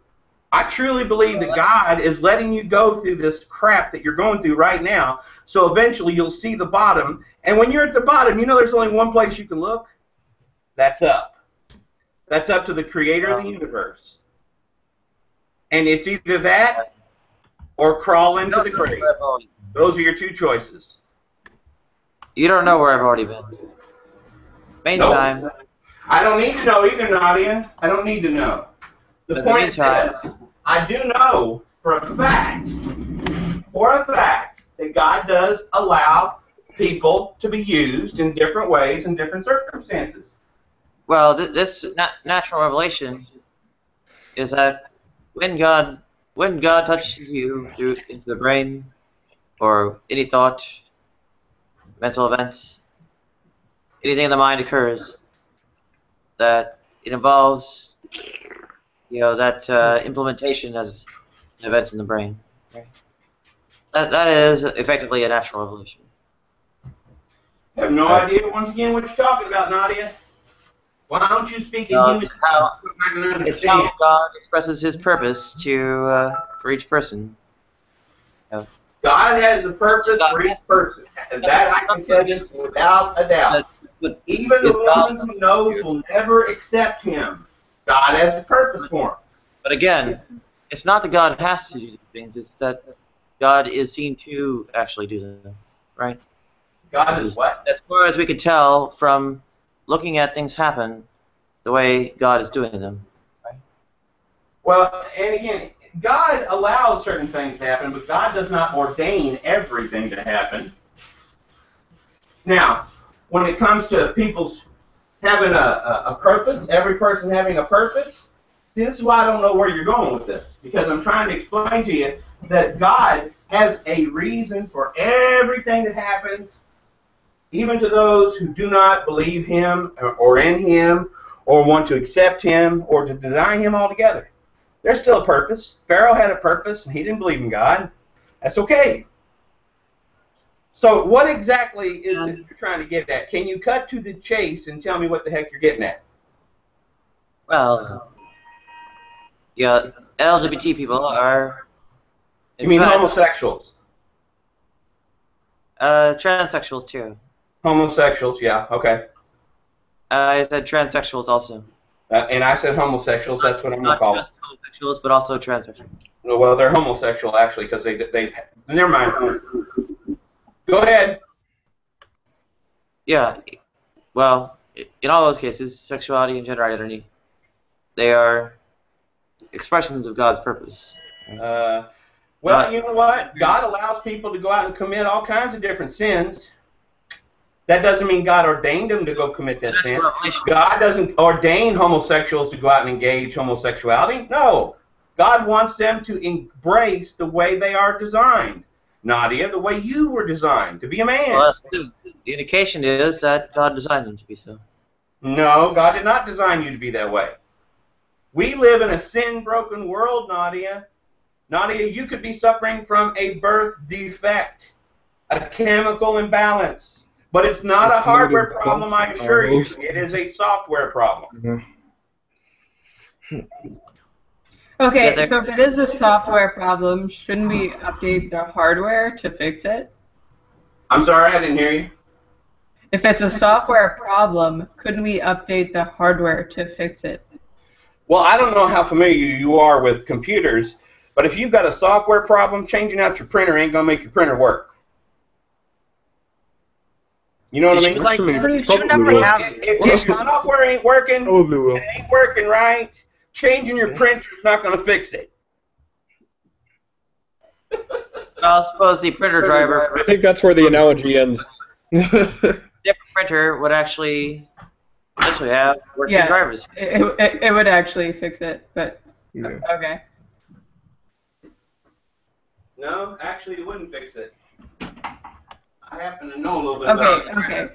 I truly believe that God is letting you go through this crap that you're going through right now, so eventually you'll see the bottom. And when you're at the bottom, you know there's only one place you can look? That's up. That's up to the creator of the universe. And it's either that or crawl into the grave. Those are your two choices. You don't know where I've already been. Meantime, Nope. I don't need to know either, Nadia. I don't need to know. The point is this. I do know for a fact, that God does allow people to be used in different ways in different circumstances. well, this natural revelation is that when God touches you into the brain or any thought, mental events, anything in the mind occurs, that it involves, that implementation as an event in the brain. Right? That is effectively a natural revelation. I have no idea, once again, what you're talking about, Nadia. Why don't you speak in human It's how, I can understand. it's how God expresses His purpose for each person. God has a purpose for each person. And that I can tell you without a doubt. Even the ones he knows will never accept him. God has a purpose for him. But again, it's not that God has to do these things, it's that God is seen to actually do them, right? God is what? As far as we can tell from looking at things happen the way God is doing them. Right? Well, and again, God allows certain things to happen, but God does not ordain everything to happen. Now, when it comes to people's having a purpose, every person having a purpose, see, this is why I don't know where you're going with this, because I'm trying to explain to you that God has a reason for everything that happens, even to those who do not believe him or in him or want to accept him or to deny him altogether. There's still a purpose. Pharaoh had a purpose, and he didn't believe in God. That's okay. So what exactly is it you're trying to get at? Can you cut to the chase and tell me what the heck you're getting at? Well, yeah, LGBT people are... You mean homosexuals? Transsexuals, too. Homosexuals, yeah, okay. I said transsexuals also. And I said homosexuals, that's what I'm going to call them. Not just homosexuals, but also transsexuals. Well, they're homosexual, actually, because they never mind. Go ahead. Yeah, well, in all those cases, sexuality and gender identity, they are expressions of God's purpose. Well, you know what? God allows people to go out and commit all kinds of different sins. That doesn't mean God ordained them to go commit that sin. God doesn't ordain homosexuals to go out and engage homosexuality. No. God wants them to embrace the way they are designed. Nadia, the way you were designed, to be a man. Well, the indication is that God designed them to be so. No, God did not design you to be that way. We live in a sin-broken world, Nadia. Nadia, you could be suffering from a birth defect, a chemical imbalance. But it's not a hardware problem, I assure you. It is a software problem. Okay, so if it is a software problem, shouldn't we update the hardware to fix it? I'm sorry, I didn't hear you. If it's a software problem, couldn't we update the hardware to fix it? Well, I don't know how familiar you are with computers, But if you've got a software problem, changing out your printer ain't going to make your printer work. You know what I mean? If your software ain't working, it ain't working right, changing your printer is not going to fix it. Well, I suppose the printer driver. I think that's where the analogy ends. Different printer would actually have working drivers. It would actually fix it, but okay. No, actually, it wouldn't fix it. I happen to know a little bit about it. Okay.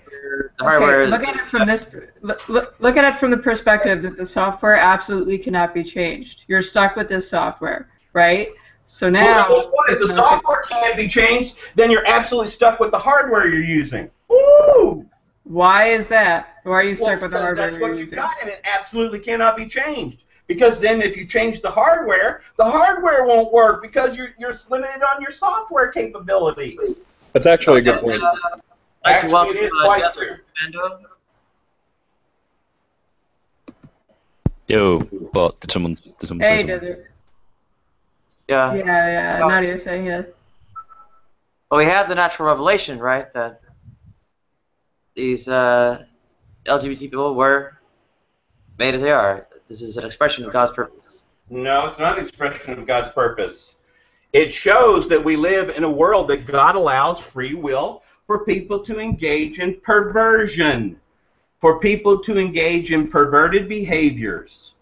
Look at it from this. Look at it from the perspective that the software absolutely cannot be changed. You're stuck with this software, right? So now, if the software can't be changed, then you're absolutely stuck with the hardware you're using. Ooh! Why is that? Why are you stuck with the hardware That's what you've got, and it absolutely cannot be changed. Because then, if you change the hardware won't work because you're limited on your software capabilities. That's actually a good point. Actually, it is quite true. Yo, but did someone Hey, say something? Desert. Yeah. Yeah. Nadia's saying yes. Well, we have the natural revelation, right? That these LGBT people were made as they are. This is an expression of God's purpose. No, it's not an expression of God's purpose. It shows that we live in a world that God allows free will for people to engage in perversion, for people to engage in perverted behaviors,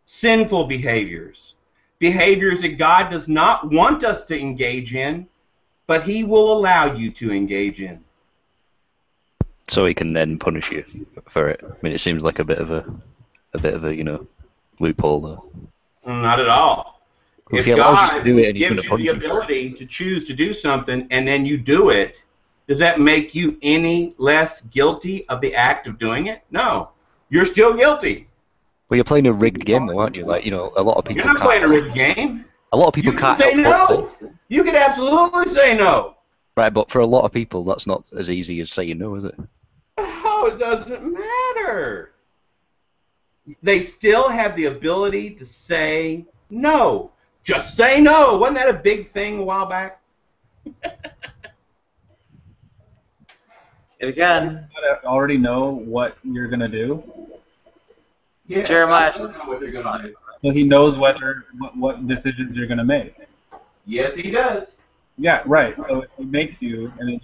sinful behaviors, behaviors that God does not want us to engage in, but He will allow you to engage in. So He can then punish you for it. I mean, it seems like a bit of a loophole there. Not at all. Well, If He allows God you to do it and He's gives going to you punish the you for it. ability to choose to do something and then you do it, does that make you any less guilty of the act of doing it? No. You're still guilty. Well, you're playing a rigged game, though, aren't you? Like, a lot of people You're not can't. playing a rigged game. A lot of people You can can't say help but no. You can absolutely say no. Right, but for a lot of people, that's not as easy as saying no, is it? Oh, it doesn't matter. They still have the ability to say no. Just say no. Wasn't that a big thing a while back? And again, You already know what you're gonna do. Yeah, Jeremiah. know what you're gonna do. So he knows what decisions you're gonna make. Yes, he does. Yeah, right. So if he makes you, and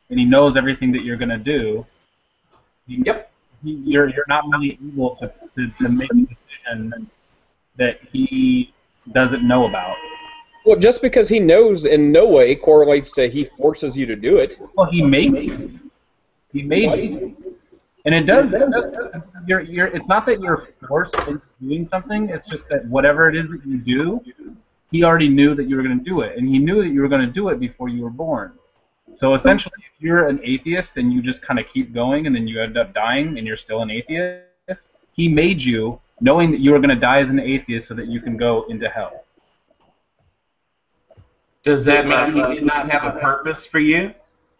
he knows everything that you're gonna do. You're not really able to make a decision that he doesn't know about. Well, just because he knows in no way correlates to he forces you to do it. Well, he made you. He made you. And it does. It's not that you're forced into doing something. It's just that whatever it is that you do, he already knew that you were going to do it, and he knew that you were going to do it before you were born. So essentially, if you're an atheist and you just kind of keep going, and then you end up dying, and you're still an atheist, he made you knowing that you were going to die as an atheist so that you can go into hell. Does that mean he did not have a purpose for you?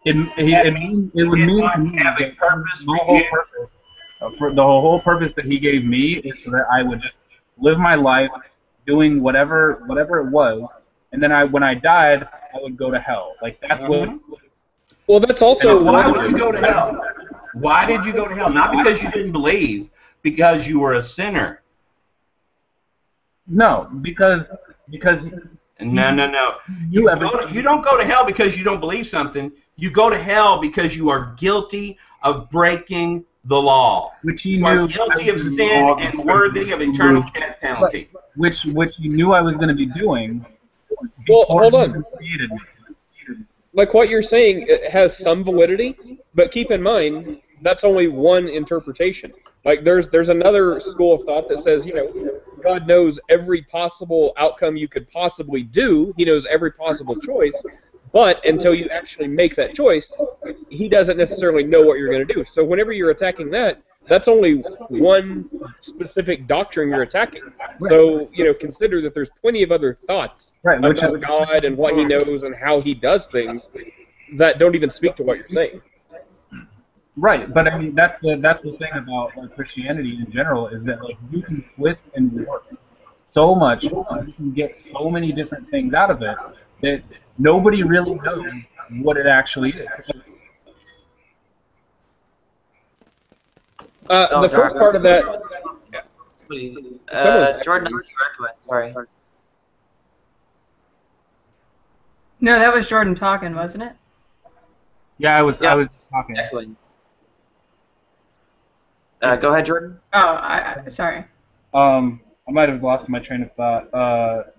It would mean to me have a purpose for whole you? purpose, for the whole purpose that he gave me is so that I would just live my life doing whatever it was, and then when I died, I would go to hell. Like that's what. Well, that's also. Why would you go to hell? Why did you go to hell? Not because you didn't believe, because you were a sinner. No, because. No. You don't go to hell because you don't believe something. You go to hell because you are guilty of breaking the law. Which he you knew are guilty of sin and worthy of eternal death penalty. Which he knew I was going to be doing. Well, hold on. He created me. Like what you're saying, it has some validity, but keep in mind that's only one interpretation. Like there's another school of thought that says, God knows every possible outcome you could possibly do. He knows every possible choice, but until you actually make that choice, he doesn't necessarily know what you're going to do. So whenever you're attacking that, that's only one specific doctrine you're attacking. So, consider that there's plenty of other thoughts about God and what he knows and how he does things that don't even speak to what you're saying. Right, but I mean that's the thing about Christianity in general is that you can twist and warp so much, you can get so many different things out of it that nobody really knows what it actually is. The first part of that. Jordan, sorry. No, that was Jordan talking, wasn't it? Yeah, I was talking. Go ahead, Jordan. Oh, sorry. I might have lost my train of thought.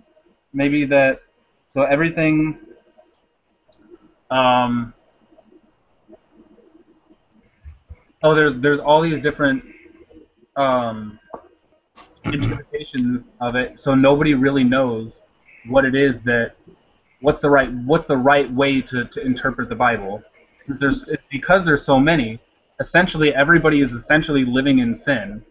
Maybe that. So everything. There's all these different interpretations of it, so nobody really knows what it is what's the right way to interpret the Bible. It's because there's so many. Essentially, everybody is essentially living in sin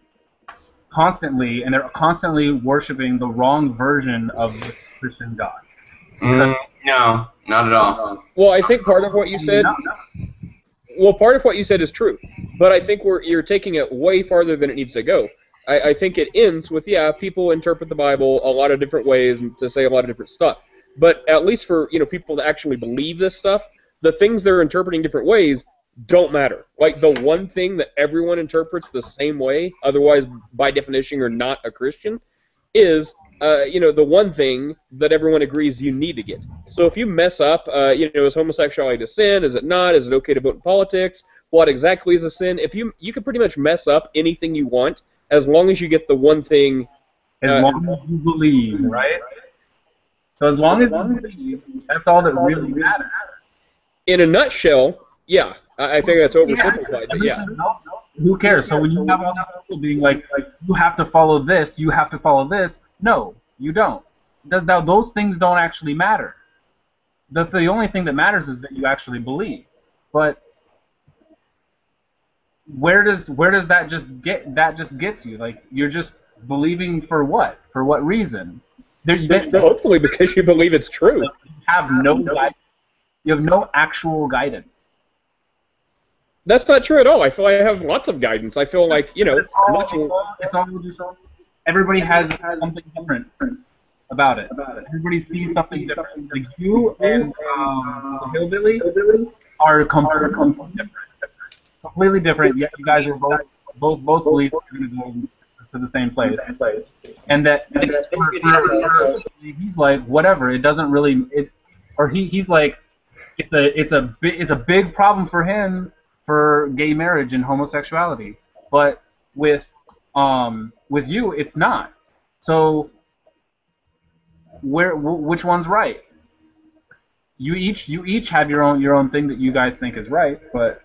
constantly, and they're constantly worshiping the wrong version of the Christian God. No, not at all. Well, I think part of what you said. Well, part of what you said is true, but I think you're taking it way farther than it needs to go. I think it ends with, people interpret the Bible a lot of different ways and to say a lot of different stuff. But at least for people that actually believe this stuff, the things they're interpreting different ways don't matter. Like the one thing that everyone interprets the same way, otherwise by definition you're not a Christian, is the one thing that everyone agrees you need to get. So if you mess up, is homosexuality a sin? Is it not? Is it okay to vote in politics? What exactly is a sin? If you can pretty much mess up anything you want, as long as you get the one thing. As long as you believe, right? So as long as you believe, that's all that really matters. In a nutshell, yeah. I think that's oversimplified, but yeah. Who cares? So when you have all these people being like, you have to follow this, you have to follow this, no, you don't. Those things don't actually matter. The only thing that matters is that you actually believe. But where does that just get? That just gets you. Like you're just believing for what? For what reason? Hopefully because you believe it's true. You have no guidance. You have no actual guidance. That's not true at all. I feel like I have lots of guidance. I feel like it's all just everybody has something different about it. Everybody sees something different. Like you and the hillbilly are completely different. Completely different. Yet you guys are both believe you're going to go to the same place. And that he's like whatever. It doesn't really. He's like it's a big problem for him for gay marriage and homosexuality. But with you, it's not. So which one's right? You each have your own thing that you guys think is right, but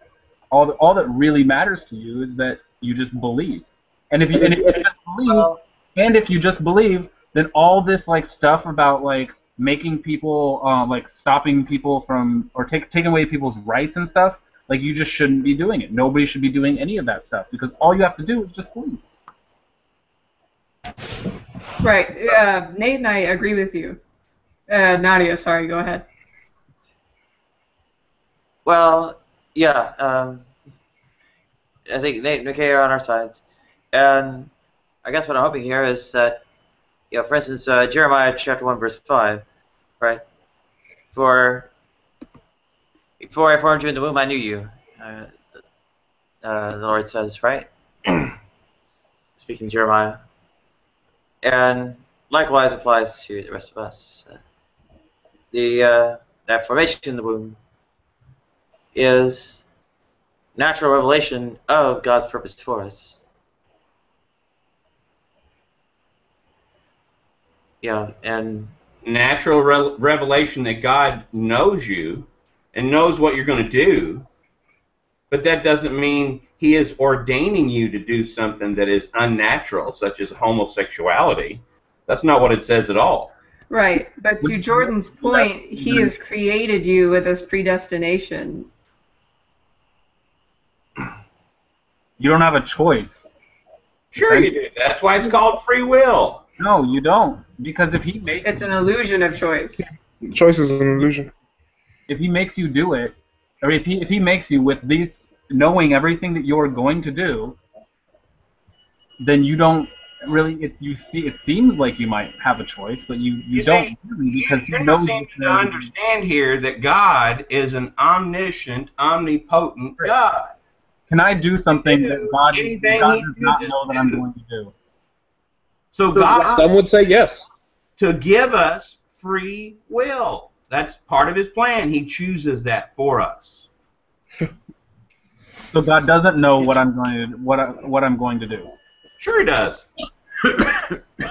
all that really matters to you is that you just believe. And if you just believe, then all this like stuff about like making people like stopping people from or taking away people's rights and stuff, like you just shouldn't be doing it. Nobody should be doing any of that stuff because all you have to do is just believe. Right. Nate and I agree with you. Nadia, sorry, go ahead. Well, yeah. I think Nate and McKay are on our sides. And I guess what I'm hoping here is that, for instance, Jeremiah chapter 1, verse 5, right? Before I formed you in the womb, I knew you. The Lord says, right? Speaking Jeremiah. And likewise applies to the rest of us. That formation in the womb is natural revelation of God's purpose for us. And natural revelation that God knows you and knows what you're going to do, but that doesn't mean He is ordaining you to do something that is unnatural, such as homosexuality. That's not what it says at all. Right, but to Jordan's point, He has created you with this predestination. You don't have a choice. Sure you do. That's why it's called free will. No, you don't. Because if He makes... It's an illusion of choice. Choice is an illusion. If He makes you do it, or if he makes you with these, knowing everything that you're going to do, then you don't really, it seems like you might have a choice, but you don't see, really, because he you're not knows seeming what's to there to do. understand here that God is an omniscient, omnipotent God. Can I do something that God Anything does he not chooses know that to I'm do. going to do? So God, Some would say yes. to give us free will. That's part of his plan. He chooses that for us. So God doesn't know what I'm going to do. Sure he does.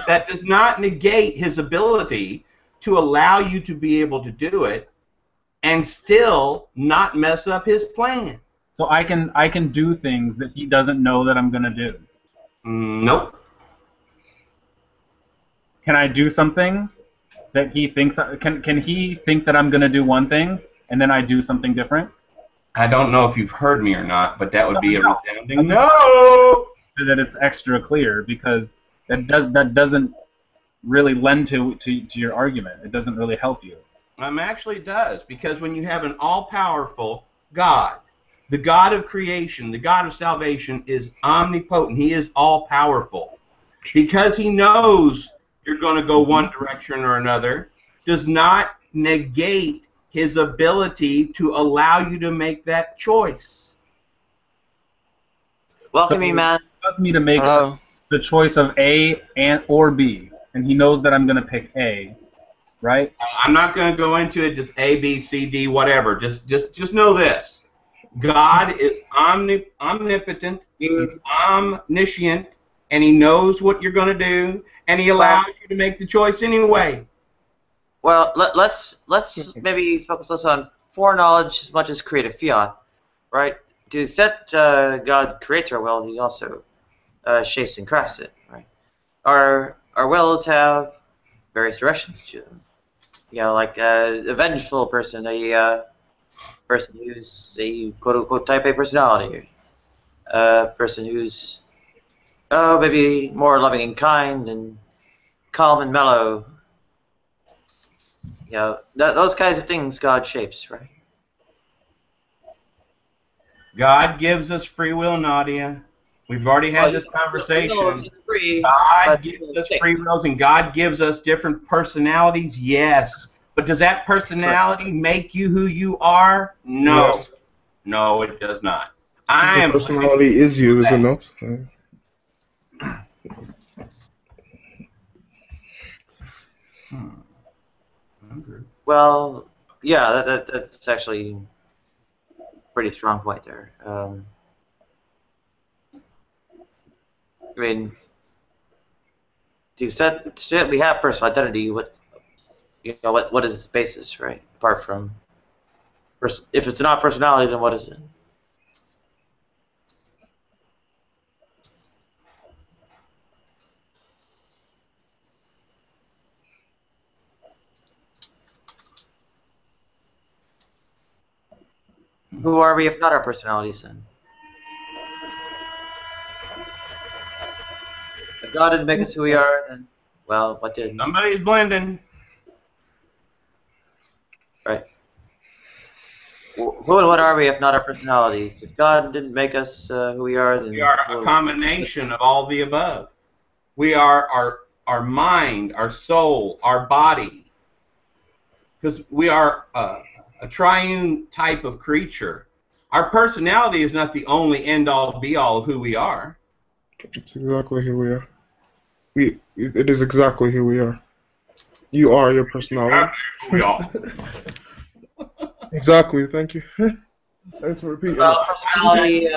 That does not negate his ability to allow you to be able to do it and still not mess up his plan. So I can do things that he doesn't know that I'm going to do. Nope. Can I do something that he thinks? Can he think that I'm going to do one thing and then I do something different? I don't know if you've heard me or not, but that would be a No. resounding no. So that it's extra clear, because that doesn't really lend to your argument. It doesn't really help you. Actually does, because when you have an all-powerful God, the God of creation, the God of salvation is omnipotent. He is all-powerful. Because he knows you're going to go one direction or another, does not negate his ability to allow you to make that choice. Welcome me, man. He wants me to make the choice of A or B, and he knows that I'm going to pick A, right? I'm not going to go into it just A, B, C, D, whatever. Just know this. God is omnipotent, he's omniscient, and he knows what you're going to do, and he allows you to make the choice anyway. Well, let's maybe focus less on foreknowledge as much as creative fiat, right? To the extent God creates our will, he also shapes and crafts it, right? Our wills have various directions to them. You know, like a vengeful person, a person who's a quote-unquote type A personality, a person who's maybe more loving and kind and calm and mellow. You know, those kinds of things God shapes, right? God gives us free will, Nadia. We've already had this conversation. God gives us free wills, and God gives us different personalities, yes. But does that personality make you who you are? No. Yes. No, it does not. Your personality is you, is it not? Well, yeah, that's actually a pretty strong point there. I mean, to extent we have personal identity, what is its basis, right? Apart from, if it's not personality, then what is it? Who are we if not our personalities, then? If God didn't make us who we are, then, well, what did? Somebody's blending. Right. Who and what are we if not our personalities? If God didn't make us who we are, then We are a combination of all the above. We are our mind, our soul, our body. Because we are a triune type of creature. Our personality is not the only end-all, be-all of who we are. It's exactly who we are. It is exactly who we are. You are your personality. We are. Exactly, thank you. Thanks for repeating. Well, personality...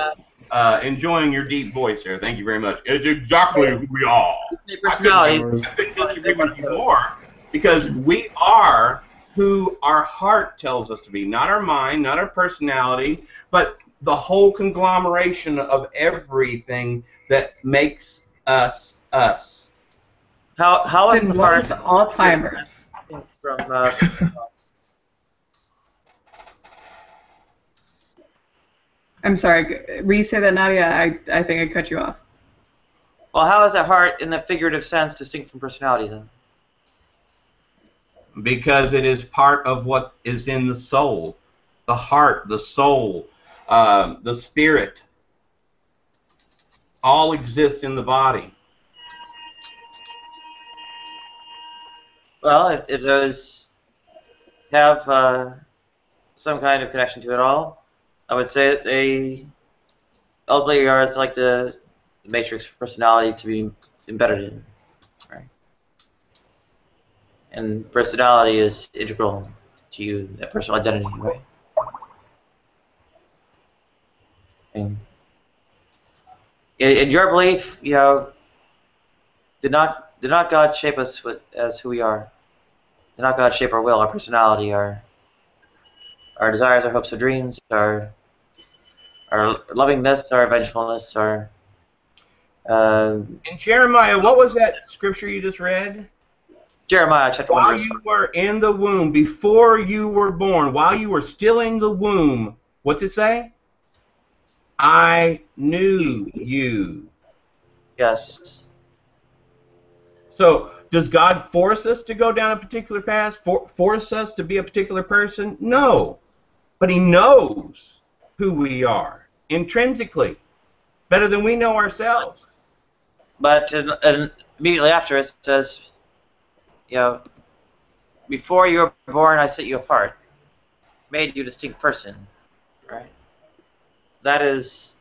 enjoying your deep voice there. Thank you very much. It's exactly who we are. Personality. I couldn't disagree with you more, because we are who our heart tells us to be, not our mind, not our personality, but the whole conglomeration of everything that makes us us. How is the heart Alzheimer's? From I'm sorry. Re-say that, Nadia. I think I cut you off. well, how is that heart in the figurative sense distinct from personality then? Because it is part of what is in the soul, the heart, the soul, the spirit, all exist in the body. Well, if those have some kind of connection to it all, I would say that they ultimately are like the matrix personality to be embedded in, right? And personality is integral to you, that personal identity, right? And in your belief, did not God shape us as who we are? Did not God shape our will, our personality, our desires, our hopes, our dreams, our lovingness, our vengefulness, our In Jeremiah, what was that scripture you just read? Jeremiah chapter 1 While verse you were in the womb, before you were born, while you were still in the womb, what's it say? I knew you. Yes. So, does God force us to go down a particular path? Force us to be a particular person? No. But He knows who we are intrinsically, better than we know ourselves. But immediately after it says, before you were born, I set you apart, made you a distinct person, right? That is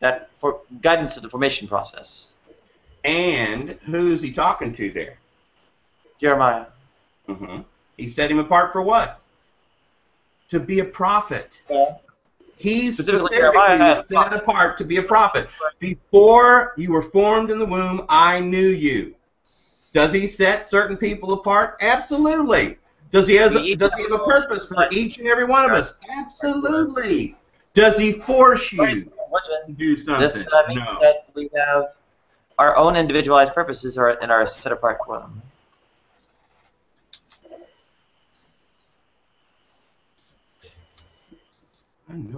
that for guidance of the formation process. And who's He talking to there? Jeremiah. He set him apart for what? To be a prophet. He specifically was set apart to be a prophet. Before you were formed in the womb, I knew you. Does He set certain people apart? Absolutely. Does he have a purpose for each and every one of us? Absolutely. Does He force you to do something? This means No. that we have our own individualized purposes and are set apart for them.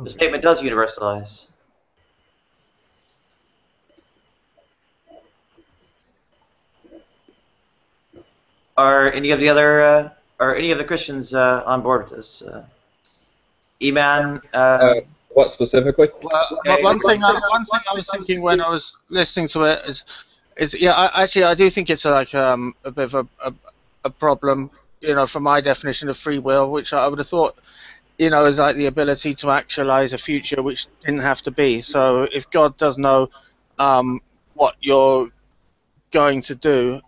The statement does universalize. Are any of the Christians on board with this? E-Man. What specifically? Well, one thing I was thinking when I was listening to it is I do think it's like a bit of a problem, from my definition of free will, which I would have thought, is like the ability to actualize a future which didn't have to be. So if God does know what you're going to do,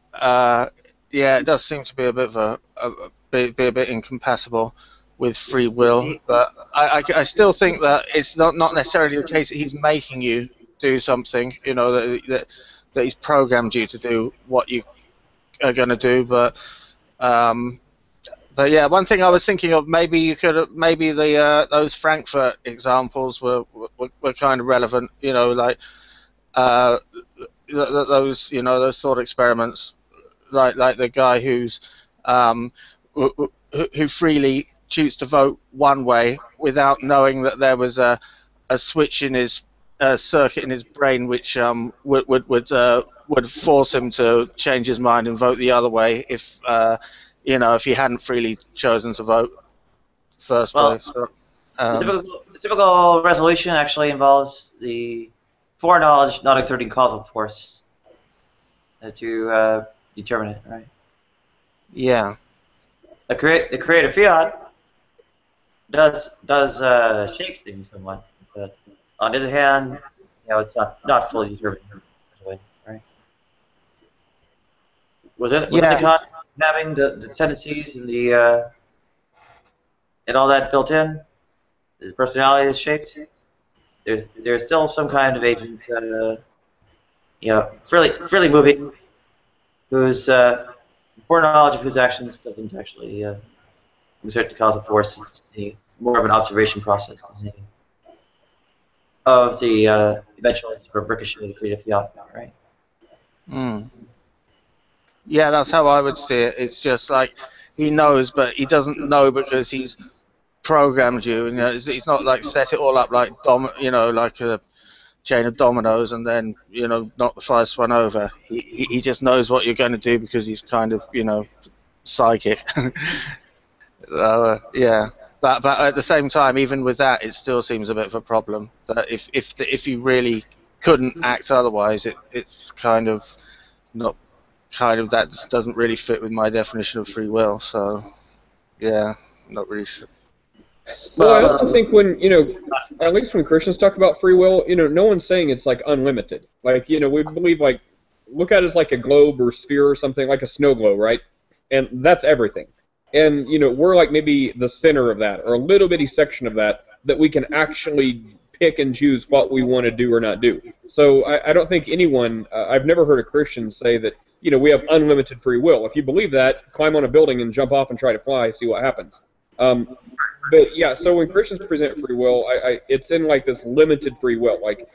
it does seem to be a bit of a bit incompatible with free will. But I still think that it's not necessarily the case that He's making you do something, that He's programmed you to do what you are going to do. But yeah, one thing I was thinking of, maybe the those Frankfurt examples were kind of relevant, like those those thought experiments, like the guy who freely choose to vote one way without knowing that there was a switch in his circuit in his brain which would force him to change his mind and vote the other way if if he hadn't freely chosen to vote first place. So, the typical resolution actually involves the foreknowledge not exerting causal force to determine it, right? Yeah. The creative fiat does shape things somewhat, but on the other hand, it's not fully determined, right? Wasn't the con having the tendencies and the and all that built in? The personality is shaped. There's still some kind of agent, freely moving, whose foreknowledge of whose actions doesn't actually exert the causal force. It's more of an observation process of the eventual sort of ricochet of the creative fiat, right? Yeah, that's how I would see it. It's just like he knows, but he doesn't know because he's programmed you. And he's not like set it all up like like a chain of dominoes and then knock the first one over. He just knows what you're going to do because he's kind of psychic. Yeah, but at the same time, even with that, it still seems a bit of a problem. That if you really couldn't act otherwise, it's kind of not kind of that doesn't really fit with my definition of free will. So, yeah, not really sure. Well, I also think when, at least when Christians talk about free will, no one's saying it's like unlimited. Like, we believe like, look at it as like a globe or sphere or something, like a snow globe, right? And that's everything. And, we're like maybe the center of that, or a little bitty section of that we can actually pick and choose what we want to do or not do. So I don't think anyone, I've never heard a Christian say that, we have unlimited free will. If you believe that, climb on a building and jump off and try to fly, see what happens. But yeah, so when Christians present free will, it's in like this limited free will. Like,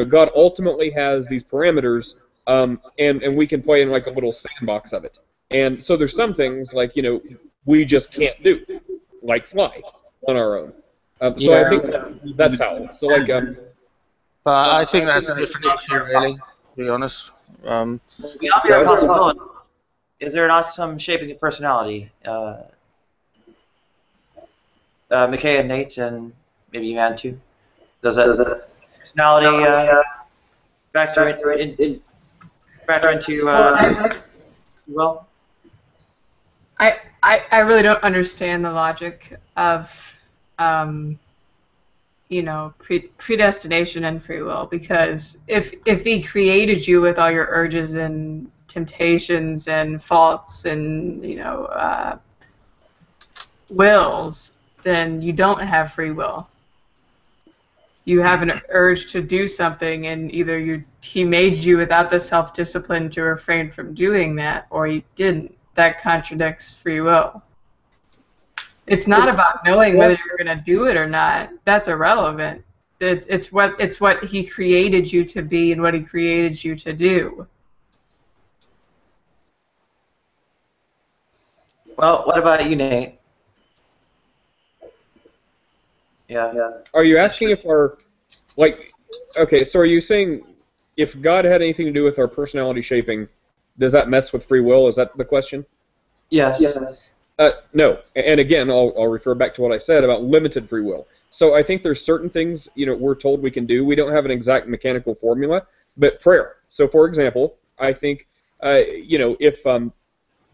God ultimately has these parameters, and we can play in like a little sandbox of it. And so there's some things like, we just can't do, like fly on our own. So I think that's how. So like, but I think that's a different issue, really, to be honest. The other possibility, is there not some shaping of personality? McKay and Nate, and maybe you, Ann, too. Does that personality factor into well? I really don't understand the logic of predestination and free will, because if he created you with all your urges and temptations and faults and wills, then you don't have free will. You have an urge to do something, and either he made you without the self-discipline to refrain from doing that, or he didn't. That contradicts free will. It's not about knowing whether you're going to do it or not. That's irrelevant. It's what he created you to be and what he created you to do. Well, what about you, Nate? Yeah. Are you asking if okay, so are you saying if God had anything to do with our personality shaping, does that mess with free will? Is that the question? Yes. No. And again, I'll refer back to what I said about limited free will. So I think there's certain things, we're told we can do. We don't have an exact mechanical formula, but prayer. So for example, I think, if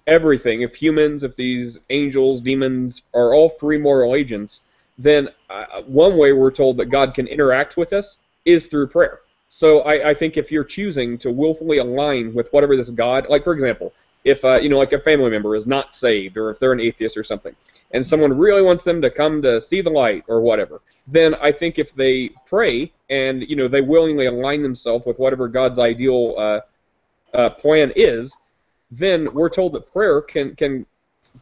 everything, if humans, if these angels, demons are all free moral agents, then one way we're told that God can interact with us is through prayer. So I think if you're choosing to willfully align with whatever this God, like for example, if like a family member is not saved, or if they're an atheist or something, and someone really wants them to come to see the light or whatever, then I think if they pray and they willingly align themselves with whatever God's ideal plan is, then we're told that prayer can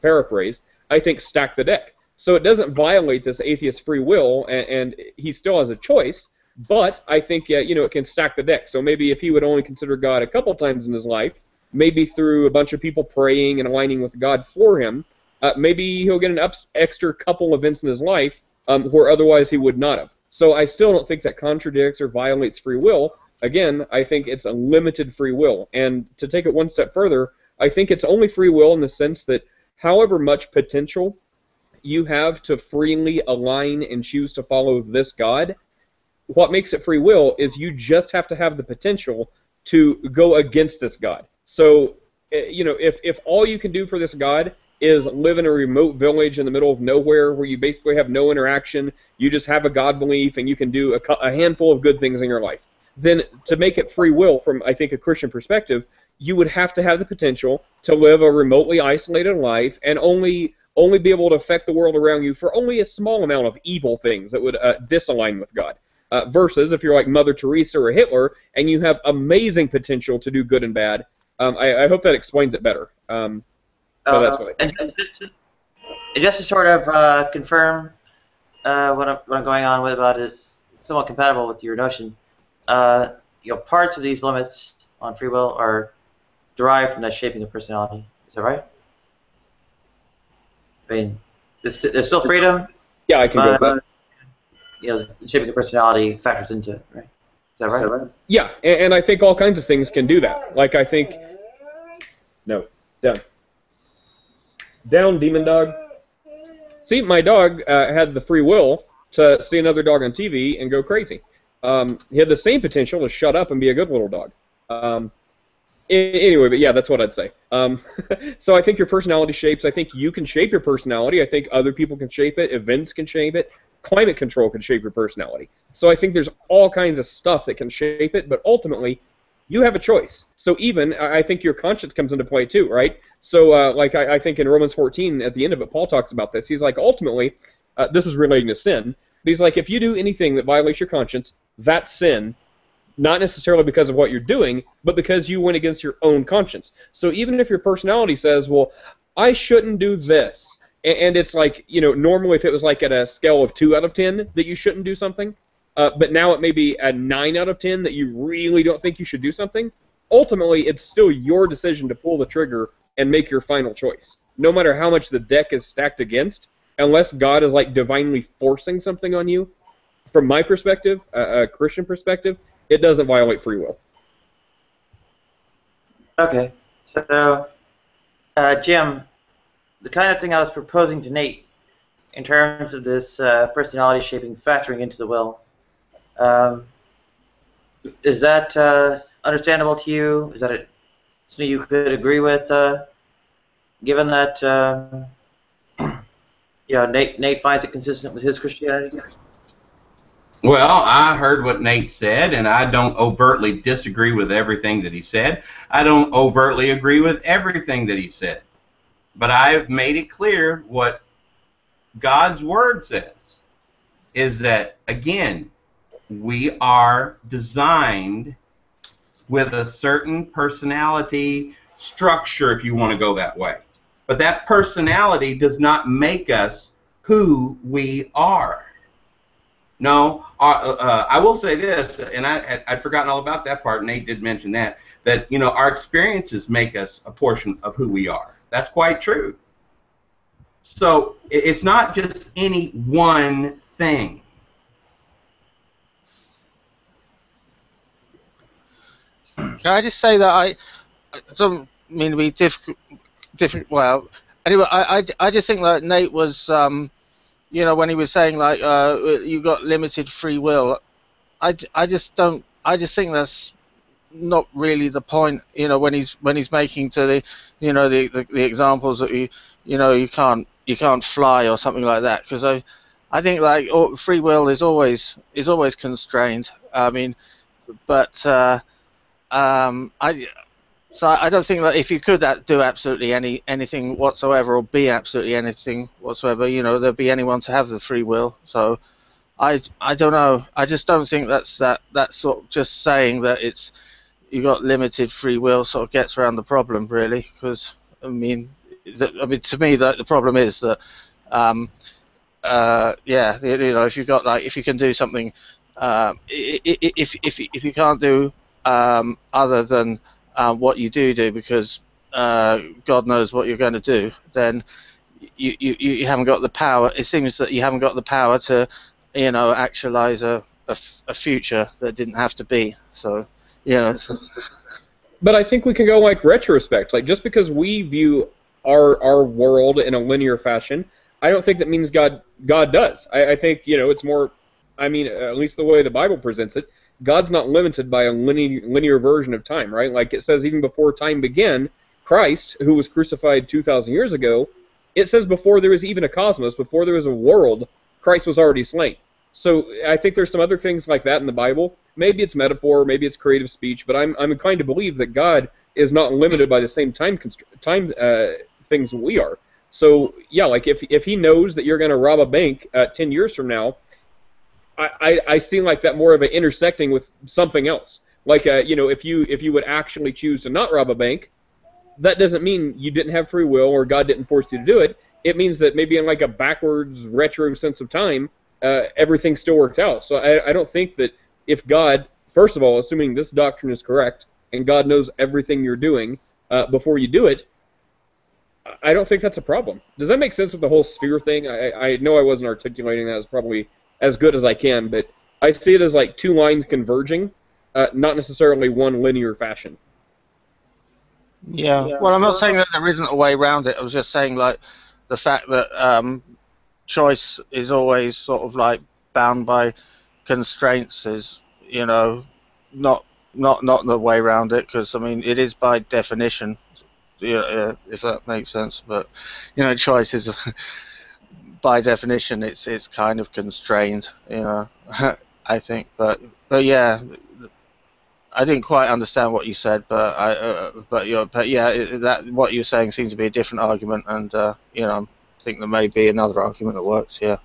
paraphrase, I think, stack the deck. So it doesn't violate this atheist free will, and he still has a choice, but I think it can stack the deck. So maybe if he would only consider God a couple times in his life, maybe through a bunch of people praying and aligning with God for him, maybe he'll get an extra couple events in his life where otherwise he would not have. So I still don't think that contradicts or violates free will. Again, I think it's a limited free will. And to take it one step further, I think it's only free will in the sense that however much potential you have to freely align and choose to follow this God, what makes it free will is you just have to have the potential to go against this God. So, if all you can do for this God is live in a remote village in the middle of nowhere where you basically have no interaction, you just have a God belief and you can do a handful of good things in your life, then to make it free will from, I think, a Christian perspective, you would have to have the potential to live a remotely isolated life and only be able to affect the world around you for only a small amount of evil things that would disalign with God. Versus if you're like Mother Teresa or Hitler and you have amazing potential to do good and bad. I hope that explains it better. But that's what I think. And just to sort of confirm what I'm going on with about is somewhat compatible with your notion. Parts of these limits on free will are derived from that shaping of personality. Is that right? I mean, there's still freedom. Yeah, I can go with that. The shaping of personality factors into it, right? Is that right? Yeah, and I think all kinds of things can do that. Like I think, no, down, demon dog. See, my dog had the free will to see another dog on TV and go crazy. He had the same potential to shut up and be a good little dog. Anyway, but yeah, that's what I'd say. So I think your personality shapes. I think you can shape your personality. I think other people can shape it. Events can shape it. Climate control can shape your personality. So I think there's all kinds of stuff that can shape it, but ultimately, you have a choice. So even, I think your conscience comes into play too, right? So like I think in Romans 14, at the end of it, Paul talks about this. He's like, ultimately, this is relating to sin, but he's like, if you do anything that violates your conscience, that's sin, not necessarily because of what you're doing, but because you went against your own conscience. So even if your personality says, well, I shouldn't do this, and it's like, you know, normally if it was like at a scale of 2 out of 10 that you shouldn't do something, but now it may be a 9 out of 10 that you really don't think you should do something, ultimately it's still your decision to pull the trigger and make your final choice. No matter how much the deck is stacked against, unless God is like divinely forcing something on you, from my perspective, a Christian perspective, it doesn't violate free will. Okay, so Jim, the kind of thing I was proposing to Nate in terms of this personality shaping factoring into the will, is that understandable to you? Is that something you could agree with, given that you know, Nate finds it consistent with his Christianity? Well, I heard what Nate said, and I don't overtly disagree with everything that he said. I don't overtly agree with everything that he said. But I've made it clear what God's Word says, is that, again, we are designed with a certain personality structure, if you want to go that way. But that personality does not make us who we are. No, I will say this, and I'd forgotten all about that part. Nate did mention that you know, our experiences make us a portion of who we are. That's quite true. So it's not just any one thing. Can I just say that I don't mean to be different. Well, anyway, I just think that Nate was, you know, when he was saying like you got limited free will, I just don't. I just think that's not really the point. You know, when he's making to the, you know, the examples that you know, you can't fly or something like that, because I think like free will is always constrained. I mean, but so I don't think that if you could do absolutely anything whatsoever, or be absolutely anything whatsoever, you know, there'd be anyone to have the free will. So I don't know. I just don't think that sort of just saying that it's you got limited free will sort of gets around the problem, really. Because I mean to me the problem is that yeah, you know, if you've got like, if you can do something, if you can't do other than what you do, because God knows what you're going to do, then you haven't got the power. It seems that you haven't got the power to, you know, actualize a future that didn't have to be. So, you know. But I think we can go like retrospect. Like, just because we view our world in a linear fashion, I don't think that means God does. I think, you know, it's more, I mean, at least the way the Bible presents it, God's not limited by a linear version of time, right? Like it says, even before time began, Christ, who was crucified 2,000 years ago, it says before there was even a cosmos, before there was a world, Christ was already slain. So I think there's some other things like that in the Bible. Maybe it's metaphor, maybe it's creative speech, but I'm inclined to believe that God is not limited by the same time things we are. So yeah, like if He knows that you're going to rob a bank 10 years from now, I see like that more of an intersecting with something else. Like you know, if you would actually choose to not rob a bank, that doesn't mean you didn't have free will or God didn't force you to do it. It means that maybe in like a backwards retro sense of time, everything still worked out. So I don't think that if God, first of all, assuming this doctrine is correct and God knows everything you're doing before you do it, I don't think that's a problem. Does that make sense with the whole sphere thing? I know I wasn't articulating that as probably as good as I can, but I see it as like two lines converging, not necessarily one linear fashion. Yeah. Well, I'm not saying that there isn't a way around it. I was just saying like the fact that choice is always sort of like bound by constraints is, you know, not not the way around it, because I mean it is by definition, if that makes sense. But choice is by definition it's kind of constrained, I think. But yeah, I didn't quite understand what you said, but that what you're saying seems to be a different argument, and I think there may be another argument that works. Yeah.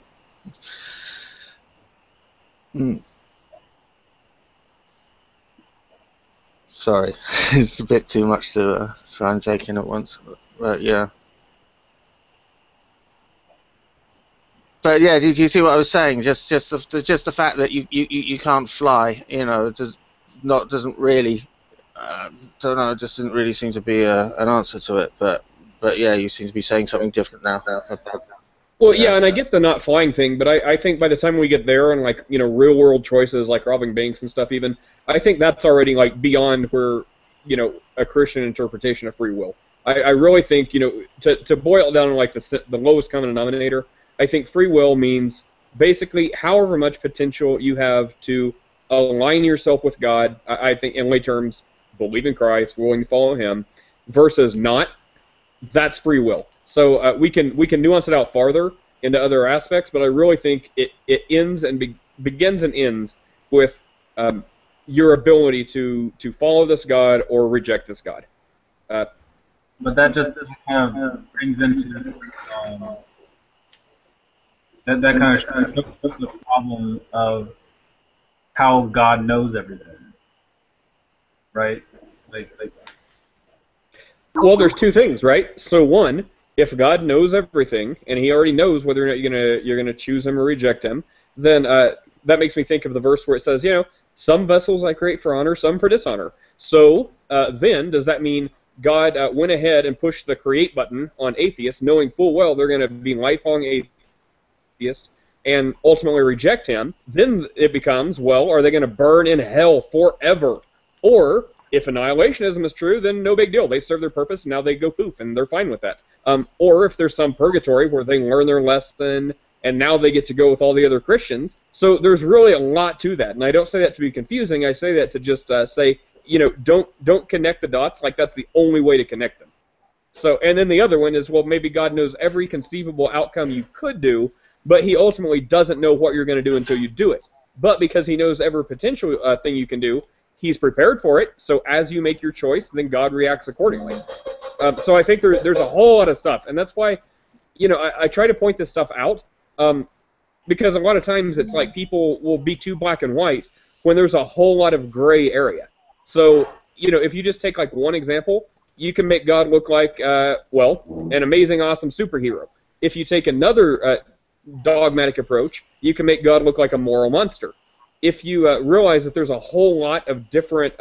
Sorry, it's a bit too much to try and take in at once, but yeah. But yeah, did you see what I was saying? Just the fact that you can't fly, doesn't really, don't know, it just didn't really seem to be an answer to it. But yeah, you seem to be saying something different now. Well, yeah, and I get the not flying thing, but I think by the time we get there and real world choices like robbing banks and stuff, even I think that's already beyond where a Christian interpretation of free will. I really think to boil it down to the lowest common denominator, I think free will means basically however much potential you have to align yourself with God. I think in lay terms, believe in Christ, willing to follow Him, versus not. That's free will. So we can nuance it out farther into other aspects, but I really think it ends and begins and ends with your ability to follow this God or reject this God. But that just kind of brings into that kind of shows the problem of how God knows everything, right? Well, there's two things, right? So one, if God knows everything and He already knows whether or not you're gonna choose Him or reject Him, then that makes me think of the verse where it says, some vessels I create for honor, some for dishonor. So then, does that mean God went ahead and pushed the create button on atheists, knowing full well they're going to be lifelong atheists and ultimately reject Him? Then it becomes, well, are they going to burn in hell forever? Or if annihilationism is true, then no big deal. They serve their purpose, and now they go poof, and they're fine with that. Or if there's some purgatory where they learn their lesson, and now they get to go with all the other Christians. So there's really a lot to that, and I don't say that to be confusing. I say that to just say, don't connect the dots like that's the only way to connect them. So, and then the other one is, well, maybe God knows every conceivable outcome you could do, but He ultimately doesn't know what you're going to do until you do it. But because He knows every potential thing you can do, He's prepared for it. So as you make your choice, then God reacts accordingly. So I think there's a whole lot of stuff, and that's why, I try to point this stuff out. Because a lot of times it's like people will be too black and white when there's a whole lot of gray area. So, if you just take one example, you can make God look like, an amazing, awesome superhero. If you take another dogmatic approach, you can make God look like a moral monster. If you realize that there's a whole lot of different,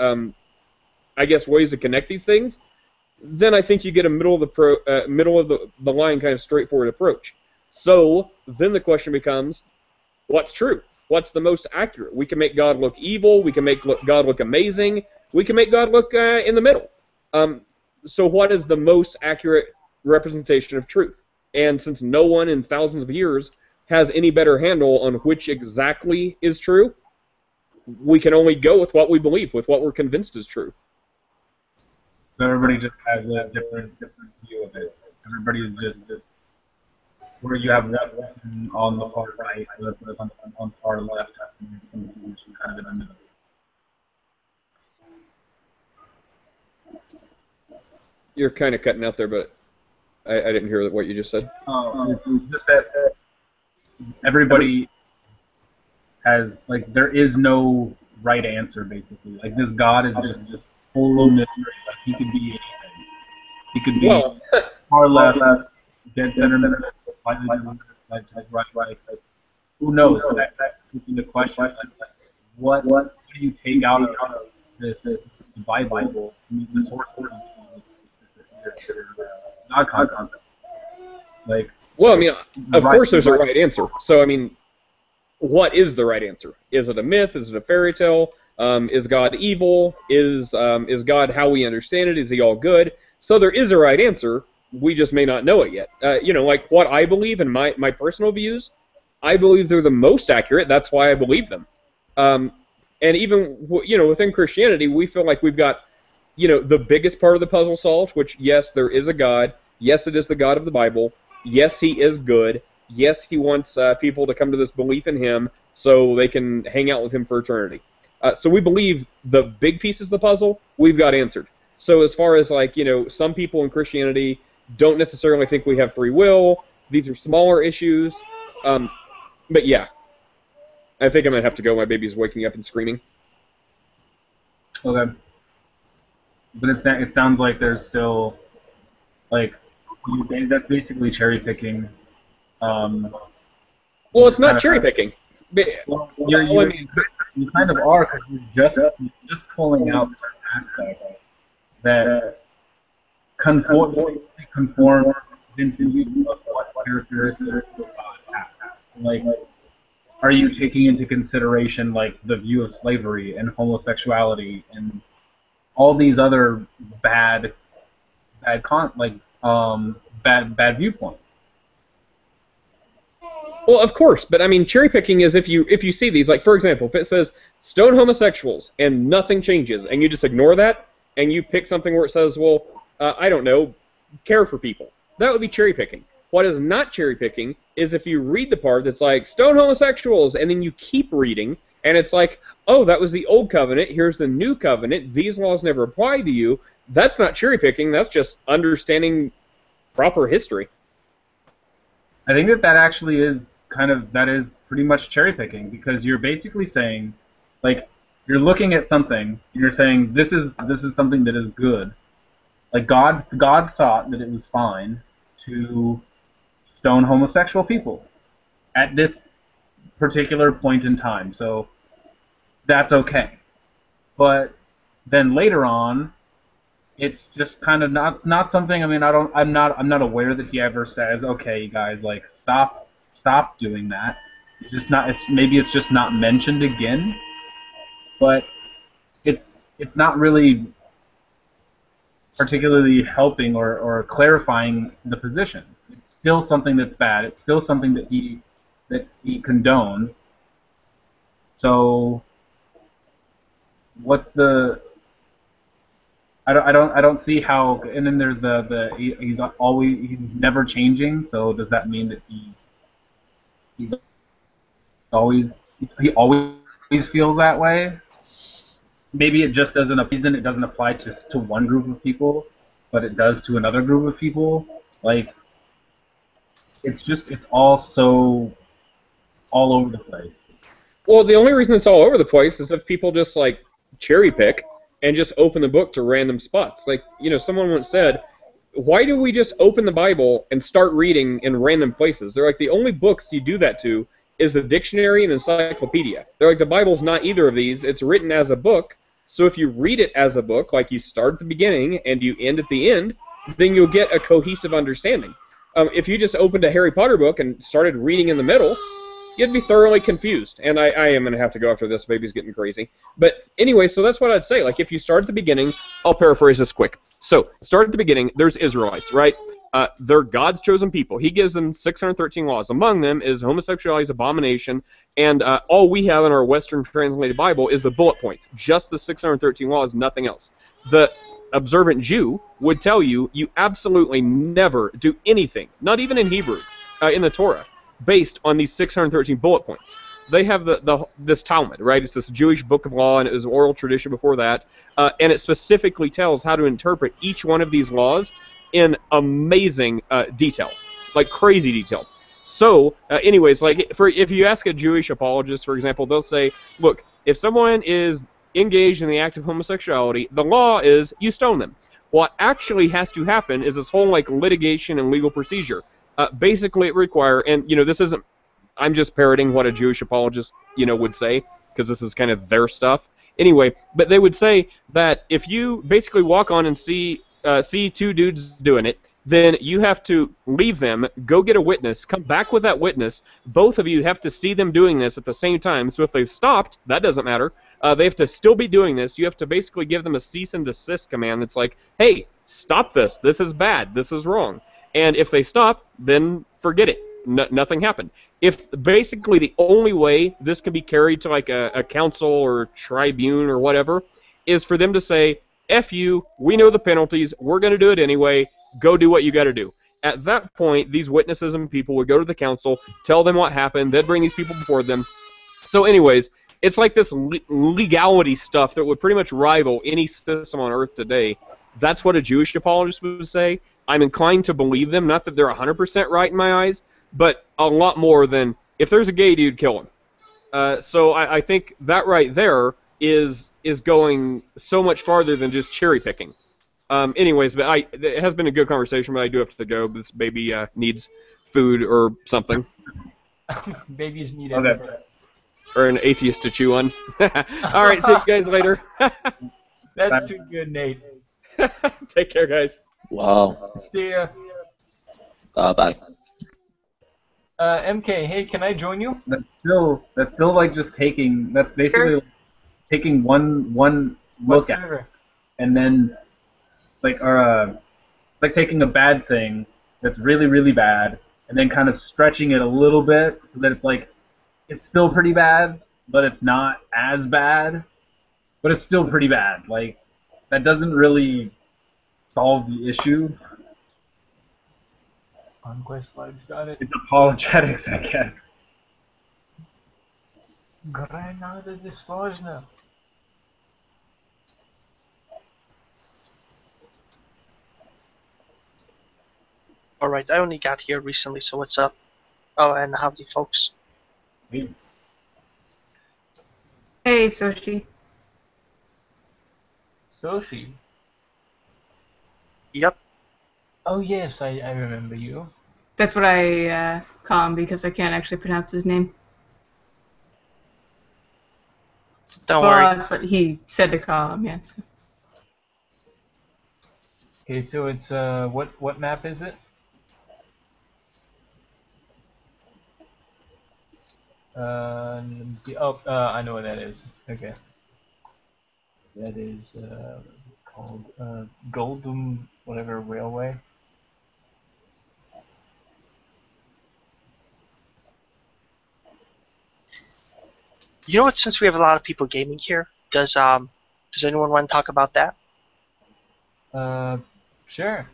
ways to connect these things, then I think you get a middle of the line kind of straightforward approach. So then the question becomes, what's true? What's the most accurate? We can make God look evil. We can make God look amazing. We can make God look in the middle. So what is the most accurate representation of truth? And since no one in thousands of years has any better handle on which exactly is true, we can only go with what we believe, with what we're convinced is true. So everybody just has a different view of it. Everybody is just where you have one on the far right, on the far left, and kind of in the middle. You're kind of cutting out there, but I didn't hear what you just said. It's just that everybody has, there is no right answer, basically. This God is just full of mystery. He could be anything. He could be far left, dead center, slightly right. Who knows? That's the question. What do you take out of this Bible? I mean, the source of God concept. Well, I mean, of course there's a right answer. So, I mean, what is the right answer? Is it a myth? Is it a fairy tale? Is God evil? Is God how we understand it? Is He all good? So there is a right answer. We just may not know it yet. What I believe in my personal views, I believe they're the most accurate. That's why I believe them. And And even within Christianity, we feel like we've got the biggest part of the puzzle solved. Which, yes, there is a God. Yes, it is the God of the Bible. Yes, He is good. Yes, He wants people to come to this belief in Him so they can hang out with Him for eternity. So we believe the big pieces of the puzzle we've got answered. So as far as some people in Christianity don't necessarily think we have free will. These are smaller issues. But yeah, I think I'm going to have to go. My baby's waking up and screaming. Okay. But it sounds like there's still, that's basically cherry picking. Well, it's not cherry picking. Well, you kind of are, because you're just pulling out certain aspects that conform into what characteristics of God have. Are you taking into consideration the view of slavery and homosexuality and all these other bad viewpoints? Well, of course, but I mean, cherry picking is if you see these, for example, if it says stone homosexuals and nothing changes, and you just ignore that, and you pick something where it says, well, I don't know, care for people, that would be cherry picking. What is not cherry picking is if you read the part that's like stone homosexuals, and then you keep reading, and it's like, oh, that was the old covenant, here's the new covenant, these laws never apply to you. That's not cherry picking, that's just understanding proper history. I think that actually is that is pretty much cherry picking, because you're basically saying, you're looking at something and you're saying this is something that is good. God thought that it was fine to stone homosexual people at this particular point in time, so that's okay. But then later on, it's just kind of not something. I mean, I'm not aware that he ever says, okay, guys, stop doing that. It's just not. Maybe it's just not mentioned again. But it's not really particularly helping or clarifying the position. It's still something that's bad. It's still something that he condoned. So what's the? I don't see how. And then there's he's never changing. So does that mean that he always feels that way? Maybe it just doesn't. It doesn't apply to one group of people, but it does to another group of people. It's all so all over the place. Well, the only reason it's all over the place is if people just cherry pick and just open the book to random spots. Someone once said, why do we just open the Bible and start reading in random places? They're the only books you do that to is the dictionary and encyclopedia. They're the Bible's not either of these. It's written as a book. So if you read it as a book, you start at the beginning and you end at the end, then you'll get a cohesive understanding. If you just opened a Harry Potter book and started reading in the middle, you'd be thoroughly confused. And I am going to have to go after this. Baby's getting crazy. But anyway, so that's what I'd say. If you start at the beginning, I'll paraphrase this quick. So start at the beginning. There's Israelites, right? They're God's chosen people. He gives them 613 laws. Among them is homosexuality is abomination. And all we have in our Western translated Bible is the bullet points. Just the 613 laws, nothing else. The observant Jew would tell you, you absolutely never do anything, not even in Hebrew, in the Torah, based on these 613 bullet points. They have this Talmud, right? It's this Jewish book of law, and it was oral tradition before that, and it specifically tells how to interpret each one of these laws in amazing detail, crazy detail. So, anyways, if you ask a Jewish apologist, for example, they'll say, look, if someone is engaged in the act of homosexuality, the law is you stone them. What actually has to happen is this whole litigation and legal procedure. Basically, it requires, and this isn't, I'm just parroting what a Jewish apologist would say, because this is kind of their stuff. Anyway, but they would say that if you basically walk on and see two dudes doing it, then you have to leave them, go get a witness, come back with that witness. Both of you have to see them doing this at the same time. So if they've stopped, that doesn't matter. They have to still be doing this. You have to basically give them a cease and desist command that's hey, stop this. This is bad. This is wrong. And if they stop, then forget it. Nothing happened. if basically the only way this can be carried to like a council or tribune or whatever is for them to say, F you, we know the penalties, we're going to do it anyway, go do what you got to do. At that point, these witnesses and people would go to the council, tell them what happened, they'd bring these people before them. So anyways, it's like this legality stuff that would pretty much rival any system on Earth today. That's what a Jewish apologist would say. I'm inclined to believe them, not that they're 100% right in my eyes, but a lot more than, if there's a gay dude, kill him. So I think that right there is going so much farther than just cherry picking. Anyways, but it has been a good conversation, but I do have to go. This baby needs food or something. Babies need Okay. everything. Or an atheist to chew on. All right, see you guys later. That's too good, Nate. Take care, guys. Wow. See ya. Bye. MK, hey, can I join you? That's still like just taking. That's basically like taking one look at it, and then like taking a bad thing that's really really bad, and then kind of stretching it a little bit so that it's like it's still pretty bad, but it's not as bad, but it's still pretty bad. Like that doesn't really solve the issue. Conquest Lives got it. It's apologetics, I guess. Granada Disforgna. Alright, I only got here recently, so what's up? Oh, and howdy, folks. Hey, Soshi. Soshi? Yep. Oh, yes, I remember you. That's what I call him because I can't actually pronounce his name. Don't well, worry. That's what he said to call him, yes. Okay, so it's, what map is it? Let me see. Oh, I know what that is. Okay. That is, what is it called? Golden, whatever, Railway. You know what? Since we have a lot of people gaming here, does anyone want to talk about that? Sure.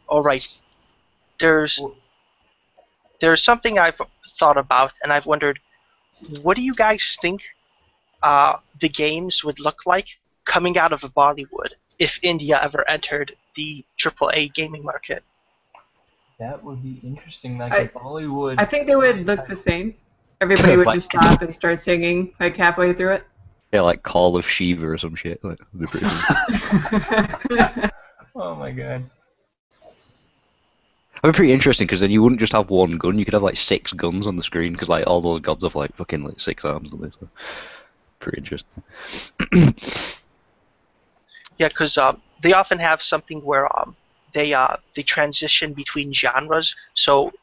All right. There's something I've thought about, and I've wondered, what do you guys think the games would look like coming out of Bollywood if India ever entered the AAA gaming market? That would be interesting, like a Bollywood. I think they would look the same. Everybody would Like- just stop and start singing like halfway through it. Yeah, like Call of Shiva or some shit. Like, it'd be pretty cool. Oh my god. It'd be pretty interesting because then you wouldn't just have one gun; you could have like 6 guns on the screen because like all those gods have like fucking like 6 arms on this. So. Pretty interesting. Yeah, because they often have something where they transition between genres. So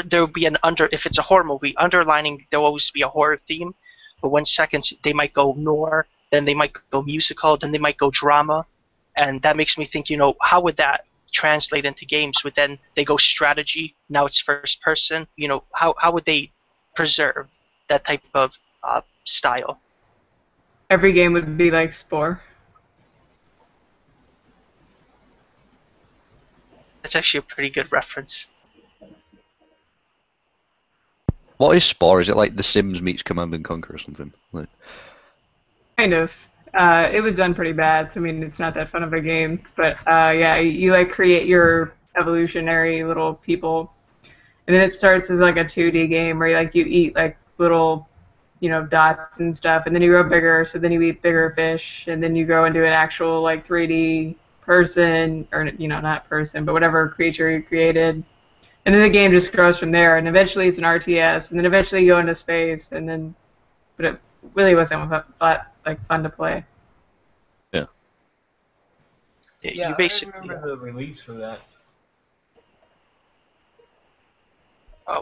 there will be if it's a horror movie, underlining there will always be a horror theme. But 1 second they might go noir, then they might go musical, then they might go drama, and that makes me think, how would that translate into games? Would then they go strategy? Now it's first person. How would they preserve that type of style? Every game would be like Spore. That's actually a pretty good reference. What is Spore? Is it like The Sims meets Command and Conquer or something? Like... Kind of. It was done pretty bad. So, I mean, it's not that fun of a game. But yeah, you like create your evolutionary little people, and then it starts as like a 2D game where you eat like little, dots and stuff, and then you grow bigger. So then you eat bigger fish, and then you grow into an actual like 3D person, or not person, but whatever creature you created. And then the game just grows from there, and eventually it's an RTS, and then eventually you go into space, and then, but it really wasn't fun to play. Yeah. Yeah, You basically, I remember the release for that.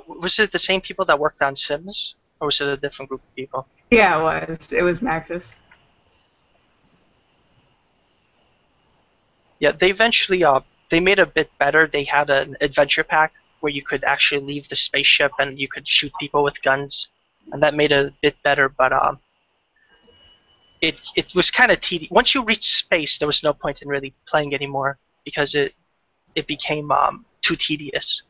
was it the same people that worked on Sims, or was it a different group of people? Yeah, it was. It was Maxis. Yeah, they eventually they made it a bit better. They had an adventure pack where you could actually leave the spaceship and you could shoot people with guns, and that made it a bit better. But it was kind of tedious. Once you reached space, there was no point in really playing anymore because it became too tedious.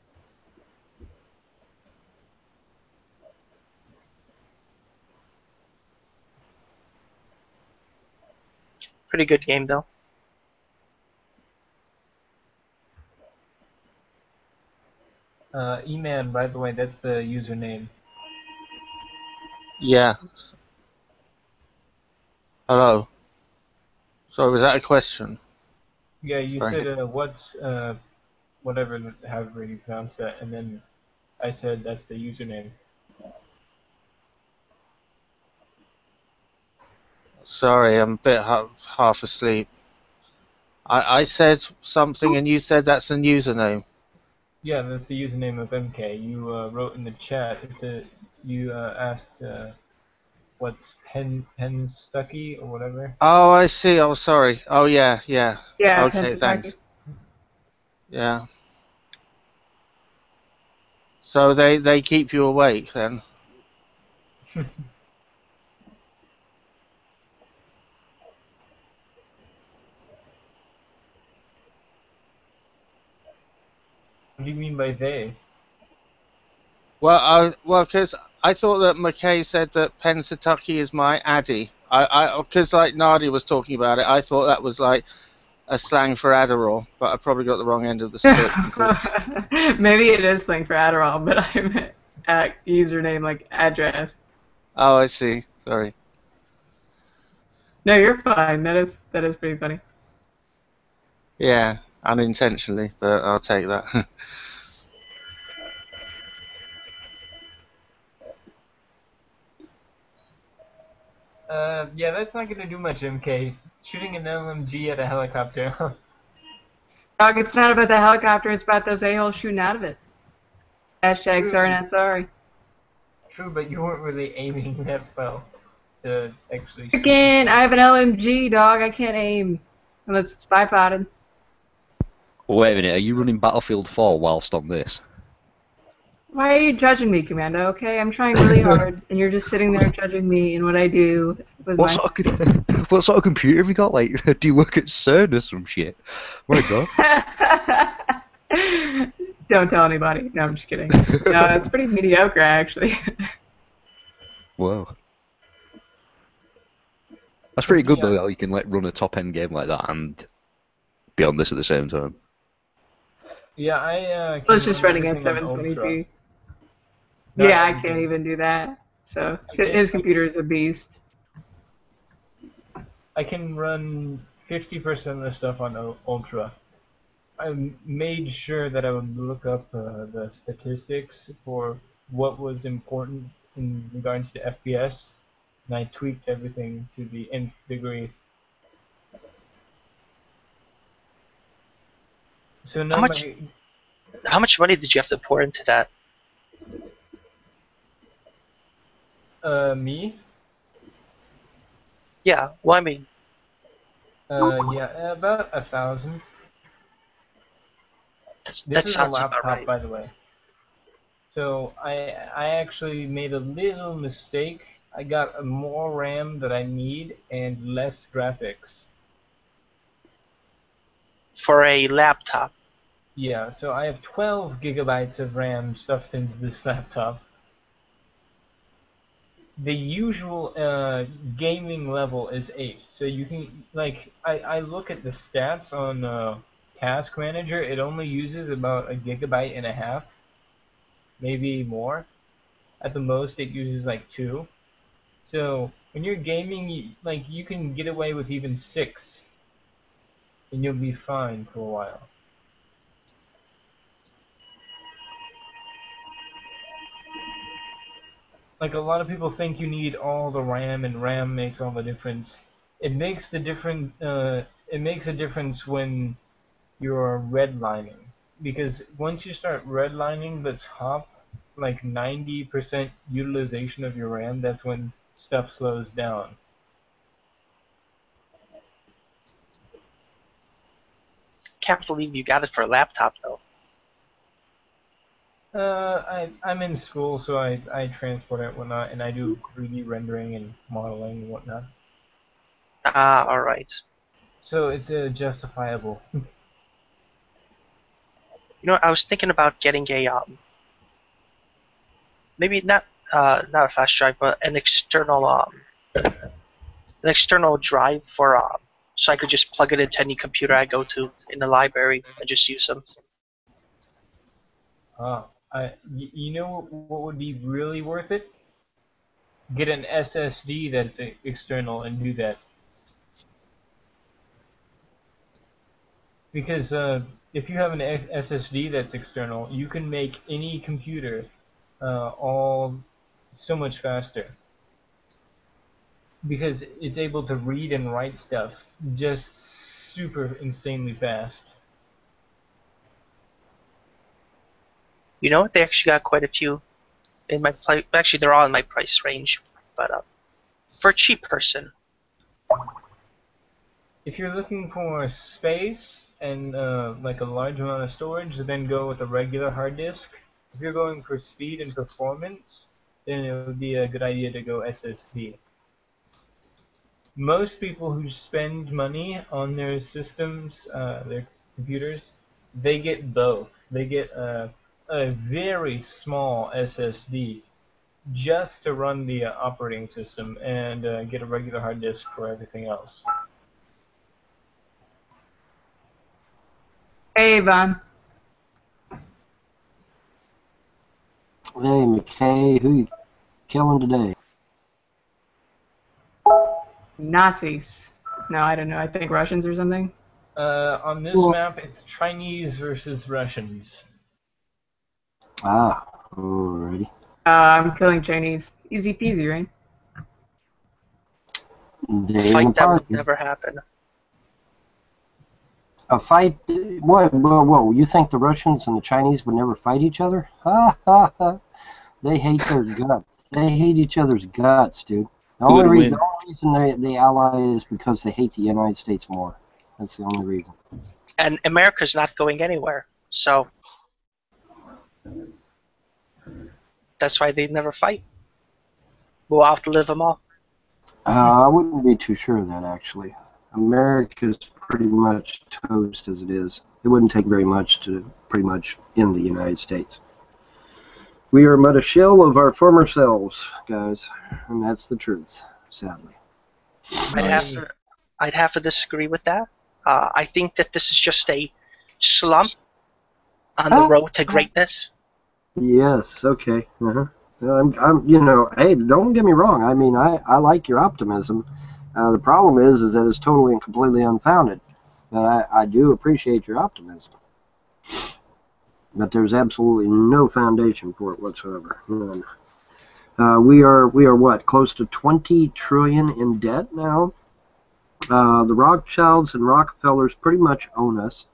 Pretty good game though. E-Man, by the way, that's the username. Yeah. Hello. Sorry, was that a question? Yeah, you Sorry. said what's whatever, however you pronounce that, and then I said that's the username. Sorry, I'm a bit half asleep. I said something and you said that's a username. Yeah, that's the username of MK. You wrote in the chat. You asked what's Penstucky or whatever. Oh, I see. Oh, sorry. Oh, yeah, yeah. Yeah, Okay, thanks. Pennsylvania. Yeah. So they keep you awake then? What do you mean by they? Well, because I thought that McKay said that Pennsatucky is my Addy. Because like Nardi was talking about it, I thought that was like a slang for Adderall, but I probably got the wrong end of the stick. Maybe it is slang for Adderall, but I meant username like address. Oh, I see. Sorry. No, you're fine. That is pretty funny. Yeah, unintentionally, but I'll take that. Yeah, that's not gonna do much, MK. Shooting an LMG at a helicopter. Dog, it's not about the helicopter. It's about those a-holes shooting out of it. Hashtag sorry, not sorry. True, but you weren't really aiming that well to actually shoot. Again, I have an LMG, dog. I can't aim unless it's bipoded. Wait a minute, are you running Battlefield 4 whilst on this? Why are you judging me, Commando? Okay, I'm trying really hard, and you're just sitting there judging me and what I do with What sort of computer have you got? Like, do you work at CERN or some shit? My God. Don't tell anybody. No, I'm just kidding. No, it's pretty mediocre, actually. Whoa. That's pretty good though, how you can like run a top-end game like that and be on this at the same time. Yeah, I was just running at 720p. Yeah, I can't even do that. So his computer is a beast. I can run 50% of the stuff on Ultra. I made sure that I would look up the statistics for what was important in regards to FPS, and I tweaked everything to the nth degree. So now How much money did you have to pour into that? Me? Yeah, well, I mean... yeah, about 1,000. This is a laptop, by the way. So I actually made a little mistake. I got more RAM that I need and less graphics. For a laptop? Yeah, so I have 12 gigabytes of RAM stuffed into this laptop. The usual gaming level is 8. So you can, like, I look at the stats on Task Manager. It only uses about 1.5 gigabytes, maybe more. At the most, it uses like 2. So when you're gaming, like, you can get away with even 6, and you'll be fine for a while. Like, a lot of people think you need all the RAM, and RAM makes all the difference. It makes a difference when you're redlining, because once you start redlining the top, like 90% utilization of your RAM, that's when stuff slows down. Can't believe you got it for a laptop, though. I'm in school, so I transport it and whatnot, and I do 3D rendering and modeling and whatnot. Ah, all right. So it's justifiable. You know, I was thinking about getting a maybe not a flash drive, but an external drive for so I could just plug it into any computer I go to in the library and just use them. You know what would be really worth it? Get an SSD that's external and do that. Because if you have an SSD that's external, you can make any computer all so much faster. Because it's able to read and write stuff just super insanely fast. You know what? They actually got quite a few in my price. Actually, they're all in my price range, but for a cheap person. If you're looking for space and like a large amount of storage, then go with a regular hard disk. If you're going for speed and performance, then it would be a good idea to go SSD. Most people who spend money on their systems, their computers, they get both. They get a very small SSD just to run the operating system and get a regular hard disk for everything else. Hey, Von. Hey, McKay, who you killing today? Nazis. No, I don't know. I think Russians or something. On this map, it's Chinese versus Russians. Ah, alrighty. I'm killing Chinese. Easy peasy, right? They Fight that would never happen. A fight? What? Whoa! You think the Russians and the Chinese would never fight each other? Ha ha ha! They hate their guts. They hate each other's guts, dude. The only reason they ally is because they hate the United States more. That's the only reason. And America's not going anywhere, so that's why they never fight. We'll outlive them all. I wouldn't be too sure of that, actually. America's pretty much toast as it is. It wouldn't take very much to pretty much end the United States. We are but a shell of our former selves, guys, and that's the truth, sadly. I'd have to disagree with that. I think that this is just a slump on the road to greatness. Yes, okay. I'm, you know, hey, don't get me wrong. I mean, I like your optimism. The problem is that it's totally and completely unfounded. But I do appreciate your optimism. But there's absolutely no foundation for it whatsoever. We are what, close to 20 trillion in debt now. The Rothschilds and Rockefellers pretty much own us.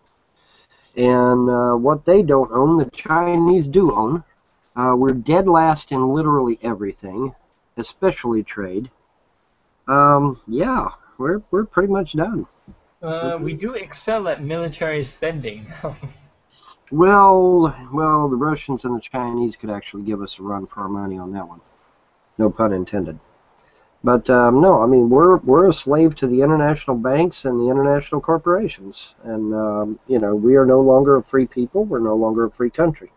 And what they don't own, the Chinese do own. We're dead last in literally everything, especially trade. Yeah, we're pretty much done. We do excel at military spending. Well, the Russians and the Chinese could actually give us a run for our money on that one. No pun intended. But no, I mean we're a slave to the international banks and the international corporations, and you know, we are no longer a free people. We're no longer a free country.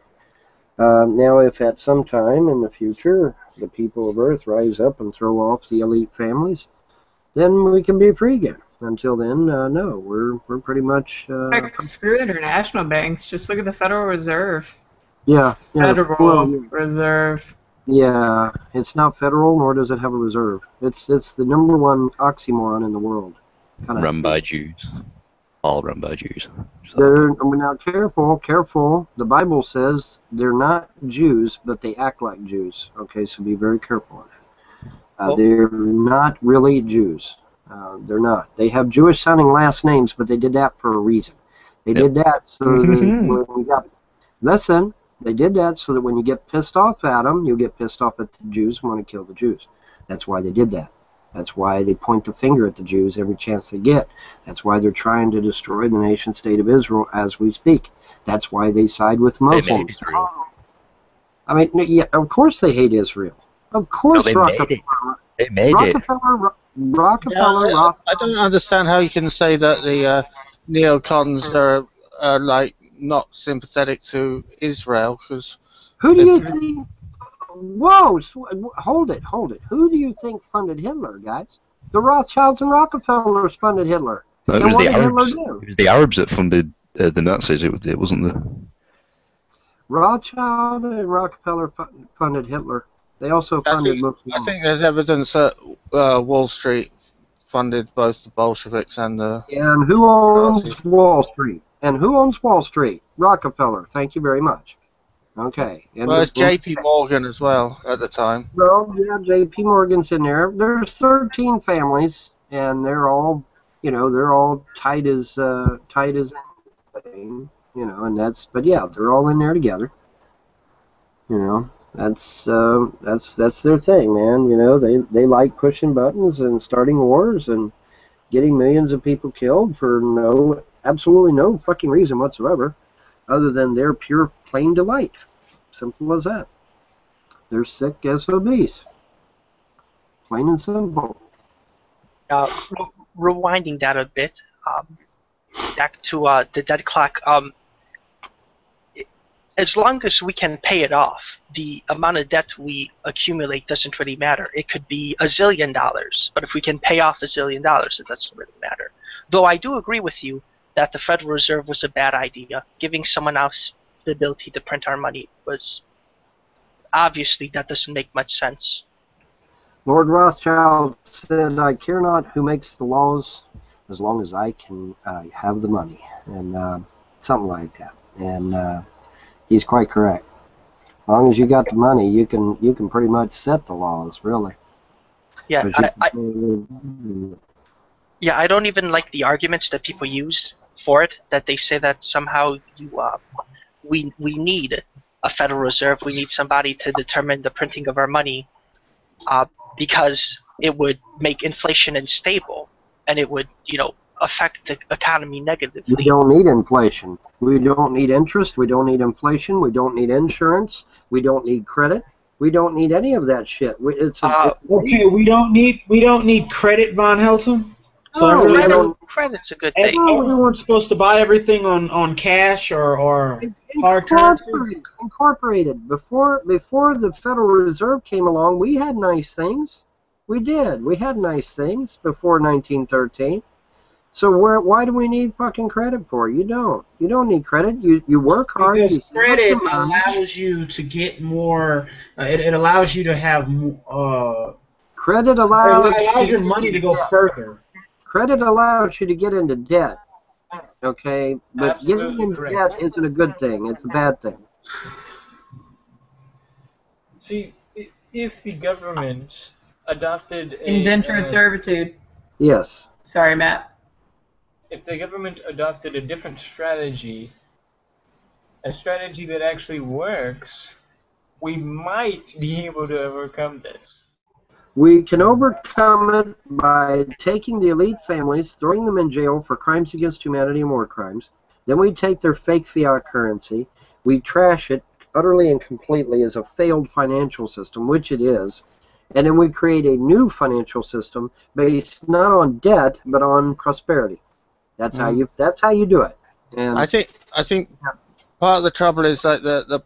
Now, if at some time in the future the people of Earth rise up and throw off the elite families, then we can be free again. Until then, no, we're pretty much. Screw international banks. Just look at the Federal Reserve. Yeah. Federal Reserve. Yeah, it's not federal, nor does it have a reserve. It's the number one oxymoron in the world. Run by Jews. All run by Jews. They're now careful. The Bible says they're not Jews, but they act like Jews. Okay, so be very careful of that. They're not really Jews. They're not. They have Jewish-sounding last names, but they did that for a reason. They did that so that when we got... Listen, they did that so that when you get pissed off at them, you'll get pissed off at the Jews and want to kill the Jews. That's why they did that. That's why they point the finger at the Jews every chance they get. That's why they're trying to destroy the nation-state of Israel as we speak. That's why they side with Muslims. I mean, yeah, of course they hate Israel. Of course, they made it. They made it. Rockefeller. I don't understand how you can say that the neocons are like not sympathetic to Israel because. Who do you think? Whoa! Hold it. Who do you think funded Hitler, guys? The Rothschilds and Rockefellers funded Hitler. No, it And was what the did Hitler Arabs. do? It was the Arabs that funded the Nazis. It wasn't the. Rothschild and Rockefeller funded Hitler. They also funded Muslim. I think there's evidence that Wall Street funded both the Bolsheviks and the. And who owns Wall Street? And who owns Wall Street? Rockefeller. Thank you very much. Okay. And Well, it's J.P. Morgan as well at the time. Well, yeah, J.P. Morgan's in there. There's 13 families, and they're all, they're all tight as anything, and that's. But yeah, they're all in there together. That's their thing, man. They like pushing buttons and starting wars and getting millions of people killed for absolutely no fucking reason whatsoever, other than their pure plain delight. Simple as that. They're sick SOBs. Plain and simple. Rewinding that a bit, back to the debt clock. As long as we can pay it off, the amount of debt we accumulate doesn't really matter. It could be $1 zillion, but if we can pay off $1 zillion, it doesn't really matter. Though I do agree with you that the Federal Reserve was a bad idea. Giving someone else the ability to print our money was obviously that doesn't make much sense. Lord Rothschild said, "I care not who makes the laws, as long as I can have the money," and something like that. And he's quite correct. As long as you got the money, you can pretty much set the laws, really. Yeah, I don't even like the arguments that people use for it. That they say that somehow we need a Federal Reserve. We need somebody to determine the printing of our money, because it would make inflation unstable, and it would, affect the economy negatively. We don't need inflation. We don't need interest. We don't need inflation. We don't need insurance. We don't need credit. We don't need any of that shit. Okay, we don't need credit, Von Helton. So credit's a good thing. Everyone's supposed to buy everything on cash or hard currency. Incorporated. Before the Federal Reserve came along, we had nice things. We did. We had nice things before 1913. So why do we need fucking credit for? You don't. You don't need credit. You work hard. Because credit allows you to get more. It allows you to have. Credit allows your money to go further. Credit allows you to get into debt. Okay, but Absolutely getting into correct. debt isn't a good thing. It's a bad thing. See, if the government adopted a Indentured servitude. Yes. Sorry, Matt. if the government adopted a different strategy, a strategy that actually works, we might be able to overcome this. We can overcome it by taking the elite families, throwing them in jail for crimes against humanity and war crimes. Then we take their fake fiat currency, we trash it utterly and completely as a failed financial system, which it is, and then we create a new financial system based not on debt but on prosperity. That's how you do it. And I think part of the trouble is that the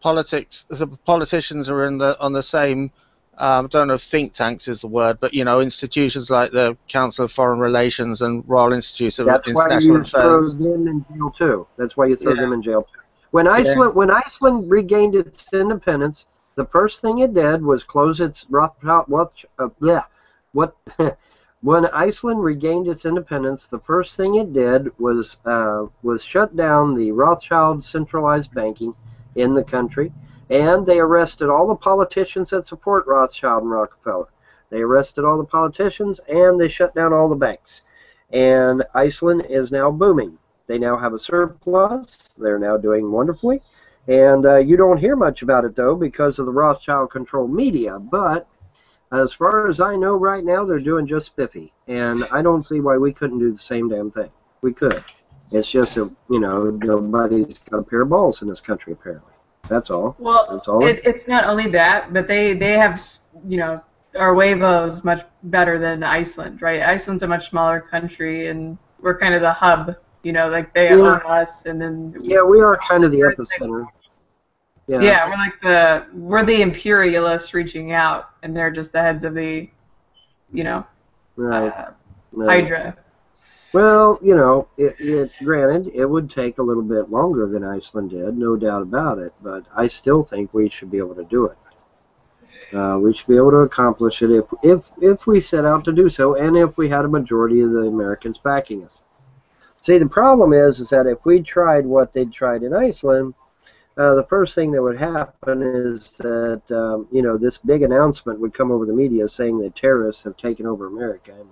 politicians are on the same. I don't know if think tanks is the word, but institutions like the Council of Foreign Relations and Royal Institute of that's why International you throw Affairs. them in jail too. That's why you throw them in jail too. When Iceland regained its independence, the first thing it did was close its When Iceland regained its independence, the first thing it did was shut down the Rothschild centralized banking in the country, and they arrested all the politicians that support Rothschild and Rockefeller. They arrested all the politicians, and they shut down all the banks. And Iceland is now booming. They now have a surplus. They're now doing wonderfully. And you don't hear much about it, though, because of the Rothschild-controlled media. But as far as I know right now, they're doing just spiffy. And I don't see why we couldn't do the same damn thing. We could. It's just, nobody's got a pair of balls in this country, apparently. That's all. Well, That's all. it's not only that, but they have, you know, our WAVO is much better than Iceland, right? Iceland's a much smaller country, and we're kind of the hub, you know, like they own us, and then Yeah, we are kind of the epicenter. Yeah. Yeah, we're the imperialists reaching out, and they're just the heads of the, you know, Right. Hydra. Well, you know, granted, it would take a little bit longer than Iceland did, no doubt about it, but I still think we should be able to do it. We should be able to accomplish it if we set out to do so, and if we had a majority of the Americans backing us. See, the problem is that if we tried what they tried in Iceland, the first thing that would happen is that you know, this big announcement would come over the media saying that terrorists have taken over America, and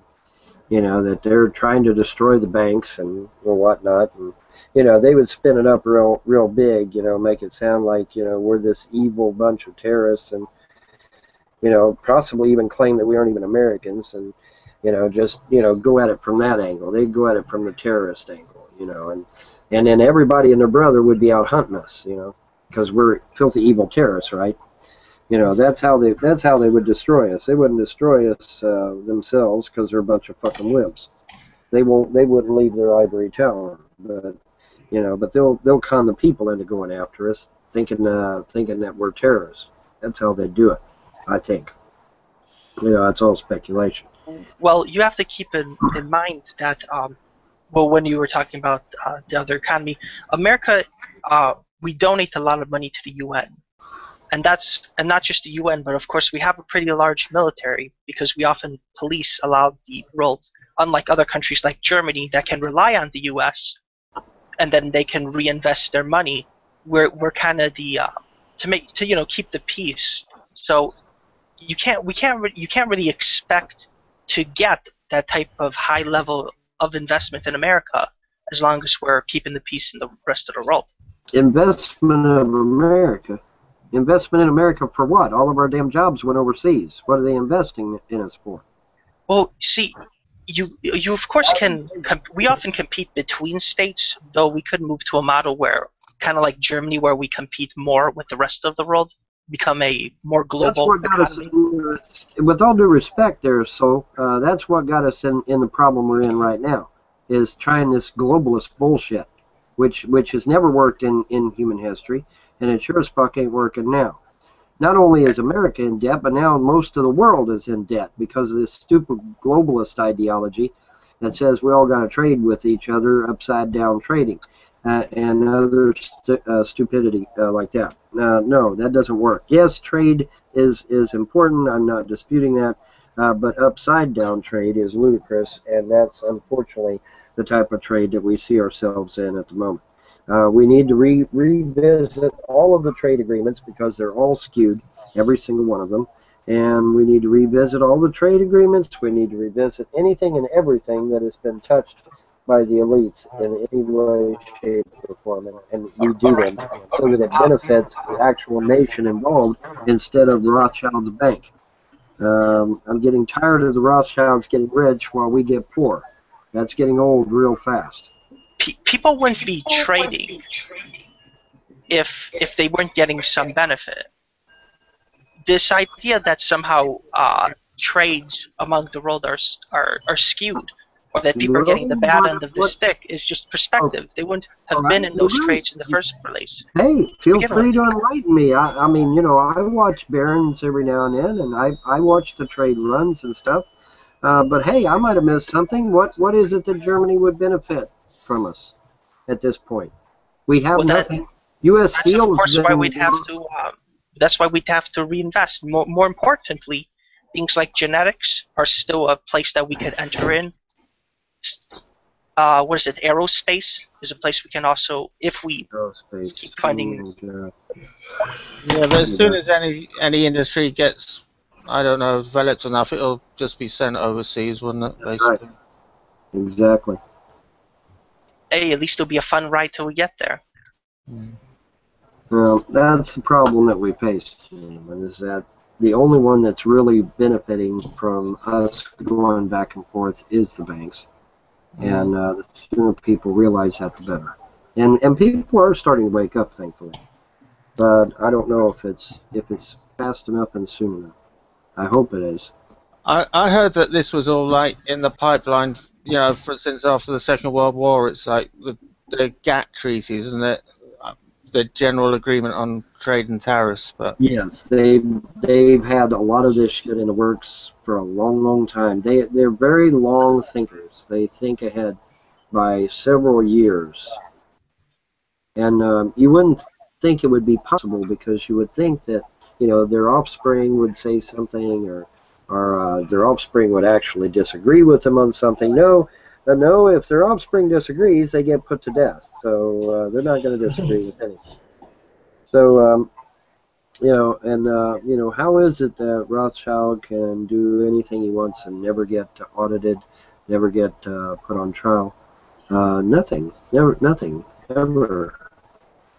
you know, that they're trying to destroy the banks and or whatnot, and you know, they would spin it up real big, you know, make it sound like, you know, we're this evil bunch of terrorists, and you know, possibly even claim that we aren't even Americans, and you know, just, you know, go at it from that angle. They'd go at it from the terrorist angle, you know, and then everybody and their brother would be out hunting us, you know, because we're filthy evil terrorists, right? You know, that's how they would destroy us. They wouldn't destroy us themselves because they're a bunch of fucking wimps. They wouldn't leave their ivory tower, but you know, but they'll con the people into going after us, thinking that we're terrorists. That's how they do it, I think. You know, it's all speculation. Well, you have to keep in mind that, well, when you were talking about the other economy, America, we donate a lot of money to the UN. And not just the UN, but of course we have a pretty large military because we often police a lot of the world, unlike other countries like Germany that can rely on the US, and then they can reinvest their money. We're kind of the to you know, keep the peace. So you can't really expect to get that type of high level of investment in America as long as we're keeping the peace in the rest of the world. Investment of America. Investment in America for what? All of our damn jobs went overseas. What are they investing in us for? Well, see, you of course can. We often compete between states, though we could move to a model where, kind of like Germany, where we compete more with the rest of the world, become a more global economy. With all due respect there, so that's what got us in the problem we're in right now, is trying this globalist bullshit, which has never worked in human history, and it sure as fuck ain't working now. Not only is America in debt, but now most of the world is in debt because of this stupid globalist ideology that says we all got to trade with each other, upside down trading, and other stupidity like that. No, that doesn't work. Yes, trade is important. I'm not disputing that, but upside down trade is ludicrous, and that's unfortunately the type of trade that we see ourselves in at the moment. We need to revisit all of the trade agreements because they're all skewed, every single one of them. And we need to revisit all the trade agreements. We need to revisit anything and everything that has been touched by the elites in any way, shape, or form. And we do them so that it benefits the actual nation involved instead of Rothschild's bank. I'm getting tired of the Rothschilds getting rich while we get poor. That's getting old real fast. People wouldn't be trading if they weren't getting some benefit. This idea that somehow trades among the world are skewed, or that people are getting the bad end of the stick, is just perspective. They wouldn't have been in those trades in the first place. Hey, feel free to enlighten me. I mean, you know, I watch Barron's every now and then, and I watch the trade runs and stuff. But hey, I might have missed something. What is it that Germany would benefit from us at this point? We have nothing. U.S. Steel. Of course, why we'd have to. That's why we'd have to reinvest. More importantly, things like genetics are still a place that we could enter in. What is it? Aerospace is a place we can also, if we keep finding. Yeah, but as soon as any industry gets, I don't know, developed enough, it'll just be sent overseas, wouldn't it? Basically. Right. Exactly. Hey, at least it'll be a fun ride till we get there. Well, that's the problem that we face, gentlemen, is that the only one that's really benefiting from us going back and forth is the banks. And the sooner people realize that, the better. And people are starting to wake up, thankfully. but I don't know if it's fast enough and soon enough. I hope it is. I heard that this was all like in the pipeline, since after the Second World War. It's like the GATT treaties, isn't it? The General Agreement on Trade and Tariffs, but Yes, they've had a lot of this shit in the works for a long, long time. They're very long thinkers. They think ahead by several years, and you wouldn't think it would be possible because you would think that their offspring would say something or their offspring would actually disagree with them on something. No, no. If their offspring disagrees, they get put to death. So they're not going to disagree with anything. So. How is it that Rothschild can do anything he wants and never get audited, never get put on trial? Nothing, never, nothing, ever.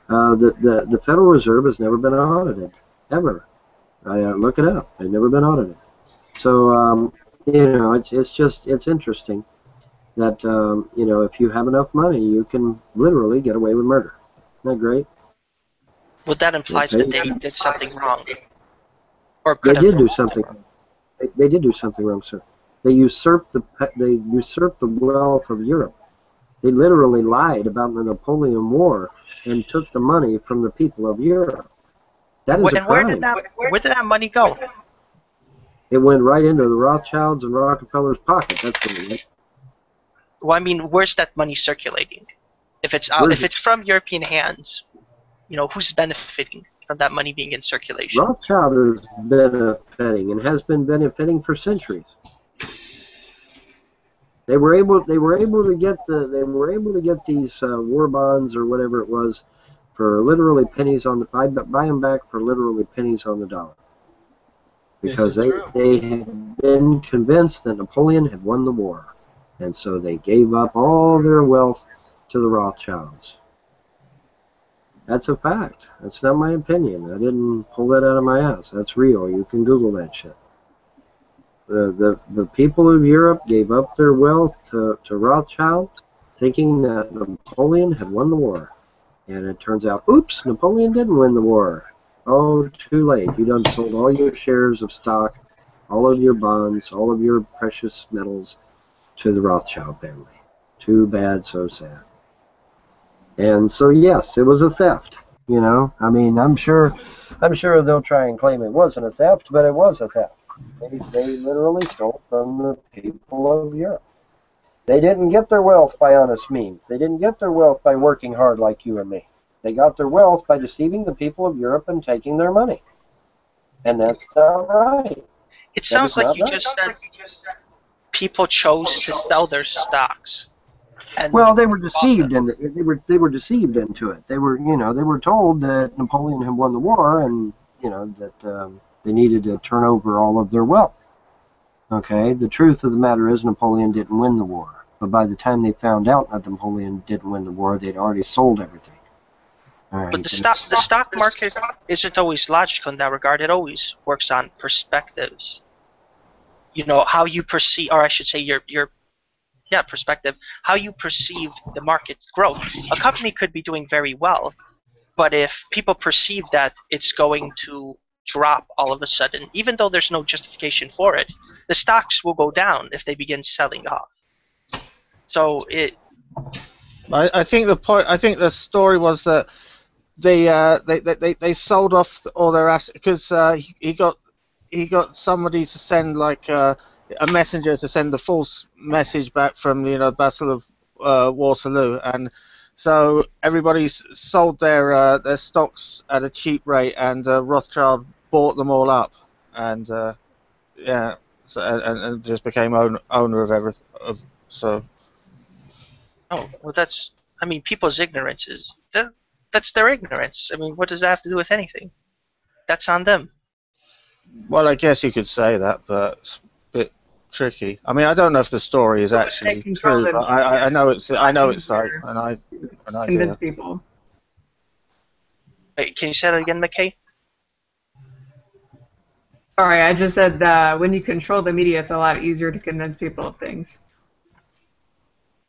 The Federal Reserve has never been audited, ever. Look it up; they've never been audited. So it's interesting that if you have enough money, you can literally get away with murder. Isn't that great? Well, that implies that they did something wrong. Or They could have did done do something something. They did do something wrong, sir. They usurped the wealth of Europe. They literally lied about the Napoleon War and took the money from the people of Europe. That is a And where crime. did that money go? It went right into the Rothschilds and Rockefellers' pocket. That's what it went. Well, I mean, where's that money circulating? If it's out, if it's from European hands, who's benefiting from that money being in circulation? Rothschild is benefiting and has been benefiting for centuries. They were able to get these war bonds or whatever it was for literally pennies on the buy them back for literally pennies on the dollar. Because they had been convinced that Napoleon had won the war. And so they gave up all their wealth to the Rothschilds. That's a fact. That's not my opinion. I didn't pull that out of my ass. That's real. You can Google that shit. The people of Europe gave up their wealth to Rothschild, thinking that Napoleon had won the war. And it turns out, oops, Napoleon didn't win the war. Oh, too late. You done sold all your shares of stock, all of your bonds, all of your precious metals to the Rothschild family. Too bad, so sad. And so, yes, it was a theft. I mean, I'm sure they'll try and claim it wasn't a theft, but it was a theft. They literally stole from the people of Europe. They didn't get their wealth by honest means. They didn't get their wealth by working hard like you and me. They got their wealth by deceiving the people of Europe and taking their money. And that's not right. It sounds like you just said people chose to sell their stocks. Well, they were deceived, and they were deceived into it. They were told that Napoleon had won the war, and that they needed to turn over all of their wealth. Okay, the truth of the matter is Napoleon didn't win the war. But by the time they found out that Napoleon didn't win the war, they'd already sold everything. Right, but the stock market isn't always logical in that regard. It always works on perspectives. How you perceive, or I should say, your perspective, how you perceive the market's growth. A company could be doing very well, but if people perceive that it's going to drop all of a sudden, even though there's no justification for it, the stocks will go down if they begin selling off. So I think the story was that they sold off all their assets because he got somebody to send a messenger to send the false message back from the Battle of Waterloo, and so everybody sold their stocks at a cheap rate, and Rothschild bought them all up, and and just became owner of everything. So. Oh well, people's ignorance is that's their ignorance. I mean, what does that have to do with anything? That's on them. Well, I guess you could say that, but it's a bit tricky. I mean, I don't know if the story is actually true, but I know it's like, and I convince people. Wait, can you say that again, McKay? Sorry, I just said when you control the media, it's a lot easier to convince people of things.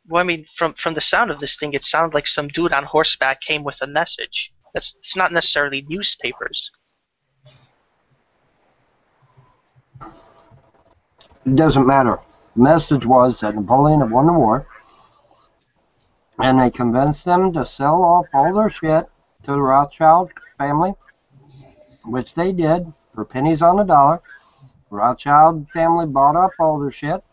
Well, I mean, from the sound of this thing, it sounded like some dude on horseback came with a message. It's not necessarily newspapers. It doesn't matter. The message was that Napoleon had won the war, and they convinced them to sell off all their shit to the Rothschild family, which they did for pennies on the dollar. The Rothschild family bought up all their shit,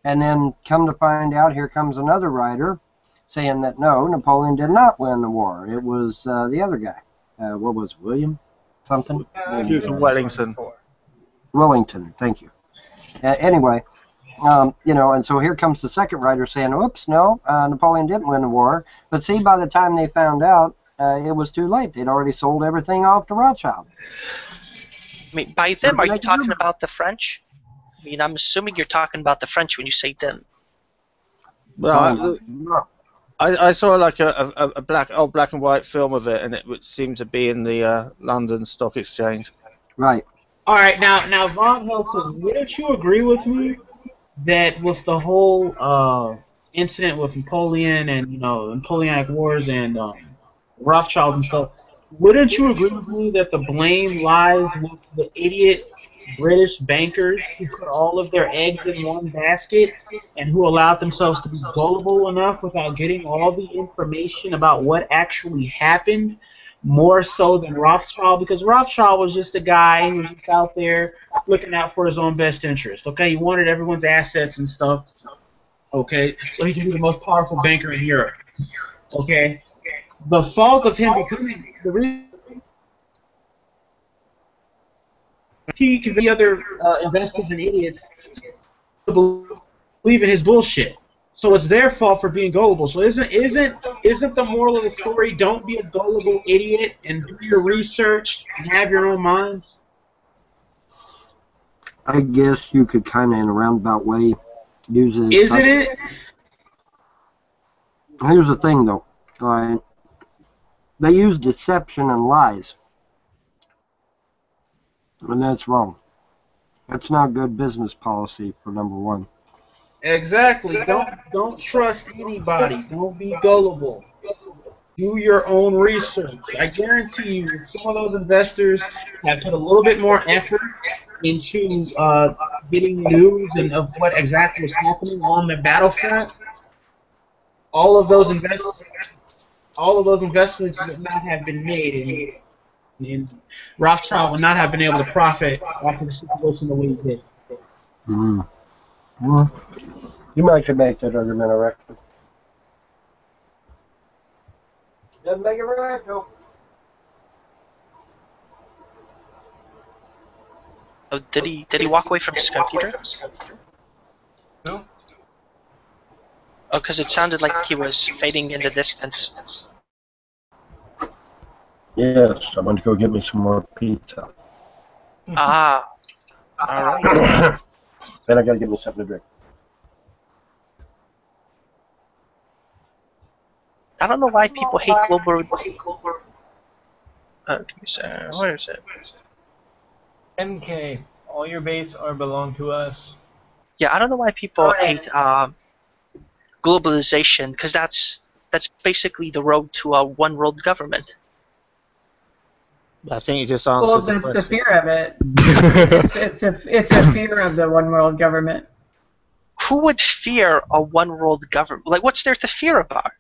and then come to find out, here comes another writer saying that no, Napoleon did not win the war. It was the other guy. What was it, William something? Wellington. Wellington, thank you. Anyway, you know, and so here comes the second writer saying, oops, no, Napoleon didn't win the war. But see, by the time they found out, it was too late. They'd already sold everything off to Rothschild. I mean, by them, are you talking about the French? I mean, I'm assuming you're talking about the French when you say them. Well, I saw like a black and white film of it, and it would seem to be in the London Stock Exchange. Right. All right, now Von Helton, wouldn't you agree with me that with the whole incident with Napoleon and Napoleonic Wars and Rothschild and stuff, wouldn't you agree with me that the blame lies with the idiot British bankers who put all of their eggs in one basket and who allowed themselves to be gullible enough without getting all the information about what actually happened, more so than Rothschild? Because Rothschild was just a guy who was just out there looking out for his own best interest. Okay, he wanted everyone's assets and stuff. Okay, so he could be the most powerful banker in Europe. Okay, the fault of him becoming the reason he convinced the other investors and idiots to believe in his bullshit. So it's their fault for being gullible. So isn't the moral of the story, don't be a gullible idiot and do your research and have your own mind? I guess you could kind of, in a roundabout way, use it. Isn't it? Here's the thing, though. All right. They use deception and lies. And that's wrong. That's not good business policy, for number one. Exactly. Don't trust anybody. Don't be gullible. Do your own research. I guarantee you, some of those investors have put a little bit more effort into getting news and of what exactly was happening on the battlefront. All of those investments would not have been made, and Rothschild would not have been able to profit off of the situation the way he did. Well, you might could make that argument, I reckon. Doesn't make it right, though. Oh, did he walk away from his computer? No. Oh, because it sounded like he was fading in the distance. Yes, I want to go get me some more pizza. Ah. All right. Then I gotta get me something to drink. I don't know why people hate global. Where is it? MK, all your baits belong to us. Yeah, I don't know why people hate globalization, because that's basically the road to a one world government. I think you just answered Well, the that's question. the fear of it. it's a fear of the one world government. Who would fear a one world government? Like, what's there to fear about?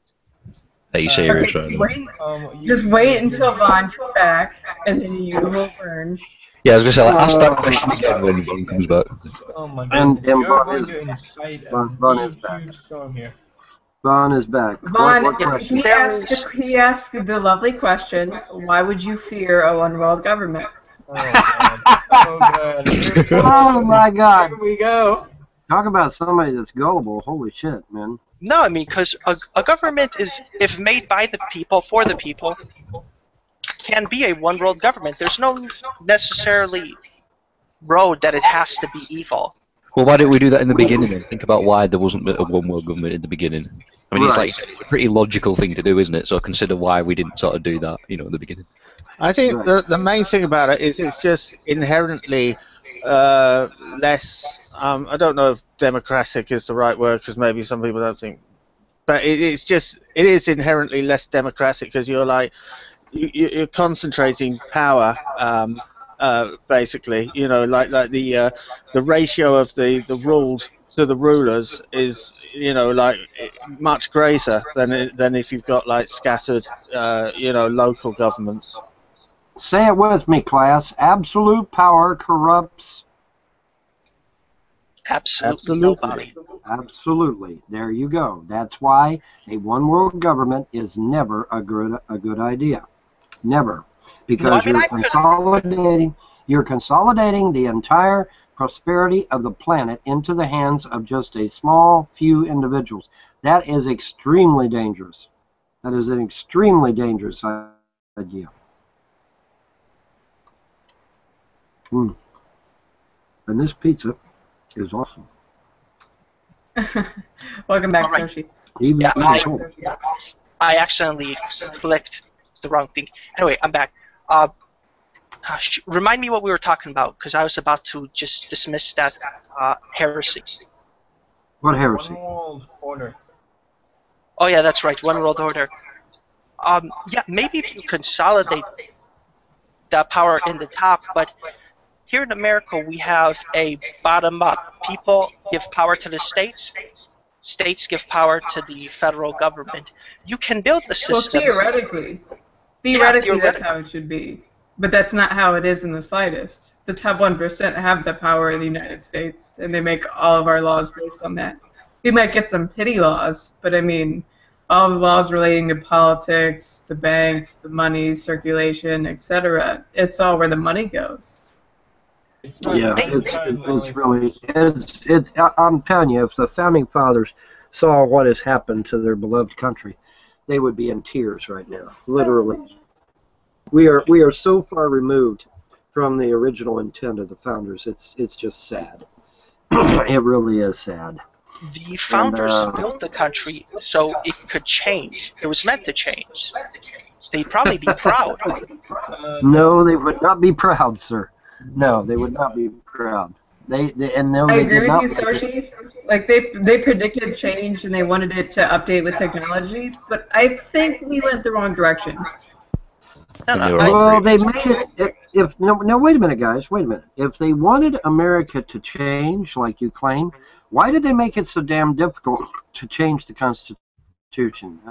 Are you serious Okay, right now? just wait until Vaughn comes back, and then you will learn. Yeah, I was gonna say, like, ask that question again when Vaughn comes back. Oh my And goodness, you're Vaughn going is to incite a Vaughn is back. huge storm here. Vaughn is back. Vaughn, What question? he asked the lovely question, why would you fear a one world government? Oh god. Oh my God! Here we go. Talk about somebody that's gullible. Holy shit, man. No, I mean, because a government is, if made by the people, for the people, can be a one world government. There's no necessarily road that it has to be evil. Well, why didn't we do that in the beginning then? Think about why there wasn't a one world government in the beginning. I mean, it's like it's a pretty logical thing to do, isn't it? So consider why we didn't sort of do that, at the beginning. I think the main thing about it is it's just inherently less. I don't know if democratic is the right word, because maybe some people don't think, but it is inherently less democratic, because you're like, you're concentrating power, basically. You know, like the ratio of the ruled to the rulers is, you know, like much greater than if you've got like scattered, you know, local governments. Say it with me, class. Absolute power corrupts. Absolutely nobody. Absolutely. There you go. That's why a one world government is never a good idea. Never. Because you're consolidating the entire prosperity of the planet into the hands of just a small few individuals. That is extremely dangerous. That is an extremely dangerous idea. And this pizza is awesome. Welcome back, All right. Soshi. Yeah, I accidentally clicked the wrong thing. Anyway, I'm back. Remind me what we were talking about, because I was about to just dismiss that heresy. What heresy? One world order. Oh yeah, that's right. One world order. Yeah, maybe if you consolidate the power in the top, but here in America we have a bottom-up. People give power to the states. States give power to the federal government. You can build a system. Well, theoretically, that's how it should be. But that's not how it is in the slightest. The top 1% have the power in the United States, and they make all of our laws based on that. We might get some pity laws, but I mean, all the laws relating to politics, the banks, the money circulation, etc. It's all where the money goes. Yeah, it's really. I'm telling you, if the founding fathers saw what has happened to their beloved country, they would be in tears right now. Literally, we are so far removed from the original intent of the founders. It's just sad. It really is sad. The founders built the country so it could change. It was meant to change. They'd probably be proud. No, they would not be proud, sir. No, they would not be proud. I agree with you, Soshi. Like they predicted change and they wanted it to update with technology, but I think we went the wrong direction. Well, they made it. No, wait a minute, guys. Wait a minute. If they wanted America to change, like you claim, why did they make it so damn difficult to change the Constitution?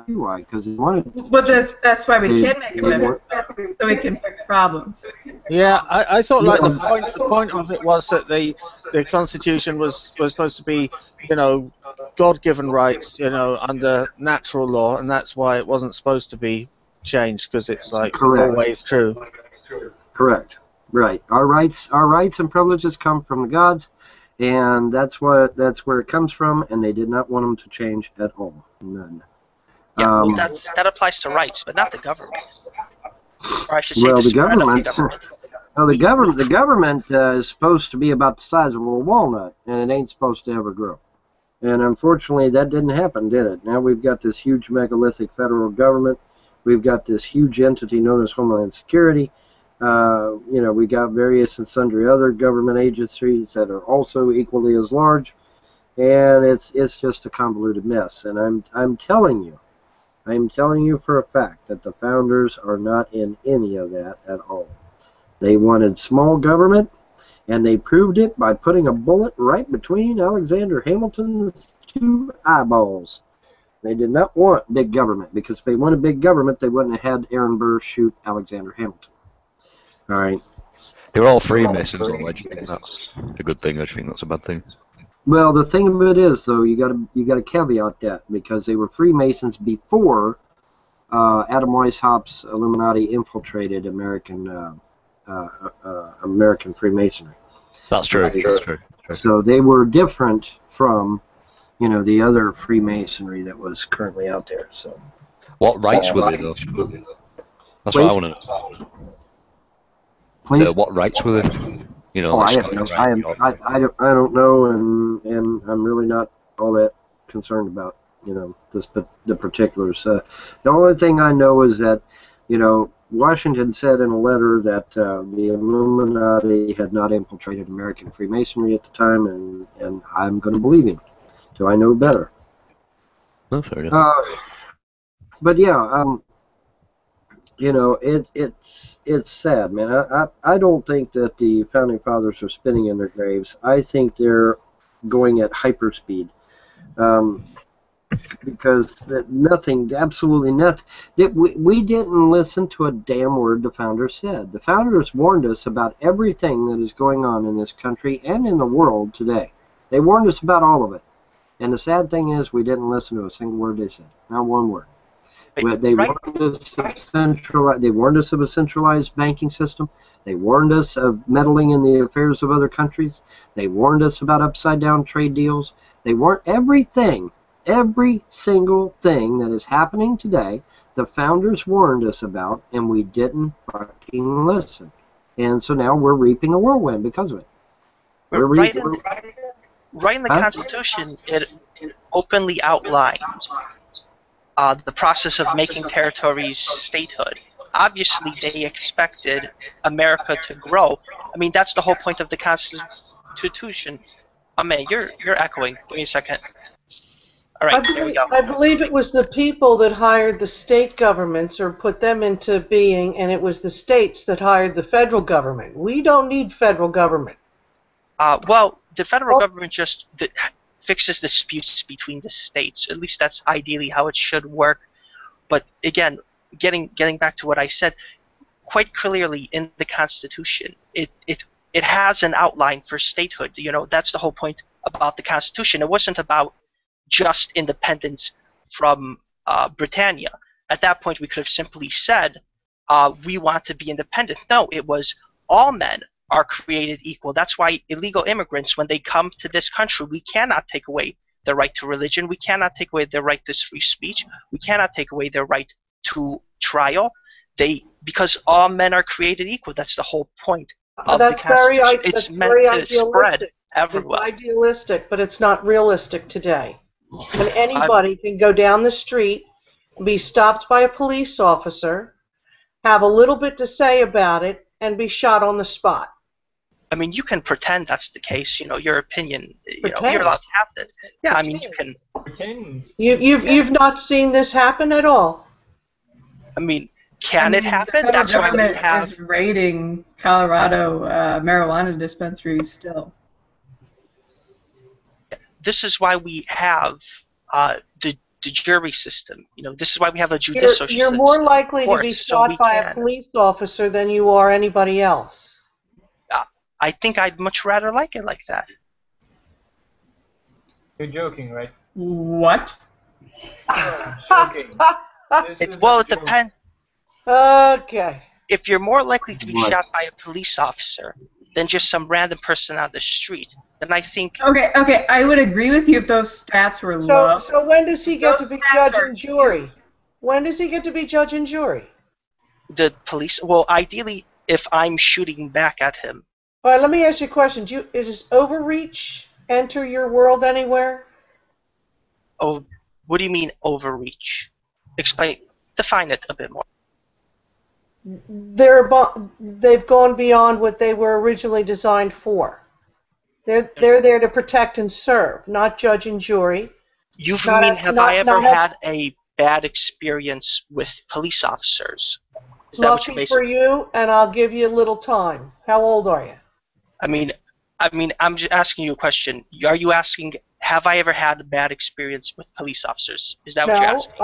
Why? Because they wanted. But that's why we can make amendments, so we can fix problems. Yeah, I thought like the point of it was that the Constitution was supposed to be, you know, God-given rights, you know, under natural law, and that's why it wasn't supposed to be changed, because it's like always true. Correct. Right. Our rights and privileges come from the gods, and that's where it comes from. And they did not want them to change at all. None. Yeah, well, that applies to rights, but not the government. Or I should say, the government. Well, the government is supposed to be about the size of a walnut, and it ain't supposed to ever grow. And unfortunately, that didn't happen, did it? Now we've got this huge megalithic federal government. We've got this huge entity known as Homeland Security. You know, we got various and sundry other government agencies that are also equally as large, and it's just a convoluted mess. And I'm telling you for a fact that the founders are not in any of that at all. They wanted small government, and they proved it by putting a bullet right between Alexander Hamilton's two eyeballs. They did not want big government, because if they wanted big government, they wouldn't have had Aaron Burr shoot Alexander Hamilton. All right. They were all Freemasons, though. I do think that's a good thing. I do think that's a bad thing. Well, the thing of it is, though, you got to caveat that, because they were Freemasons before Adam Weishaupt's Illuminati infiltrated American Freemasonry. That's true. That's true. So they were different from, you know, the other Freemasonry that was currently out there. So. What rights were they, though? That's what I want to know. Please. What rights were they? You know, I don't know, and I'm really not all that concerned about, you know, the particulars. The only thing I know is that, you know, Washington said in a letter that the Illuminati had not infiltrated American Freemasonry at the time, and I'm going to believe him till I know better. Oh, fair enough. But yeah, you know, it's sad, man. I don't think that the founding fathers are spinning in their graves. I think they're going at hyperspeed. Because nothing, absolutely nothing. We didn't listen to a damn word the founders said. The founders warned us about everything that is going on in this country and in the world today. They warned us about all of it. And the sad thing is we didn't listen to a single word they said. Not one word. They warned us of a centralized banking system. They warned us of meddling in the affairs of other countries. They warned us about upside-down trade deals. They warned everything. Every single thing that is happening today, the founders warned us about, and we didn't fucking listen. And so now we're reaping a whirlwind because of it. Right in the Constitution, it openly outlines the process of making territories statehood. Obviously, they expected America to grow. I mean, that's the whole point of the Constitution. Oh man, you're echoing. Give me a second. All right, there we go. I believe it was the people that hired the state governments or put them into being, and it was the states that hired the federal government. We don't need federal government. Well, the federal government just fixes disputes between the states. At least that's ideally how it should work. But again, getting back to what I said, quite clearly in the Constitution, it has an outline for statehood. You know, that's the whole point about the Constitution. It wasn't about just independence from Britannia. At that point, we could have simply said, we want to be independent. No, it was all men are created equal. That's why illegal immigrants, when they come to this country, we cannot take away their right to religion. We cannot take away their right to free speech. We cannot take away their right to trial. Because all men are created equal. That's the whole point of the Constitution. It's meant to spread everywhere. It's idealistic, but it's not realistic today. When anybody can go down the street, be stopped by a police officer, have a little bit to say about it, and be shot on the spot. I mean, you can pretend that's the case. You know, your opinion. You know, you're allowed to have that. Yeah, I mean, you can pretend. You've not seen this happen at all. I mean, can it happen? That's why we have is raiding Colorado marijuana dispensaries still. This is why we have the jury system. You know, this is why we have a judicial system. You're more likely to be shot by a police officer than you are anybody else. I think I'd much rather like it like that. You're joking, right? What? Joking. Well, it depends. Okay. If you're more likely to be shot by a police officer than just some random person on the street, then I think... Okay, I would agree with you if those stats were low. So when does he get to be judge and jury? When does he get to be judge and jury? The police... Well, ideally, if I'm shooting back at him. All right, let me ask you a question. Does overreach enter your world anywhere? Oh, what do you mean overreach? Define it a bit more. They've gone beyond what they were originally designed for. They're there to protect and serve, not judge and jury. Have I ever had a bad experience with police officers? Is that what you're Lucky for you, and I'll give you a little time. How old are you? I mean, I'm just asking you a question. Are you asking, have I ever had a bad experience with police officers? Is that what you're asking?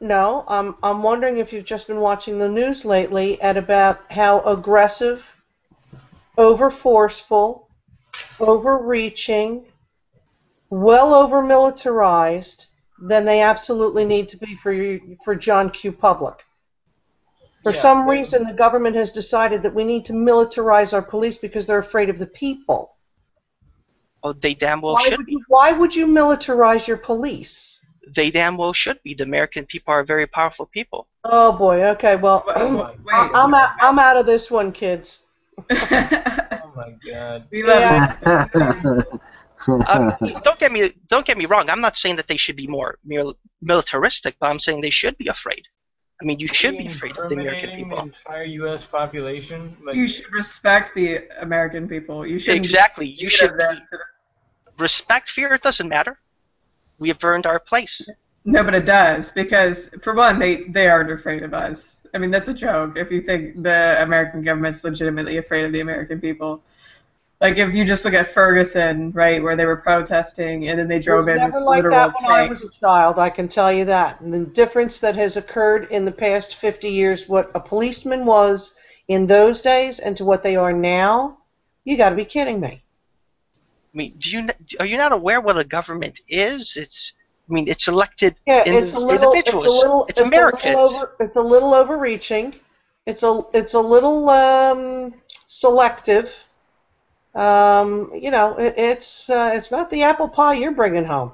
No. I'm wondering if you've just been watching the news lately at about how aggressive, over-forceful, overreaching, well over-militarized than they absolutely need to be for John Q. Public. For some reason, the government has decided that we need to militarize our police because they're afraid of the people. Oh, they damn well should be. Why would you militarize your police? They damn well should be. The American people are very powerful people. Oh boy. Okay. Well, I'm out of this one, kids. Oh my God. Don't get me wrong. I'm not saying that they should be more militaristic, but I'm saying they should be afraid. I mean, you should be afraid of the American people. The entire U.S. population. You should respect the American people. You should exactly. You should respect fear. It doesn't matter. We have earned our place. No, but it does because, for one, they aren't afraid of us. I mean, that's a joke if you think the American government's legitimately afraid of the American people. Like, if you just look at Ferguson, right, where they were protesting and then they It drove was in with never like literal that when I tanks. was a child, I can tell you that. And the difference that has occurred in the past 50 years, what a policeman was in those days and to what they are now, you got to be kidding me. I mean, are you not aware what a government is? It's elected Yeah, individuals. It's Americans. it's a little overreaching. It's a little selective. It's not the apple pie you're bringing home.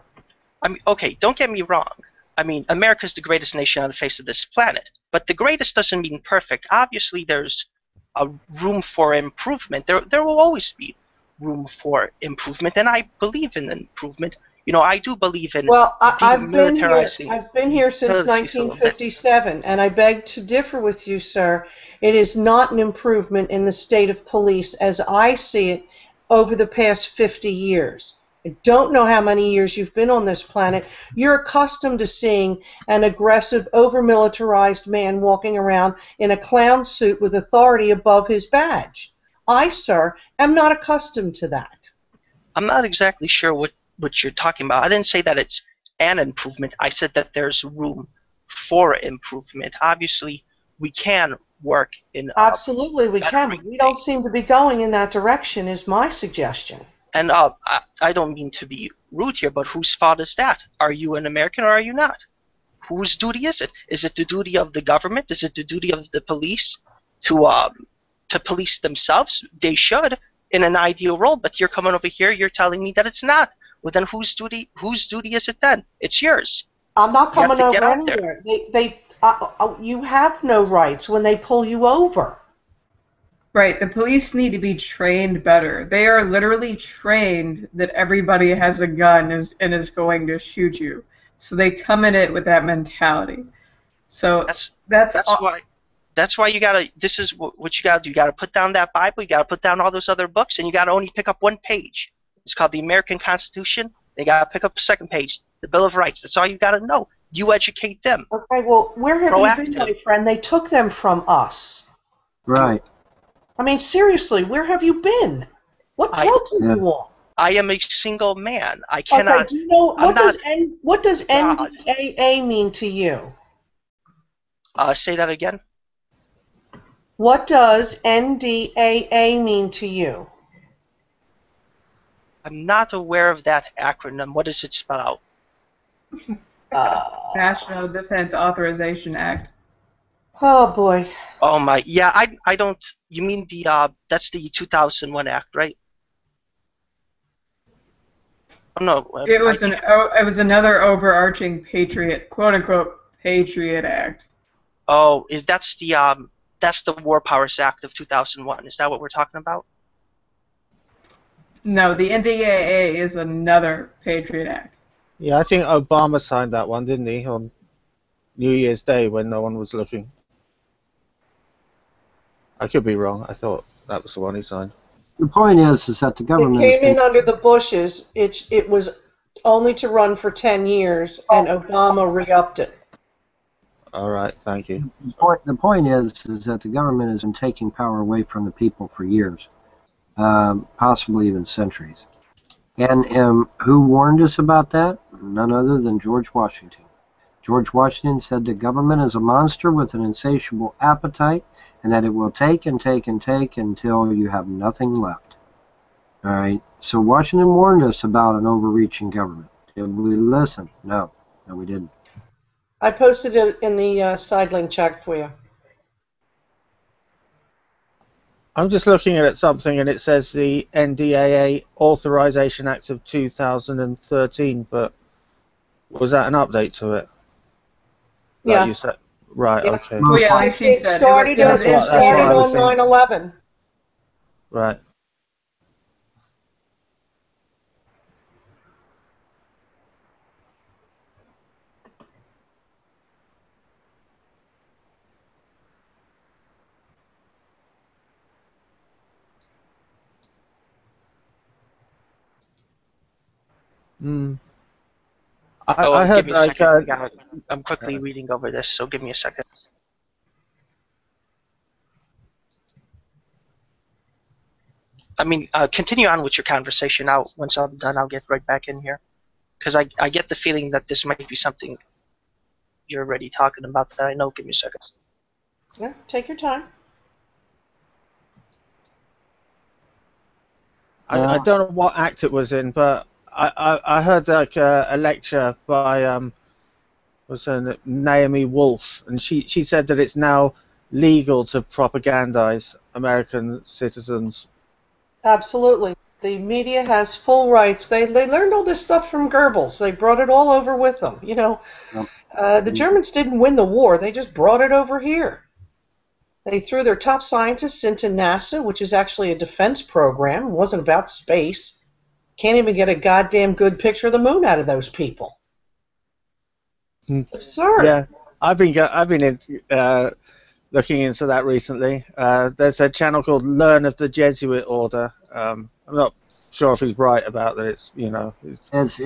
I mean, okay, don't get me wrong. I mean, America's the greatest nation on the face of this planet, but the greatest doesn't mean perfect. Obviously, there's a room for improvement. There will always be room for improvement, and I believe in improvement. I do believe in I've been here. demilitarizing. I've been here since 1957, and I beg to differ with you, sir. It is not an improvement in the state of police as I see it over the past 50 years. I don't know how many years you've been on this planet. You're accustomed to seeing an aggressive, over-militarized man walking around in a clown suit with authority above his badge. I, sir, am not accustomed to that. I'm not exactly sure what you're talking about. I didn't say that it's an improvement. I said that there's room for improvement. Obviously, we can work in. Absolutely, we can. But we don't seem to be going in that direction, is my suggestion. And I don't mean to be rude here, but whose fault is that? Are you an American or are you not? Whose duty is it? Is it the duty of the government? Is it the duty of the police to police themselves? They should, in an ideal world. But you're coming over here, you're telling me that it's not. Well, then whose duty is it then? It's yours. I'm not coming over anywhere. You have no rights when they pull you over. Right, the police need to be trained better. They are literally trained that everybody has a gun and is going to shoot you. So they come in it with that mentality. So that's why you gotta. This is what you gotta do. You gotta put down that Bible. You gotta put down all those other books, and you gotta only pick up one page. It's called the American Constitution. They gotta pick up the second page, the Bill of Rights. That's all you gotta know. You educate them. Okay, well, where have you been, my friend? They took them from us. Right. I mean, seriously, where have you been? What drugs are you on? I am a single man. I cannot. Okay, do you know what does NDAA mean to you? Say that again. What does NDAA mean to you? I'm not aware of that acronym. What does it spell out? National Defense Authorization Act. Oh boy. Oh my. Yeah, I don't. You mean that's the 2001 Act, right? Oh, no. It was another overarching patriot, quote unquote, Patriot Act. Oh, that's the War Powers Act of 2001. Is that what we're talking about? No, the NDAA is another Patriot Act. Yeah, I think Obama signed that one, didn't he, on New Year's Day when no one was looking? I could be wrong. I thought that was the one he signed. The point is that the government came in under the Bushes. It was only to run for 10 years, and Obama re-upped it. All right, thank you. The point is that the government has been taking power away from the people for years, possibly even centuries. And who warned us about that? None other than George Washington. George Washington said the government is a monster with an insatiable appetite, and that it will take and take and take until you have nothing left. All right. So Washington warned us about an overreaching government. Did we listen? No, we didn't. I posted it in the side link chat for you. I'm just looking at something, and it says the NDAA Authorization Act of 2013, but was that an update to it? Yes. You said? Right, yeah. Okay. Oh, yeah, like she said. It started on 9/11. Right. I heard give me a like second. I'm quickly reading over this, so give me a second. I mean, continue on with your conversation. Once I'm done, I'll get right back in here. Because I get the feeling that this might be something you're already talking about that I know. Give me a second. Yeah, take your time. I don't know what act it was in, but I heard like a lecture by what's her name, Naomi Wolf, and she said that it's now legal to propagandize American citizens. Absolutely. The media has full rights. They learned all this stuff from Goebbels. They brought it all over with them. You know, the Germans didn't win the war. They just brought it over here. They threw their top scientists into NASA, which is actually a defense program. It wasn't about space. Can't even get a goddamn good picture of the moon out of those people. It's absurd. Yeah, I've been looking into that recently. There's a channel called Learn of the Jesuit Order. I'm not sure if he's right about that. It's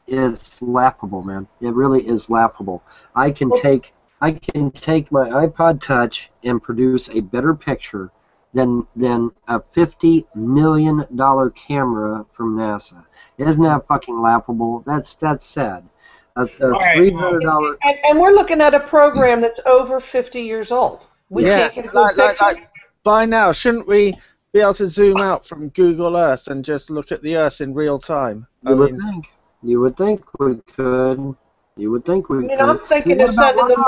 It's laughable, man. It really is laughable. I can take my iPod Touch and produce a better picture than a $50 million camera from NASA. Isn't that fucking laughable? That's sad. A $300. And we're looking at a program that's over 50 years old. We can't get a good picture. like by now, shouldn't we be able to zoom out from Google Earth and just look at the Earth in real time? You would think we could. I'm thinking of sending them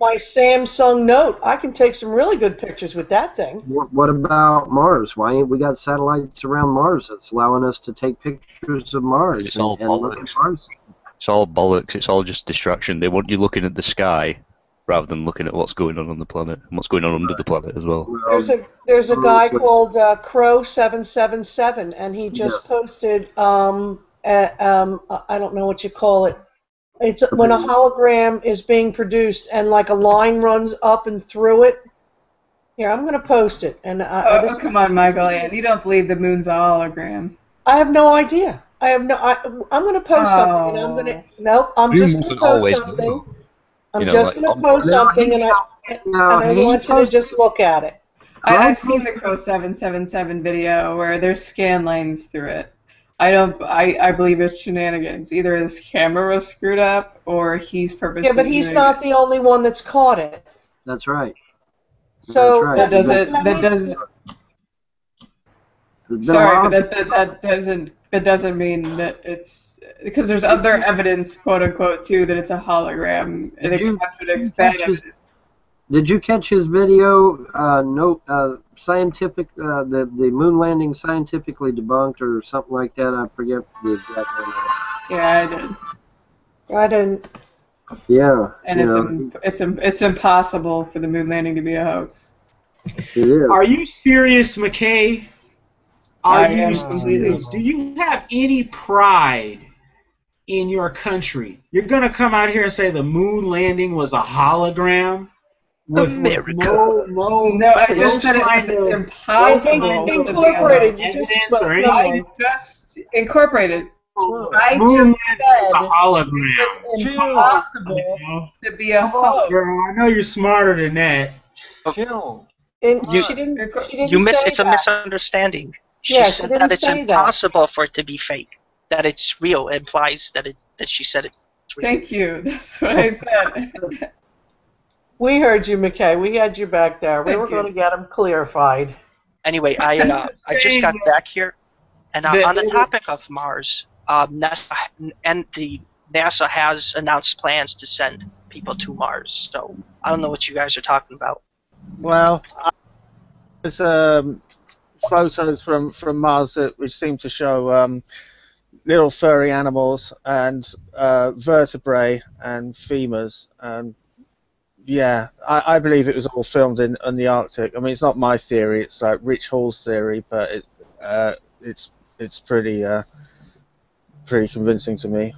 my Samsung Note. I can take some really good pictures with that thing. What about Mars? Why ain't we got satellites around Mars that's allowing us to take pictures of Mars? It's all bollocks. It's all bollocks. It's all just distraction. They want you looking at the sky rather than looking at what's going on the planet and what's going on under the planet as well. There's a guy called Crow777, and he just posted I don't know what you call it. It's when a hologram is being produced and like a line runs up and through it. Here, I'm going to post it. And come on, Michael. You don't believe the moon's a hologram? I have no idea. I'm going to post something. And I'm going to. Nope. I'm just going to post something. I'm just going to post something, and I want you to just look at it. I've seen the Crow 777 video where there's scan lines through it. I believe it's shenanigans. Either his camera was screwed up or he's purposely. Yeah, but he's not the only one that's caught it. That's right. So that doesn't mean that it's because there's other evidence, quote unquote, too, that it's a hologram, and it contradicts that evidence. Did you catch his video? Scientific, the moon landing scientifically debunked or something like that. I forget the exact name of it. Yeah, I did. I didn't. Yeah. And it's impossible for the moon landing to be a hoax. It is. Are you serious, McKay? I am serious. Do you have any pride in your country? You're gonna come out here and say the moon landing was a hologram? America. No, I just said it was impossible. Incorporated. Just incorporated. I moon just said a hologram. It's impossible to be a hoax. Girl, I know you're smarter than that. Chill. It's a misunderstanding. She Yes, said that it's impossible for it to be fake. That it's real implies that she said it's real. Thank you. That's what I said. We heard you, McKay. We had you back there. We were going to get them clarified. Anyway, I just got back here, and on the topic of Mars, NASA has announced plans to send people to Mars. So I don't know what you guys are talking about. Well, there's photos from Mars which seem to show little furry animals and vertebrae and femurs. And yeah, I believe it was all filmed in the Arctic. I mean, it's not my theory; it's like Rich Hall's theory, but it's pretty convincing to me.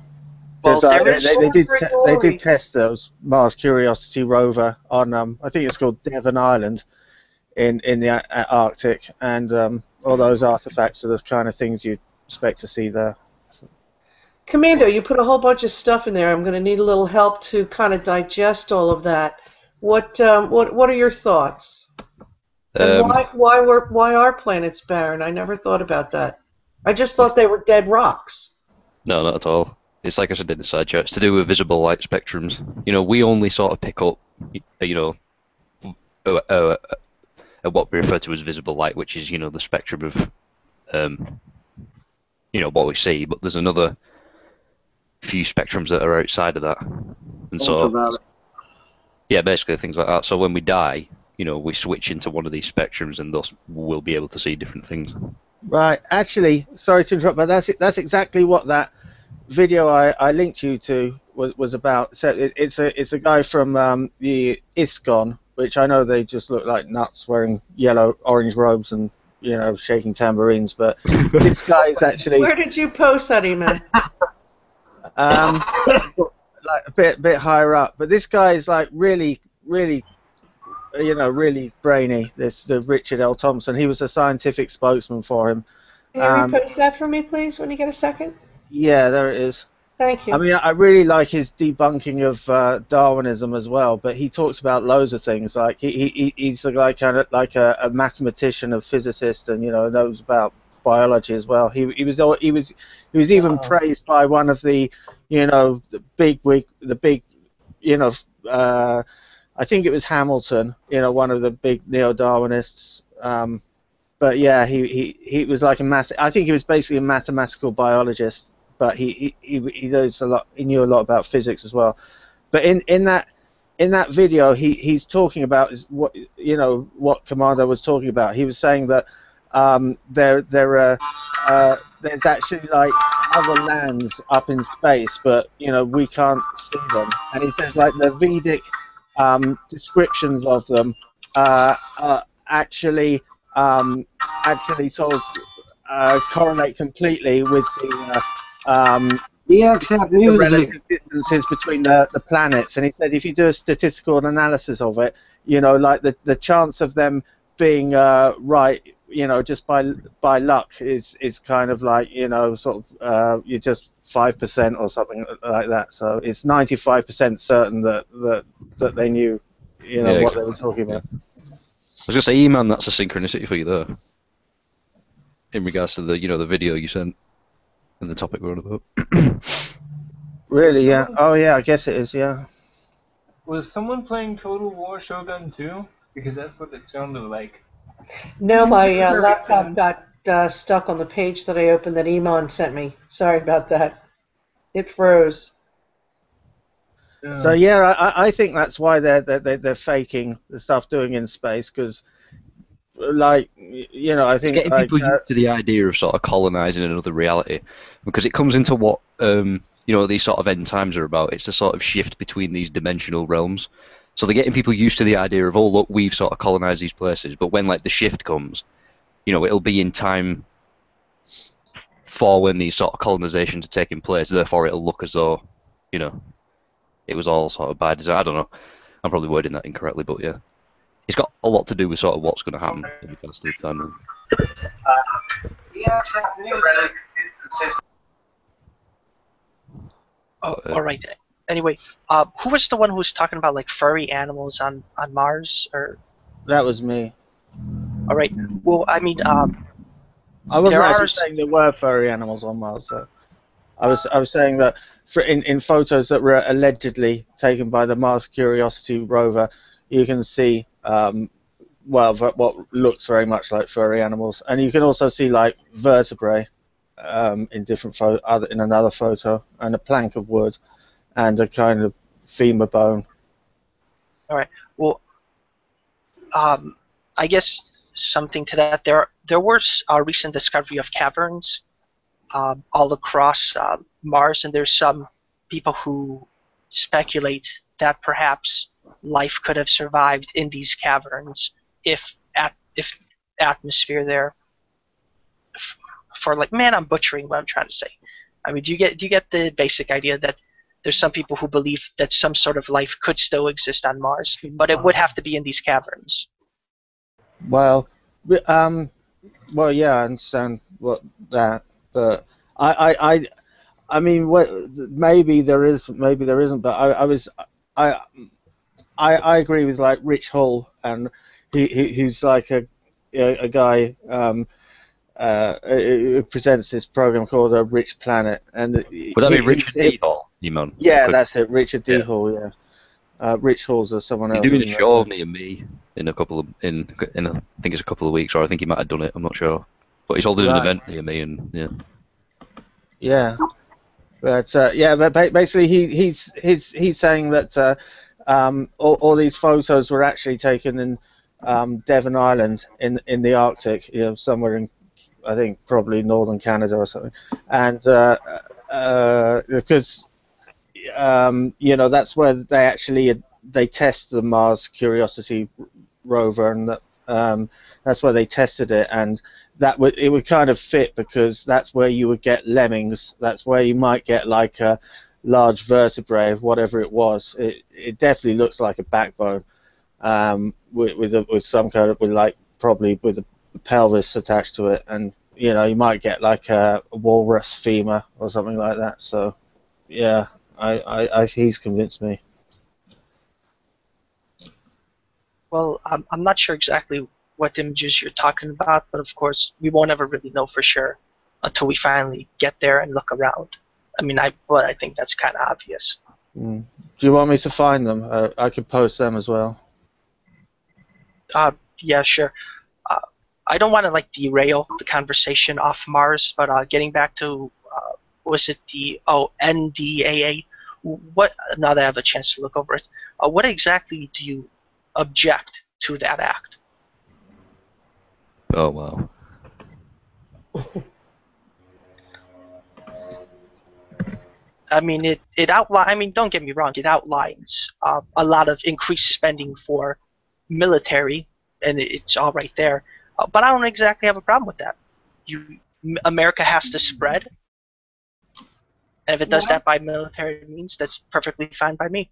Well, they did test those Mars Curiosity rover on I think it's called Devon Island in the Arctic, and all those artifacts are the kind of things you'd expect to see there. Commando, you put a whole bunch of stuff in there. I'm going to need a little help to kind of digest all of that. What are your thoughts? And why are planets barren? I never thought about that. I just thought they were dead rocks. No, not at all. It's like I said in the side chat. It's to do with visible light spectrums. You know, we only sort of pick up, you know, what we refer to as visible light, which is, you know, the spectrum of, you know, what we see. But there's another few spectrums that are outside of that, and so Ultraviolet. yeah, basically things like that. So when we die, you know, we switch into one of these spectrums, and thus we'll be able to see different things. Right. Actually, sorry to interrupt, but that's exactly what that video I linked you to was about. So it's a guy from the ISKCON, which I know they just look like nuts wearing yellow, orange robes and, you know, shaking tambourines. But this guy is actually Where did you post that email? like a bit higher up. But this guy is like really, you know, really brainy. The Richard L. Thompson. He was a scientific spokesman for him. Can you repost that for me, please, when you get a second? Yeah, there it is. Thank you. I mean, I really like his debunking of Darwinism as well, but he talks about loads of things. Like he's like kind of like a mathematician, a physicist, and, you know, knows about biology as well. He was even praised by one of the, you know, the big, you know, I think it was Hamilton, you know, one of the big neo-Darwinists. But yeah, he was like I think he was basically a mathematical biologist, but he knows a lot. He knew a lot about physics as well. But in that video, he's talking about what, you know, what Commander was talking about. He was saying that there's actually like other lands up in space, but, you know, we can't see them. And he says like the Vedic descriptions of them actually sort of correlate completely with the relative distances between the planets. And he said if you do a statistical analysis of it, you know, like the chance of them being right, you know, just by luck is kind of like, you know, sort of you're just 5% or something like that. So it's 95% certain that they knew, you know, what they were talking about. I was gonna say, E-Man, that's a synchronicity for you there. In regards to the, you know, the video you sent and the topic we're on about. Really? Yeah. Oh yeah, I guess it is. Yeah. Was someone playing Total War Shogun 2? Because that's what it sounded like. No, my laptop got stuck on the page that I opened that Iman sent me. Sorry about that. It froze. So yeah, I think that's why they're faking the stuff doing in space, because, like, you know, I think getting like, people used to the idea of sort of colonizing another reality, because it comes into what you know, these sort of end times are about. It's the sort of shift between these dimensional realms. So they're getting people used to the idea of, oh look, we've sort of colonized these places, but when like the shift comes, you know, it'll be in time for when these sort of colonizations are taking place. Therefore, it'll look as though, you know, it was all sort of by design. I don't know. I'm probably wording that incorrectly, but yeah, it's got a lot to do with sort of what's going to happen in regards to the timeline. All right. Anyway, who was the one who was talking about like furry animals on Mars? Or that was me. All right. Well, I mean, I wasn't actually saying there were furry animals on Mars. So I was saying that in photos that were allegedly taken by the Mars Curiosity rover, you can see what looks very much like furry animals, and you can also see like vertebrae in different in another photo, and a plank of wood, and a kind of femur bone. All right. Well, I guess something to that. There was a recent discovery of caverns all across Mars, and there's some people who speculate that perhaps life could have survived in these caverns if atmosphere there. For like, man, I'm butchering what I'm trying to say. I mean, do you get the basic idea that there's some people who believe that some sort of life could still exist on Mars, but it would have to be in these caverns? Well, yeah, I understand that, but I mean, maybe there is, maybe there isn't. But I agree with like Rich Hull, and he's like a guy who presents this program called A Rich Planet, and Would that be Richard D. Hall, you mean? Yeah, that's it, Richard D. Hall. Yeah, Rich Hall's or someone He's else. doing a isn't it? show near me in a couple of I think it's a couple of weeks, or I think he might have done it. I'm not sure, but he's all doing an Right. event near me, and yeah. Yeah, but basically he's saying that all these photos were actually taken in Devon Island in the Arctic, somewhere in, I think, probably northern Canada or something, and because that's where they test the Mars Curiosity rover, and that's where they tested it, and it would kind of fit because that's where you would get lemmings. That's where you might get like a large vertebrae of whatever it was. It definitely looks like a backbone, with some kind of probably with a pelvis attached to it, and you might get like a walrus femur or something like that. So yeah, he's convinced me. Well, I'm not sure exactly what images you're talking about, but of course we won't ever really know for sure until we finally get there and look around. I mean, I think that's kind of obvious. Do you want me to find them? I could post them as well. Yeah, sure. I don't want to derail the conversation off Mars, but getting back to was it the NDAA? What? Now that I have a chance to look over it, what exactly do you object to that act? Oh wow. I mean, it outlines. I mean, don't get me wrong. It outlines a lot of increased spending for military, and it's all right there. But I don't exactly have a problem with that. America has to spread, and if it does that by military means, that's perfectly fine by me.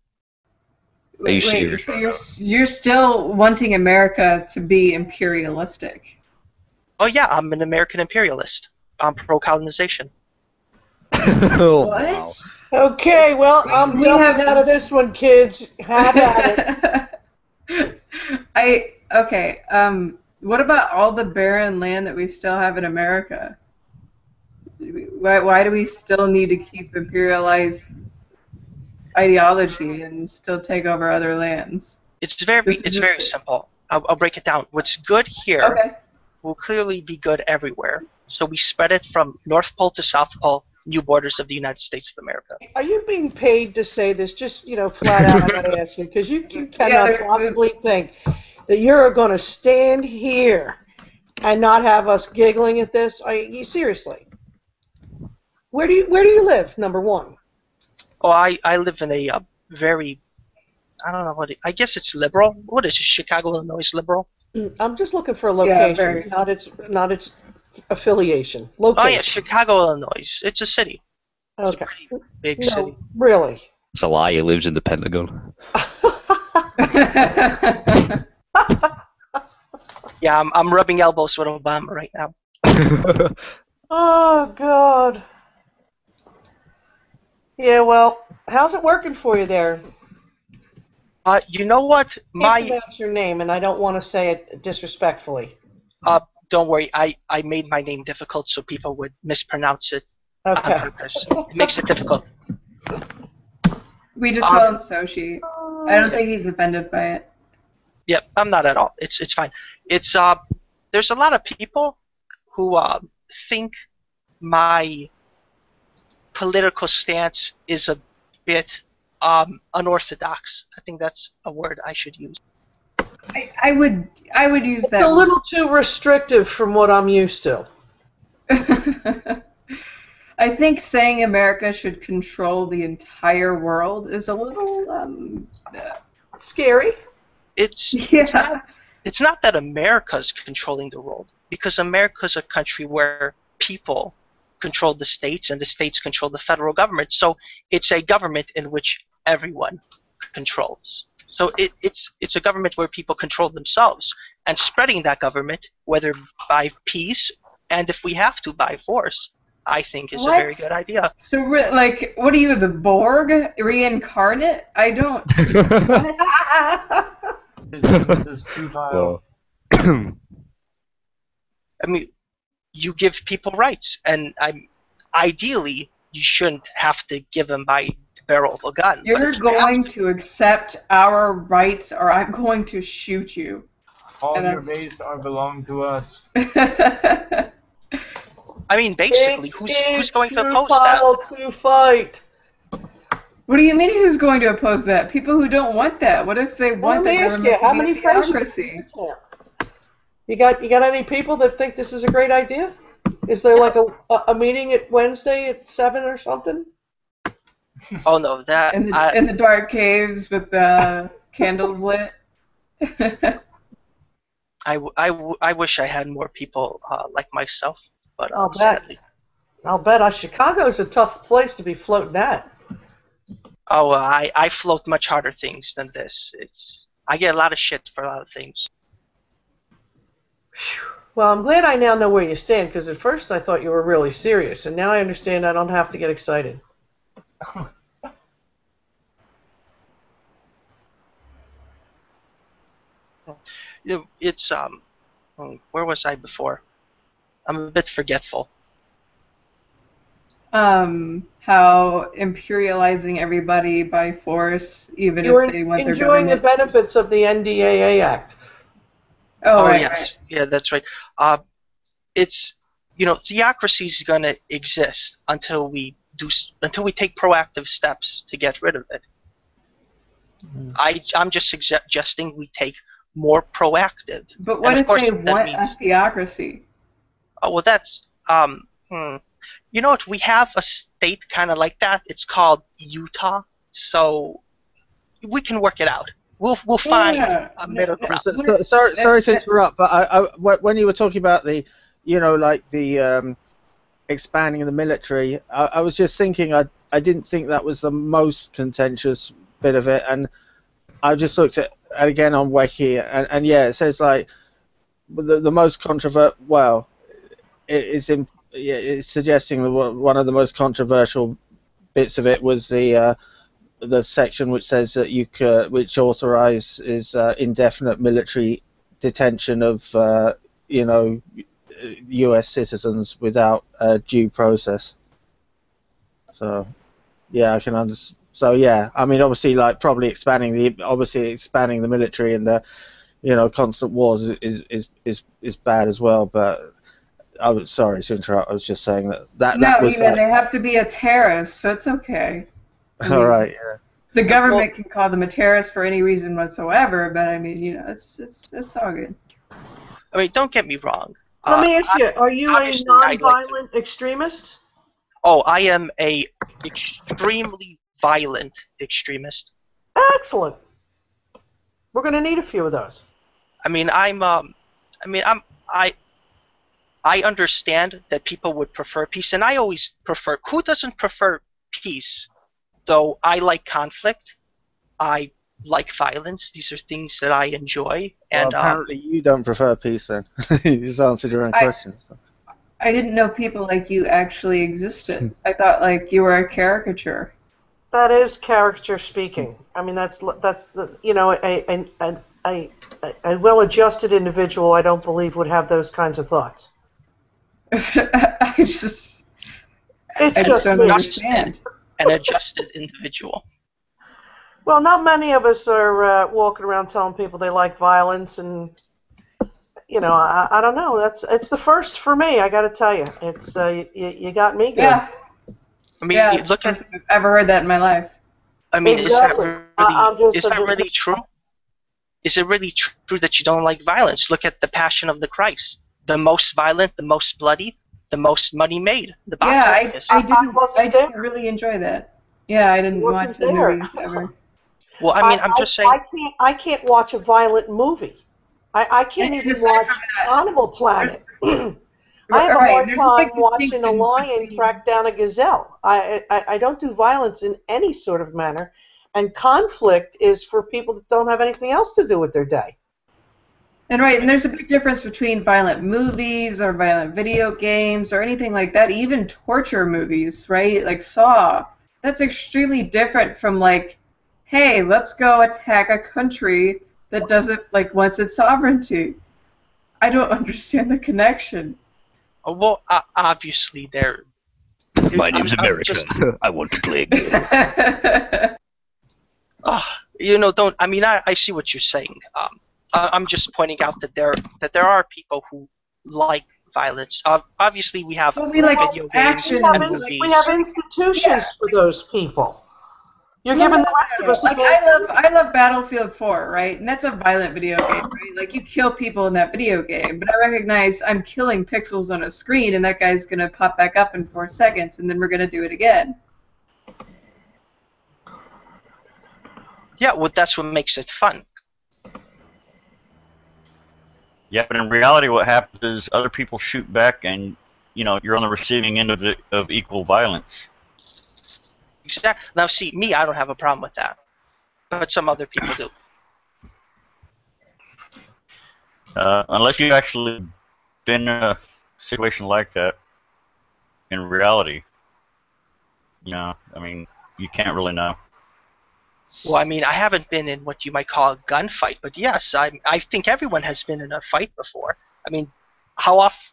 Are you serious? So you're still wanting America to be imperialistic? Oh yeah, I'm an American imperialist. I'm pro-colonization. Oh, what? wow. Okay, well, I'm dumping out of this one, kids. Have at it. What about all the barren land that we still have in America? Why do we still need to keep imperialized ideology and still take over other lands? It's very simple. I'll break it down. What's good here will clearly be good everywhere. So we spread it from North Pole to South Pole, new borders of the United States of America. Are you being paid to say this? Just, flat out, I'm not asking, because you cannot possibly think that you're going to stand here and not have us giggling at this. Seriously. Where do you live, number one? Oh, I live in a very, I don't know I guess it's liberal. What is it, Chicago, Illinois liberal? I'm just looking for a location, not its affiliation. Location. Oh yeah, Chicago, Illinois. It's a city. Okay. It's a pretty big city. Really? It's a lie. He lives in the Pentagon. Yeah, I'm rubbing elbows with Obama right now. Oh God. Yeah, well, how's it working for you there? You know what? Can't pronounce your name, and I don't want to say it disrespectfully. Don't worry. I made my name difficult so people would mispronounce it on purpose. It makes it difficult. We just call him Soshi. I don't think he's offended by it. Yep, I'm not at all. It's fine. It's there's a lot of people who think my political stance is a bit unorthodox. I think that's a word I should use. I would use that. It's a little too restrictive from what I'm used to. I think saying America should control the entire world is a little scary. It's not that America's controlling the world, because America's a country where people control the states and the states control the federal government. So it's a government in which everyone controls. So it's a government where people control themselves, and spreading that government, whether by peace and if we have to by force, I think is a very good idea. So, what are you, the Borg reincarnate? I don't. This is futile. I mean, you give people rights, and ideally you shouldn't have to give them by the barrel of a gun. But You're if you have going to accept our rights, or I'm going to shoot you. All And your that's- bases are belong to us. I mean, basically, who's going to oppose futile that? to fight. What do you mean who's going to oppose that? People who don't want that. What if they Well, want let the me ask government you, how to many be a friends theocracy? You got any people that think this is a great idea? Is there like a meeting at Wednesday at 7 or something? Oh no, that In the dark caves with the candles lit. I wish I had more people like myself, but I'll bet. Chicago's a tough place to be floating at. Oh, I float much harder things than this. I get a lot of shit for a lot of things. Well, I'm glad I now know where you stand, because at first I thought you were really serious, and now I understand I don't have to get excited. It's where was I before? I'm a bit forgetful. How imperializing everybody by force, even You were if they want their enjoying the government. benefits of the NDAA Act. Oh, right, yes, yeah, that's right. It's theocracy is gonna exist until we take proactive steps to get rid of it. I'm just suggesting we take more proactive. But what And of if course, they that want means, a theocracy? Oh well, that's You know what? We have a state kind of like that. It's called Utah, so we can work it out. We'll find a middle ground. Sorry to interrupt, but when you were talking about the, expanding the military, I was just thinking I didn't think that was the most contentious bit of it, and I just looked at again on Wiki, and yeah, it says like the most controversial. Well, it's suggesting that one of the most controversial bits of it was the section which says that which authorizes indefinite military detention of U.S. citizens without due process. So yeah, I can understand. So yeah, I mean, obviously, like probably expanding the military and the constant wars is bad as well. But I was sorry to interrupt. I was just saying that No, was even they have to be a terrorist, so it's okay. I mean, all right. Yeah. The government can call them a terrorist for any reason whatsoever, but I mean, it's all good. I mean, don't get me wrong. Let me ask you, are you a obviously, I'd like non-violent extremist? Oh, I am a extremely violent extremist. Excellent. We're going to need a few of those. I mean, I understand that people would prefer peace, and I always prefer. Who doesn't prefer peace? Though I like conflict, I like violence. These are things that I enjoy. And Well, apparently you don't prefer peace then. You just answered your own question. I didn't know people like you actually existed. I thought like you were a caricature. That is caricature speaking. I mean, that's a well-adjusted individual, I don't believe, would have those kinds of thoughts. I just don't understand. An adjusted individual. Well, not many of us are walking around telling people they like violence, and I don't know. It's the first for me. I got to tell you, it's you got me good. Yeah. I mean, look at. I've ever heard that in my life. I mean, exactly. is that really true? Is it really true that you don't like violence? Look at the Passion of the Christ. The most violent, the most bloody, the most money made. The box office. I didn't really enjoy that. Yeah, I didn't watch the movies ever. Well, I mean, I'm just saying. I can't watch a violent movie. I can't even watch Animal Planet. I have a hard time watching a lion track down a gazelle. I don't do violence in any sort of manner, and conflict is for people that don't have anything else to do with their day. And there's a big difference between violent movies or violent video games or anything like that, even torture movies, right? Like Saw. That's extremely different from like, hey, let's go attack a country that doesn't wants its sovereignty. I don't understand the connection. Oh, well, obviously they're. My name's I'm America. just- I want to play a game. Don't. I mean, I see what you're saying. I'm just pointing out that there are people who like violence. Obviously, we have we like video games action and and movies. We have institutions for those people. You're giving the rest of us a like I love Battlefield 4, right? And that's a violent video game, right? Like you kill people in that video game, but I recognize I'm killing pixels on a screen, and that guy's gonna pop back up in 4 seconds, and then we're gonna do it again. Yeah, well, that's what makes it fun. Yeah, but in reality, what happens is other people shoot back, and you're on the receiving end of equal violence. Exactly. Now, see, me, I don't have a problem with that, but some other people do. Unless you've actually been in a situation like that in reality, I mean, you can't really know. Well, I mean, I haven't been in what you might call a gunfight, but yes, I think everyone has been in a fight before. I mean, how often?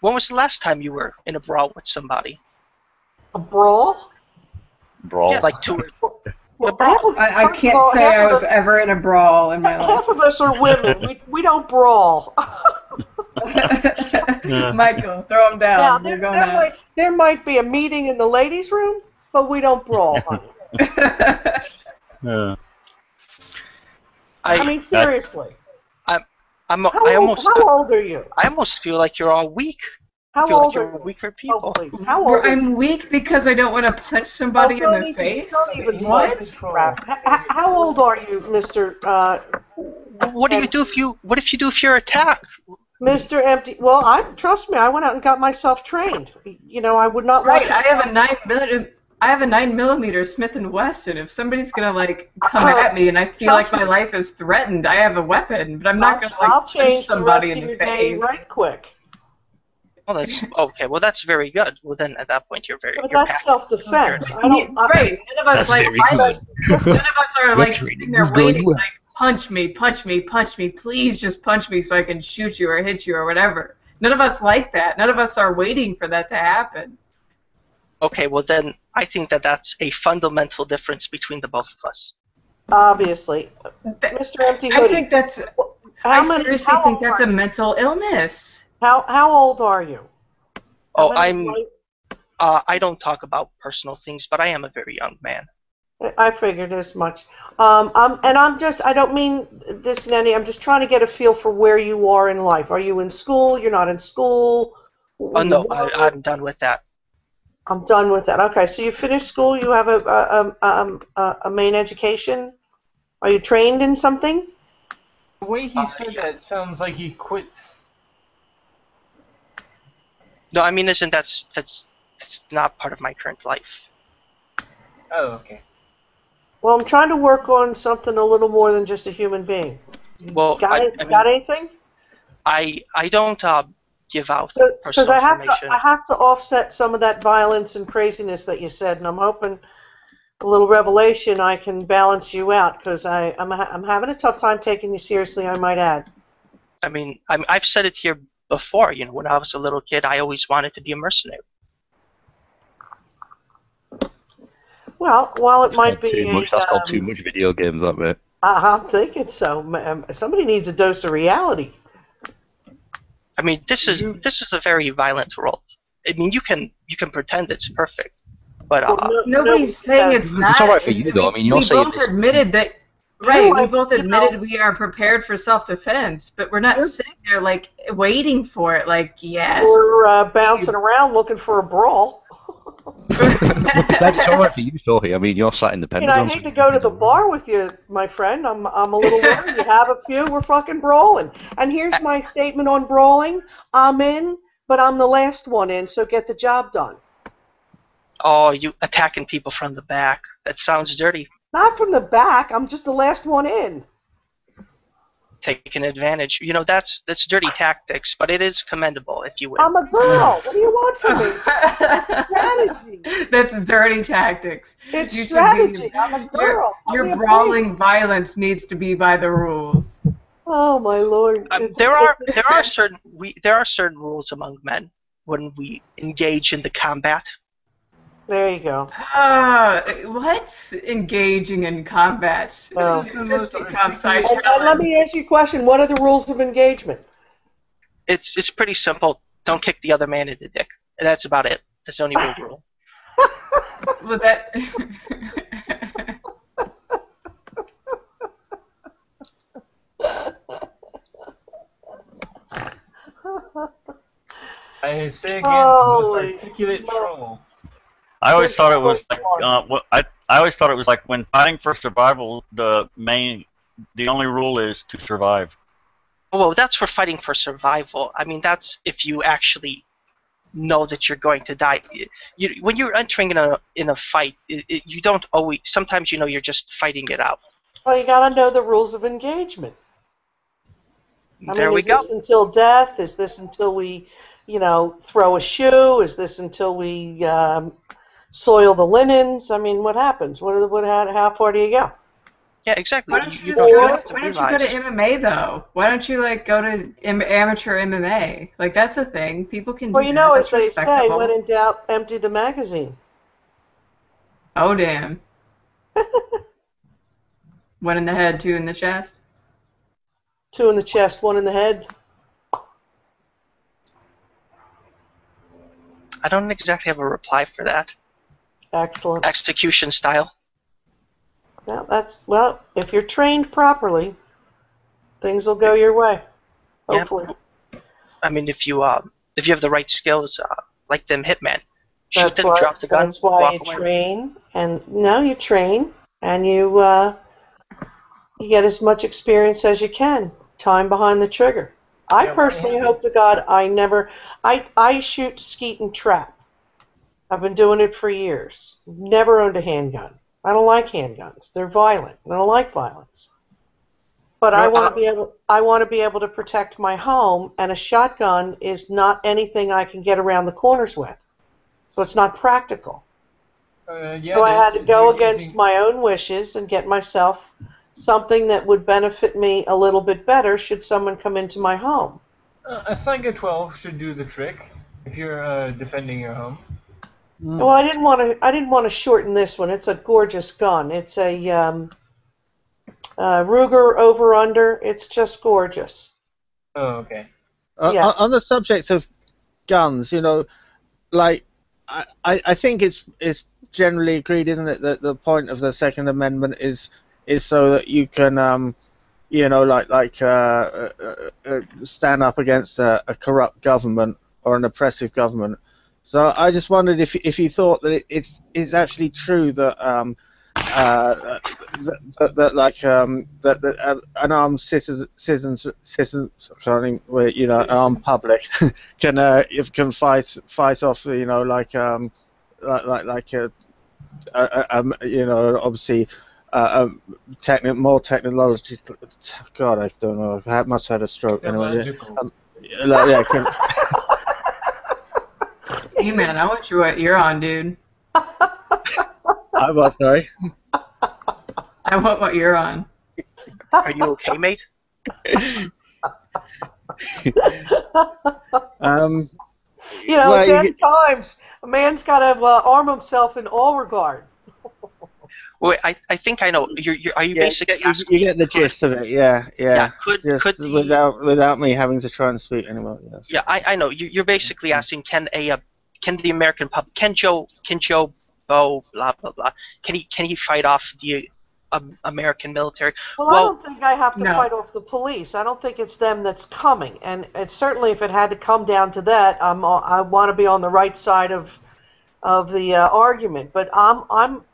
When was the last time you were in a brawl with somebody? A brawl? Brawl? Yeah, like 2 or... I can't say I was ever in a brawl in my life. Half of us are women. We don't brawl. Michael, throw him down. Yeah, there might be a meeting in the ladies' room, but we don't brawl, honey. I mean, seriously. How old are you? I almost feel like you're all weak. How I feel old like are you're you? weaker people. Oh, please. How old are you? I'm weak because I don't want to punch somebody in the face. What? How old are you, Mr. What do you do if you're attacked? Mr. Empty. Well, trust me. I went out and got myself trained. I would not want to. I have a 9mm Smith & Wesson. If somebody's gonna come at me and I feel like my life is threatened, I have a weapon. But I'm not gonna I'll punch change somebody the rest in of the your day face. right quick. Well, that's okay. Well, that's very good. Well, then at that point, you're But that's self-defense. None of us like violence. None of us are sitting there waiting, punch me, please just punch me so I can shoot you or hit you or whatever. None of us like that. None of us are waiting for that to happen. Okay, well then, I think that's a fundamental difference between the both of us. Obviously, Mr. Empty Hoodie. I think that's. I seriously think that's a mental illness. How old are you? Oh, I don't talk about personal things, but I am a very young man. I figured as much. I don't mean this in any. I'm just trying to get a feel for where you are in life. Are you in school? You're not in school? Oh no, I'm done with that. I'm done with that. Okay, so you finished school. You have a main education. Are you trained in something? The way he said that sounds like he quit. No, I mean, that's not part of my current life. Oh, okay. Well, I'm trying to work on something a little more than just a human being. Well, got anything? I don't give out Because personal information. I have to offset some of that violence and craziness that you said, and I'm hoping a little revelation I can balance you out, because I'm having a tough time taking you seriously, I might add. I mean, I've said it here before. When I was a little kid, I always wanted to be a mercenary. Well, while it might be That's called too much video games, that mate. I'm thinking so. Somebody needs a dose of reality. I mean, this is a very violent world. I mean, you can pretend it's perfect, but nobody's saying it's not. It's all right for you, though. I mean, you're saying both admitted that. Right, we both admitted we are prepared for self-defense, but we're not sitting there waiting for it. Yes, we're bouncing around looking for a brawl. It's all right for you, Sohi. I mean, you're sat in the Pentagon. I hate to go to the bar with you, my friend. I'm a little worried. You have a few, we're fucking brawling. And here's my statement on brawling. I'm in, but I'm the last one in, so get the job done. Oh, you attacking people from the back. That sounds dirty. Not from the back. I'm just the last one in. Taking advantage. That's dirty tactics, but it is commendable if you will. I'm a girl. What do you want from me? Strategy. That's dirty tactics. It's strategy. I'm a girl. Your brawling violence needs to be by the rules. Oh my lord! There are certain rules among men when we engage in the combat. There you go. What? Engaging in combat. Oh. This is the most sidetrack. And let me ask you a question. What are the rules of engagement? It's pretty simple. Don't kick the other man in the dick. And that's about it. That's the only real rule. Well, that. I say again, the most articulate troll. I always thought it was like I always thought it was like when fighting for survival, the only rule is to survive. Well, that's for fighting for survival. I mean, that's if you actually know that you're going to die. When you're entering in a fight, you don't always. Sometimes you're just fighting it out. Well, you got to know the rules of engagement. There we go. Is this until death? Is this until we, throw a shoe? Is this until we soil the linens? I mean, what happens? How far do you go? Yeah, exactly. Why don't you go to MMA though? Why don't you go to amateur MMA? That's a thing. People can. Well, do that. as That's they say, respectable. when in doubt, empty the magazine. Oh damn. One in the head, two in the chest. Two in the chest, one in the head. I don't exactly have a reply for that. Excellent. Execution style. Well, if you're trained properly, things will go your way. Hopefully. Yeah. I mean, if you have the right skills, like them hitmen, shoot them, drop the gun, That's why walk you away. train, you train, and you get as much experience as you can. Time behind the trigger. I personally hope to God I shoot, skeet, and trap. I've been doing it for years. Never owned a handgun. I don't like handguns. They're violent. I don't like violence. But I want to be able to protect my home, and a shotgun is not anything I can get around the corners with. So it's not practical. So I had to go against my own wishes and get myself something that would benefit me a little bit better should someone come into my home. A Saiga 12 should do the trick if you're defending your home. Well, I didn't want to shorten this one. It's a gorgeous gun. It's a Ruger over under. It's just gorgeous. Oh, okay. Yeah. On the subject of guns, I think it's generally agreed, isn't it, that the point of the Second Amendment is so that you can stand up against a corrupt government or an oppressive government. So I just wondered if you thought that it's actually true that an armed citizen, armed public can fight off, obviously more technological. God, I don't know. I must have had a stroke anyway. Hey man, I want you what you're on, dude. I was sorry. I want what you're on. Are you okay, mate? It's end times. A man's got to arm himself in all regard. Wait, I think I know. Are you basically asking? You get the gist of it, yeah. Could without me having to try and speak anymore. Yeah. Yeah, I know. You're basically asking, can the American public, can Joe Bo, blah blah blah, can he fight off the American military? Well, I don't think I have to fight off the police. I don't think it's them that's coming, and it's certainly if it had to come down to that, I want to be on the right side of the argument. But I'm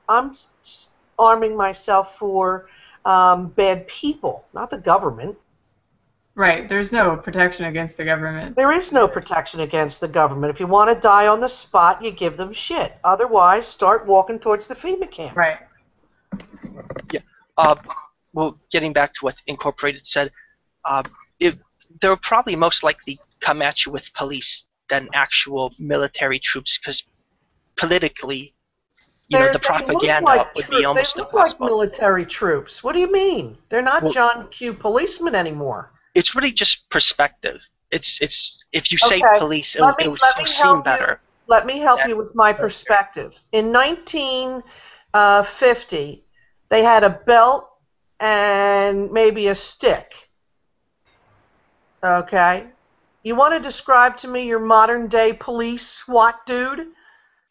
arming myself for bad people, not the government. Right. There's no protection against the government. There is no protection against the government. If you want to die on the spot, you give them shit. Otherwise, start walking towards the FEMA camp. Right. Yeah. Well, getting back to what Incorporated said, they'll probably most likely come at you with police than actual military troops, because politically, you know, the They look propaganda like would be almost they look like impossible. military troops. What do you mean? They're not Well, John Q. policemen anymore. it's really just perspective. It's if you say Okay, police, let me it'll seem help you. better. Let me help you with my perspective. In 1950, they had a belt and maybe a stick. Okay, you want to describe to me your modern day police SWAT dude? You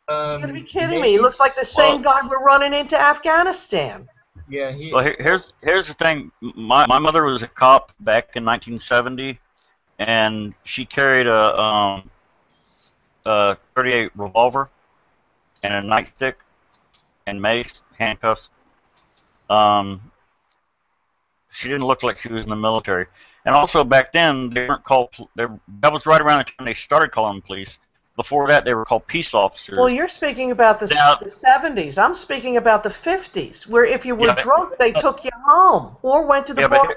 gotta be kidding me. He looks like the same guy we're running into Afghanistan. Yeah, Well, here's the thing. My mother was a cop back in 1970, and she carried a 38 revolver and a nightstick and mace, handcuffs. She didn't look like she was in the military. And also back then, they weren't called. That was right around the time they started calling them police. Before that, they were called peace officers. Well, you're speaking about the 70s. I'm speaking about the 50s, where if you were drunk, they took you home or went to the bar.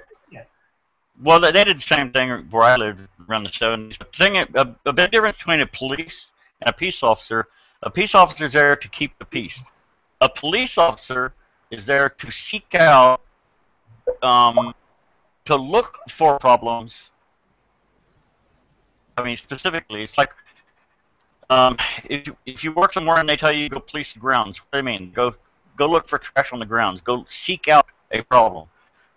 Well, they did the same thing where I lived around the 70s. But the thing, a big difference between a police and a peace officer is there to keep the peace. A police officer is there to seek out, to look for problems. I mean, specifically, it's like if you work somewhere and they tell you go police the grounds, what do they mean? Go look for trash on the grounds. Go seek out a problem.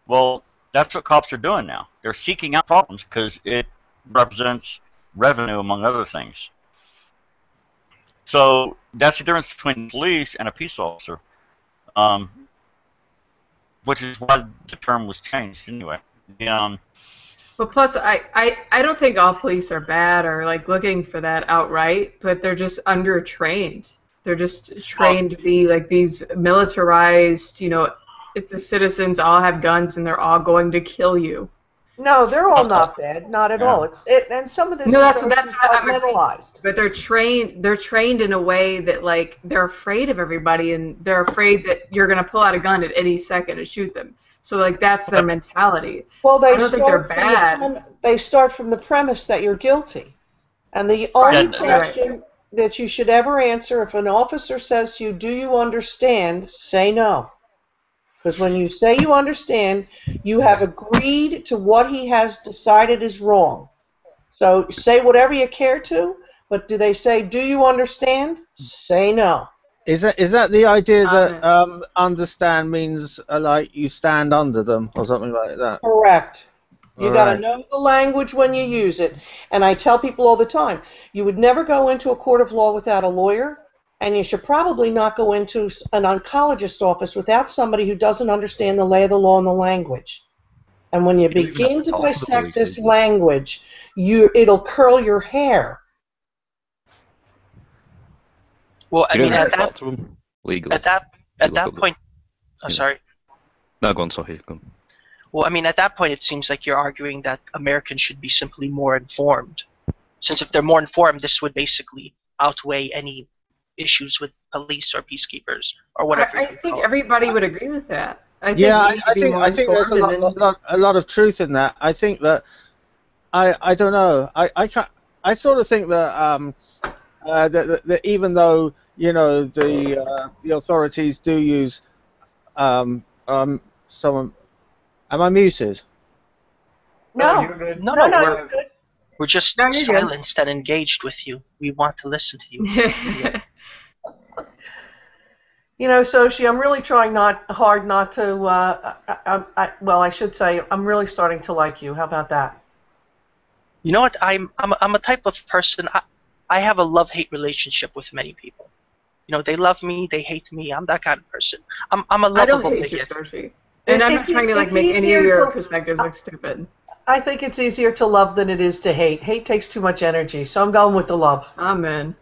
Well, that's what cops are doing now. They're seeking out problems because it represents revenue, among other things. So that's the difference between police and a peace officer, which is why the term was changed anyway. But plus, I don't think all police are bad or like looking for that outright, but they're just under-trained. They're just trained to be like these militarized, you know, if the citizens all have guns and they're all going to kill you. No, they're all not bad, not at all. And some of this is compartmentalized. But they're trained in a way that like they're afraid of everybody and they're afraid that you're going to pull out a gun at any second and shoot them. So like that's their mentality. Well, I don't think they're bad. They start from the premise that you're guilty. And the only question that you should ever answer if an officer says to you, "Do you understand?" say no. Because when you say you understand, you have agreed to what he has decided is wrong. So say whatever you care to, but do they say, "Do you understand?" Say no. Is that the idea that understand means like you stand under them or something like that? Correct. You got to Right. know the language when you use it. And I tell people all the time, you would never go into a court of law without a lawyer, and you should probably not go into an oncologist office without somebody who doesn't understand the lay of the law and the language. And when you begin to dissect this language, it'll curl your hair. Well, I You mean, don't at have to that talk to them legally. at that point, oh, sorry. No, go on, sorry. Go on. Well, I mean, at that point, it seems like you're arguing that Americans should be simply more informed. Since if they're more informed, this would basically outweigh any issues with police or peacekeepers or whatever. I think everybody would agree with that. I think I think there's a lot of truth in that. I think that I don't know. I sort of think that that even though you know the authorities do use someone. Am I muted? No, No, we're just No, you're good. silenced and engaged with you. We want to listen to you. You know, Soshi, I'm really trying hard not to. Well, I should say I'm really starting to like you. How about that? You know what? I'm a type of person. I have a love-hate relationship with many people. You know, they love me, they hate me. I'm that kind of person. I'm a lovable I don't hate you, bigot. Sophie. And I'm not trying to like make any of your perspectives look stupid. I think it's easier to love than it is to hate. Hate takes too much energy, so I'm going with the love. Amen.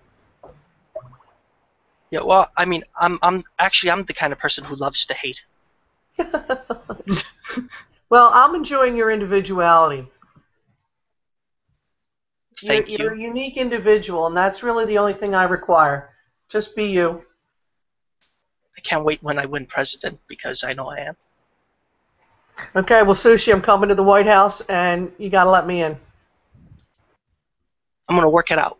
Yeah, well, I mean, I'm the kind of person who loves to hate. Well, I'm enjoying your individuality. Thank You're a unique individual, and that's really the only thing I require. Just be you. I can't wait when I win president because I know I am. Okay, well, Sushi, I'm coming to the White House, and you got to let me in. I'm going to work it out.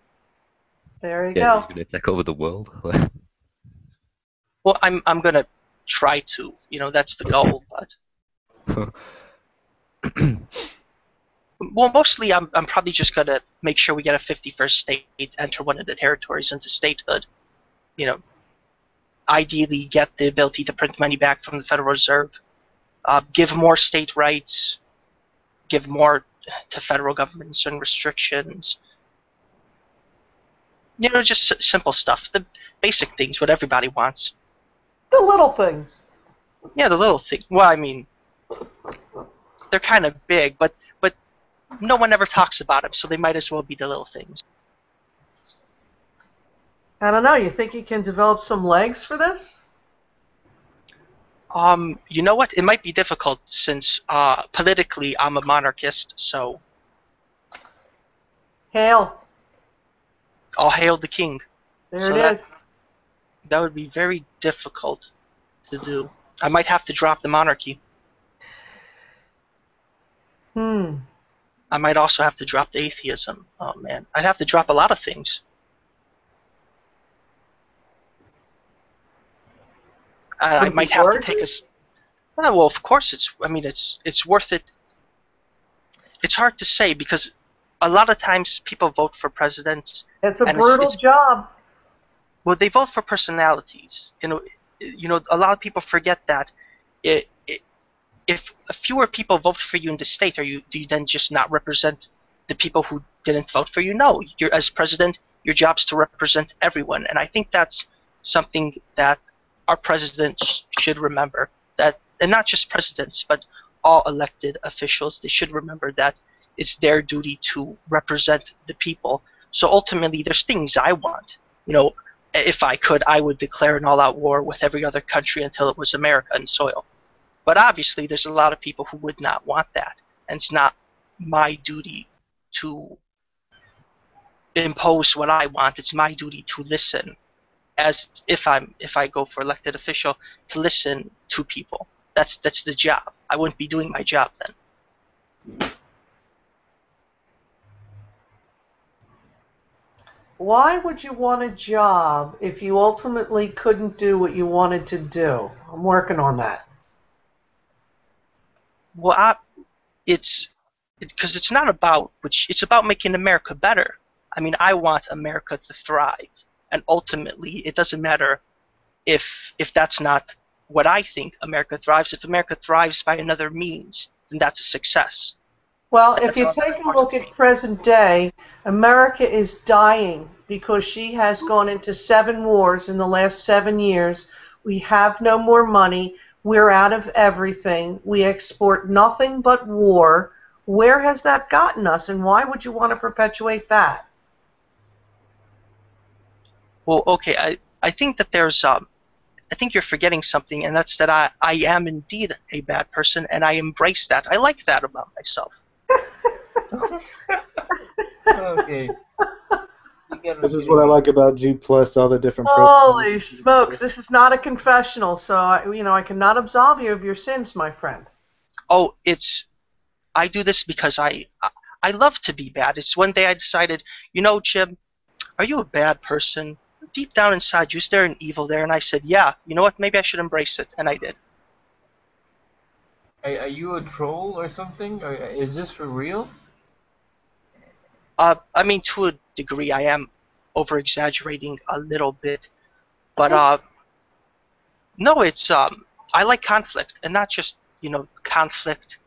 There you Yeah, go. he's going to take over the world. Well, I'm gonna try to. That's the goal. But well, mostly I'm probably just gonna make sure we get a 51st state, enter one of the territories into statehood. Ideally get the ability to print money back from the Federal Reserve, give more state rights, give more to federal governments and restrictions. Just simple stuff, the basic things, what everybody wants. The little things. Yeah, the little things. Well, I mean, they're kind of big, but no one ever talks about them, so they might as well be the little things. I don't know. You think you can develop some legs for this? You know what? It might be difficult since politically I'm a monarchist, so. Hail. All hail the king. There it is. That would be very difficult to do. I might have to drop the monarchy. I might also have to drop the atheism. Oh man, I'd have to drop a lot of things. I might have to take a. Well, of course it's. I mean, it's worth it. It's hard to say because a lot of times people vote for presidents. It's a brutal job. Well, they vote for personalities. A lot of people forget that. If fewer people vote for you in the state, do you then just not represent the people who didn't vote for you? No, you're as president, your job's to represent everyone, and I think that's something that our presidents should remember. That, and not just presidents, but all elected officials, they should remember that it's their duty to represent the people. So ultimately, there's things I want. If I could, I would declare an all-out war with every other country until it was American soil. But obviously, there's a lot of people who would not want that, and it's not my duty to impose what I want. It's my duty to listen, as if I go for elected official, to listen to people. That's the job. I wouldn't be doing my job then. Why would you want a job if you ultimately couldn't do what you wanted to do? I'm working on that. Well, it's because it's not about it's about making America better. I mean, I want America to thrive, and ultimately, it doesn't matter if that's not what I think America thrives. If America thrives by another means, then that's a success. Well, if you take a look at present day, America is dying because she has gone into 7 wars in the last 7 years. We have no more money. We're out of everything. We export nothing but war. Where has that gotten us, and why would you want to perpetuate that? Well, okay, I think that there's I think you're forgetting something, and that's that I am indeed a bad person, and I embrace that. I like that about myself. Okay. This is what I like about G plus all the different. Holy smokes! This is not a confessional, so I cannot absolve you of your sins, my friend. Oh, I do this because I love to be bad. It's one day I decided, Jim, are you a bad person? Deep down inside you, is there an evil there? And I said, yeah. You know what? Maybe I should embrace it, and I did. Are you a troll or something? Or is this for real? I mean, to a degree, I am over-exaggerating a little bit, but no, it's I like conflict, and not just conflict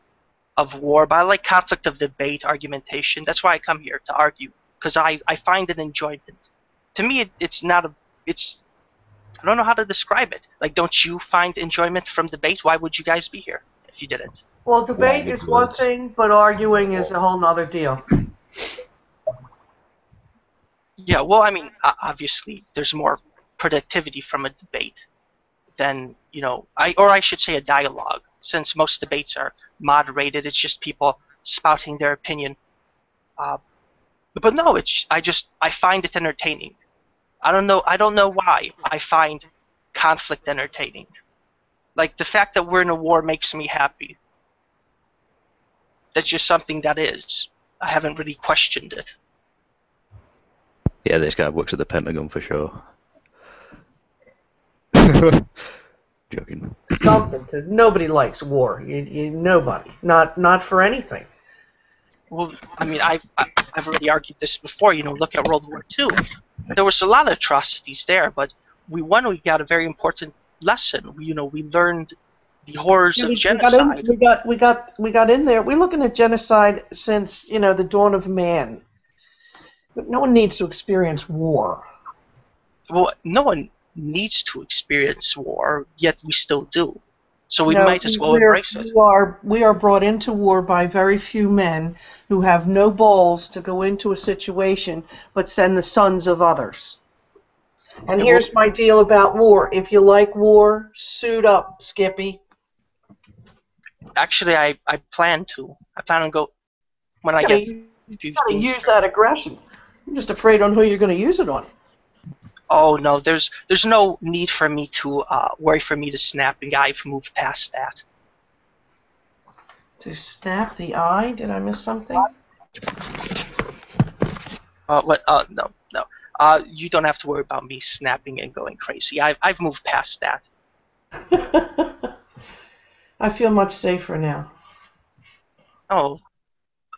of war, but I like conflict of debate, argumentation. That's why I come here to argue, because I find an enjoyment. To me, it's not a it's I don't know how to describe it. Like, don't you find enjoyment from debate? Why would you guys be here if you didn't? Well, debate is one thing, but arguing is a whole nother deal. Yeah, well, I mean, obviously, there's more productivity from a debate than, I should say a dialogue, since most debates are moderated. It's just people spouting their opinion. But no, I find it entertaining. I don't know why I find conflict entertaining. Like, the fact that we're in a war makes me happy. That's just something that is. I haven't really questioned it. Yeah, this guy works at the Pentagon for sure. Joking. Something, because nobody likes war. Nobody. Not for anything. Well, I mean, I've already argued this before. You know, look at World War II. There was a lot of atrocities there, but we got a very important lesson. We learned the horrors of genocide. We got in there. We're looking at genocide since the dawn of man. But no one needs to experience war. Well, no one needs to experience war, yet we still do. So we might as well embrace it. We are brought into war by very few men who have no balls to go into a situation but send the sons of others. And here's my deal about war. If you like war, suit up, Skippy. Actually, I plan to. I plan on go when I get. You gotta use that aggression. I'm just afraid on who you're going to use it on. Oh no, there's no need for me to worry for me to snap, and I've moved past that. To snap the eye? Did I miss something? What? No. You don't have to worry about me snapping and going crazy. I've moved past that. I feel much safer now. Oh,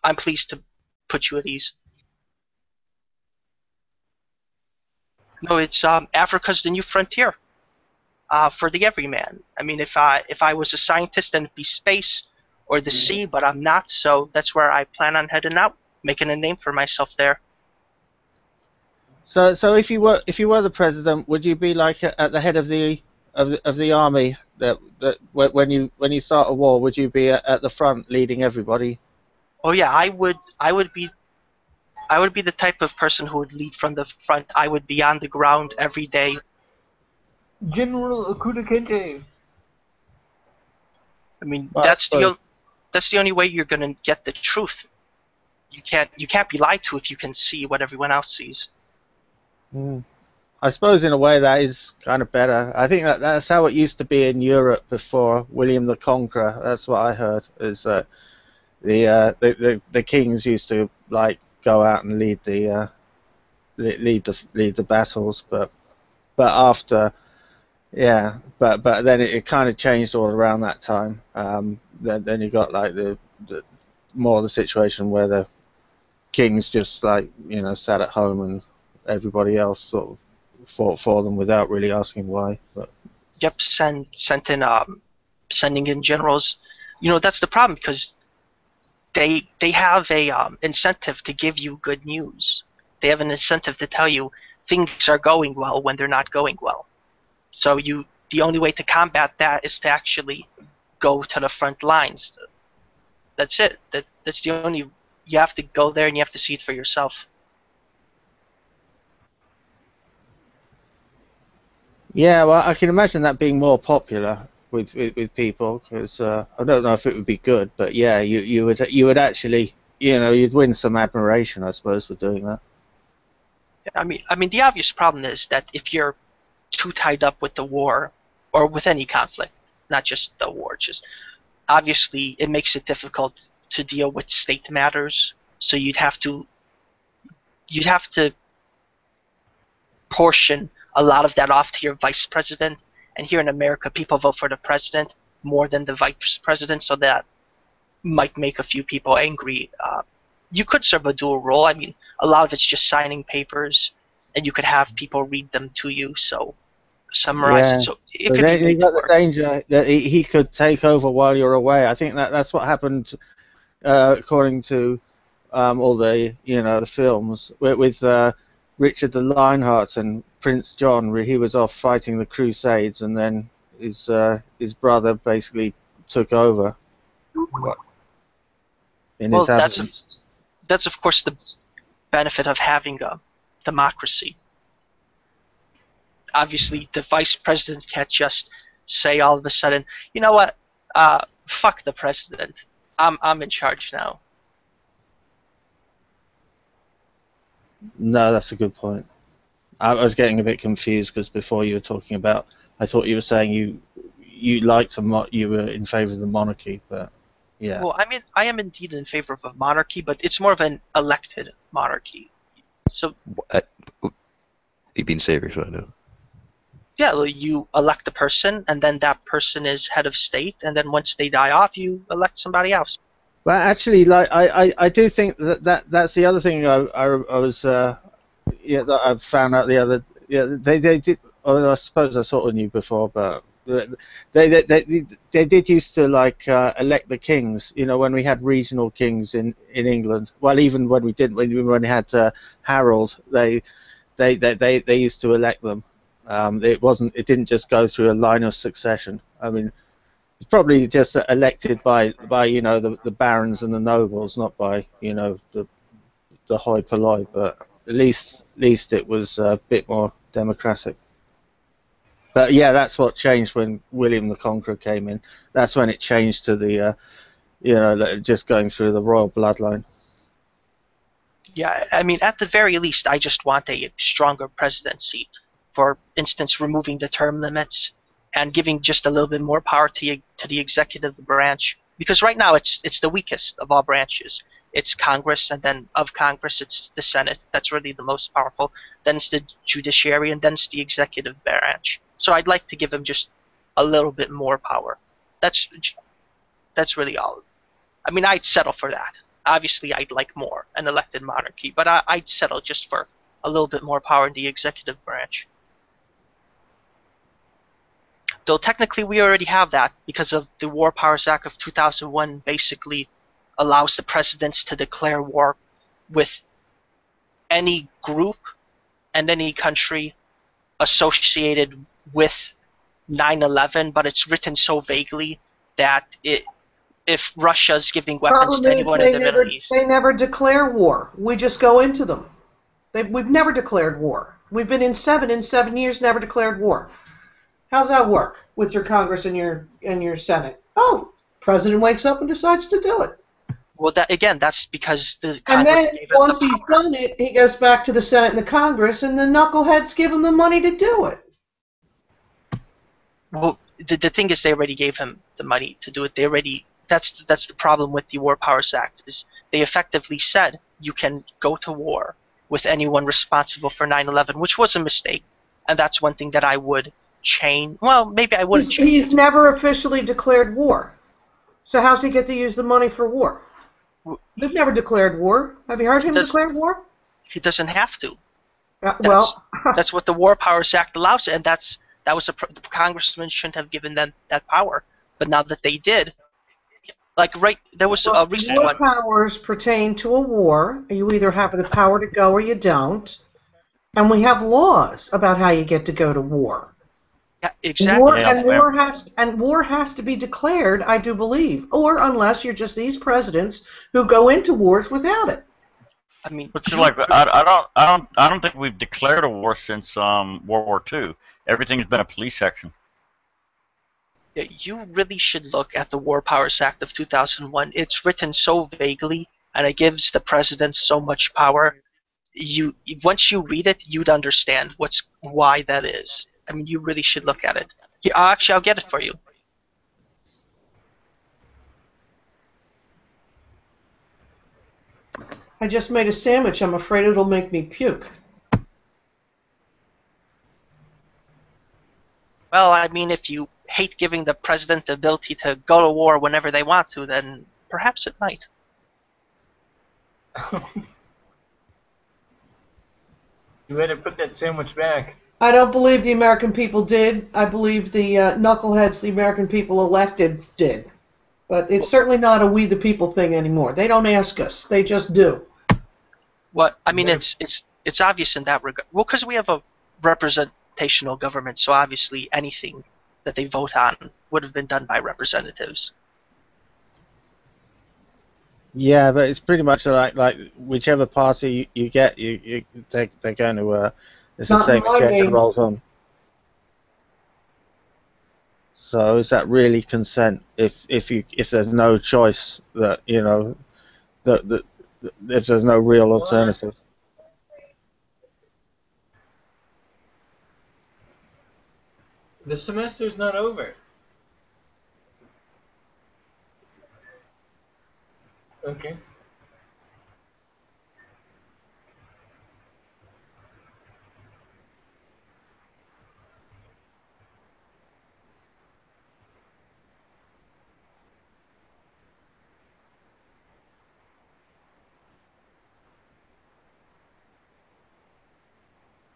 I'm pleased to put you at ease. No, it's Africa's the new frontier for the everyman. I mean, if I was a scientist, then it'd be space or the sea, but I'm not. So that's where I plan on heading out, making a name for myself there. So if you were the president, would you be like at the head of the army? That when you start a war, would you be at the front leading everybody? Oh yeah, I would be the type of person who would lead from the front. I would be on the ground every day. General Akuda Kente. I mean, that's the only way you're gonna get the truth. You can't be lied to if you can see what everyone else sees. I suppose in a way that is kind of better. I think that's how it used to be in Europe before William the Conqueror. That's what I heard. Is the kings used to like go out and lead the battles, but after but then it kind of changed all around that time. Then you got like the more the situation where the kings just like sat at home and everybody else sort of fought for them without really asking why. But yep, sending in generals. That's the problem, because they have a incentive to give you good news. They have an incentive to tell you things are going well when they're not going well. So the only way to combat that is to actually go to the front lines. That's it. That's the only. You have to go there and you have to see it for yourself. yeah, well, I can imagine that being more popular with people, because I don't know if it would be good, but yeah, you would actually you'd win some admiration, I suppose, for doing that. I mean, the obvious problem is that if you're too tied up with the war, or with any conflict, not just the war, just obviously it makes it difficult to deal with state matters. So you'd have to portion a lot of that off to your vice president. And here in America, people vote for the president more than the vice president, so that might make a few people angry. You could serve a dual role. I mean, a lot of it's just signing papers, and you could have people read them to you. So summarize it. So it could be made to work. The danger that he could take over while you're away. I think that's what happened, according to all the the films with Richard the Lionheart and Prince John. He was off fighting the Crusades, and then his brother basically took over. Well, that's of course the benefit of having a democracy. Obviously, the vice president can't just say all of a sudden, you know what, fuck the president. I'm in charge now. No, that's a good point. I was getting a bit confused because before you were talking about, I thought you were saying you liked you were in favor of the monarchy, but yeah. Well, I mean, I am indeed in favor of a monarchy, but it's more of an elected monarchy. So. You've been serious right now. Yeah, well, you elect a person, and then that person is head of state, and then once they die off, you elect somebody else. But actually, like I do think that's the other thing I was yeah, that I found out the other, yeah, they did. Oh, I suppose I sort of knew before, but they did used to like elect the kings. You know, when we had regional kings in England. Well, even when we didn't, when we had Harold, they used to elect them. It didn't just go through a line of succession. I mean, it's probably just elected by the barons and the nobles, not by the high polite, but at least it was a bit more democratic. But yeah, that's what changed when William the Conqueror came in. That's when it changed to the just going through the royal bloodline. Yeah, I mean, at the very least, I just want a stronger presidency. For instance, removing the term limits and giving just a little bit more power to the executive branch. Because right now it's the weakest of all branches. It's Congress, and then of Congress it's the Senate. That's really the most powerful. Then it's the judiciary, and then it's the executive branch. So I'd like to give him just a little bit more power. That's really all. I mean, I'd settle for that. Obviously, I'd like more, an elected monarchy, but I'd settle just for a little bit more power in the executive branch. Though technically we already have that because of the War Powers Act of 2001 basically allows the presidents to declare war with any group and any country associated with 9/11, but it's written so vaguely that if Russia's giving weapons Problem to is anyone in the Middle East. they never declare war. We just go into them. We've never declared war. We've been in 7 years, never declared war. How's that work with your Congress and your Senate? Oh, president wakes up and decides to do it. Well, that's because the And Congress then gave it once the he's power. done it, he goes back to the Senate and the Congress, and the knuckleheads give him the money to do it. Well, the thing is, they already gave him the money to do it. That's the problem with the War Powers Act, is they effectively said you can go to war with anyone responsible for 9/11, which was a mistake, and that's one thing that I would change. Well, maybe I wouldn't change. He's never officially declared war. So how's he get to use the money for war? They've never declared war. Have you heard him declare war? He doesn't have to. That's what the War Powers Act allows, and the congressman shouldn't have given them that power. But now that they did, there was a recent war one. powers pertain to a war. You either have the power to go or you don't. And we have laws about how you get to go to war. Yeah, exactly. War has to be declared, I do believe, or unless you're just these presidents who go into wars without it. I mean, but I don't think we've declared a war since World War II. Everything's been a police action. You really should look at the War Powers Act of 2001. It's written so vaguely, and it gives the president so much power. Once you read it, you'd understand why that is. I mean, you really should look at it. I'll get it for you. I just made a sandwich. I'm afraid it'll make me puke. Well, I mean, if you hate giving the president the ability to go to war whenever they want to, then perhaps it might. You better put that sandwich back. I don't believe the American people did. I believe the knuckleheads the American people elected did. But it's certainly not a we the people thing anymore. They don't ask us. They just do. What I mean, it's obvious in that regard. Well, because we have a representational government, so obviously anything that they vote on would have been done by representatives. Yeah, but it's pretty much like whichever party you get, they're going to. It's the same agenda rolls on. So is that really consent? If there's no choice, that that if there's no real alternative. The semester's not over. Okay.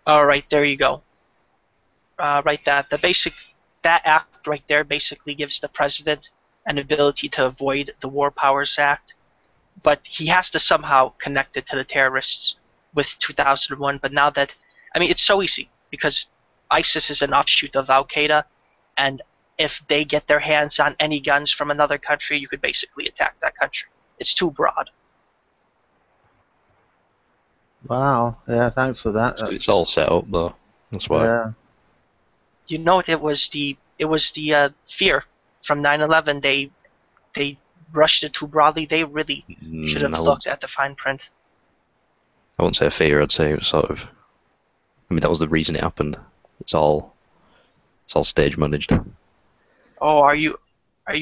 All right, there you go. Right, that act right there basically gives the president an ability to avoid the War Powers Act, but he has to somehow connect it to the terrorists with 2001. But now that, I mean, it's so easy because ISIS is an offshoot of Al Qaeda, and if they get their hands on any guns from another country, you could basically attack that country. It's too broad. Wow. Yeah. Thanks for that. It's all set up though. That's why. Yeah. You know, it was the fear from 9/11. They rushed it too broadly. They really should have looked at the fine print. I wouldn't say a fear. I'd say it was sort of. I mean, that was the reason it happened. It's all stage managed. Oh, are you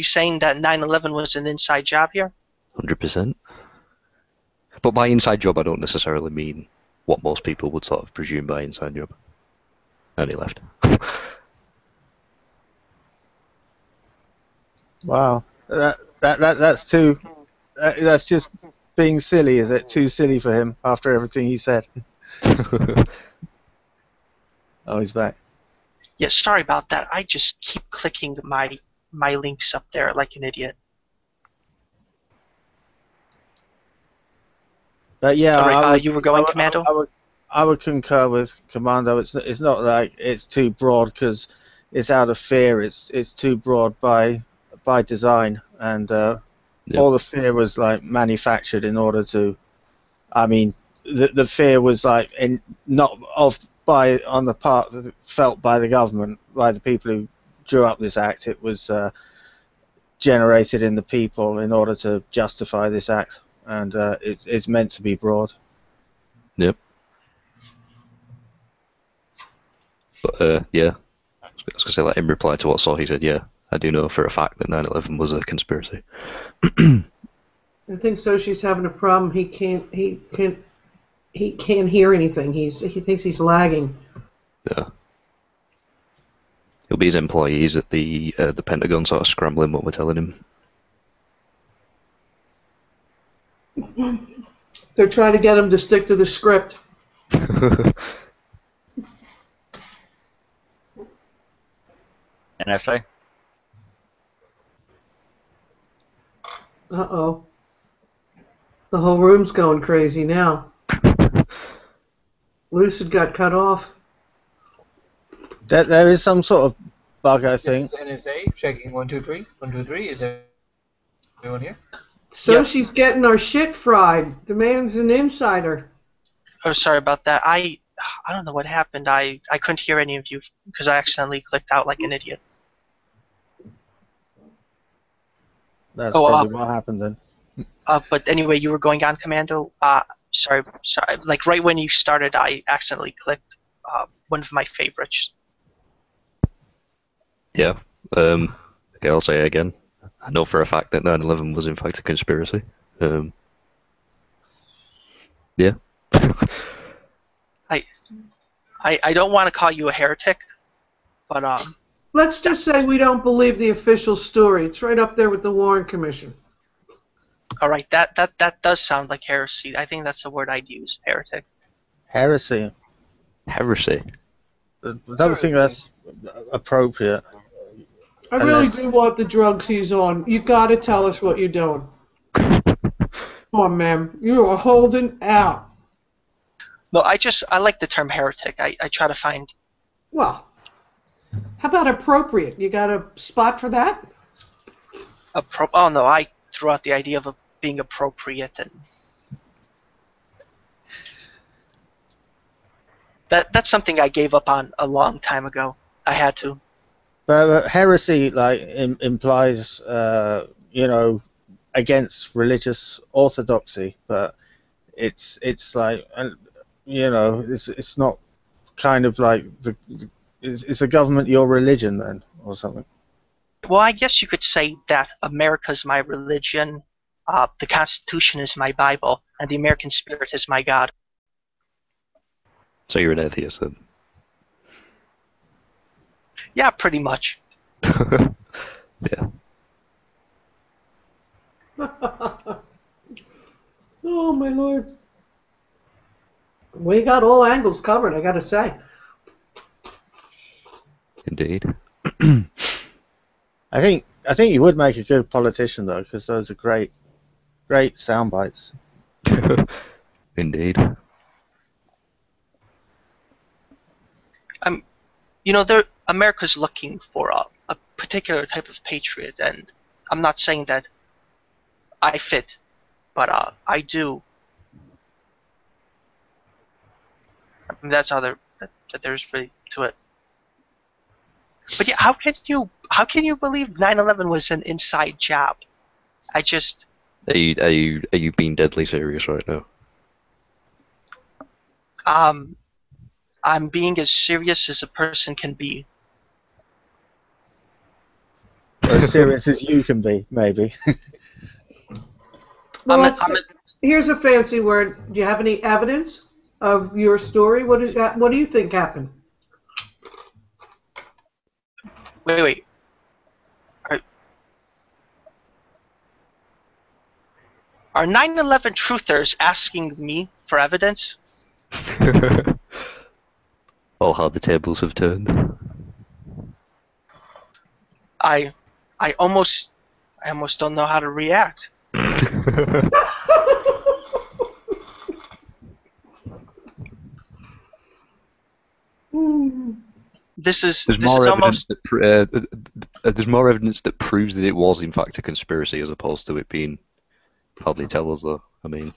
saying that 9/11 was an inside job here? 100%. But by inside job, I don't necessarily mean what most people would sort of presume by inside job. And he left. Wow. That's too. That's just being silly, is it? Too silly for him after everything he said. Oh, he's back. Yeah, sorry about that. I just keep clicking my links up there like an idiot. But yeah, you were going, Commando? I would concur with Commando. It's not like it's too broad because it's out of fear. It's too broad by design, and all the fear was like manufactured in order to. I mean, the fear was like on the part felt by the government, by the people who drew up this act. It was generated in the people in order to justify this act, and it's meant to be broad. Yep. But yeah, I was gonna say, like, in reply to what Saw, he said, yeah, I do know for a fact that 9/11 was a conspiracy. I think Soshi's having a problem. He can't hear anything. He thinks he's lagging. Yeah. It'll be his employees at the Pentagon sort of scrambling what we're telling him. They're trying to get him to stick to the script. NSA? Uh-oh. The whole room's going crazy now. Lucid got cut off. There is some sort of bug, I think. NSA checking 1 2 3 1 2 3. Is everyone here? So she's getting our shit fried. The man's an insider. Oh, sorry about that. I don't know what happened. I couldn't hear any of you because I accidentally clicked out like an idiot. That's probably what happened then. But anyway, you were going on, Commando. Sorry. Like right when you started, I accidentally clicked one of my favorites. Yeah. Okay, I'll say it again. I know for a fact that 9/11 was in fact a conspiracy. Yeah. I don't want to call you a heretic, but let's just say we don't believe the official story. It's right up there with the Warren Commission. All right, that does sound like heresy. I think that's the word I'd use, heretic. Heresy. Heresy. I don't think that's appropriate. I really do want the drugs he's on. You gotta tell us what you're doing. Come on, man. You are holding out. No, I like the term heretic. I try to find. Well, how about appropriate? You got a spot for that? Oh no, I threw out the idea of being appropriate, and that's something I gave up on a long time ago. I had to. But heresy implies, against religious orthodoxy. But it's like, it's not kind of like is the government your religion then or something? Well, I guess you could say that America's my religion, the Constitution is my Bible, and the American spirit is my God. So you're an atheist then? Yeah, pretty much. Yeah. Oh, my Lord. We got all angles covered, I got to say. Indeed. I think you would make a good politician though, because those are great sound bites. Indeed. America's looking for a particular type of patriot, and I'm not saying that I fit, but I do. I mean, that's how that there's really to it. But yeah, how can you believe 9/11 was an inside job? I just. Are you being deadly serious right now? I'm being as serious as a person can be. As serious as you can be, maybe. Well, here's a fancy word. Do you have any evidence of your story? What do you think happened? Wait. Are 9/11 truthers asking me for evidence? Oh, how the tables have turned. I almost don't know how to react. There's more evidence that proves that it was in fact a conspiracy, as opposed to it being. Hardly tell us though. I mean,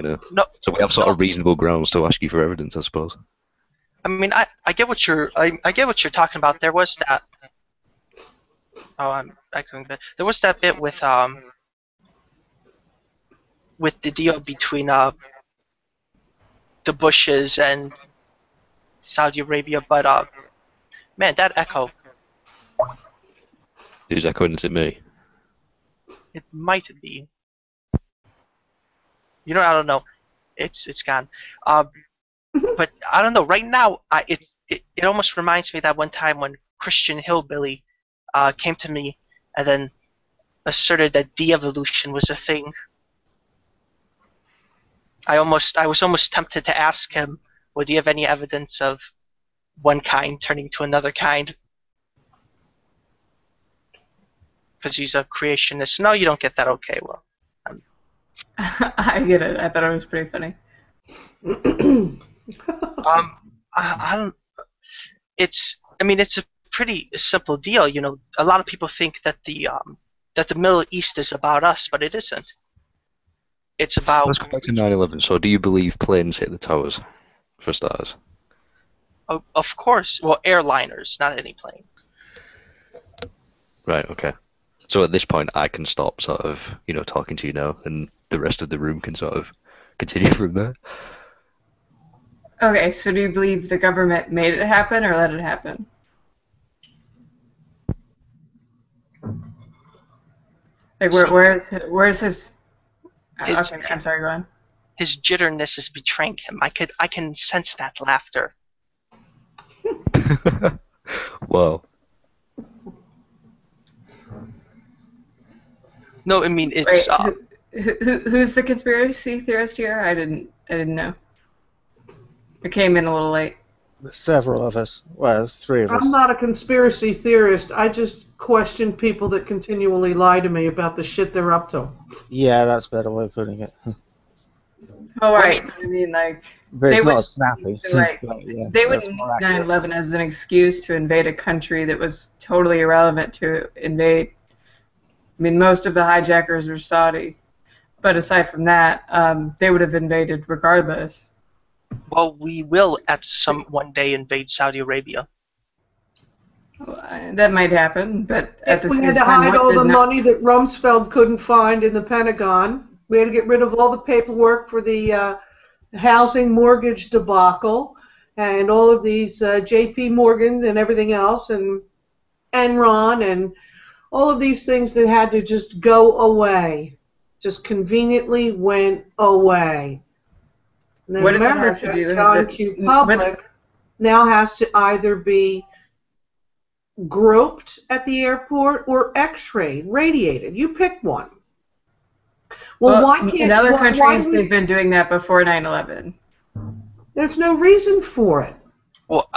No. So we have sort of reasonable grounds to ask you for evidence, I suppose. I mean, I get what you're talking about. There was that. Oh, I'm echoing. There was that bit with the deal between the Bushes and Saudi Arabia, but man, that echo. Who's echoing? Is it me? It might be. I don't know. It's gone. But I don't know. Right now, it almost reminds me of that one time when Christian Hillbilly came to me and then asserted that de-evolution was a thing. I was almost tempted to ask him, well, do you have any evidence of one kind turning to another kind? Because he's a creationist. No, you don't get that. Okay, well. I get it. I thought it was pretty funny. I don't. It's a pretty simple deal. A lot of people think that the Middle East is about us, but it isn't. It's about. Let's go back to 9/11. So, do you believe planes hit the towers, for starters? Of course. Well, airliners, not any plane. Right. Okay. So at this point, I can stop sort of, talking to you now, and the rest of the room can sort of continue from there. Okay, so do you believe the government made it happen or let it happen? Like, where's his? Okay, I'm sorry, go on. His jitterness is betraying him. I can sense that laughter. Wow. No, I mean it's. Wait, who's the conspiracy theorist here? I didn't know. I came in a little late. Several of us. Well, 3 of us. I'm not a conspiracy theorist. I just question people that continually lie to me about the shit they're up to. Yeah, that's a better way of putting it. Oh, right. I mean, like... But it's not snappy. Like, yeah, they wouldn't use 9/11 as an excuse to invade a country that was totally irrelevant to invade. I mean, most of the hijackers were Saudi. But aside from that, they would have invaded regardless. Well, we will one day invade Saudi Arabia. Well, that might happen, but at the same time... We had to hide all the money that Rumsfeld couldn't find in the Pentagon. We had to get rid of all the paperwork for the housing mortgage debacle and all of these J.P. Morgan and everything else and Enron and all of these things that had to just go away. Just conveniently went away. And then America, John Q. Public, now has to either be groped at the airport or X-rayed, radiated. You pick one. Well, why can't... In other countries, they've been doing that before 9/11. There's no reason for it. Well,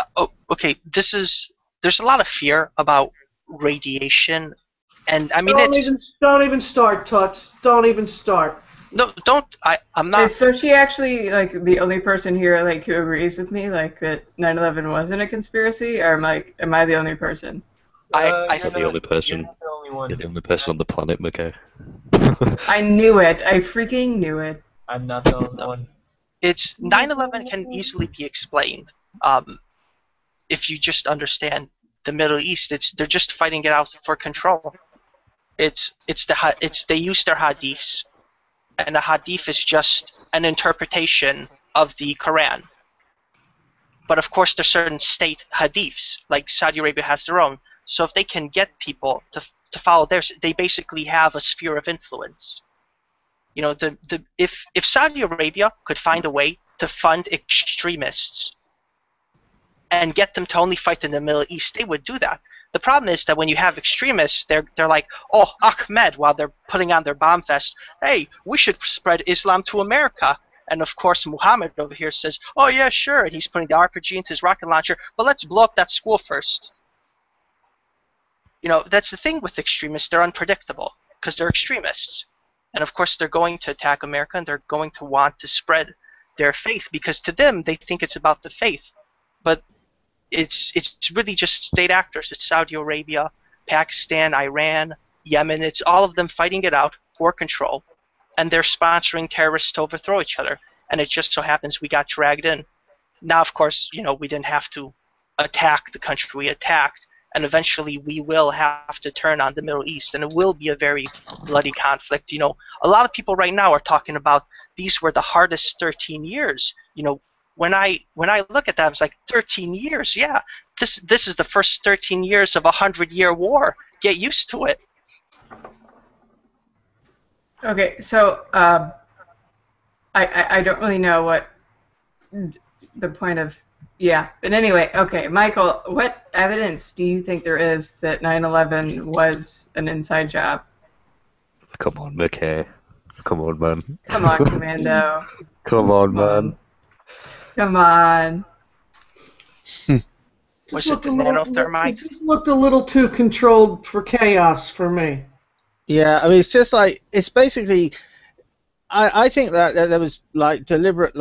okay. There's a lot of fear about radiation, and I mean Don't even start, Toots. Don't even start. No, don't. I'm not. So she actually the only person here who agrees with me that 9/11 wasn't a conspiracy, or am I the only person? I You're the only person. You're the only one. You're the only person on the planet, McKay. I knew it. I freaking knew it. I'm not the only one. It's 9/11 can easily be explained if you just understand the Middle East. They're just fighting it out for control. They use their hadiths, and a hadith is just an interpretation of the Quran. But of course, there's certain state hadiths, like Saudi Arabia has their own. So if they can get people to follow theirs, they basically have a sphere of influence. You know, if Saudi Arabia could find a way to fund extremists and get them to only fight in the Middle East, they would do that. The problem is that when you have extremists, they're like, oh, Ahmed, while they're putting on their bomb vest, hey, we should spread Islam to America. And of course, Muhammad over here says, oh yeah, sure, and he's putting the RPG into his rocket launcher, but let's blow up that school first. You know, that's the thing with extremists. They're unpredictable because they're extremists. And of course, they're going to attack America, and they're going to want to spread their faith because to them, they think it's about the faith. But it's really just state actors. It's Saudi Arabia, Pakistan, Iran, Yemen. It's all of them fighting it out for control. And they're sponsoring terrorists to overthrow each other. And it just so happens we got dragged in. Now, of course, you know, we didn't have to attack the country we attacked. And eventually we will have to turn on the Middle East, and it will be a very bloody conflict. You know, a lot of people right now are talking about these were the hardest 13 years. You know, when I look at that, it's like 13 years. Yeah, this is the first 13 years of a 100-year war. Get used to it. Okay, so I don't really know what the point of. Yeah, but anyway, okay, Michael, what evidence do you think there is that 9/11 was an inside job? Come on, McKay. Come on, man. Come on, Commando. Come on, man. Come on. Was it the nanothermite? It just looked a little too controlled for chaos for me. Yeah, I mean, it's just it's basically, I think that there was deliberate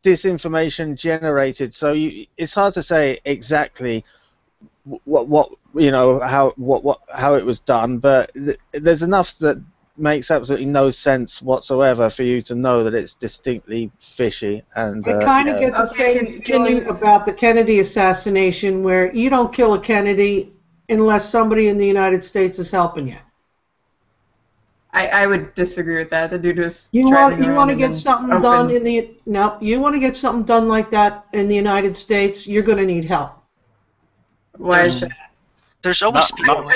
disinformation generated, so it's hard to say exactly what you know how it was done, but there's enough that makes absolutely no sense whatsoever for you to know that it's distinctly fishy. And I kind of get the same feeling about the Kennedy assassination, where you don't kill a Kennedy unless somebody in the United States is helping you. I would disagree with that. The dude was you want to get something done you want to get something done like that in the United States, you're going to need help. Why is that? There's always people.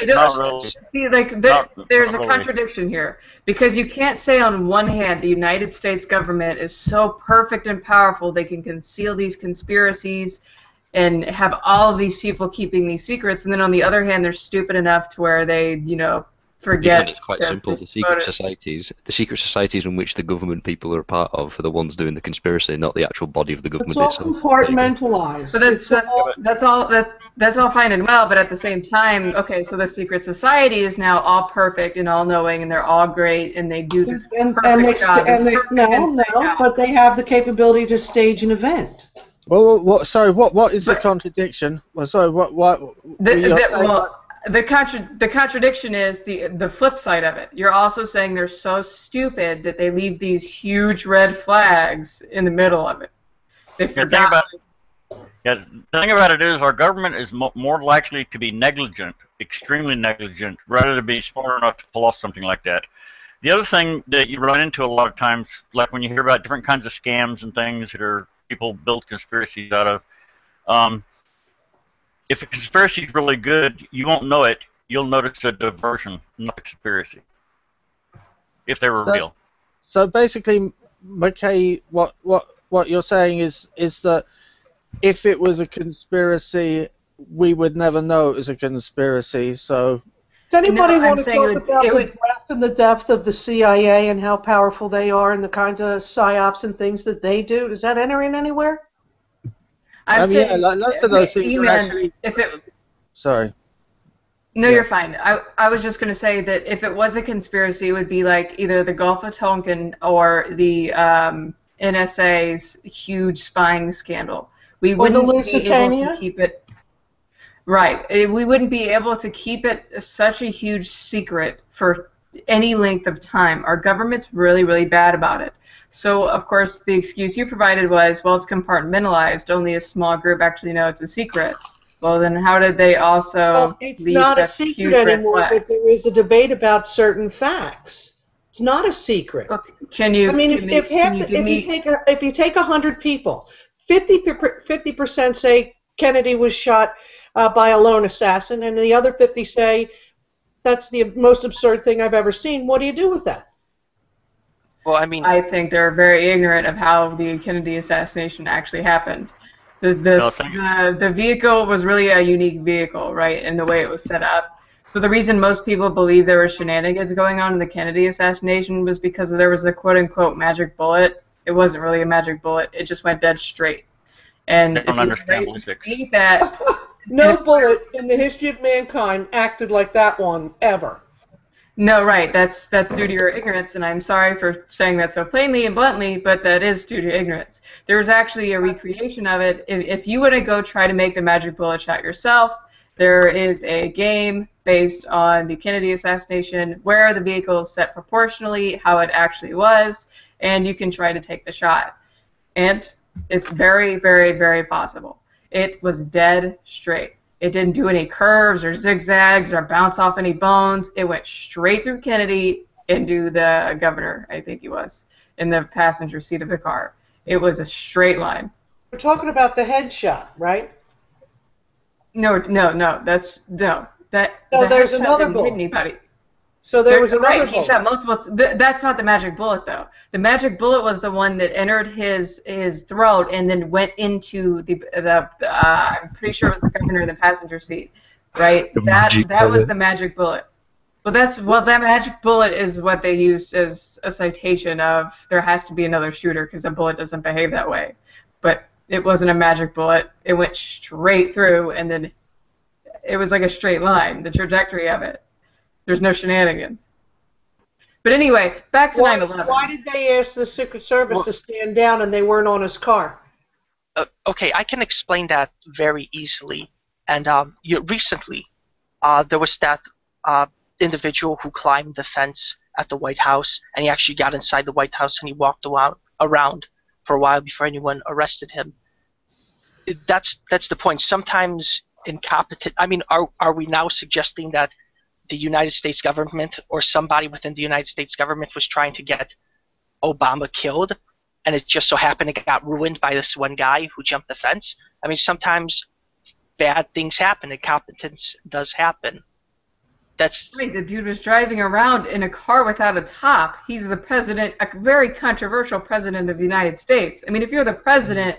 See, there's a contradiction here, because you can't say on one hand the United States government is so perfect and powerful they can conceal these conspiracies and have all of these people keeping these secrets, and then on the other hand they're stupid enough to where they forget. Again, it's quite simple. The secret societies in which the government people are a part of are the ones doing the conspiracy, not the actual body of the government itself. It's all compartmentalized. But that's all fine and well. But at the same time, okay, so the secret society is now all perfect and all knowing, and they're all great, and they do this perfect job. But they have the capability to stage an event. Well, what is the contradiction? Well, sorry, what? The contradiction is the flip side of it. You're also saying they're so stupid that they leave these huge red flags in the middle of it. They forgot. The thing about it is our government is more likely to be negligent, extremely negligent, rather than be smart enough to pull off something like that. The other thing that you run into a lot of times, like when you hear about different kinds of scams and things that people build conspiracies out of, if a conspiracy is really good, you won't know it. You'll notice a diversion, not a conspiracy, if they were real. So basically, McKay, what you're saying is that if it was a conspiracy, we would never know it was a conspiracy. So does anybody want to talk about the breath and the depth of the CIA and how powerful they are and the kinds of psyops and things that they do? Does that enter in anywhere? I'm saying, yeah, lots of those things are actually. If it, Sorry. no, Yeah. you're fine. I was just going to say that if it was a conspiracy, it would be like either the Gulf of Tonkin or the NSA's huge spying scandal. We Or the wouldn't be able Lusitania? to keep it. Right. We wouldn't be able to keep it such a huge secret for any length of time. Our government's really, really bad about it. So, of course, the excuse you provided was, well, it's compartmentalized. Only a small group actually know it's a secret. Well, then how did they also Well, it's leave not a such secret huge red anymore, but flags? there is a debate about certain facts. It's not a secret. Can you? I mean, can you give me- if you take 100 people, 50% say Kennedy was shot by a lone assassin, and the other 50 say that's the most absurd thing I've ever seen. What do you do with that? Well, I mean, I think they're very ignorant of how the Kennedy assassination actually happened. The vehicle was really a unique vehicle, right, in the way it was set up. So the reason most people believe there were shenanigans going on in the Kennedy assassination was because there was a quote-unquote magic bullet. It wasn't really a magic bullet. It just went dead straight. And They if don't you understand ballistics. read that, No bullet in the history of mankind acted like that one ever. no, right. That's due to your ignorance, and I'm sorry for saying that so plainly and bluntly, but that is due to ignorance. There's actually a recreation of it. If you were to go try to make the magic bullet shot yourself, there is a game based on the Kennedy assassination where the vehicle is set proportionally, how it actually was, and you can try to take the shot. And it's very, very, very possible. It was dead straight. It didn't do any curves or zigzags or bounce off any bones. It went straight through Kennedy into the governor, I think he was, in the passenger seat of the car. It was a straight line. We're talking about the headshot, right? No, that's no. That No, the there's headshot another didn't bullet. hit anybody. So there was another right, he bullet. shot multiple. That's not the magic bullet, though. The magic bullet was the one that entered his throat and then went into the I'm pretty sure it was the governor in the passenger seat, right? That was the magic bullet. Well, that magic bullet is what they used as a citation of there has to be another shooter because a bullet doesn't behave that way. But it wasn't a magic bullet. It went straight through, and then it was like a straight line, the trajectory of it. There's no shenanigans. But anyway, back to 9/11. Why did they ask the Secret Service to stand down and they weren't on his car? Okay, I can explain that very easily. And recently, there was that individual who climbed the fence at the White House, and he actually got inside the White House and he walked around for a while before anyone arrested him. That's the point. Sometimes incompetent. I mean, are we now suggesting that the United States government or somebody within the United States government was trying to get Obama killed, and it just so happened it got ruined by this one guy who jumped the fence? I mean, sometimes bad things happen. Incompetence does happen. That's right. The dude was driving around in a car without a top. He's the president, a very controversial president of the United States. I mean, if you're the president,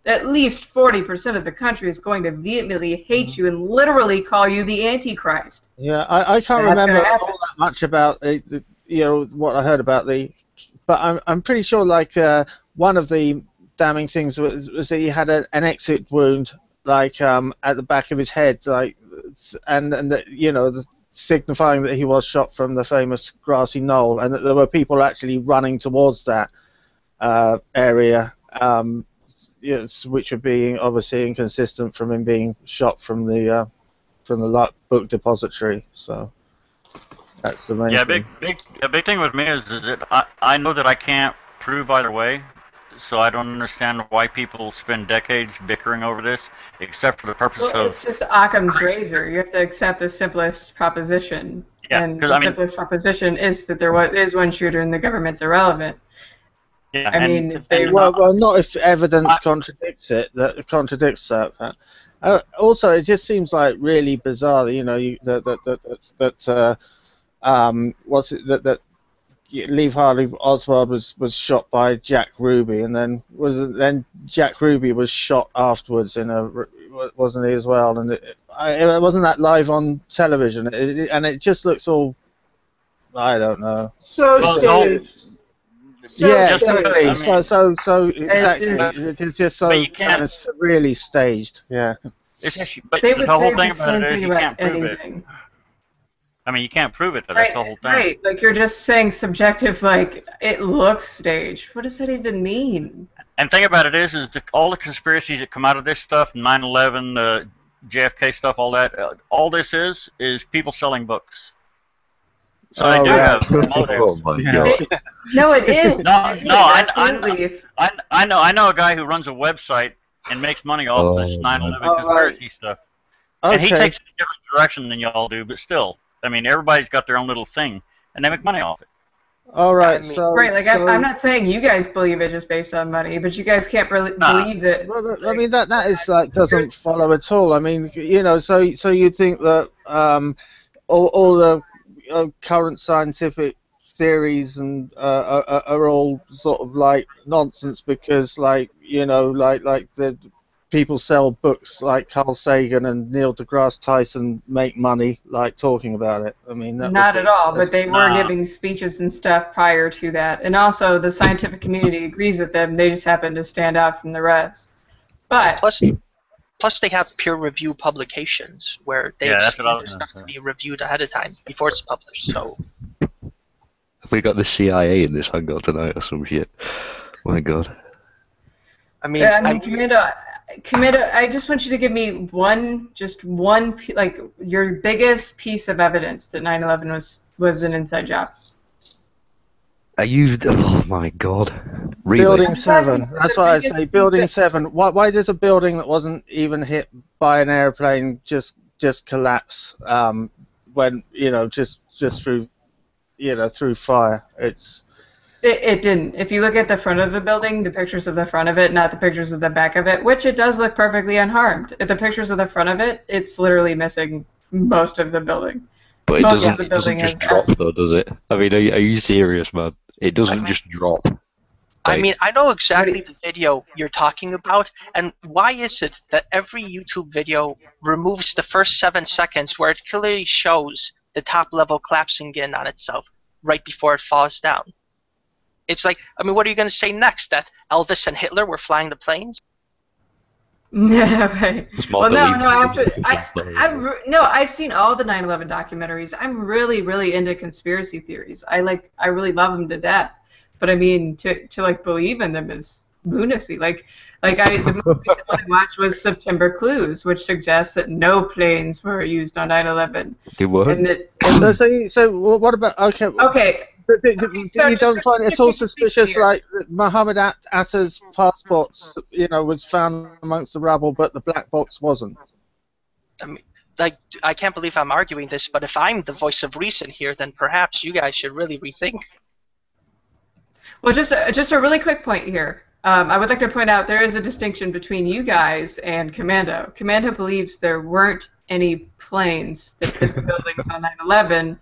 at least 40% of the country is going to vehemently hate you and literally call you the Antichrist. Yeah, I can't remember all that much about what I heard about but I'm pretty sure one of the damning things was that he had an exit wound at the back of his head, and signifying that he was shot from the famous grassy knoll, and that there were people actually running towards that area. Which are being obviously inconsistent from him being shot from the book depository. So that's the main thing. A big thing with me is that I know that I can't prove either way, so I don't understand why people spend decades bickering over this, except for the purpose of. It's just Occam's razor. You have to accept the simplest proposition, and the simplest proposition is that there is one shooter and the government's irrelevant. Yeah, I mean, if they well, not if evidence contradicts it. That contradicts that. Also, it just seems like really bizarre. That Lee Harvey Oswald was shot by Jack Ruby, and then Jack Ruby was shot afterwards wasn't he as well? And it wasn't that live on television, and it just looks all I don't know. So staged. So Yeah, staged. exactly. So exactly. is. It's just But so you can't. it's really staged. Yeah. It's just, but They the would whole say thing the about same it is thing you about can't prove it. anything. I mean, you can't prove it, though. Right, That's the whole thing. right. Like you're just saying subjective, like it looks staged. What does that even mean? And thing about it is all the conspiracies that come out of this stuff, 9/11, the JFK stuff, all that, all this is people selling books. So they do have motives. Oh my god. No, it is. No, It is, no, absolutely. I know a guy who runs a website and makes money off this 9/11 conspiracy stuff. And he takes it a different direction than y'all do, but still, I mean, everybody's got their own little thing, and they make money off it. All right. Right, like I'm not saying you guys believe it just based on money, but you guys can't really believe it. Well, I mean that is like doesn't follow at all. I mean, you know, so you think that all the current scientific theories and are all sort of like nonsense because like you know like the people sell books like Carl Sagan and Neil deGrasse Tyson make money like talking about it. I mean Not at all, but they were giving speeches and stuff prior to that, and also the scientific community agrees with them. They just happen to stand out from the rest. But plus they have peer review publications where they expect their stuff to be reviewed ahead of time before it's published. So Have we got the CIA in this hangout tonight or some shit? Oh my god. I mean, Commando, I just want you to give me one, like your biggest piece of evidence that 9/11 was an inside job. I used. Oh my god. Really? Building 7. That's what I say. Building 7. Why does a building that wasn't even hit by an airplane just collapse when you know just through through fire? It didn't. If you look at the front of the building, the pictures of the front of it, not the pictures of the back of it, which it does look perfectly unharmed. If the pictures of the front of it, it's literally missing most of the building. But it doesn't just drop though, does it? I mean, are you serious, man? It doesn't just drop. I mean, I know exactly the video you're talking about, and why is it that every YouTube video removes the first 7 seconds where it clearly shows the top level collapsing in on itself right before it falls down? It's like, I mean, what are you going to say next? That Elvis and Hitler were flying the planes? Yeah, right. Well, I've seen all the 9/11 documentaries. I'm really, really into conspiracy theories. I really love them to death. But I mean, to like believe in them is lunacy. The most recent one I watched was September Clues, which suggests that no planes were used on 9/11. They were. So what about okay? You don't find it at all suspicious, like Muhammad Atta's passports, was found amongst the rubble, but the black box wasn't? I mean, I can't believe I'm arguing this, but if I'm the voice of reason here, then perhaps you guys should really rethink. Well, just a really quick point here. I would like to point out there is a distinction between you guys and Commando. Commando believes there weren't any planes that hit the buildings on 9/11.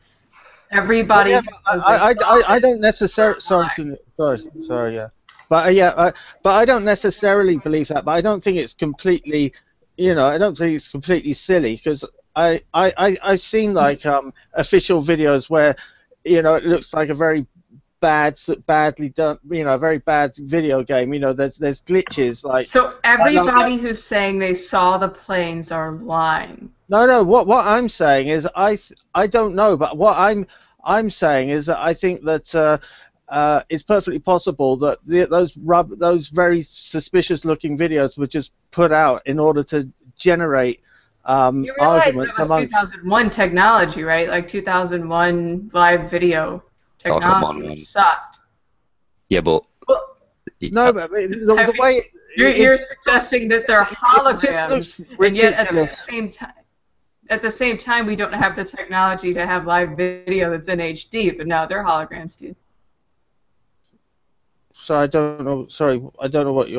Everybody. Well, I don't necessarily. Sorry, yeah. But I don't necessarily believe that. But I don't think it's completely. I don't think it's completely silly because I've seen official videos where it looks like a very badly done, a very bad video game. There's glitches like. So everybody who's saying they saw the planes are lying. No. What I'm saying is I don't know, but what I'm saying is that I think that it's perfectly possible that those very suspicious-looking videos were just put out in order to generate you realize that was 2001 technology, right? Like 2001 live video technology sucked. Yeah, but no, but the way you're suggesting that they're holograms, and yet at the same time, we don't have the technology to have live video that's in HD, but now they're holograms, dude. So I don't know. Sorry, I don't know what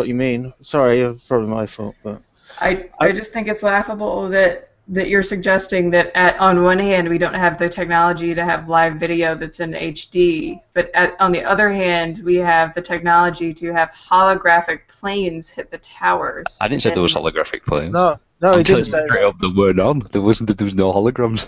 you mean. Sorry, it's probably my fault. But I just think it's laughable that you're suggesting that on one hand we don't have the technology to have live video that's in HD, but on the other hand we have the technology to have holographic planes hit the towers. I didn't say there was holographic planes. No, I'm he didn't say straight up there were none. There was no holograms.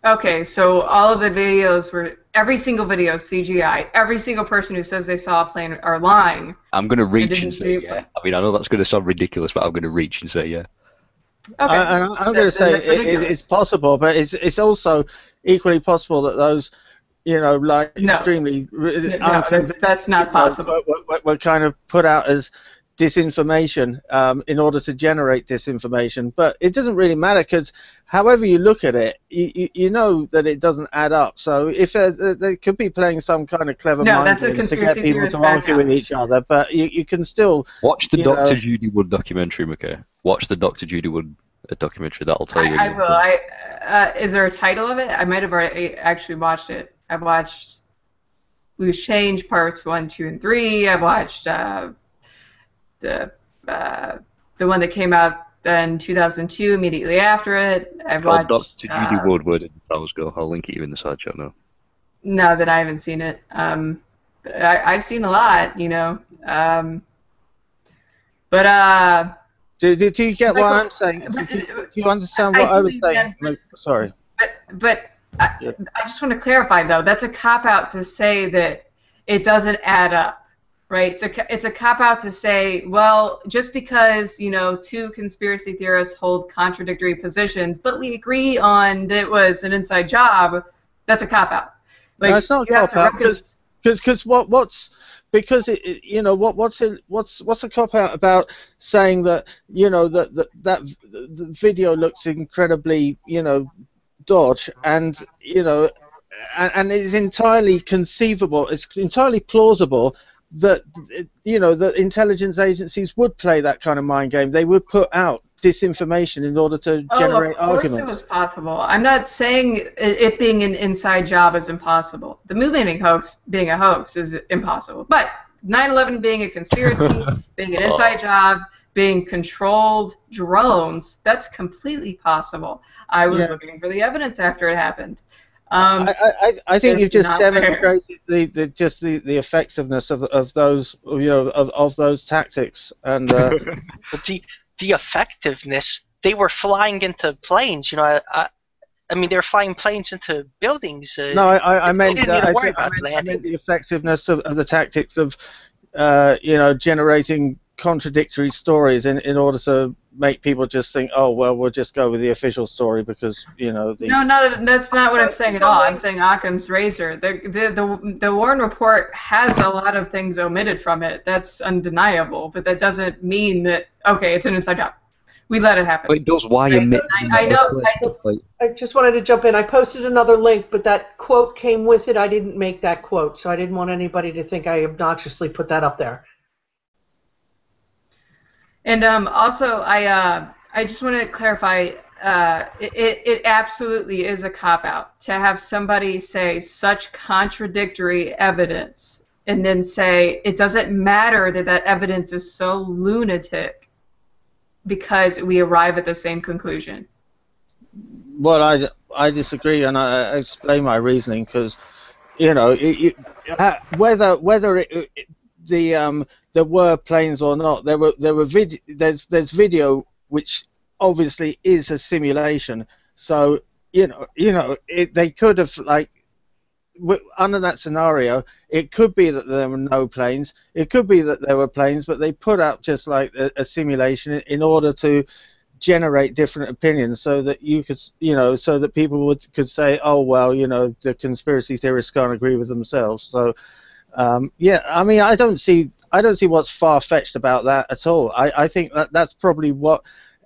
Okay, so all of the videos were, every single video is CGI. Every single person who says they saw a plane are lying. I'm going to reach didn't and see say a yeah. plane. I mean, I know that's going to sound ridiculous, but I'm going to reach and say yeah. Okay. I'm going to say that's ridiculous. it's possible, but it's also equally possible that those, you know, like extremely that's not possible. Were kind of put out as disinformation in order to generate disinformation. But it doesn't really matter, because however you look at it, you know that it doesn't add up. So if they could be playing some kind of clever mind game to get people to argue with each other, but you can still watch the Dr. Judy Wood documentary, McKay. Watch the Dr. Judy Wood documentary. That'll tell you. I will. Is there a title of it? I might have already actually watched it. I watched Loose Change parts 1, 2, and 3. I watched the one that came out in 2002, immediately after it. I've watched Dr. Judy Wood, where did the flowers go? I'll link it you in the side chat now. No, that I haven't seen it. But I've seen a lot, you know. Do you get what I'm saying? Do you understand what I was saying? Sorry. But I just want to clarify, though. That's a cop-out to say that it doesn't add up, right? It's a cop-out to say, well, just because, you know, two conspiracy theorists hold contradictory positions, but we agree on that it was an inside job, that's a cop-out. Like, no, it's not a cop-out, because you know what's a cop out about saying that, you know, that the video looks incredibly, you know, dodge, and you know, and it's entirely conceivable, it's entirely plausible that, you know, that intelligence agencies would play that kind of mind game. They would put out disinformation in order to generate arguments. Of course it was possible. I'm not saying it being an inside job is impossible. The moon landing hoax being a hoax is impossible. But 9/11 being a conspiracy, being an inside job, being controlled drones, that's completely possible. I was looking for the evidence after it happened. I think you've just demonstrated the effectiveness of those, you know, of those tactics, and the effectiveness. They were flying into planes. You know, I mean, they were flying planes into buildings. No, I meant I meant the effectiveness of the tactics of, you know, generating contradictory stories in order to make people just think, oh well, we'll just go with the official story because, you know. That's not what I'm saying at all. I'm saying Occam's razor. The Warren report has a lot of things omitted from it. That's undeniable, but that doesn't mean that, okay, it's an inside job. We let it happen. But it does. Why omit? I just wanted to jump in. I posted another link, but that quote came with it. I didn't make that quote, so I didn't want anybody to think I obnoxiously put that up there. And also, I just want to clarify, it absolutely is a cop-out to have somebody say such contradictory evidence and then say it doesn't matter that evidence is so lunatic because we arrive at the same conclusion. Well, I disagree, and I explain my reasoning, because, you know, whether there were planes or not, there's video which obviously is a simulation. So they could have, like, under that scenario, it could be that there were no planes, it could be that there were planes, but they put out just like a simulation in order to generate different opinions, so that you could, you know, so that people could say, oh well, you know, the conspiracy theorists can't agree with themselves. So yeah, I mean, I don't see what's far-fetched about that at all. I think that's probably what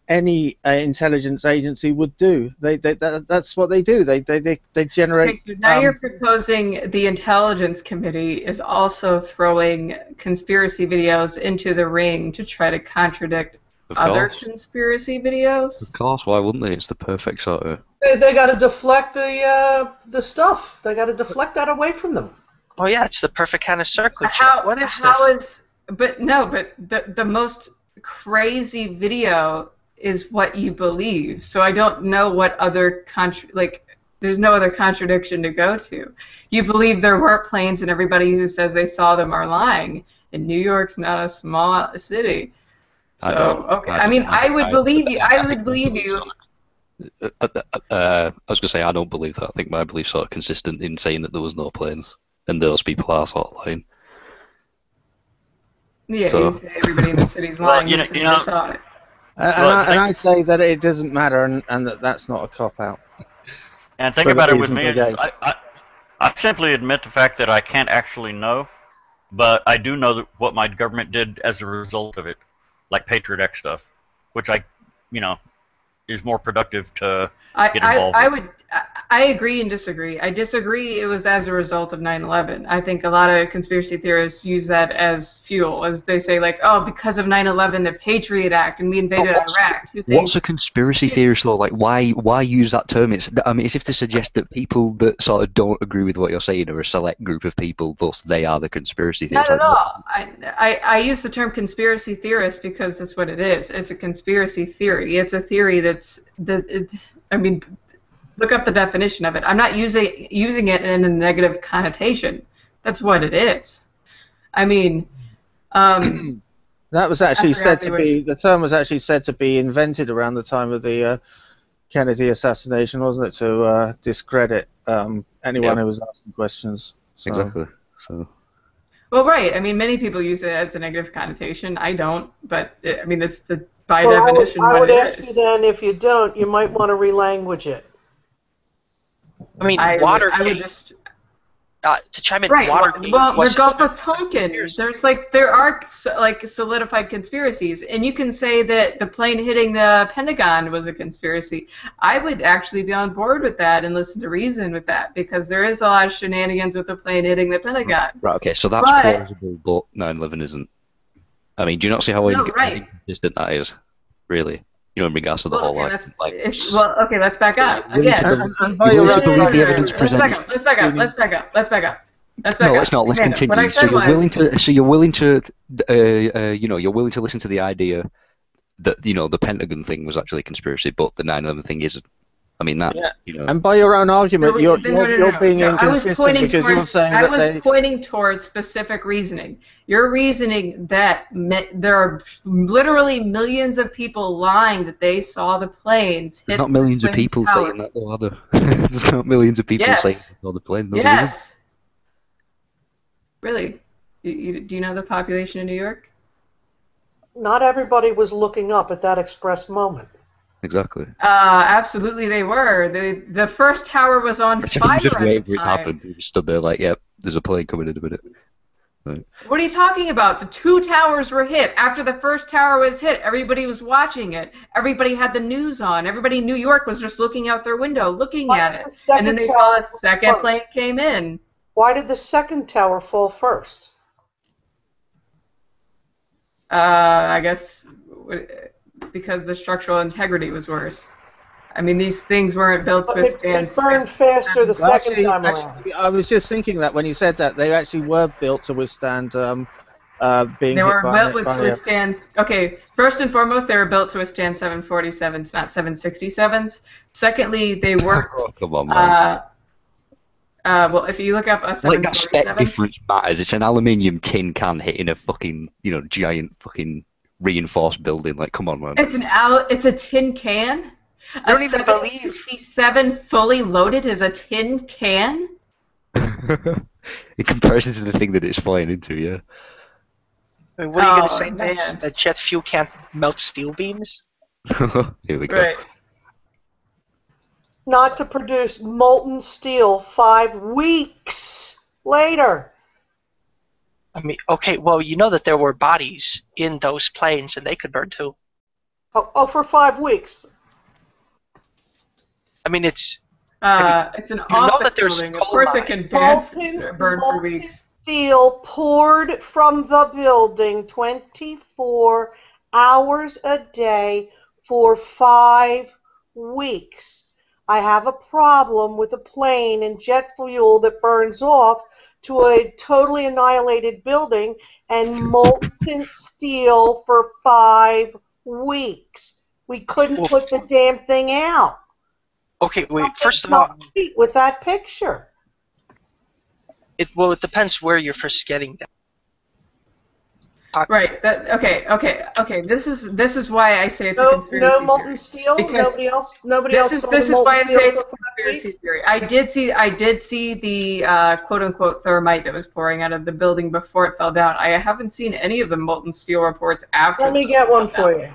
any intelligence agency would do. That's what they do. They generate. Okay, so now you're proposing the Intelligence Committee is also throwing conspiracy videos into the ring to try to contradict other conspiracy videos? Of course, why wouldn't they? It's the perfect sort of. They got to deflect the stuff. They got to deflect that away from them. Oh yeah, it's the perfect kind of circle. What is this? But the most crazy video is what you believe. So I don't know what other there's no other contradiction to go to. You believe there were planes, and everybody who says they saw them are lying. And New York's not a small city. So okay, I mean, I would believe you. I was going to say I don't believe that. I think my belief's sort of consistent in saying that there was no planes, and those people are sort of lying. Yeah, So- you say everybody in the city's Well, lying you know- because you know- they saw it. And I say that it doesn't matter, and that's not a cop out. And think For the about it with reasons me, I gave. I simply admit the fact that I can't actually know, but I do know that what my government did as a result of it, like Patriot Act stuff, which is more productive to get involved with. I agree and disagree. I disagree it was as a result of 9/11. I think a lot of conspiracy theorists use that as fuel, as they say, like, oh, because of 9/11, the Patriot Act, and we invaded Iraq. What's a conspiracy theorist though? Like, why use that term? It's as if to suggest that people that sort of don't agree with what you're saying are a select group of people, thus they are the conspiracy theorists. Not at all. I use the term conspiracy theorist because that's what it is. It's a conspiracy theory. It's a theory look up the definition of it. I'm not using it in a negative connotation. That's what it is. I mean, that was actually said to be, the term was actually said to be invented around the time of the Kennedy assassination, wasn't it, to discredit anyone who was asking questions. So. Exactly. So. Well, right. I mean, many people use it as a negative connotation. I don't, but it's by Well, definition I what would it ask is. you then, if you don't, you might want to relanguage it. I mean, I Watergate. would just to chime in, right. Watergate. Well, the was Gulf of Tonkin. There are solidified conspiracies, and you can say that the plane hitting the Pentagon was a conspiracy. I would actually be on board with that and listen to reason with that, because there is a lot of shenanigans with the plane hitting the Pentagon. Right. Okay. So that's plausible, but 9/11 isn't. I mean, do you not see how inconsistent that is? Really. In regards to the whole let's back up again. Let's back up. Let's back up. No, let's not. Let's continue. What I said you're willing to listen to the idea that the Pentagon thing was actually a conspiracy, but the 9/11 thing isn't. I mean that. Yeah. And by your own argument, you're being inconsistent because you're saying that I was pointing towards specific reasoning. You're reasoning that there are literally millions of people lying that they saw the planes hit. There's not millions of people saying that, though, are there? There's not millions of people saying they saw the plane. Yes. Really? Do you know the population in New York? Not everybody was looking up at that express moment. Exactly. Absolutely, they were. The first tower was on fire. Just waiting for it at the to time. happen. We just stood there like, yep, there's a plane coming in a minute. Right. What are you talking about? The two towers were hit. After the first tower was hit, everybody was watching it. Everybody had the news on. Everybody in New York was just looking out their window, looking at it. And then they saw a second plane came in. Why did the second tower fall first? I guess because the structural integrity was worse. I mean, these things weren't built to withstand. It burned faster the second time around. Actually, I was just thinking that when you said that, they actually were built to withstand being They were hit built by to withstand. Okay, first and foremost, they were built to withstand 747s, not 767s. Secondly, they worked. Oh, come on, man. Well, if you look up a 747, that spec difference matters. It's an aluminium tin can hitting a fucking, giant fucking reinforced building. Like, come on, man. It's a tin can. I don't even believe 767 fully loaded is a tin can. In comparison to the thing that it's flying into, yeah. I mean, what are you going to say man. next? That jet fuel can't melt steel beams? Here we go. Right. Not to produce molten steel 5 weeks later. I mean, okay, well, you know that there were bodies in those planes and they could burn too. Oh, for 5 weeks. I mean, it's an office building. Of course, it can burn for weeks. Steel poured from the building 24 hours a day for 5 weeks. I have a problem with a plane and jet fuel that burns off to a totally annihilated building and molten steel for 5 weeks. We couldn't put the damn thing out. Okay, wait, first of all, with that picture. It depends where you're first getting that. Right. Okay. This is why I say it's a No, conspiracy no theory. molten steel. Because Nobody else saw the this is molten why I steel say it's for a 5 conspiracy weeks. theory. I did see the quote unquote thermite that was pouring out of the building before it fell down. I haven't seen any of the molten steel reports after. Let me get one for you.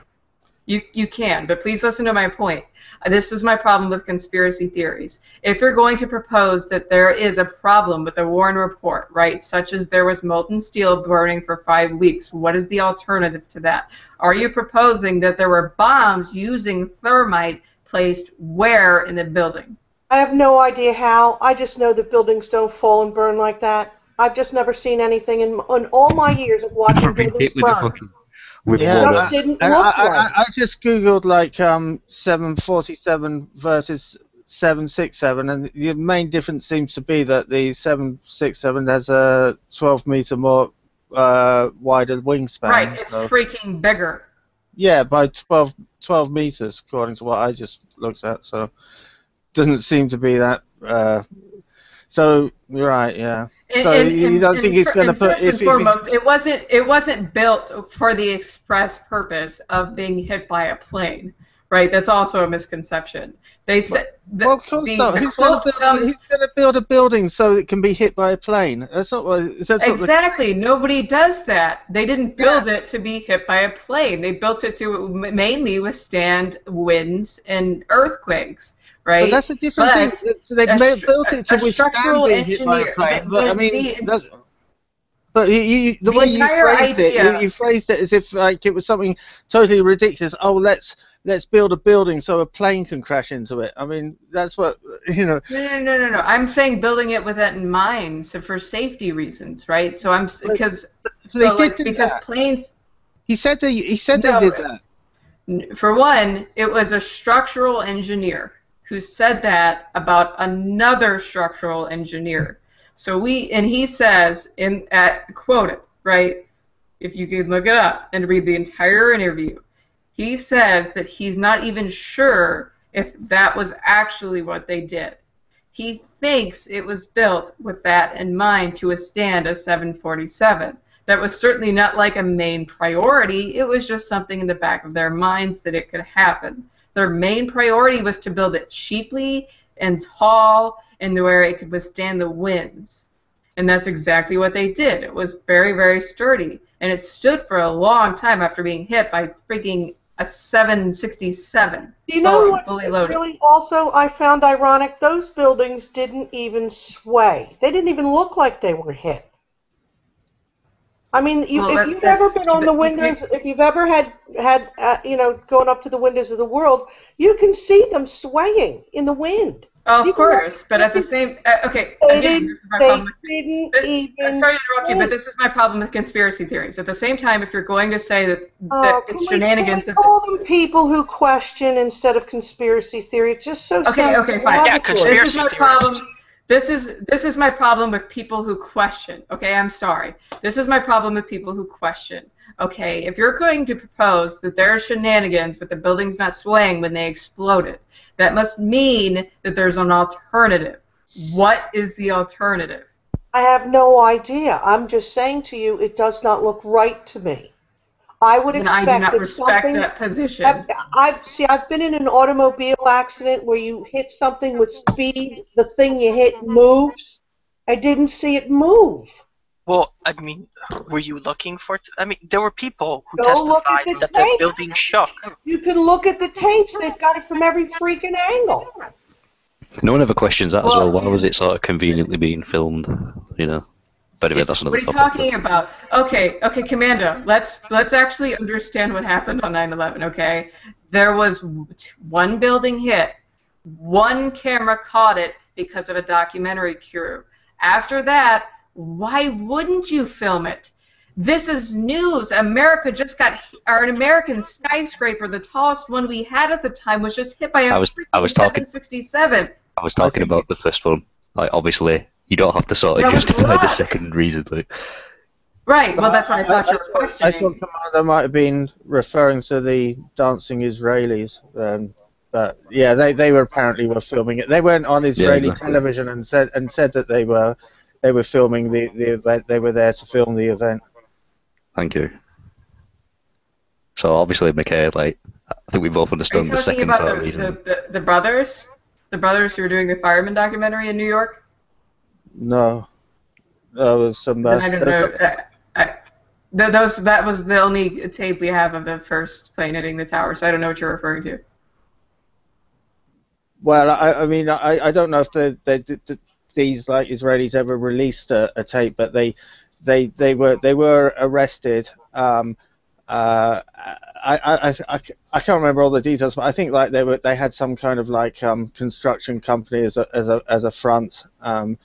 You can, but please listen to my point. This is my problem with conspiracy theories. If you're going to propose that there is a problem with the Warren report, right, such as there was molten steel burning for 5 weeks, what is the alternative to that? Are you proposing that there were bombs using thermite placed where in the building? I have no idea how. I just know that buildings don't fall and burn like that. I've just never seen anything in all my years of watching buildings burn. It just didn't look right. I just googled like 747 versus 767, and the main difference seems to be that the 767 has a 12-meter more wider wingspan. Right, it's freaking bigger. Yeah, by 12 meters, according to what I just looked at. So doesn't seem to be that. So you're right, yeah. So you don't think he's going to put? First and foremost, it wasn't built for the express purpose of being hit by a plane, right? That's also a misconception. They said. Well, of course not. He's going to build a building so it can be hit by a plane. That's not what. Exactly. Nobody does that. They didn't build it to be hit by a plane. They built it to mainly withstand winds and earthquakes. Right? But that's a different thing. They built it to withstand being hit by a plane. But I mean, the way you phrased it as if like it was something totally ridiculous. Oh, let's build a building so a plane can crash into it. I mean, that's what you know. No. I'm saying building it with that in mind, so for safety reasons, right? So because planes. He said they did that. For one, it was a structural engineer who said that about another structural engineer. So he says quote it, right? If you can look it up and read the entire interview, he says that he's not even sure if that was actually what they did. He thinks it was built with that in mind to withstand a 747. That was certainly not like a main priority. It was just something in the back of their minds that it could happen. Their main priority was to build it cheaply and tall and where it could withstand the winds. And that's exactly what they did. It was very, very sturdy. And it stood for a long time after being hit by freaking a 767. Do you know what really also I found ironic? Those buildings didn't even sway. They didn't even look like they were hit. I mean, if you've ever been on the windows, if you've ever had going up to the windows of the world, you can see them swaying in the wind. Oh, of course, but at the same, okay, again, this is my problem. I'm sorry to interrupt you, but this is my problem with conspiracy theories. At the same time, if you're going to say that it's shenanigans, can we call them people who question instead of conspiracy theory? It's just so okay, fine. Yeah, this is my problem. This is my problem with people who question. Okay, I'm sorry. This is my problem with people who question. Okay, if you're going to propose that there are shenanigans with the buildings not swaying when they exploded, that must mean that there's an alternative. What is the alternative? I have no idea. I'm just saying to you, it does not look right to me. I would expect I do not respect that position. I've been in an automobile accident where you hit something with speed, the thing you hit moves. I didn't see it move. Well, I mean, were you looking for it? I mean, there were people who testified that the building shook. You can look at the tapes. They've got it from every freaking angle. No one ever questions that as well. Why was it sort of conveniently being filmed? You know. But anyway, that's another topic. What are you talking about? Okay, Commando. Let's actually understand what happened on 9/11. Okay, there was one building hit. One camera caught it because of a documentary crew. After that, why wouldn't you film it? This is news. America just got, or an American skyscraper, the tallest one we had at the time, was just hit by a freaking 767. I was talking about the first one. Like, obviously, you don't have to sort of justify the second reason. Like. Right. Well, that's what I thought you were questioning. I thought Commander might have been referring to the dancing Israelis. But yeah, they were filming it. They went on Israeli television and said that they were filming the event. They were there to film the event. Thank you. So obviously, McKay, like, I think we both Are you understand the talking second about sort of reason. the brothers? The brothers who were doing the fireman documentary in New York? No, there was some. Then I don't know. That was the only tape we have of the first plane hitting the tower, so I don't know what you're referring to. Well, I mean, I don't know if these like Israelis ever released a tape, but they were arrested. I can't remember all the details, but I think like they had some kind of like construction company as a front, and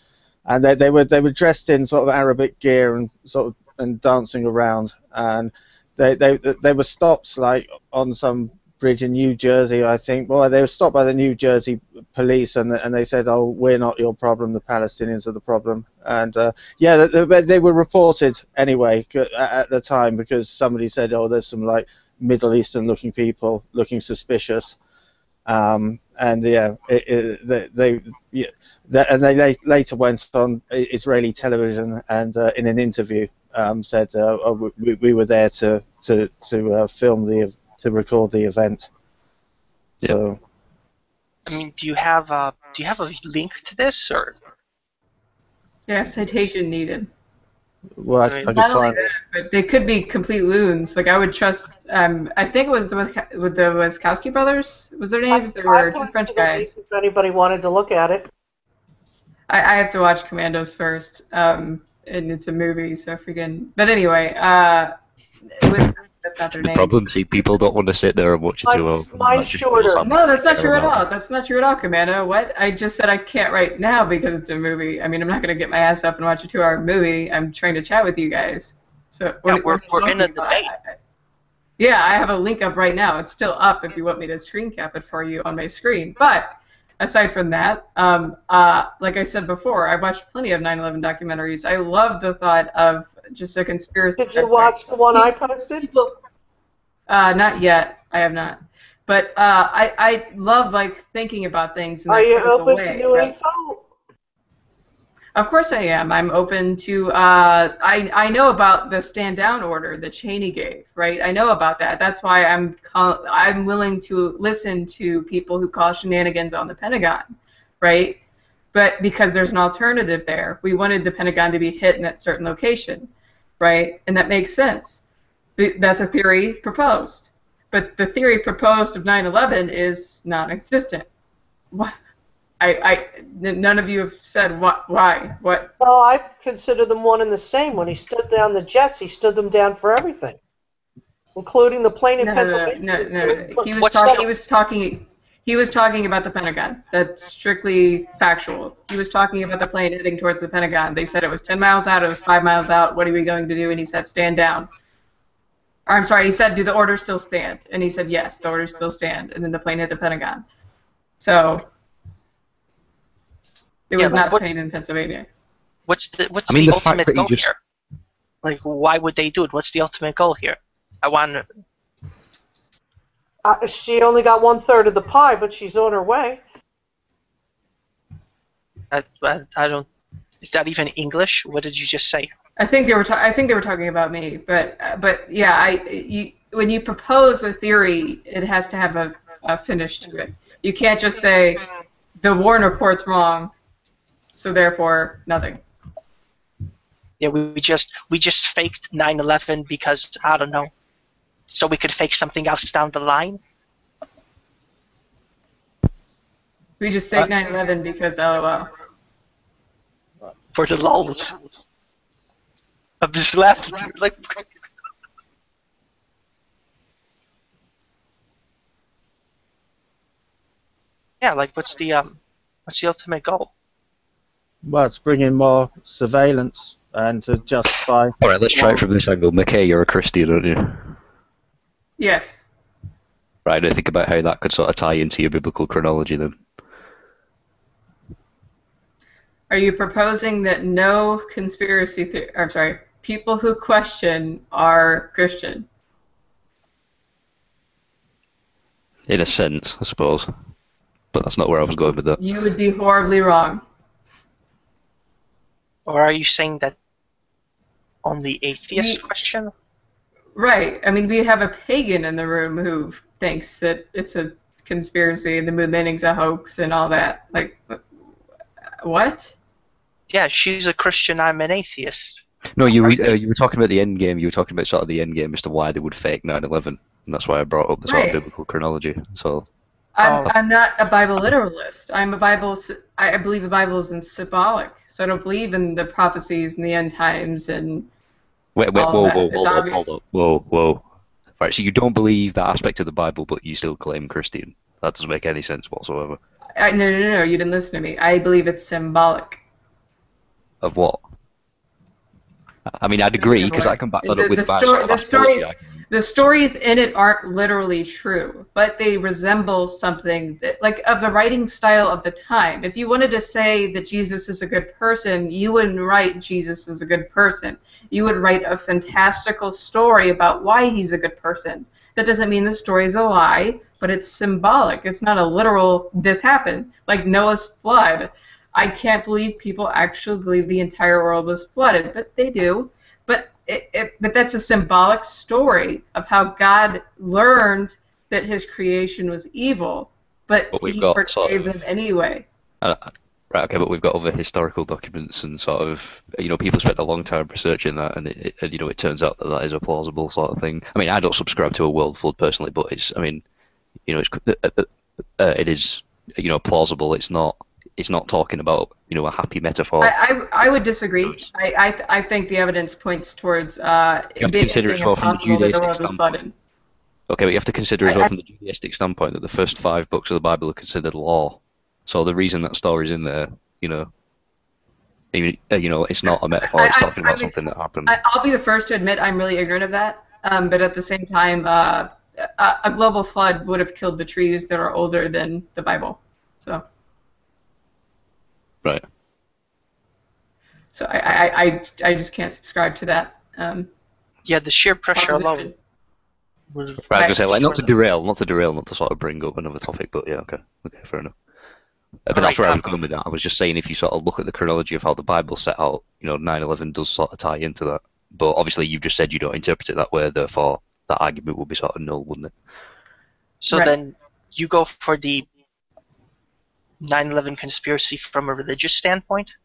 they were dressed in sort of Arabic gear and sort of and dancing around, and they were stopped like on some bridge in New Jersey, I think. Well, they were stopped by the New Jersey police, and they said, "Oh, we're not your problem. The Palestinians are the problem." And yeah, they were reported anyway at the time because somebody said, "Oh, there's some like Middle Eastern-looking people looking suspicious." And yeah, they later went on Israeli television and in an interview said, "Oh, we were there to film to record the event." So, I mean, do you have a link to this, or? Yeah, citation needed. Well, I could Not only find. that, but they could be complete loons. Like I would trust. I think it was with the Wazkowski brothers. Was their names? They were two French guys. If anybody wanted to look at it. I have to watch Commandos first, and it's a movie, so freaking. But anyway, that's not their The name. problem, see, people don't want to sit there and watch it too often. Mine's shorter. No, that's not true at about all. That's not true at all, Commando. What? I just said I can't right now because it's a movie. I mean, I'm not going to get my ass up and watch a 2-hour movie. I'm trying to chat with you guys. So Yeah, we're in a debate. Yeah, I have a link up right now. It's still up if you want me to screen cap it for you on my screen. But aside from that, like I said before, I've watched plenty of 9/11 documentaries. I love the thought of just a conspiracy. Did you watch the one I posted? Not yet. I have not. But I love like thinking about things in that Are you critical open way, to new right? info? Of course I am. I'm open to. I know about the stand down order that Cheney gave, right? I know about that. That's why I'm willing to listen to people who call shenanigans on the Pentagon, right? But because there's an alternative there, we wanted the Pentagon to be hit in that certain location, right? And that makes sense. That's a theory proposed, but the theory proposed of 9/11 is non-existent. What? None of you have said why. What? Well, I consider them one and the same. When he stood down the jets, he stood them down for everything, including the plane in Pennsylvania. No. He was talking about the Pentagon. That's strictly factual. He was talking about the plane heading towards the Pentagon. They said it was 10 miles out. It was 5 miles out. What are we going to do? And he said, stand down. Or, I'm sorry. He said, do the orders still stand? And he said, yes, the orders still stand. And then the plane hit the Pentagon. So. It was not a plane in Pennsylvania. What's the the ultimate goal here? Like, why would they do it? What's the ultimate goal here? I want to. She only got 1/3 of the pie, but she's on her way. I don't. Is that even English? What did you just say? I think they were talking about me, but yeah, when you propose a theory, it has to have a finish to it. You can't just say the Warren report's wrong, so therefore nothing. Yeah, we just faked 9/11 because I don't know, so we could fake something else down the line. We just faked 9/11 because LOL. For the lulz. I'm just laughing. Like. Yeah, like what's the ultimate goal? Well, it's bringing more surveillance and to justify. All right, let's try it from this angle. McKay, you're a Christian, aren't you? Yes. Right, now think about how that could sort of tie into your biblical chronology then. Are you proposing that no conspiracy people who question are Christian? In a sense, I suppose. But that's not where I was going with that. You would be horribly wrong. Or are you saying that on the atheist question? Right. I mean, we have a pagan in the room who thinks that it's a conspiracy and the moon landing's a hoax and all that. Like, what? Yeah, she's a Christian. I'm an atheist. No, you were talking about the end game. You were talking about sort of the end game as to why they would fake 9/11, and that's why I brought up the sort of Right. biblical chronology. So I'm not a Bible literalist. I believe the Bible is symbolic. So I don't believe in the prophecies and the end times and wait, all that. whoa, It's obvious. whoa. Right, so you don't believe that aspect of the Bible, but you still claim Christian. That doesn't make any sense whatsoever. No, you didn't listen to me. I believe it's symbolic. Of what? I mean, I'd agree because I can back that up with The stories in it aren't literally true, but they resemble something that, like, of the writing style of the time. If you wanted to say that Jesus is a good person, you wouldn't write Jesus is a good person. You would write a fantastical story about why he's a good person. That doesn't mean the story is a lie, but it's symbolic. It's not a literal, this happened. Like Noah's flood. I can't believe people actually believe the entire world was flooded, but they do. But that's a symbolic story of how God learned that his creation was evil, but he forgave them anyway. Right, okay, but we've got other historical documents and sort of, people spent a long time researching that, and it turns out that is a plausible sort of thing. I mean, I don't subscribe to a world flood personally, but it is, plausible. It's not talking about, a happy metaphor. I would disagree. I think the evidence points towards you have to consider it as well from the Judaistic standpoint. Okay, but you have to consider as well from the Judaistic standpoint that the first 5 books of the Bible are considered law. So the reason that story's in there, it's not a metaphor. It's talking about something that happened. I'll be the first to admit I'm really ignorant of that. But at the same time, a global flood would have killed the trees that are older than the Bible. So. Right. So I just can't subscribe to that. Yeah, the sheer pressure alone. Right, I was gonna say, like, not to derail, not to sort of bring up another topic, but yeah, okay, fair enough. But that's where I was going with that. I was just saying, if you sort of look at the chronology of how the Bible set out, 9/11 does sort of tie into that. But obviously, you've just said you don't interpret it that way, therefore that argument would be sort of null, wouldn't it? So then you go for the 9/11 conspiracy from a religious standpoint?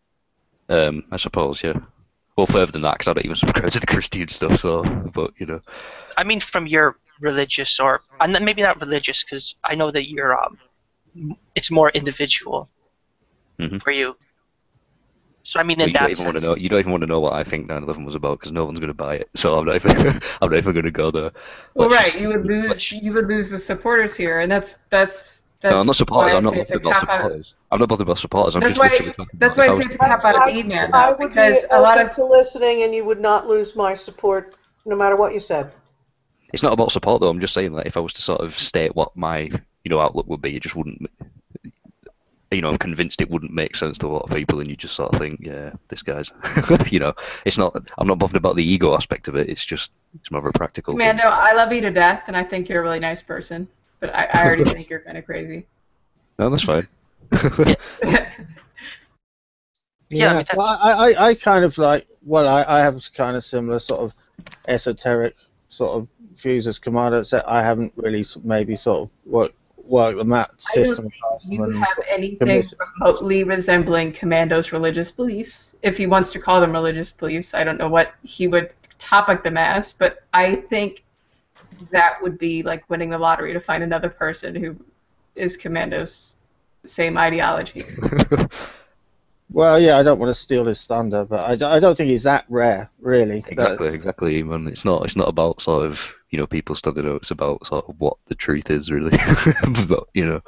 I suppose, yeah. Well, further than that, because I don't even subscribe to the Christian stuff, so, but, I mean, from your religious, or maybe not religious, because I know that you're, it's more individual for you. So, I mean, in that sense. You don't even want to know what I think 9/11 was about, because no one's going to buy it, so I'm not even going to go there. Well, right, you would lose the supporters here, and that's no, I'm not supporters. I'm not bothered about supporters. I'm not bothered about supporters. That's why I say it's a tap out of E-Man, I would be open to listening, and you would not lose my support, no matter what you said. It's not about support, though. I'm just saying that if I was to sort of state what my outlook would be, it just wouldn't. I'm convinced it wouldn't make sense to a lot of people, and you just sort of think, yeah, this guy's. It's not. I'm not bothered about the ego aspect of it. It's more of a practical. Mando, I love you to death, and I think you're a really nice person. But I already think you're kind of crazy. No, that's fine. Yeah, well, I kind of like, I have kind of similar sort of esoteric sort of views as Commander, except I haven't really maybe sort of worked the map system. You have anything remotely resembling Commando's religious beliefs. If he wants to call them religious beliefs, I don't know what he would topic them as, but I think that would be like winning the lottery to find another person who is Commando's same ideology. Well, yeah, I don't want to steal his thunder, but I don't think he's that rare, really. Exactly, man. It's not about sort of people standing out. It's about sort of what the truth is, really. But yeah.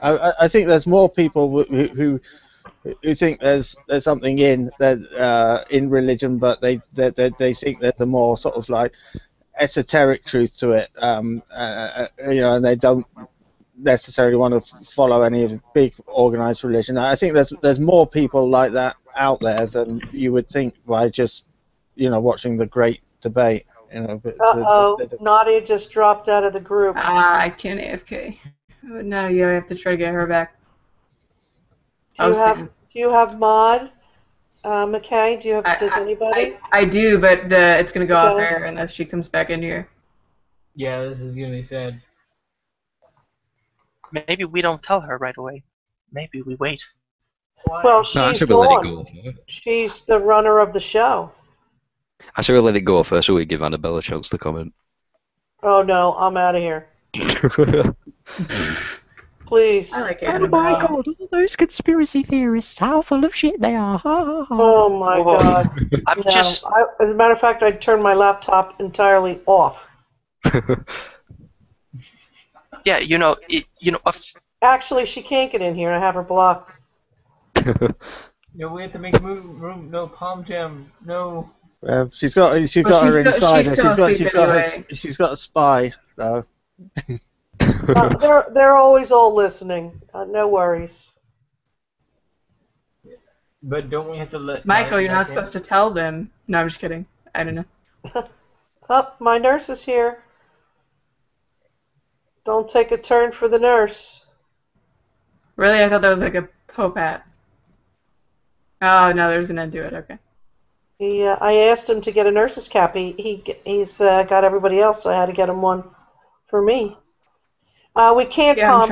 I think there's more people who think there's something in religion, but they think there's a more sort of like esoteric truth to it, and they don't necessarily want to follow any of the big organized religion. I think there's more people like that out there than you would think by just watching the great debate. Nadia just dropped out of the group. I can't AFK. Nadia, I have to try to get her back. Do you have mod? McKay, do you have? Does anybody? I do, but it's gonna go off Okay. air unless she comes back in here. Yeah, this is gonna be sad. Maybe we don't tell her right away. Maybe we wait. Well, No, I she's should let it gone. go first. She's the runner of the show. I should let it go first so we give Annabelle a chance to comment. Oh no, I'm out of here. Please. I like Oh Annabelle. my god, all those conspiracy theorists, how full of shit they are. Oh my god. I'm No, as a matter of fact, I'd turn my laptop entirely off. Yeah, Actually, she can't get in here. I have her blocked. No, we have to make room. No palm jam. No. She's got her inside her. She's got a spy. So. They're always all listening. No worries. But don't we have to let Michael, you're not supposed to tell them. No, I'm just kidding. I don't know. Oh, my nurse is here. Don't take a turn for the nurse. Really? I thought that was like a Pope hat. Oh, no, there's an end to it. Okay. I asked him to get a nurse's cap. He's got everybody else, so I had to get him one for me. We can't, Yeah, Palm.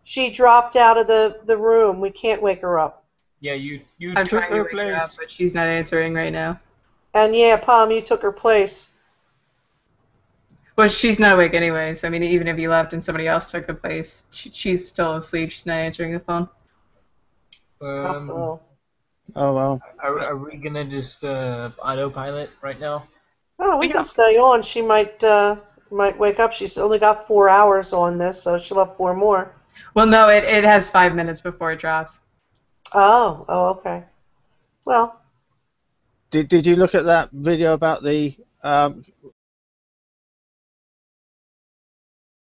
She dropped out of the room. We can't wake her up. Yeah, you I'm took trying to her wake her place. up, but she's not answering right now. And yeah, Palm, you took her place. Well, she's not awake anyways. I mean, even if you left and somebody else took the place, she's still asleep. She's not answering the phone. Oh well. Are we gonna just autopilot right now? Oh, we can stay on. She might wake up. She's only got 4 hours on this, so she'll have 4 more. Well, no, it has 5 minutes before it drops. Oh, okay. Well, Did you look at that video about the